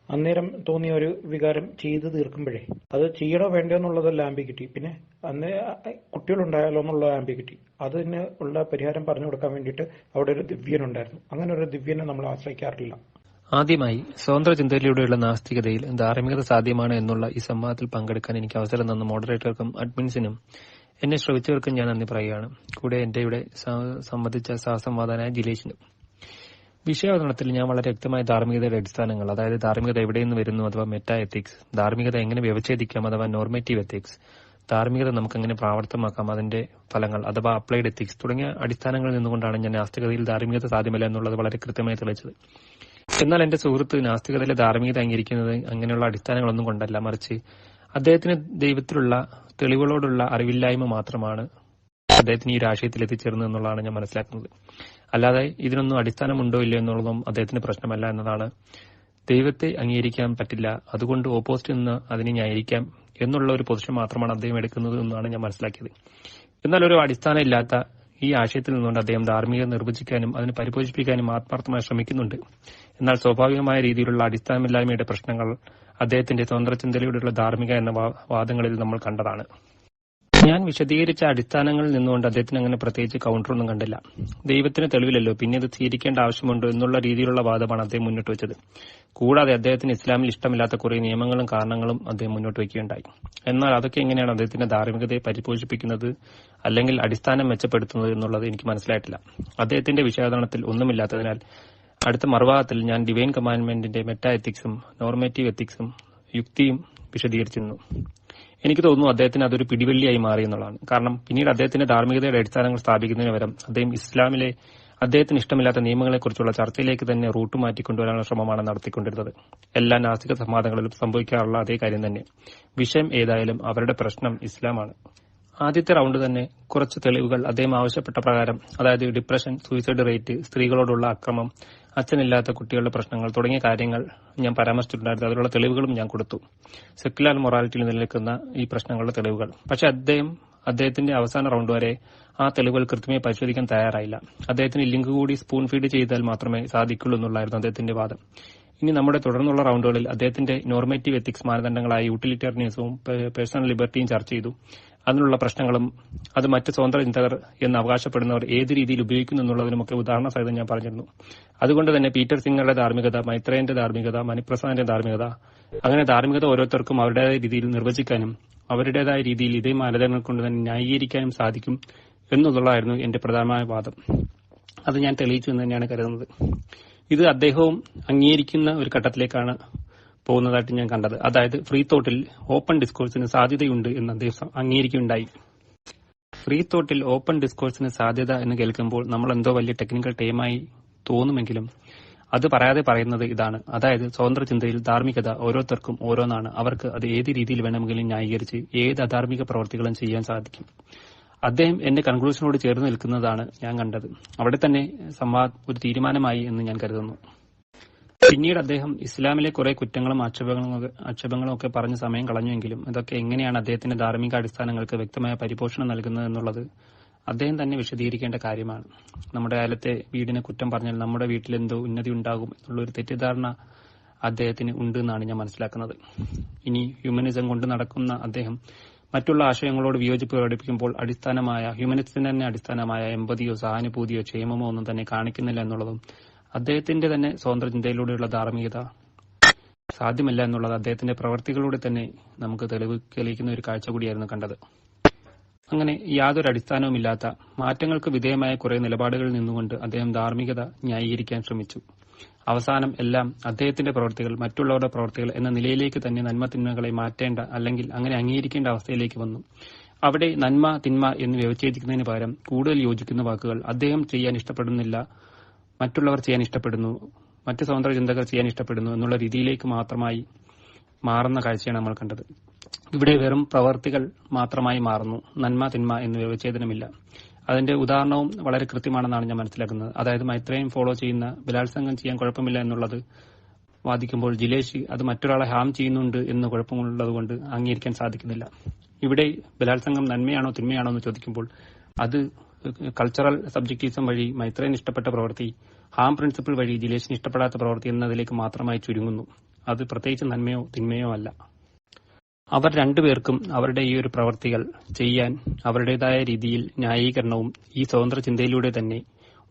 അന്നേരം തോന്നിയ ഒരു വികാരം ചെയ്തു തീർക്കുമ്പോഴേ അത് ചെയ്യണോ വേണ്ടോ എന്നുള്ളതല്ല ആംബിഗിറ്റി, പിന്നെ അന്ന് കുട്ടികളുണ്ടായാലോ എന്നുള്ള ആംബിഗിറ്റി, അതിന് ഉള്ള പരിഹാരം പറഞ്ഞു കൊടുക്കാൻ വേണ്ടിയിട്ട് അവിടെ ഒരു ദിവ്യനുണ്ടായിരുന്നു. അങ്ങനെ ഒരു ദിവ്യനെ നമ്മൾ ആശ്രയിക്കാറില്ല. ആദ്യമായി സ്വതന്ത്ര ചിന്തയിലൂടെയുള്ള നാസ്തികതയിൽ ധാർമ്മികത സാധ്യമാണ് എന്നുള്ള ഈ സംവാദത്തിൽ പങ്കെടുക്കാൻ എനിക്ക് അവസരം തന്ന മോഡറേറ്റർക്കും അഡ്മിൻസിനും എന്നെ ശ്രവിച്ചവർക്കും ഞാൻ നന്ദി പറയുകയാണ്. കൂടെ എന്റെ ഇവിടെ സംബന്ധിച്ച സഹസംവാദനായ ജിലേഷിനും. വിഷയാവതരണത്തിൽ ഞാൻ വളരെ വ്യക്തമായ ധാർമ്മികതയുടെ അടിസ്ഥാനങ്ങൾ, അതായത് ധാർമ്മികത എവിടെ നിന്ന് വരുന്നു അഥവാ മെറ്റാ എത്തിക്സ്, ധാർമ്മികത എങ്ങനെ വ്യവച്ഛേദിക്കാം അഥവാ നോർമേറ്റീവ് എത്തിക്സ്, ധാർമ്മികത നമുക്ക് എങ്ങനെ പ്രാവർത്തമാക്കാം അതിന്റെ ഫലങ്ങൾ അഥവാ അപ്ലൈഡ് എത്തിക്സ് തുടങ്ങിയ അടിസ്ഥാനങ്ങളിൽ നിന്നുകൊണ്ടാണ് ഞാൻ നാസ്തികതയിൽ ധാർമ്മികത സാധ്യമല്ല എന്നുള്ളത് വളരെ കൃത്യമായി തെളിയിച്ചത്. എന്നാൽ എന്റെ സുഹൃത്ത് നാസ്തികതയിലെ ധാർമ്മികത അംഗീകരിക്കുന്നത് അങ്ങനെയുള്ള അടിസ്ഥാനങ്ങളൊന്നും കൊണ്ടല്ല, മറിച്ച് അദ്ദേഹത്തിന് ദൈവത്തിലുള്ള തെളിവുകളോടുള്ള അറിവില്ലായ്മ മാത്രമാണ് അദ്ദേഹത്തിന് ഈ രാഷ്ട്രീയത്തിൽ എത്തിച്ചേർന്നത് എന്നുള്ളതാണ് ഞാൻ മനസ്സിലാക്കുന്നത്. അല്ലാതെ ഇതിനൊന്നും അടിസ്ഥാനമുണ്ടോ ഇല്ലയോ എന്നുള്ളതും അദ്ദേഹത്തിന് പ്രശ്നമല്ല എന്നതാണ്. ദൈവത്തെ അംഗീകരിക്കാൻ പറ്റില്ല, അതുകൊണ്ട് ഓപ്പോസിറ്റ് നിന്ന് അതിനെ ന്യായീകരിക്കാം എന്നുള്ള ഒരു പൊസിഷൻ മാത്രമാണ് അദ്ദേഹം എടുക്കുന്നത് എന്നാണ് ഞാൻ മനസ്സിലാക്കിയത്. എന്നാൽ ഒരു അടിസ്ഥാനം ഇല്ലാത്ത ഈ ആശയത്തിൽ നിന്നുകൊണ്ട് അദ്ദേഹം ധാർമ്മികത നിർവചിക്കാനും അതിനെ പരിപോഷിപ്പിക്കാനും ആത്മാർത്ഥമായി ശ്രമിക്കുന്നുണ്ട്. എന്നാൽ സ്വാഭാവികമായ രീതിയിലുള്ള അടിസ്ഥാനമില്ലായ്മയുടെ പ്രശ്നങ്ങൾ അദ്ദേഹത്തിന്റെ സ്വതന്ത്ര ചിന്തയിലൂടെയുള്ള ധാർമ്മിക എന്ന വാദങ്ങളിൽ നമ്മൾ കണ്ടതാണ്. ഞാൻ വിശദീകരിച്ച അടിസ്ഥാനങ്ങളിൽ നിന്നുകൊണ്ട് അദ്ദേഹത്തിന് അങ്ങനെ പ്രത്യേകിച്ച് കൗണ്ടറൊന്നും കണ്ടില്ല. ദൈവത്തിന് തെളിവില്ലല്ലോ, പിന്നെ ഇത് സ്വീകരിക്കേണ്ട ആവശ്യമുണ്ടോ എന്നുള്ള രീതിയിലുള്ള വാദമാണ് അദ്ദേഹം മുന്നോട്ട് വെച്ചത്. കൂടാതെ അദ്ദേഹത്തിന് ഇസ്ലാമിൽ ഇഷ്ടമില്ലാത്ത കുറെ നിയമങ്ങളും കാരണങ്ങളും അദ്ദേഹം മുന്നോട്ട് വയ്ക്കുകയുണ്ടായി. എന്നാൽ അതൊക്കെ എങ്ങനെയാണ് അദ്ദേഹത്തിന്റെ ധാർമ്മികതയെ പരിപോഷിപ്പിക്കുന്നത് അല്ലെങ്കിൽ അടിസ്ഥാനം മെച്ചപ്പെടുത്തുന്നത് എന്നുള്ളത് എനിക്ക് മനസ്സിലായിട്ടില്ല. അദ്ദേഹത്തിന്റെ വിഷയാവതരണത്തിൽ ഒന്നുമില്ലാത്തതിനാൽ അടുത്ത മറുഭാഗത്തിൽ ഞാൻ ഡിവൈൻ കമാൻഡ്മെന്റിന്റെ മെറ്റാ എത്തിക്സും നോർമേറ്റീവ് എത്തിക്സും യുക്തിയും വിശദീകരിച്ചിരുന്നു. എനിക്ക് തോന്നുന്നു അദ്ദേഹത്തിന് അതൊരു പിടിവള്ളിയായി മാറി എന്നുള്ളതാണ്. കാരണം പിന്നീട് അദ്ദേഹത്തിന്റെ ധാർമ്മികതയുടെ അടിസ്ഥാനങ്ങൾ സ്ഥാപിക്കുന്നതിന് പകരം അദ്ദേഹം ഇസ്ലാമിലെ അദ്ദേഹത്തിന് ഇഷ്ടമില്ലാത്ത നിയമങ്ങളെക്കുറിച്ചുള്ള ചർച്ചയിലേക്ക് തന്നെ റൂട്ട് മാറ്റിക്കൊണ്ടുവരാനുള്ള ശ്രമമാണ് നടത്തിക്കൊണ്ടിരുന്നത്. എല്ലാ നാസ്തിക സംവാദങ്ങളിലും സംഭവിക്കാറുള്ള അതേ കാര്യം തന്നെ. വിഷയം ഏതായാലും അവരുടെ പ്രശ്നം ഇസ്ലാമാണ്. ആദ്യത്തെ റൗണ്ട് തന്നെ കുറച്ച് തെളിവുകൾ അദ്ദേഹം ആവശ്യപ്പെട്ട പ്രകാരം, അതായത് ഡിപ്രഷൻ, സൂയിസൈഡ് റേറ്റ്, സ്ത്രീകളോടുള്ള അക്രമം, അച്ഛനില്ലാത്ത കുട്ടികളുടെ പ്രശ്നങ്ങൾ തുടങ്ങിയ കാര്യങ്ങൾ ഞാൻ പരാമർശിച്ചിട്ടുണ്ടായിരുന്നു. അതിലുള്ള തെളിവുകളും ഞാൻ കൊടുത്തു, സെക്യുലർ മൊറാലിറ്റിയിൽ നിലനിൽക്കുന്ന ഈ പ്രശ്നങ്ങളുടെ തെളിവുകൾ. പക്ഷെ അദ്ദേഹത്തിന്റെ അവസാന റൗണ്ട് വരെ ആ തെളിവുകൾ കൃത്യമായി പരിശോധിക്കാൻ തയ്യാറായില്ല. അദ്ദേഹത്തിന് ലിങ്ക് കൂടി സ്പൂൺ ഫീഡ് ചെയ്താൽ മാത്രമേ സാധിക്കുള്ളൂ എന്നുള്ളായിരുന്നു അദ്ദേഹത്തിന്റെ വാദം. ഇനി നമ്മുടെ തുടർന്നുള്ള റൗണ്ടുകളിൽ അദ്ദേഹത്തിന്റെ നോർമേറ്റീവ് എത്തിക്സ് മാനദണ്ഡങ്ങളായ യൂട്ടിലിറ്റേറിയനിസവും പേഴ്സണൽ ലിബർട്ടിയും ചർച്ച ചെയ്തു. അതിനുള്ള പ്രശ്നങ്ങളും അത് മറ്റ് സ്വതന്ത്ര ചിന്തകർ എന്ന് അവകാശപ്പെടുന്നവർ ഏത് രീതിയിൽ ഉപയോഗിക്കുന്നു എന്നുള്ളതിനുമൊക്കെ ഉദാഹരണ സഹിതം ഞാൻ പറഞ്ഞിരുന്നു. അതുകൊണ്ട് തന്നെ പീറ്റർ സിംഗറുടെ ധാർമ്മികത, മൈത്രേയന്റെ ധാർമ്മികത, മണിപ്രസാദിന്റെ ധാർമ്മികത, അങ്ങനെ ധാർമ്മികത ഓരോരുത്തർക്കും അവരുടേതായ രീതിയിൽ നിർവചിക്കാനും അവരുടേതായ രീതിയിൽ ഇതേ മാനദണ്ഡങ്ങൾ കൊണ്ട് തന്നെ ന്യായീകരിക്കാനും സാധിക്കും എന്നുള്ളതായിരുന്നു എന്റെ പ്രധാനമായ വാദം. അത് ഞാൻ തെളിയിച്ചു എന്ന് തന്നെയാണ് കരുതുന്നത്. ഇത് അദ്ദേഹവും അംഗീകരിക്കുന്ന ഒരു ഘട്ടത്തിലേക്കാണ് പോകുന്നതായിട്ട് ഞാൻ കണ്ടത്. അതായത് ഫ്രീ തോട്ടിൽ ഓപ്പൺ ഡിസ്കോഴ്സിന് സാധ്യതയുണ്ട് എന്ന് അദ്ദേഹം അംഗീകരിക്കുകയുണ്ടായി. ഫ്രീ തോട്ടിൽ ഓപ്പൺ ഡിസ്കോഴ്സിന് സാധ്യത എന്ന് കേൾക്കുമ്പോൾ നമ്മൾ എന്തോ വലിയ ടെക്നിക്കൽ ടേമായി തോന്നുമെങ്കിലും അത് പറയാതെ പറയുന്നത് ഇതാണ്. അതായത് സ്വതന്ത്ര ചിന്തയിൽ ധാർമ്മികത ഓരോരുത്തർക്കും ഓരോന്നാണ്. അവർക്ക് അത് ഏത് രീതിയിൽ വേണമെങ്കിലും ന്യായീകരിച്ച് ഏത് അധാർമിക പ്രവർത്തികളും ചെയ്യാൻ സാധിക്കും. അദ്ദേഹം എന്റെ കൺക്ലൂഷനോട് ചേർന്ന് നിൽക്കുന്നതാണ് ഞാൻ കണ്ടത്. അവിടെ തന്നെ ഒരു തീരുമാനമായി എന്ന് ഞാൻ കരുതുന്നു. പിന്നീട് അദ്ദേഹം ഇസ്ലാമിലെ കുറെ കുറ്റങ്ങളും ആക്ഷേപങ്ങളും ഒക്കെ പറഞ്ഞ് സമയം കളഞ്ഞുവെങ്കിലും ഇതൊക്കെ എങ്ങനെയാണ് അദ്ദേഹത്തിന്റെ ധാർമ്മിക അടിസ്ഥാനങ്ങൾക്ക് വ്യക്തമായ പരിപോഷണം നൽകുന്നത് എന്നുള്ളത് അദ്ദേഹം തന്നെ വിശദീകരിക്കേണ്ട കാര്യമാണ്. നമ്മുടെ കാലത്തെ വീടിനെ കുറ്റം പറഞ്ഞാൽ നമ്മുടെ വീട്ടിൽ എന്തോ ഉന്നതി ഉണ്ടാകും എന്നുള്ളൊരു തെറ്റിദ്ധാരണ അദ്ദേഹത്തിന് ഉണ്ട് എന്നാണ് ഞാൻ മനസ്സിലാക്കുന്നത്. ഇനി ഹ്യൂമനിസം കൊണ്ട് നടക്കുന്ന അദ്ദേഹം മറ്റുള്ള ആശയങ്ങളോട് വിയോജിപ്പ് പ്രകടിപ്പിക്കുമ്പോൾ ഹ്യൂമനിസത്തിന് തന്നെ അടിസ്ഥാനമായ എമ്പതിയോ സഹാനുഭൂതിയോ ക്ഷേമമോ ഒന്നും തന്നെ കാണിക്കുന്നില്ല എന്നുള്ളതും അദ്ദേഹത്തിന്റെ തന്നെ സ്വതന്ത്ര ചിന്തയിലൂടെയുള്ള ധാർമ്മികത സാധ്യമല്ല എന്നുള്ളത് അദ്ദേഹത്തിന്റെ പ്രവർത്തികളിലൂടെ തന്നെ നമുക്ക് തെളിയിക്കുന്ന ഒരു കാഴ്ച കൂടിയായിരുന്നു കണ്ടത്. അങ്ങനെ യാതൊരു അടിസ്ഥാനവുമില്ലാത്ത മാറ്റങ്ങൾക്ക് വിധേയമായ കുറെ നിലപാടുകളിൽ നിന്നുകൊണ്ട് അദ്ദേഹം ധാർമ്മികത ന്യായീകരിക്കാൻ ശ്രമിച്ചു. അവസാനം എല്ലാം അദ്ദേഹത്തിന്റെ പ്രവൃത്തികൾ മറ്റുള്ളവരുടെ പ്രവൃത്തികൾ എന്ന നിലയിലേക്ക് തന്നെ നന്മ തിന്മകളെ മാറ്റേണ്ട അല്ലെങ്കിൽ അങ്ങനെ അംഗീകരിക്കേണ്ട അവസ്ഥയിലേക്ക് വന്നു. അവിടെ നന്മ തിന്മ എന്ന് വ്യവച്ഛേദിക്കുന്നതിന് പകരം കൂടുതൽ യോജിക്കുന്ന വാക്കുകൾ അദ്ദേഹം ചെയ്യാൻ ഇഷ്ടപ്പെടുന്നില്ല, മറ്റുള്ളവർ ചെയ്യാൻ ഇഷ്ടപ്പെടുന്നു, മറ്റ് സ്വതന്ത്ര ചിന്തകർ ചെയ്യാൻ ഇഷ്ടപ്പെടുന്നു എന്നുള്ള രീതിയിലേക്ക് മാത്രമായി മാറുന്ന കാഴ്ചയാണ് നമ്മൾ കണ്ടത്. ഇവിടെ വെറും പ്രവർത്തികൾ മാത്രമായി മാറുന്നു, നന്മ തിന്മ എന്ന് വ്യവച്ഛേദനമില്ല. അതിന്റെ ഉദാഹരണവും വളരെ കൃത്യമാണെന്നാണ് ഞാൻ മനസ്സിലാക്കുന്നത്. അതായത് മൈത്രേയം ഫോളോ ചെയ്യുന്ന ബലാത്സംഗം ചെയ്യാൻ കുഴപ്പമില്ല എന്നുള്ളത് വാദിക്കുമ്പോൾ ജിലേഷ് അത് മറ്റൊരാളെ ഹാം ചെയ്യുന്നുണ്ട് എന്ന് കുഴപ്പമുള്ളതുകൊണ്ട് അംഗീകരിക്കാൻ സാധിക്കുന്നില്ല. ഇവിടെ ബലാത്സംഗം നന്മയാണോ തിന്മയാണോ എന്ന് ചോദിക്കുമ്പോൾ അത് കൾച്ചറൽ സബ്ജക്റ്റിസം വഴി മൈത്രേയന് ഇഷ്ടപ്പെട്ട പ്രവൃത്തി ഹാം പ്രിൻസിപ്പിൾ വഴി ജിലേഷിന് ഇഷ്ടപ്പെടാത്ത പ്രവൃത്തി എന്നതിലേക്ക് മാത്രമായി ചുരുങ്ങുന്നു. അത് പ്രത്യേകിച്ച് നന്മയോ തിന്മയോ അല്ല. അവർ രണ്ടുപേർക്കും അവരുടെ ഈ ഒരു പ്രവൃത്തികൾ ചെയ്യാൻ അവരുടേതായ രീതിയിൽ ന്യായീകരണവും ഈ സ്വതന്ത്ര ചിന്തയിലൂടെ തന്നെ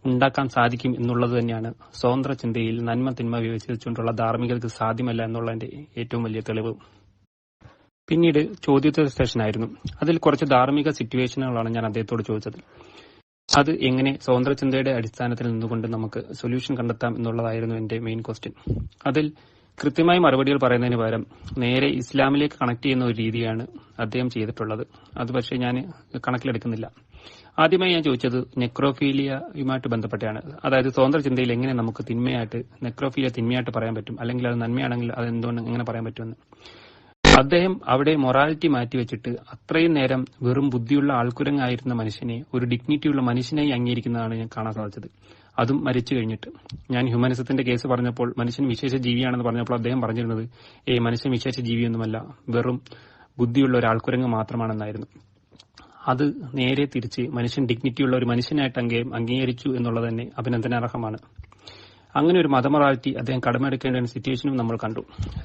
ഉണ്ടാക്കാൻ സാധിക്കും എന്നുള്ളത് തന്നെയാണ് സ്വതന്ത്ര ചിന്തയിൽ നന്മ തിന്മ വിവേചിച്ചുകൊണ്ടുള്ള ധാർമ്മികതയ്ക്ക് സാധ്യമല്ല എന്നുള്ളതിന്റെ ഏറ്റവും വലിയ തെളിവ്. പിന്നീട് ചോദ്യോത്തര സെഷനായിരുന്നു. അതിൽ കുറച്ച് ധാർമ്മിക സിറ്റുവേഷനുകളാണ് ഞാൻ അദ്ദേഹത്തോട് ചോദിച്ചത്. അത് എങ്ങനെ സ്വതന്ത്ര ചിന്തയുടെ അടിസ്ഥാനത്തിൽ നിന്നുകൊണ്ട് നമുക്ക് സൊല്യൂഷൻ കണ്ടെത്താം എന്നുള്ളതായിരുന്നു എന്റെ മെയിൻ ക്വസ്റ്റ്യൻ. അതിൽ കൃത്യമായി മറുപടികൾ പറയുന്നതിന് പകരം നേരെ ഇസ്ലാമിലേക്ക് കണക്ട് ചെയ്യുന്ന ഒരു രീതിയാണ് അദ്ദേഹം ചെയ്തിട്ടുള്ളത്. അത് പക്ഷേ ഞാൻ കണക്കിലെടുക്കുന്നില്ല. ആദ്യമായി ഞാൻ ചോദിച്ചത് നെക്രോഫീലിയയുമായിട്ട് ബന്ധപ്പെട്ടാണ്. അതായത് സ്വതന്ത്ര ചിന്തയിൽ എങ്ങനെ നമുക്ക് നെക്രോഫീലിയ തിന്മയായിട്ട് പറയാൻ പറ്റും, അല്ലെങ്കിൽ അത് നന്മയാണെങ്കിൽ അത് എന്തുകൊണ്ട് എങ്ങനെ പറയാൻ പറ്റുമെന്ന്. അദ്ദേഹം അവിടെ മൊറാലിറ്റി മാറ്റിവെച്ചിട്ട് അത്രയും നേരം വെറും ബുദ്ധിയുള്ള ആൾക്കുരങ്ങായിരുന്ന മനുഷ്യനെ ഒരു ഡിഗ്നിറ്റിയുള്ള മനുഷ്യനായി അംഗീകരിക്കുന്നതാണ് ഞാൻ കാണാൻ സാധിച്ചത്. അതും മരിച്ചു കഴിഞ്ഞിട്ട്. ഞാൻ ഹ്യൂമനിസത്തിന്റെ കേസ് പറഞ്ഞപ്പോൾ മനുഷ്യൻ വിശേഷ ജീവിയാണെന്ന് പറഞ്ഞപ്പോൾ അദ്ദേഹം പറഞ്ഞിരുന്നത് മനുഷ്യൻ വിശേഷ ജീവിയൊന്നുമല്ല, വെറും ബുദ്ധിയുള്ള ഒരു ആൾക്കുരങ്ങ് മാത്രമാണെന്നായിരുന്നു. അത് നേരെ തിരിച്ച് മനുഷ്യൻ ഡിഗ്നിറ്റിയുള്ള ഒരു മനുഷ്യനായിട്ട് അംഗീകരിച്ചു എന്നുള്ളത് തന്നെ അഭിനന്ദനാർഹമാണ്. അങ്ങനെ ഒരു മതമൊറാലിറ്റി അദ്ദേഹം കടമെടുക്കേണ്ട സിറ്റുവേഷനും നമ്മൾ കണ്ടു.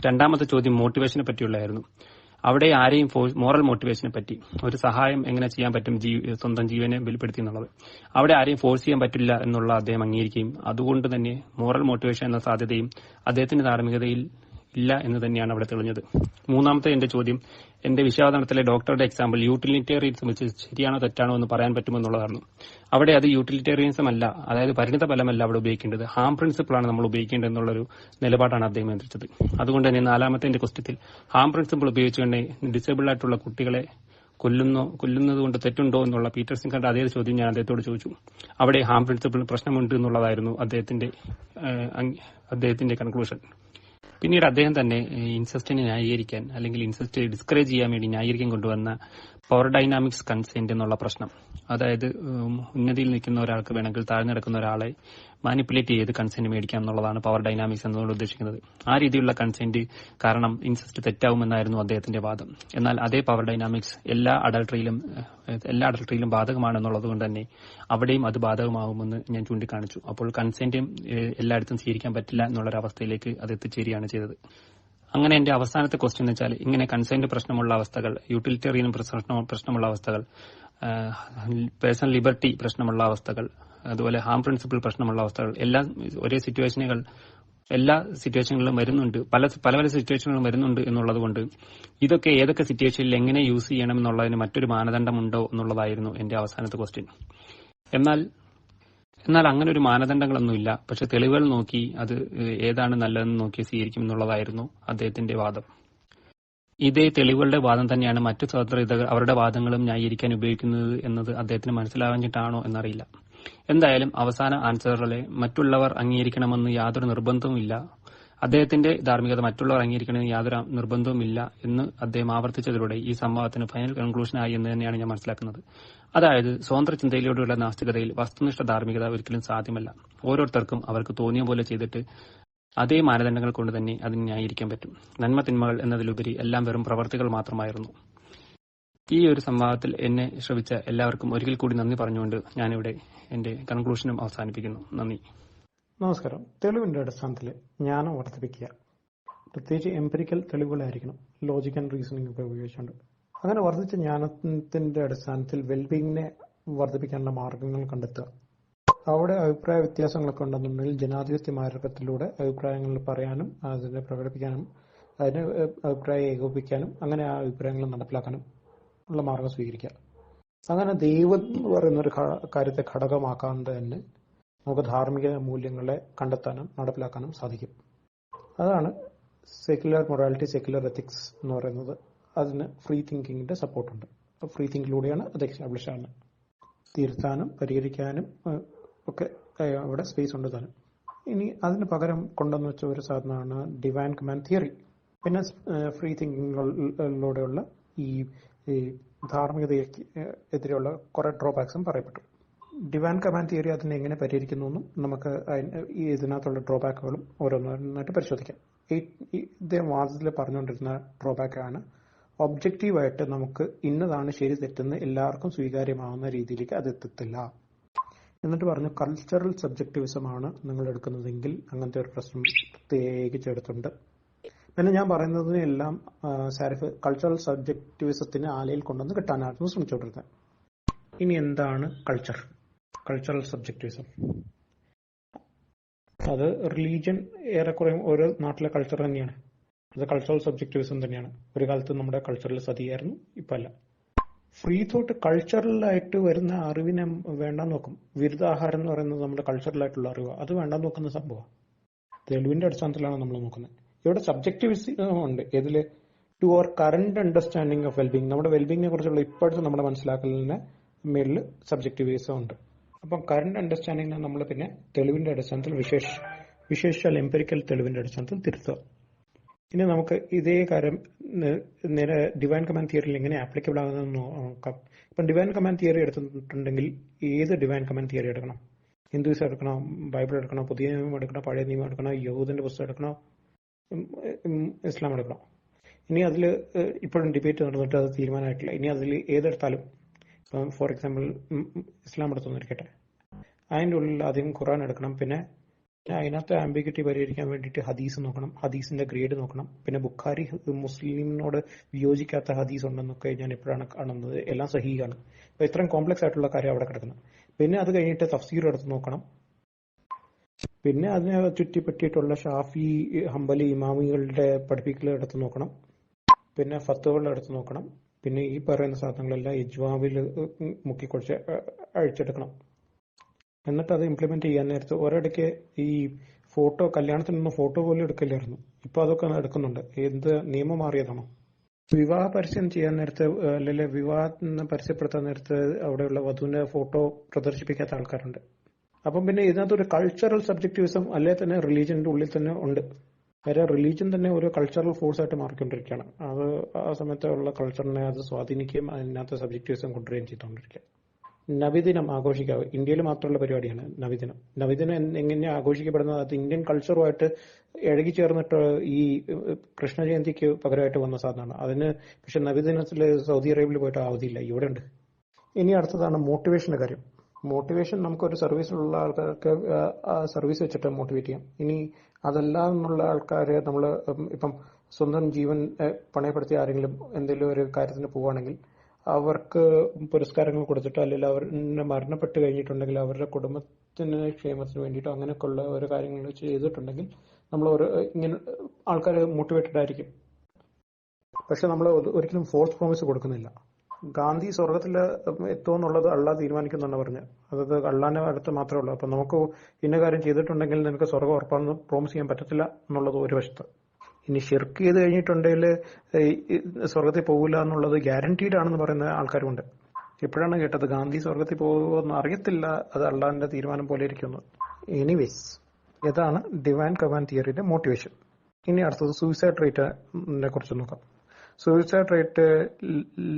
രണ്ടാമത്തെ ചോദ്യം മോട്ടിവേഷനെ പറ്റിയുള്ളതായിരുന്നു. അവിടെ ആരെയും മോറൽ മോട്ടിവേഷനെ പറ്റി, ഒരു സഹായം എങ്ങനെ ചെയ്യാൻ പറ്റും സ്വന്തം ജീവനെ ബലിപ്പെടുത്തി എന്നുള്ളത്, അവിടെ ആരെയും ഫോഴ്സ് ചെയ്യാൻ പറ്റില്ല എന്നുള്ള അദ്ദേഹം അംഗീകരിക്കുകയും അതുകൊണ്ട് തന്നെ മോറൽ മോട്ടിവേഷൻ എന്ന സാധ്യതയും അദ്ദേഹത്തിന്റെ ധാർമ്മികതയിൽ ഇല്ല എന്ന് തന്നെയാണ് അവിടെ തെളിഞ്ഞത്. മൂന്നാമത്തെ എന്റെ ചോദ്യം എന്റെ വിഷയാവതരണത്തിലെ ഡോക്ടറുടെ എക്സാമ്പിൾ യൂട്ടിലിറ്റേറിയനിസം വെച്ച് ശരിയാണോ തെറ്റാണോ എന്ന് പറയാൻ പറ്റുമെന്നുള്ളതാണ്. അവിടെ അത് യൂട്ടിലിറ്റേറിയനിസം അല്ല, അതായത് പരിണിത ഫലമല്ല അവിടെ ഉപയോഗിക്കേണ്ടത്, ഹാം പ്രിൻസിപ്പിളാണ് നമ്മൾ ഉപയോഗിക്കേണ്ടത് എന്നുള്ളൊരു നിലപാടാണ് അദ്ദേഹം എത്തിച്ചത്. അതുകൊണ്ട് തന്നെ നാലാമത്തെ എന്റെ ക്വസ്റ്റ്യത്തിൽ ഹാം പ്രിൻസിപ്പിൾ ഉപയോഗിച്ചുകൊണ്ട് ഡിസേബിൾ ആയിട്ടുള്ള കുട്ടികളെ കൊല്ലുന്നത് കൊണ്ട് തെറ്റുണ്ടോ എന്നുള്ള പീറ്റർ സിംഗറിന്റെ അതേ ചോദ്യം ഞാൻ അദ്ദേഹത്തോട് ചോദിച്ചു. അവിടെ ഹാം പ്രിൻസിപ്പിൾ പ്രശ്നമുണ്ട് എന്നുള്ളതായിരുന്നു അദ്ദേഹത്തിന്റെ കൺക്ലൂഷൻ. പിന്നീട് അദ്ദേഹം തന്നെ ഇൻസെസ്റ്റിനെ ന്യായീകരിക്കാൻ അല്ലെങ്കിൽ ഇൻസെസ്റ്റ് ഡിസ്കറേജ് ചെയ്യാൻ വേണ്ടി ന്യായീകരിക്കാൻ കൊണ്ടുവന്ന പവർ ഡൈനാമിക്സ് കൺസെന്റ് എന്നുള്ള പ്രശ്നം. അതായത് ഉന്നതിയിൽ നിൽക്കുന്ന ഒരാൾക്ക് വേണമെങ്കിൽ താഴ്ന്നു കിടക്കുന്ന ഒരാളെ മാനിപ്പുലേറ്റ് ചെയ്ത് കൺസെന്റ് മേടിക്കാം എന്നുള്ളതാണ് പവർ ഡൈനാമിക്സ് എന്നതുകൊണ്ട് ഉദ്ദേശിക്കുന്നത്. ആ രീതിയിലുള്ള കൺസെന്റ് കാരണം ഇൻസെസ്റ്റ് തെറ്റാവുമെന്നായിരുന്നു അദ്ദേഹത്തിന്റെ വാദം. എന്നാൽ അതേ പവർ ഡൈനാമിക്സ് എല്ലാ അഡൾട്ടറിയിലും ബാധകമാണെന്നുള്ളത് കൊണ്ട് തന്നെ അവിടെയും അത് ബാധകമാകുമെന്ന് ഞാൻ ചൂണ്ടിക്കാണിച്ചു. അപ്പോൾ കൺസെന്റും എല്ലായിടത്തും സ്വീകരിക്കാൻ പറ്റില്ല എന്നുള്ളൊരവസ്ഥയിലേക്ക് അത് എത്തിച്ചേരുകയാണ് ചെയ്തത്. അങ്ങനെ എന്റെ അവസാനത്തെ ക്വസ്റ്റ്യൻ എന്ന് വെച്ചാൽ ഇങ്ങനെ കൺസെന്റ് പ്രശ്നമുള്ള അവസ്ഥകൾ, യൂട്ടിലിറ്റേറിയൻ പ്രശ്നമുള്ള അവസ്ഥകൾ, പേഴ്സണൽ ലിബർട്ടി പ്രശ്നമുള്ള അവസ്ഥകൾ, അതുപോലെ ഹാം പ്രിൻസിപ്പിൾ പ്രശ്നമുള്ള അവസ്ഥകൾ എല്ലാം ഒരേ എല്ലാ സിറ്റുവേഷനുകളിലും വരുന്നുണ്ട്, പല സിറ്റുവേഷനുകളും വരുന്നുണ്ട് എന്നുള്ളത് കൊണ്ട് ഇതൊക്കെ ഏതൊക്കെ സിറ്റുവേഷനിൽ എങ്ങനെ യൂസ് ചെയ്യണം എന്നുള്ളതിന് മറ്റൊരു മാനദണ്ഡമുണ്ടോ എന്നുള്ളതായിരുന്നു എന്റെ അവസാനത്തെ ക്വസ്റ്റ്യൻ. എന്നാൽ അങ്ങനെ ഒരു മാനദണ്ഡങ്ങളൊന്നുമില്ല. പക്ഷെ തെളിവുകൾ നോക്കി അത് ഏതാണ് നല്ലതെന്ന് നോക്കി സ്വീകരിക്കും എന്നുള്ളതായിരുന്നു അദ്ദേഹത്തിന്റെ വാദം. ഇതേ തെളിവുകളുടെ വാദം തന്നെയാണ് മറ്റു സ്വതന്ത്രർ അവരുടെ വാദങ്ങളും ന്യായീകരിക്കാൻ ഉപയോഗിക്കുന്നത് എന്നത് അദ്ദേഹത്തിന് മനസ്സിലാവാഞ്ഞിട്ടാണോ എന്നറിയില്ല. എന്തായാലും അവസാന ആൻസറുകളെ മറ്റുള്ളവർ അംഗീകരിക്കണമെന്ന് യാതൊരു നിർബന്ധവുമില്ല, അദ്ദേഹത്തിന്റെ ധാർമ്മികത മറ്റുള്ളവർ അംഗീകരിക്കണമെന്ന് യാതൊരു നിർബന്ധവുമില്ല എന്ന് അദ്ദേഹം ആവർത്തിച്ചതിലൂടെ ഈ സംവാദത്തിന് ഫൈനൽ കൺക്ലൂഷനായി എന്ന് തന്നെയാണ് ഞാൻ മനസ്സിലാക്കുന്നത്. അതായത് സ്വതന്ത്ര ചിന്തയിലൂടെയുള്ള നാസ്തികതയിൽ വസ്തുനിഷ്ഠ ധാർമ്മികത ഒരിക്കലും സാധ്യമല്ല. ഓരോരുത്തർക്കും അവർക്ക് തോന്നിയ പോലെ ചെയ്തിട്ട് അതേ മാനദണ്ഡങ്ങൾ കൊണ്ട് തന്നെ അതിന് ന്യായീകരിക്കാൻ പറ്റും. നന്മ തിന്മകൾ എന്നതിലുപരി എല്ലാം വെറും പ്രവർത്തികൾ മാത്രമായിരുന്നു. ഈ ഒരു സംവാദത്തിൽ എന്നെ ശ്രവിച്ച എല്ലാവർക്കും ഒരിക്കൽ കൂടി നന്ദി പറഞ്ഞുകൊണ്ട് ഞാനിവിടെ എന്റെ കൺക്ലൂഷനും അവസാനിപ്പിക്കുന്നു. നന്ദി. നമസ്കാരം. തെളിവിന്റെ അടിസ്ഥാനത്തിൽ ജ്ഞാനം വർദ്ധിപ്പിക്കുക, പ്രത്യേകിച്ച് എംപിരിക്കൽ തെളിവുകളായിരിക്കണം, ലോജിക് ആൻഡ് റീസണിംഗ് ഒക്കെ ഉപയോഗിച്ചുകൊണ്ട്. അങ്ങനെ വർദ്ധിച്ച ജ്ഞാനത്തിന്റെ അടിസ്ഥാനത്തിൽ വെൽബീങ്ങിനെ വർദ്ധിപ്പിക്കാനുള്ള മാർഗങ്ങൾ കണ്ടെത്തുക. അവിടെ അഭിപ്രായ വ്യത്യാസങ്ങളൊക്കെ ഉണ്ടെന്നുണ്ടെങ്കിൽ ജനാധിപത്യ മാർഗത്തിലൂടെ അഭിപ്രായങ്ങൾ പറയാനും അതിനെ പ്രകടിപ്പിക്കാനും അതിനെ അഭിപ്രായം ഏകോപിപ്പിക്കാനും അങ്ങനെ ആ അഭിപ്രായങ്ങൾ നടപ്പിലാക്കാനും ഉള്ള മാർഗം സ്വീകരിക്കുക. അങ്ങനെ ദൈവം എന്ന് പറയുന്ന ഒരു കാര്യത്തെ ഘടകമാക്കാതെ തന്നെ നമുക്ക് ധാർമ്മിക മൂല്യങ്ങളെ കണ്ടെത്താനും നടപ്പിലാക്കാനും സാധിക്കും. അതാണ് സെക്യുലർ മൊറാലിറ്റി, സെക്യുലർ എത്തിക്സ് എന്ന് പറയുന്നത്. അതിന് ഫ്രീ തിങ്കിങ്ങിന്റെ സപ്പോർട്ടുണ്ട്. ഫ്രീ തിങ്കിലൂടെയാണ് അത് എസ്റ്റാബ്ലിഷ് ആണ്. തിരുത്താനും പരിഹരിക്കാനും ഒക്കെ അവിടെ സ്പേസ് ഉണ്ട് താനും. ഇനി അതിന് പകരം കൊണ്ടുവന്ന് വെച്ച ഒരു സാധനമാണ് ഡിവൈൻ കമാൻഡ് തിയറി. പിന്നെ ഫ്രീ തിങ്കിങ്ങിലൂടെയുള്ള ഈ ധാർമ്മികതയ്ക്ക് എതിരെയുള്ള കുറെ ഡ്രോബാക്സും പറയപ്പെട്ടു. ഡിവൈൻ കമാൻഡ് തിയറി അതിനെ എങ്ങനെ പരിഹരിക്കുന്നു എന്നും നമുക്ക് ഇതിനകത്തുള്ള ഡ്രോബാക്കുകളും ഓരോന്നായിട്ട് പരിശോധിക്കാം. ഇദ്ദേഹം വാദത്തിൽ പറഞ്ഞുകൊണ്ടിരുന്ന ഡ്രോബാക്കാണ് ഒബ്ജക്റ്റീവായിട്ട് നമുക്ക് ഇന്നതാണ് ശരി തെറ്റെന്ന് എല്ലാവർക്കും സ്വീകാര്യമാവുന്ന രീതിയിലേക്ക് അത് എത്തത്തില്ല. എന്നിട്ട് പറഞ്ഞു കൾച്ചറൽ സബ്ജക്റ്റിവിസമാണ് നിങ്ങൾ എടുക്കുന്നതെങ്കിൽ അങ്ങനത്തെ ഒരു പ്രശ്നം പ്രത്യേകിച്ച് എടുത്തുണ്ട്. പിന്നെ ഞാൻ പറയുന്നതിനെല്ലാം സാരിഫ് കൾച്ചറൽ സബ്ജക്റ്റിവിസത്തിന് ആലയിൽ കൊണ്ടുവന്ന് കിട്ടാനായിരുന്നു ശ്രമിച്ചുകൊണ്ടിരുന്നത്. ഇനി എന്താണ് കൾച്ചറൽ സബ്ജക്റ്റിവിസം? അത് റിലീജിയൻ ഏറെക്കുറെ ഓരോ നാട്ടിലെ കൾച്ചർ തന്നെയാണ്. അത് കൾച്ചറൽ സബ്ജക്റ്റിവിസം തന്നെയാണ്. ഒരു കാലത്ത് നമ്മുടെ കൾച്ചറൽ സതിയായിരുന്നു, ഇപ്പം അല്ല. ഫ്രീ തോട്ട് കൾച്ചറലായിട്ട് വരുന്ന അറിവിനെ വേണ്ടാന്ന് നോക്കും. വിരുദ്ധാഹാരം എന്ന് പറയുന്നത് നമ്മുടെ കൾച്ചറലായിട്ടുള്ള അറിവ്, അത് വേണ്ടാന്ന് നോക്കുന്ന സംഭവമാണ്. തെളിവിന്റെ അടിസ്ഥാനത്തിലാണ് നമ്മൾ നോക്കുന്നത്. ഇവിടെ സബ്ജക്റ്റിവിസം ഉണ്ട്. ഇതില് to our current understanding of wellbeing, നമ്മുടെ വെൽബീങ്ങിനെ കുറിച്ചുള്ള ഇപ്പോഴത്തെ നമ്മുടെ മനസ്സിലാക്കലിന് മേളിൽ സബ്ജക്റ്റിവിസം ഉണ്ട്. അപ്പം കറന്റ് അണ്ടർസ്റ്റാൻഡിങ്ങിനെ നമ്മൾ പിന്നെ തെളിവിന്റെ അടിസ്ഥാനത്തിൽ വിശേഷാൽ എംപിരിക്കൽ തെളിവിന്റെ അടിസ്ഥാനത്തിൽ തിരുത്തുക. ഇനി നമുക്ക് ഇതേ കാര്യം നേരെ ഡിവൈൻ കമാൻഡ് തിയറിയിൽ എങ്ങനെ ആപ്ലിക്കബിൾ ആകുന്നതെന്ന് നോക്കാം. ഇപ്പം ഡിവൈൻ കമാൻഡ് തിയറി എടുത്തിട്ടുണ്ടെങ്കിൽ ഏത് ഡിവൈൻ കമാൻഡ് തിയറി എടുക്കണം? ഹിന്ദുയിസം എടുക്കണോ, ബൈബിൾ എടുക്കണോ, പുതിയ നിയമം എടുക്കണോ, പഴയ നിയമം എടുക്കണോ, യഹൂദന്റെ പുസ്തകം എടുക്കണോ, ഇസ്ലാം എടുക്കണോ? ഇനി അതിൽ ഇപ്പോഴും ഡിബേറ്റ് നടന്നിട്ട് അത് തീരുമാനമായിട്ടില്ല. ഇനി അതിൽ ഏതെടുത്താലും, ഇപ്പം ഫോർ എക്സാമ്പിൾ ഇസ്ലാം എടുത്തൊന്നിരിക്കട്ടെ, അതിൻ്റെ ഉള്ളിൽ ആദ്യം ഖുർആൻ എടുക്കണം. പിന്നെ അതിനകത്ത് ആംബിഗ്യൂറ്റി പരിഹരിക്കാൻ വേണ്ടിയിട്ട് ഹദീസ് നോക്കണം, ഹദീസിന്റെ ഗ്രേഡ് നോക്കണം. പിന്നെ ബുഖാരി മുസ്ലിമിനോട് വിയോജിക്കാത്ത ഹദീസ് ഉണ്ടെന്നൊക്കെ ഞാൻ എപ്പോഴാണ് കാണുന്നത്, എല്ലാം സഹീഹാണ്. അപ്പൊ ഇത്രയും കോംപ്ലക്സ് ആയിട്ടുള്ള കാര്യം അവിടെ കിടക്കുന്നത്. പിന്നെ അത് കഴിഞ്ഞിട്ട് തഫ്സീർ എടുത്ത് നോക്കണം. പിന്നെ അതിനെ ചുറ്റിപ്പറ്റിയിട്ടുള്ള ഷാഫി, ഹംബലി ഇമാമികളുടെ പഠിപ്പിക്കൽ എടുത്ത് നോക്കണം. പിന്നെ ഫത്തുവകൾ എടുത്ത് നോക്കണം. പിന്നെ ഈ പറയുന്ന സാധനങ്ങളെല്ലാം ഇജ്മാവിൽ മുക്കിക്കുറച്ച് അഴിച്ചെടുക്കണം. എന്നിട്ട് അത് ഇംപ്ലിമെന്റ് ചെയ്യാൻ നേരത്ത് ഒരിടയ്ക്ക് ഈ ഫോട്ടോ, കല്യാണത്തിനൊന്നും ഫോട്ടോ പോലും എടുക്കില്ലായിരുന്നു. ഇപ്പൊ അതൊക്കെ എടുക്കുന്നുണ്ട്. എന്ത് നിയമം മാറിയതാണോ? വിവാഹ പരസ്യം ചെയ്യാൻ നേരത്ത്, അല്ലെങ്കിൽ വിവാഹം പരസ്യപ്പെടുത്താൻ നേരത്ത് അവിടെയുള്ള വധുവിന്റെ ഫോട്ടോ പ്രദർശിപ്പിക്കാത്ത ആൾക്കാരുണ്ട്. അപ്പം പിന്നെ ഇതിനകത്തൊരു കൾച്ചറൽ സബ്ജക്റ്റിവിസം അല്ലെ തന്നെ റിലീജിയന്റെ ഉള്ളിൽ തന്നെ ഉണ്ട്. വരെ റിലീജിയൻ തന്നെ ഒരു കൾച്ചറൽ ഫോഴ്സ് ആയിട്ട് മാറിക്കൊണ്ടിരിക്കുകയാണ്. അത് ആ സമയത്തുള്ള കൾച്ചറിനെ അത് സ്വാധീനിക്കുകയും അതിനകത്ത് സബ്ജക്റ്റിവിസം കൊണ്ടുവരികയും ചെയ്തുകൊണ്ടിരിക്കുക. നബിദിനം ആഘോഷിക്കുക ഇന്ത്യയിൽ മാത്രമുള്ള പരിപാടിയാണ്. നബിദിനം എങ്ങനെ ആഘോഷിക്കപ്പെടുന്നത്? അത് ഇന്ത്യൻ കൾച്ചറുമായിട്ട് ഇഴകി ചേർന്നിട്ട് ഈ കൃഷ്ണ ജയന്തിക്ക് പകരമായിട്ട് വന്ന സാധനമാണ്. അതിന് പക്ഷെ നബിദിനത്തിൽ സൗദി അറേബ്യയിൽ പോയിട്ട് അവധിയില്ല, ഇവിടെ ഉണ്ട്. ഇനി അടുത്തതാണ് മോട്ടിവേഷന്റെ കാര്യം. മോട്ടിവേഷൻ നമുക്കൊരു സർവീസിലുള്ള ആൾക്കാർക്ക് സർവീസ് വെച്ചിട്ട് മോട്ടിവേറ്റ് ചെയ്യാം. ഇനി അതല്ല എന്നുള്ള ആൾക്കാരെ നമ്മൾ ഇപ്പം സ്വന്തം ജീവൻ പണയപ്പെടുത്തിയ ആരെങ്കിലും എന്തെങ്കിലും ഒരു കാര്യത്തിന് പോവുകയാണെങ്കിൽ അവർക്ക് പുരസ്കാരങ്ങൾ കൊടുത്തിട്ടോ അല്ലെങ്കിൽ അവർ മരണപ്പെട്ട് കഴിഞ്ഞിട്ടുണ്ടെങ്കിൽ അവരുടെ കുടുംബത്തിന് ക്ഷേമത്തിന് വേണ്ടിയിട്ടോ അങ്ങനെയൊക്കെ ഉള്ള ഓരോ കാര്യങ്ങൾ ചെയ്തിട്ടുണ്ടെങ്കിൽ നമ്മൾ ഇങ്ങനെ ആൾക്കാർ മോട്ടിവേറ്റഡ് ആയിരിക്കും. പക്ഷെ നമ്മൾ ഒരിക്കലും ഫോൾസ് പ്രോമിസ് കൊടുക്കുന്നില്ല. ഗാന്ധി സ്വർഗത്തിൽ എത്തുമെന്നുള്ളത് അള്ളാഹ് തീരുമാനിക്കുന്നാണ് പറഞ്ഞത്. അതായത് അള്ളാഹിന്റെ അടുത്ത് മാത്രമേ ഉള്ളൂ. അപ്പൊ നമുക്ക് ഇന്ന കാര്യം ചെയ്തിട്ടുണ്ടെങ്കിൽ നിനക്ക് സ്വർഗം ഉറപ്പാണെന്ന് പ്രോമിസ് ചെയ്യാൻ പറ്റത്തില്ല എന്നുള്ളത് ഒരു വശത്ത്. ഇനി ഷിർക്ക് ചെയ്ത് കഴിഞ്ഞിട്ടുണ്ടെങ്കിൽ സ്വർഗത്തിൽ പോകില്ല എന്നുള്ളത് ഗ്യാരണ്ടീഡ് ആണെന്ന് പറയുന്ന ആൾക്കാരുണ്ട്. ഇപ്പോഴാണ് കേട്ടത് ഗാന്ധി സ്വർഗത്തിൽ പോകുമെന്ന് അറിയത്തില്ല, അത് അള്ളാഹിന്റെ തീരുമാനം പോലെ ഇരിക്കുന്നു. എനിവേസ്, ഇതാണ് ഡിവൈൻ കമാൻഡ് തിയറിയുടെ മോട്ടിവേഷൻ. ഇനി അടുത്തത് സൂയിസൈഡ് റേറ്റിനെ കുറിച്ച് നോക്കാം. Suicide rate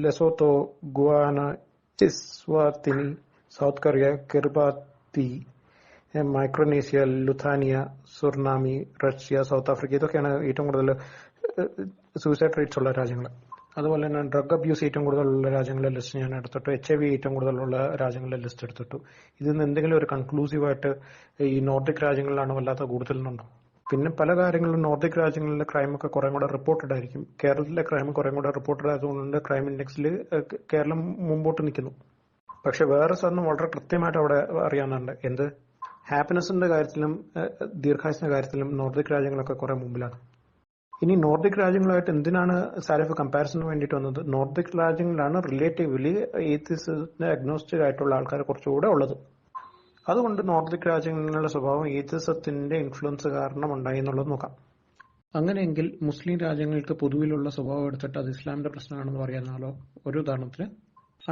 Lesotho, Guyana, Eswatini, South Korea, Kiribati, Micronesia, Lithuania, Suriname, Russia, South Africa, ഇതൊക്കെയാണ് ഏറ്റവും കൂടുതൽ സൂയിസൈഡ് റേറ്റ്സ് ഉള്ള രാജ്യങ്ങൾ. അതുപോലെ തന്നെ ഡ്രഗ് അബ്യൂസ് ഏറ്റവും കൂടുതലുള്ള രാജ്യങ്ങളുടെ ലിസ്റ്റ് ഞാൻ എടുത്തിട്ടു. HIV ഏറ്റവും കൂടുതലുള്ള രാജ്യങ്ങളുടെ ലിസ്റ്റ് എടുത്തിട്ടു. ഇതിൽ നിന്ന് എന്തെങ്കിലും ഒരു കൺക്ലൂസീവായിട്ട് ഈ നോർഡിക് രാജ്യങ്ങളിലാണ് വല്ലാത്ത കൂടുതലുണ്ടോ? പിന്നെ പല കാര്യങ്ങളിലും നോർഡിക് രാജ്യങ്ങളിലെ ക്രൈമൊക്കെ കുറെ കൂടെ റിപ്പോർട്ടഡ് ആയിരിക്കും. കേരളത്തിലെ ക്രൈം കുറെ കൂടെ റിപ്പോർട്ടഡ് ആയതുകൊണ്ട് ക്രൈം ഇൻഡെക്സിൽ കേരളം മുമ്പോട്ട് നിൽക്കുന്നു. പക്ഷെ വേറെ സാധനം വളരെ കൃത്യമായിട്ട് അവിടെ അറിയാവുന്നുണ്ട്. എന്ത് ഹാപ്പിനെസിന്റെ കാര്യത്തിലും ദീർഘായുസിന്റെ കാര്യത്തിലും നോർഡിക് രാജ്യങ്ങളൊക്കെ കുറെ മുമ്പിലാണ്. ഇനി നോർഡിക് രാജ്യങ്ങളുമായിട്ട് എന്തിനാണ് സാരിഫ് കമ്പാരിസണിന് വേണ്ടിയിട്ട് വന്നത്? നോർഡിക് രാജ്യങ്ങളിലാണ് റിലേറ്റീവ്ലി എയ്ത്തിസ്റ്റ് അഗ്നോസ്റ്റിക് ആയിട്ടുള്ള ആൾക്കാർ കുറച്ചുകൂടെ ഉള്ളത്. അതുകൊണ്ട് നോർഡിക് രാജ്യങ്ങളുടെ സ്വഭാവം ഏതിസത്തിന്റെ ഇൻഫ്ലുവൻസ് കാരണം ഉണ്ടായി എന്നുള്ളത് നോക്കാം. അങ്ങനെയെങ്കിൽ മുസ്ലിം രാജ്യങ്ങൾക്ക് പൊതുവിലുള്ള സ്വഭാവം എടുത്തിട്ട് അത് ഇസ്ലാമിന്റെ പ്രശ്നമാണെന്ന് പറയാനാലോ? ഒരു ഉദാഹരണത്തിന്,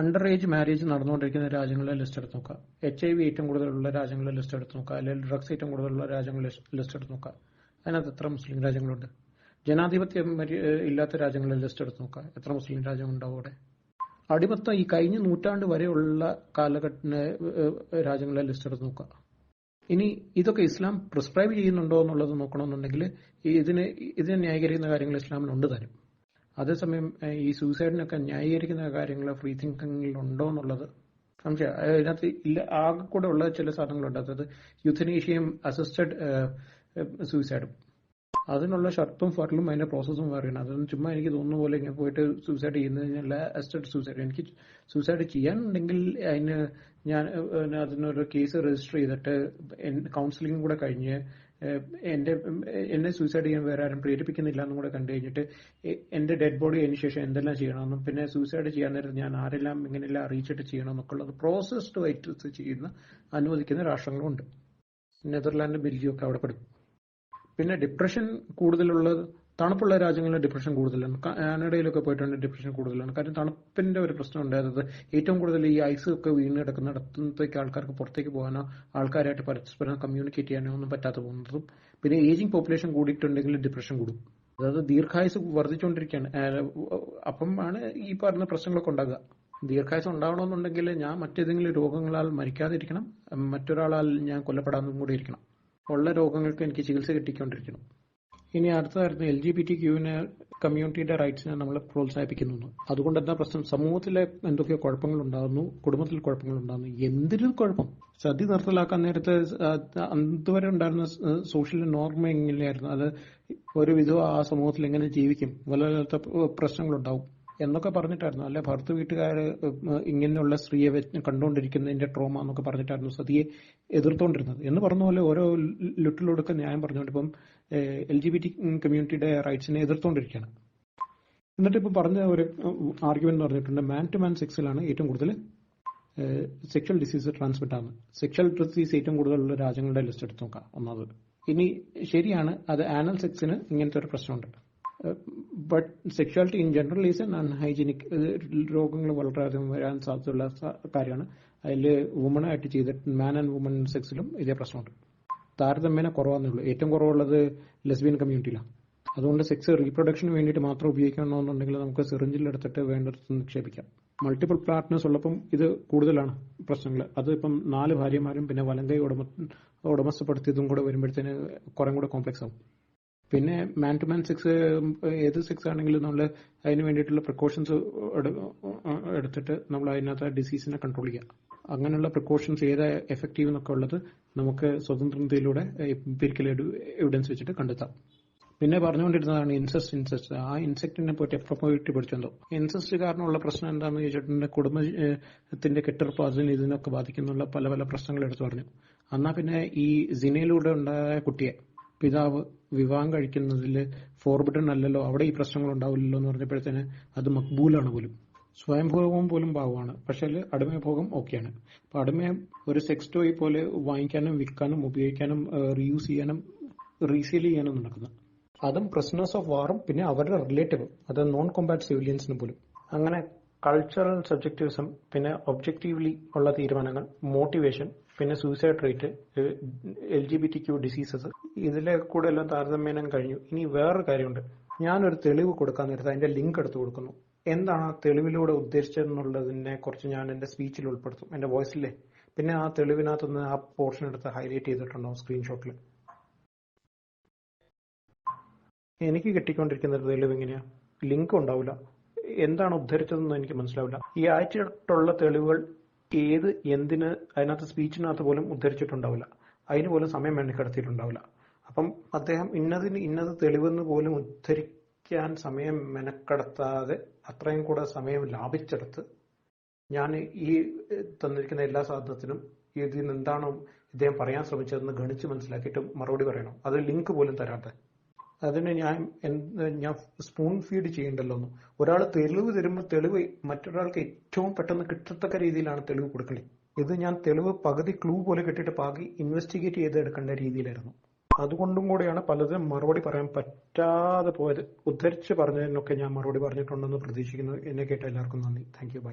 അണ്ടർ ഏജ് മാരേജ് നടന്നുകൊണ്ടിരിക്കുന്ന രാജ്യങ്ങളിലെ ലിസ്റ്റ് എടുത്ത് നോക്കുക, HIV ഏറ്റവും കൂടുതലുള്ള രാജ്യങ്ങളിലെ ലിസ്റ്റ് എടുത്ത് നോക്കുക, അല്ലെങ്കിൽ ഡ്രഗ്സ് ഏറ്റവും കൂടുതലുള്ള രാജ്യങ്ങളിലെ ലിസ്റ്റ് എടുത്ത് നോക്കുക. അതിനകത്ത് എത്ര മുസ്ലിം രാജ്യങ്ങളുണ്ട്? ജനാധിപത്യം ഇല്ലാത്ത രാജ്യങ്ങളിലെ ലിസ്റ്റ് എടുത്ത് നോക്കുക, എത്ര മുസ്ലിം രാജ്യങ്ങളുണ്ടാവും അവിടെ? അടിമത്തം ഈ കഴിഞ്ഞ നൂറ്റാണ്ട് വരെയുള്ള കാലഘട്ട രാജ്യങ്ങളിലെ ലിസ്റ്റ് എടുത്ത് നോക്കുക. ഇനി ഇതൊക്കെ ഇസ്ലാം പ്രിസ്ക്രൈബ് ചെയ്യുന്നുണ്ടോ എന്നുള്ളത് നോക്കണമെന്നുണ്ടെങ്കിൽ ഇതിനെ ന്യായീകരിക്കുന്ന കാര്യങ്ങൾ ഇസ്ലാമിലുണ്ട് താനും. അതേസമയം ഈ സൂസൈഡിനൊക്കെ ന്യായീകരിക്കുന്ന കാര്യങ്ങൾ ഫ്രീ തിങ്കിങ്ങിൽ ഉണ്ടോ എന്നുള്ളത് സംശയം. അതിനകത്ത് ആകെ കൂടെ ഉള്ള ചില സാധനങ്ങളുണ്ട്. അതായത് യുത്തനേഷ്യയും അസിസ്റ്റഡ് സൂസൈഡും. അതിനുള്ള ഷർട്ടും ഫർലും അതിന്റെ പ്രോസസ്സും വേറെയാണ്. അതൊന്നും ചുമ്മാ എനിക്ക് തോന്നുന്ന പോലെ ഇങ്ങനെ പോയിട്ട് സൂസൈഡ് ചെയ്യുന്നതിനുള്ള അസിസ്റ്റഡ് സൂസൈഡ്. എനിക്ക് സൂസൈഡ് ചെയ്യാനുണ്ടെങ്കിൽ ഞാൻ അതിനൊരു കേസ് രജിസ്റ്റർ ചെയ്തിട്ട് കൗൺസിലിംഗും കൂടെ കഴിഞ്ഞ് എന്നെ സൂസൈഡ് ചെയ്യാൻ വേറെ ആരും പ്രേരിപ്പിക്കുന്നില്ല എന്നും കൂടെ കണ്ടു കഴിഞ്ഞിട്ട് എന്റെ ഡെഡ് ബോഡി അതിന് ശേഷം എന്തെല്ലാം ചെയ്യണമെന്നും പിന്നെ സൂസൈഡ് ചെയ്യാൻ നേരത്ത് ഞാൻ ആരെല്ലാം ഇങ്ങനെയെല്ലാം അറിയിച്ചിട്ട് ചെയ്യണമെന്നൊക്കെ ഉള്ളത് പ്രോസസ്ഡ് ആയിട്ട് ചെയ്യുന്ന അനുവദിക്കുന്ന രാഷ്ട്രങ്ങളുണ്ട്. നെതർലാൻഡ്, ബെൽജിയം ഒക്കെ അവിടെ പെടും. പിന്നെ ഡിപ്രഷൻ കൂടുതലുള്ള തണുപ്പുള്ള രാജ്യങ്ങളിൽ ഡിപ്രഷൻ കൂടുതലാണ്. കാനഡയിലൊക്കെ പോയിട്ടുണ്ട് ഡിപ്രഷൻ കൂടുതലാണ്. കാര്യം തണുപ്പിന്റെ ഒരു പ്രശ്നം ഉണ്ടായത് ഏറ്റവും കൂടുതൽ ഈ ഐസ് ഒക്കെ വീണ് കിടക്കുന്നിടത്തേക്ക് ആൾക്കാർക്ക് പുറത്തേക്ക് പോകാനോ ആൾക്കാരായിട്ട് പരസ്പരം കമ്മ്യൂണിക്കേറ്റ് ചെയ്യാനോ ഒന്നും പറ്റാതെ പോകുന്നതും. പിന്നെ ഏജിങ് പോപ്പുലേഷൻ കൂടിയിട്ടുണ്ടെങ്കിൽ ഡിപ്രഷൻ കൂടും. അതായത് ദീർഘായുസ് വർദ്ധിച്ചുകൊണ്ടിരിക്കുകയാണ്. അപ്പം ആണ് ഈ പറഞ്ഞ പ്രശ്നങ്ങളൊക്കെ ഉണ്ടാകുക. ദീർഘായുസ് ഉണ്ടാവണമെന്നുണ്ടെങ്കിൽ ഞാൻ മറ്റേതെങ്കിലും രോഗങ്ങളാൽ മരിക്കാതിരിക്കണം, മറ്റൊരാളാൽ ഞാൻ കൊല്ലപ്പെടാനും കൂടി ഇരിക്കണം. ഉള്ള രോഗങ്ങൾക്ക് എനിക്ക് ചികിത്സ കിട്ടിക്കൊണ്ടിരിക്കണം. ഇനി അടുത്തതായിരുന്നു LGBTQ കമ്മ്യൂണിറ്റിയുടെ റൈറ്റ്സിനെ നമ്മൾ പ്രോത്സാഹിപ്പിക്കുന്നു. അതുകൊണ്ട് എന്താ പ്രശ്നം? സമൂഹത്തിലെ എന്തൊക്കെയോ കുഴപ്പങ്ങൾ ഉണ്ടാകുന്നു, കുടുംബത്തിൽ കുഴപ്പങ്ങൾ ഉണ്ടാകുന്നു. എന്തിനും കുഴപ്പം? സതി നിർത്തലാക്കാൻ നേരത്തെ അതുവരെ ഉണ്ടായിരുന്ന സോഷ്യൽ നോർമ എങ്ങനെയായിരുന്നു? അത് ഒരു വിധം ആ സമൂഹത്തിൽ എങ്ങനെ ജീവിക്കും, വല്ലാത്ത പ്രശ്നങ്ങളുണ്ടാവും എന്നൊക്കെ പറഞ്ഞിട്ടായിരുന്നു. അല്ലെ ഭർത്തൃ വീട്ടുകാർ ഇങ്ങനെയുള്ള സ്ത്രീയെ കണ്ടുകൊണ്ടിരിക്കുന്നതിന്റെ ട്രോമ എന്നൊക്കെ പറഞ്ഞിട്ടായിരുന്നു സതിയെ എതിർത്തുകൊണ്ടിരുന്നത്. എന്ന് പറഞ്ഞ പോലെ ഓരോ ലുട്ടിലൊടുക്ക ന്യായം പറഞ്ഞുകൊണ്ട് ഇപ്പം LGBT കമ്മ്യൂണിറ്റിയുടെ റൈറ്റ്സിനെ എതിർത്തുകൊണ്ടിരിക്കുകയാണ്. എന്നിട്ട് ഇപ്പം പറഞ്ഞ ഒരു ആർഗ്യുമെന്റ് പറഞ്ഞിട്ടുണ്ട്, മാൻ ടു മാൻ സെക്സിലാണ് ഏറ്റവും കൂടുതൽ സെക്ഷൽ ഡിസീസ് ട്രാൻസ്മിറ്റ് ആകുന്നത്. സെക്ഷൽ ഡിസീസ് ഏറ്റവും കൂടുതലുള്ള രാജ്യങ്ങളുടെ ലിസ്റ്റ് എടുത്ത് നോക്കാം ഒന്നാമത്. ഇനി ശരിയാണ്, അത് ആനൽ സെക്സിന് ഇങ്ങനത്തെ ഒരു പ്രശ്നമുണ്ട്. But sexuality in general is N unhygienic. രോഗങ്ങൾ വളരെയധികം വരാൻ സാധ്യതയുള്ള കാര്യമാണ്. അതിൽ വുമണായിട്ട് ചെയ്തിട്ട് മാൻ ആൻഡ് വുമൺ സെക്സിലും ഇതേ പ്രശ്നമുണ്ട്. താരതമ്യേന കുറവാന്നേ ഉള്ളൂ. ഏറ്റവും കുറവുള്ളത് ലെസ്ബിയൻ കമ്മ്യൂണിറ്റിയിലാണ്. അതുകൊണ്ട് സെക്സ് റീപ്രൊഡക്ഷന് വേണ്ടിയിട്ട് മാത്രം ഉപയോഗിക്കണമെന്നുണ്ടെങ്കിൽ നമുക്ക് സിറിഞ്ചിലെടുത്തിട്ട് വേണ്ടടുത്ത് നിക്ഷേപിക്കാം. മൾട്ടിപ്പിൾ പാർട്ട്നേഴ്സ് ഉള്ളപ്പം ഇത് കൂടുതലാണ് പ്രശ്നങ്ങൾ. അത് ഇപ്പം 4 ഭാര്യമാരും പിന്നെ വലങ്കൈ ഉടമസ്ഥപ്പെടുത്തിയതും കൂടെ വരുമ്പോഴത്തേന് കുറെ കൂടെ കോംപ്ലക്സ് ആവും. പിന്നെ മാൻ ടു മാൻ സെക്സ് ഏത് സെക്സ് ആണെങ്കിലും നമ്മൾ അതിന് വേണ്ടിയിട്ടുള്ള പ്രിക്കോഷൻസ് എടുത്തിട്ട് നമ്മൾ അതിനകത്ത് ഡിസീസിനെ കൺട്രോൾ ചെയ്യാം. അങ്ങനെയുള്ള പ്രിക്കോഷൻസ് ഏതാ എഫക്റ്റീവ് എന്നൊക്കെ ഉള്ളത് നമുക്ക് സ്വതന്ത്രതയിലൂടെ എംപിരിക്കൽ എവിഡൻസ് വെച്ചിട്ട് കണ്ടെത്താം. പിന്നെ പറഞ്ഞുകൊണ്ടിരുന്നതാണ് ഇൻസെസ്റ്റ്. ആ ഇൻസെക്റ്റിനെ പറ്റി എപ്പോൾ പോയിട്ട് പഠിച്ചെന്തോ. ഇൻസെസ്റ്റ് കാരണമുള്ള പ്രശ്നം എന്താണെന്ന് ചോദിച്ചിട്ടുണ്ടെങ്കിൽ കുടുംബത്തിന്റെ കെട്ടുറപ്പ് അതിന് ഇതിനൊക്കെ ബാധിക്കുന്നുള്ള പല പല പ്രശ്നങ്ങൾ എടുത്തു പറഞ്ഞു. എന്നാൽ പിന്നെ ഈ സിനയിലൂടെ ഉണ്ടായ കുട്ടിയെ പിതാവ് വിവാഹം കഴിക്കുന്നതിൽ ഫോർബിഡൻ അല്ലല്ലോ, അവിടെ ഈ പ്രശ്നങ്ങൾ ഉണ്ടാവില്ലല്ലോ എന്ന് പറഞ്ഞപ്പോഴത്തേന് അത് മക്ബൂലാണ് പോലും. സ്വയംഭോഗം പോലും പാവമാണ്, പക്ഷേ അടിമഭോഗം ഓക്കെയാണ്. അപ്പൊ അടിമയെ ഒരു സെക്സ് ടോയ് പോലെ വാങ്ങിക്കാനും വിൽക്കാനും ഉപയോഗിക്കാനും റീയൂസ് ചെയ്യാനും റീസെയിൽ ചെയ്യാനും നടക്കുന്നത്. അതും പ്രിസണേഴ്സ് ഓഫ് വാറും പിന്നെ അവരുടെ റിലേറ്റീവ്, അത് നോൺ കോമ്പാറ്റ് സിവിലിയൻസിന് പോലും. അങ്ങനെ കൾച്ചറൽ സബ്ജക്റ്റിവിസം, പിന്നെ ഒബ്ജക്റ്റീവ്ലി ഉള്ള തീരുമാനങ്ങൾ, മോട്ടിവേഷൻ, പിന്നെ സൂസൈഡ് റേറ്റ്, LGBTQ ഡിസീസസ്, ഇതിലെ കൂടെ എല്ലാം താരതമ്യം കഴിഞ്ഞു. ഇനി വേറൊരു കാര്യമുണ്ട്. ഞാനൊരു തെളിവ് കൊടുക്കാൻ നേരത്തെ അതിന്റെ ലിങ്ക് എടുത്തു കൊടുക്കുന്നു. എന്താണ് ആ തെളിവിലൂടെ ഉദ്ദേശിച്ചതെന്നുള്ളതിനെ കുറിച്ച് ഞാൻ എന്റെ സ്പീച്ചിൽ ഉൾപ്പെടുത്തും, എന്റെ വോയിസിലെ. പിന്നെ ആ തെളിവിനകത്തുനിന്ന് ആ പോർഷൻ എടുത്ത് ഹൈലൈറ്റ് ചെയ്തിട്ടുണ്ടോ സ്ക്രീൻഷോട്ടിൽ? എനിക്ക് കിട്ടിക്കൊണ്ടിരിക്കുന്ന തെളിവ് എങ്ങനെയാ? ലിങ്ക് ഉണ്ടാവില്ല, എന്താണ് ഉദ്ധരിച്ചതെന്ന് എനിക്ക് മനസ്സിലാവില്ല. ഈ അയച്ചിട്ടുള്ള തെളിവുകൾ ഏത് എന്തിന് അതിനകത്ത് സ്പീച്ചിനകത്ത് പോലും ഉദ്ധരിച്ചിട്ടുണ്ടാവില്ല, അതിന് പോലും സമയം മെനക്കെടുത്തിയിട്ടുണ്ടാവില്ല. അപ്പം അദ്ദേഹം ഇന്നത് തെളിവെന്ന് പോലും ഉദ്ധരിക്കാൻ സമയം മെനക്കെടുത്താതെ അത്രയും കൂടെ സമയം ലാഭിച്ചെടുത്ത് ഞാൻ ഈ തന്നിരിക്കുന്ന എല്ലാ സാധനത്തിനും ഇതിൽ നിന്ന് എന്താണോ ഇദ്ദേഹം പറയാൻ ശ്രമിച്ചതെന്ന് ഗണിച്ച് മനസ്സിലാക്കിയിട്ട് മറുപടി പറയണം. അത് ലിങ്ക് പോലും തരാതെ അതിന് ഞാൻ സ്പൂൺ ഫീഡ് ചെയ്യണ്ടല്ലോ. ഒരാൾ തെളിവ് തരുമ്പോൾ തെളിവ് മറ്റൊരാൾക്ക് ഏറ്റവും പെട്ടെന്ന് കിട്ടത്തക്ക രീതിയിലാണ് തെളിവ് കൊടുക്കണേ. ഇത് ഞാൻ തെളിവ് പകുതി ക്ലൂ പോലെ കിട്ടിയിട്ട് ബാക്കി ഇൻവെസ്റ്റിഗേറ്റ് ചെയ്തെടുക്കേണ്ട രീതിയിലായിരുന്നു. അതുകൊണ്ടും കൂടിയാണ് പലതും മറുപടി പറയാൻ പറ്റാതെ പോയത്. ഉദ്ധരിച്ച് പറഞ്ഞതിനൊക്കെ ഞാൻ മറുപടി പറഞ്ഞിട്ടുണ്ടെന്ന് പ്രതീക്ഷിക്കുന്നു. എന്നെ കേട്ട എല്ലാവർക്കും നന്ദി. Thank you. ബൈ.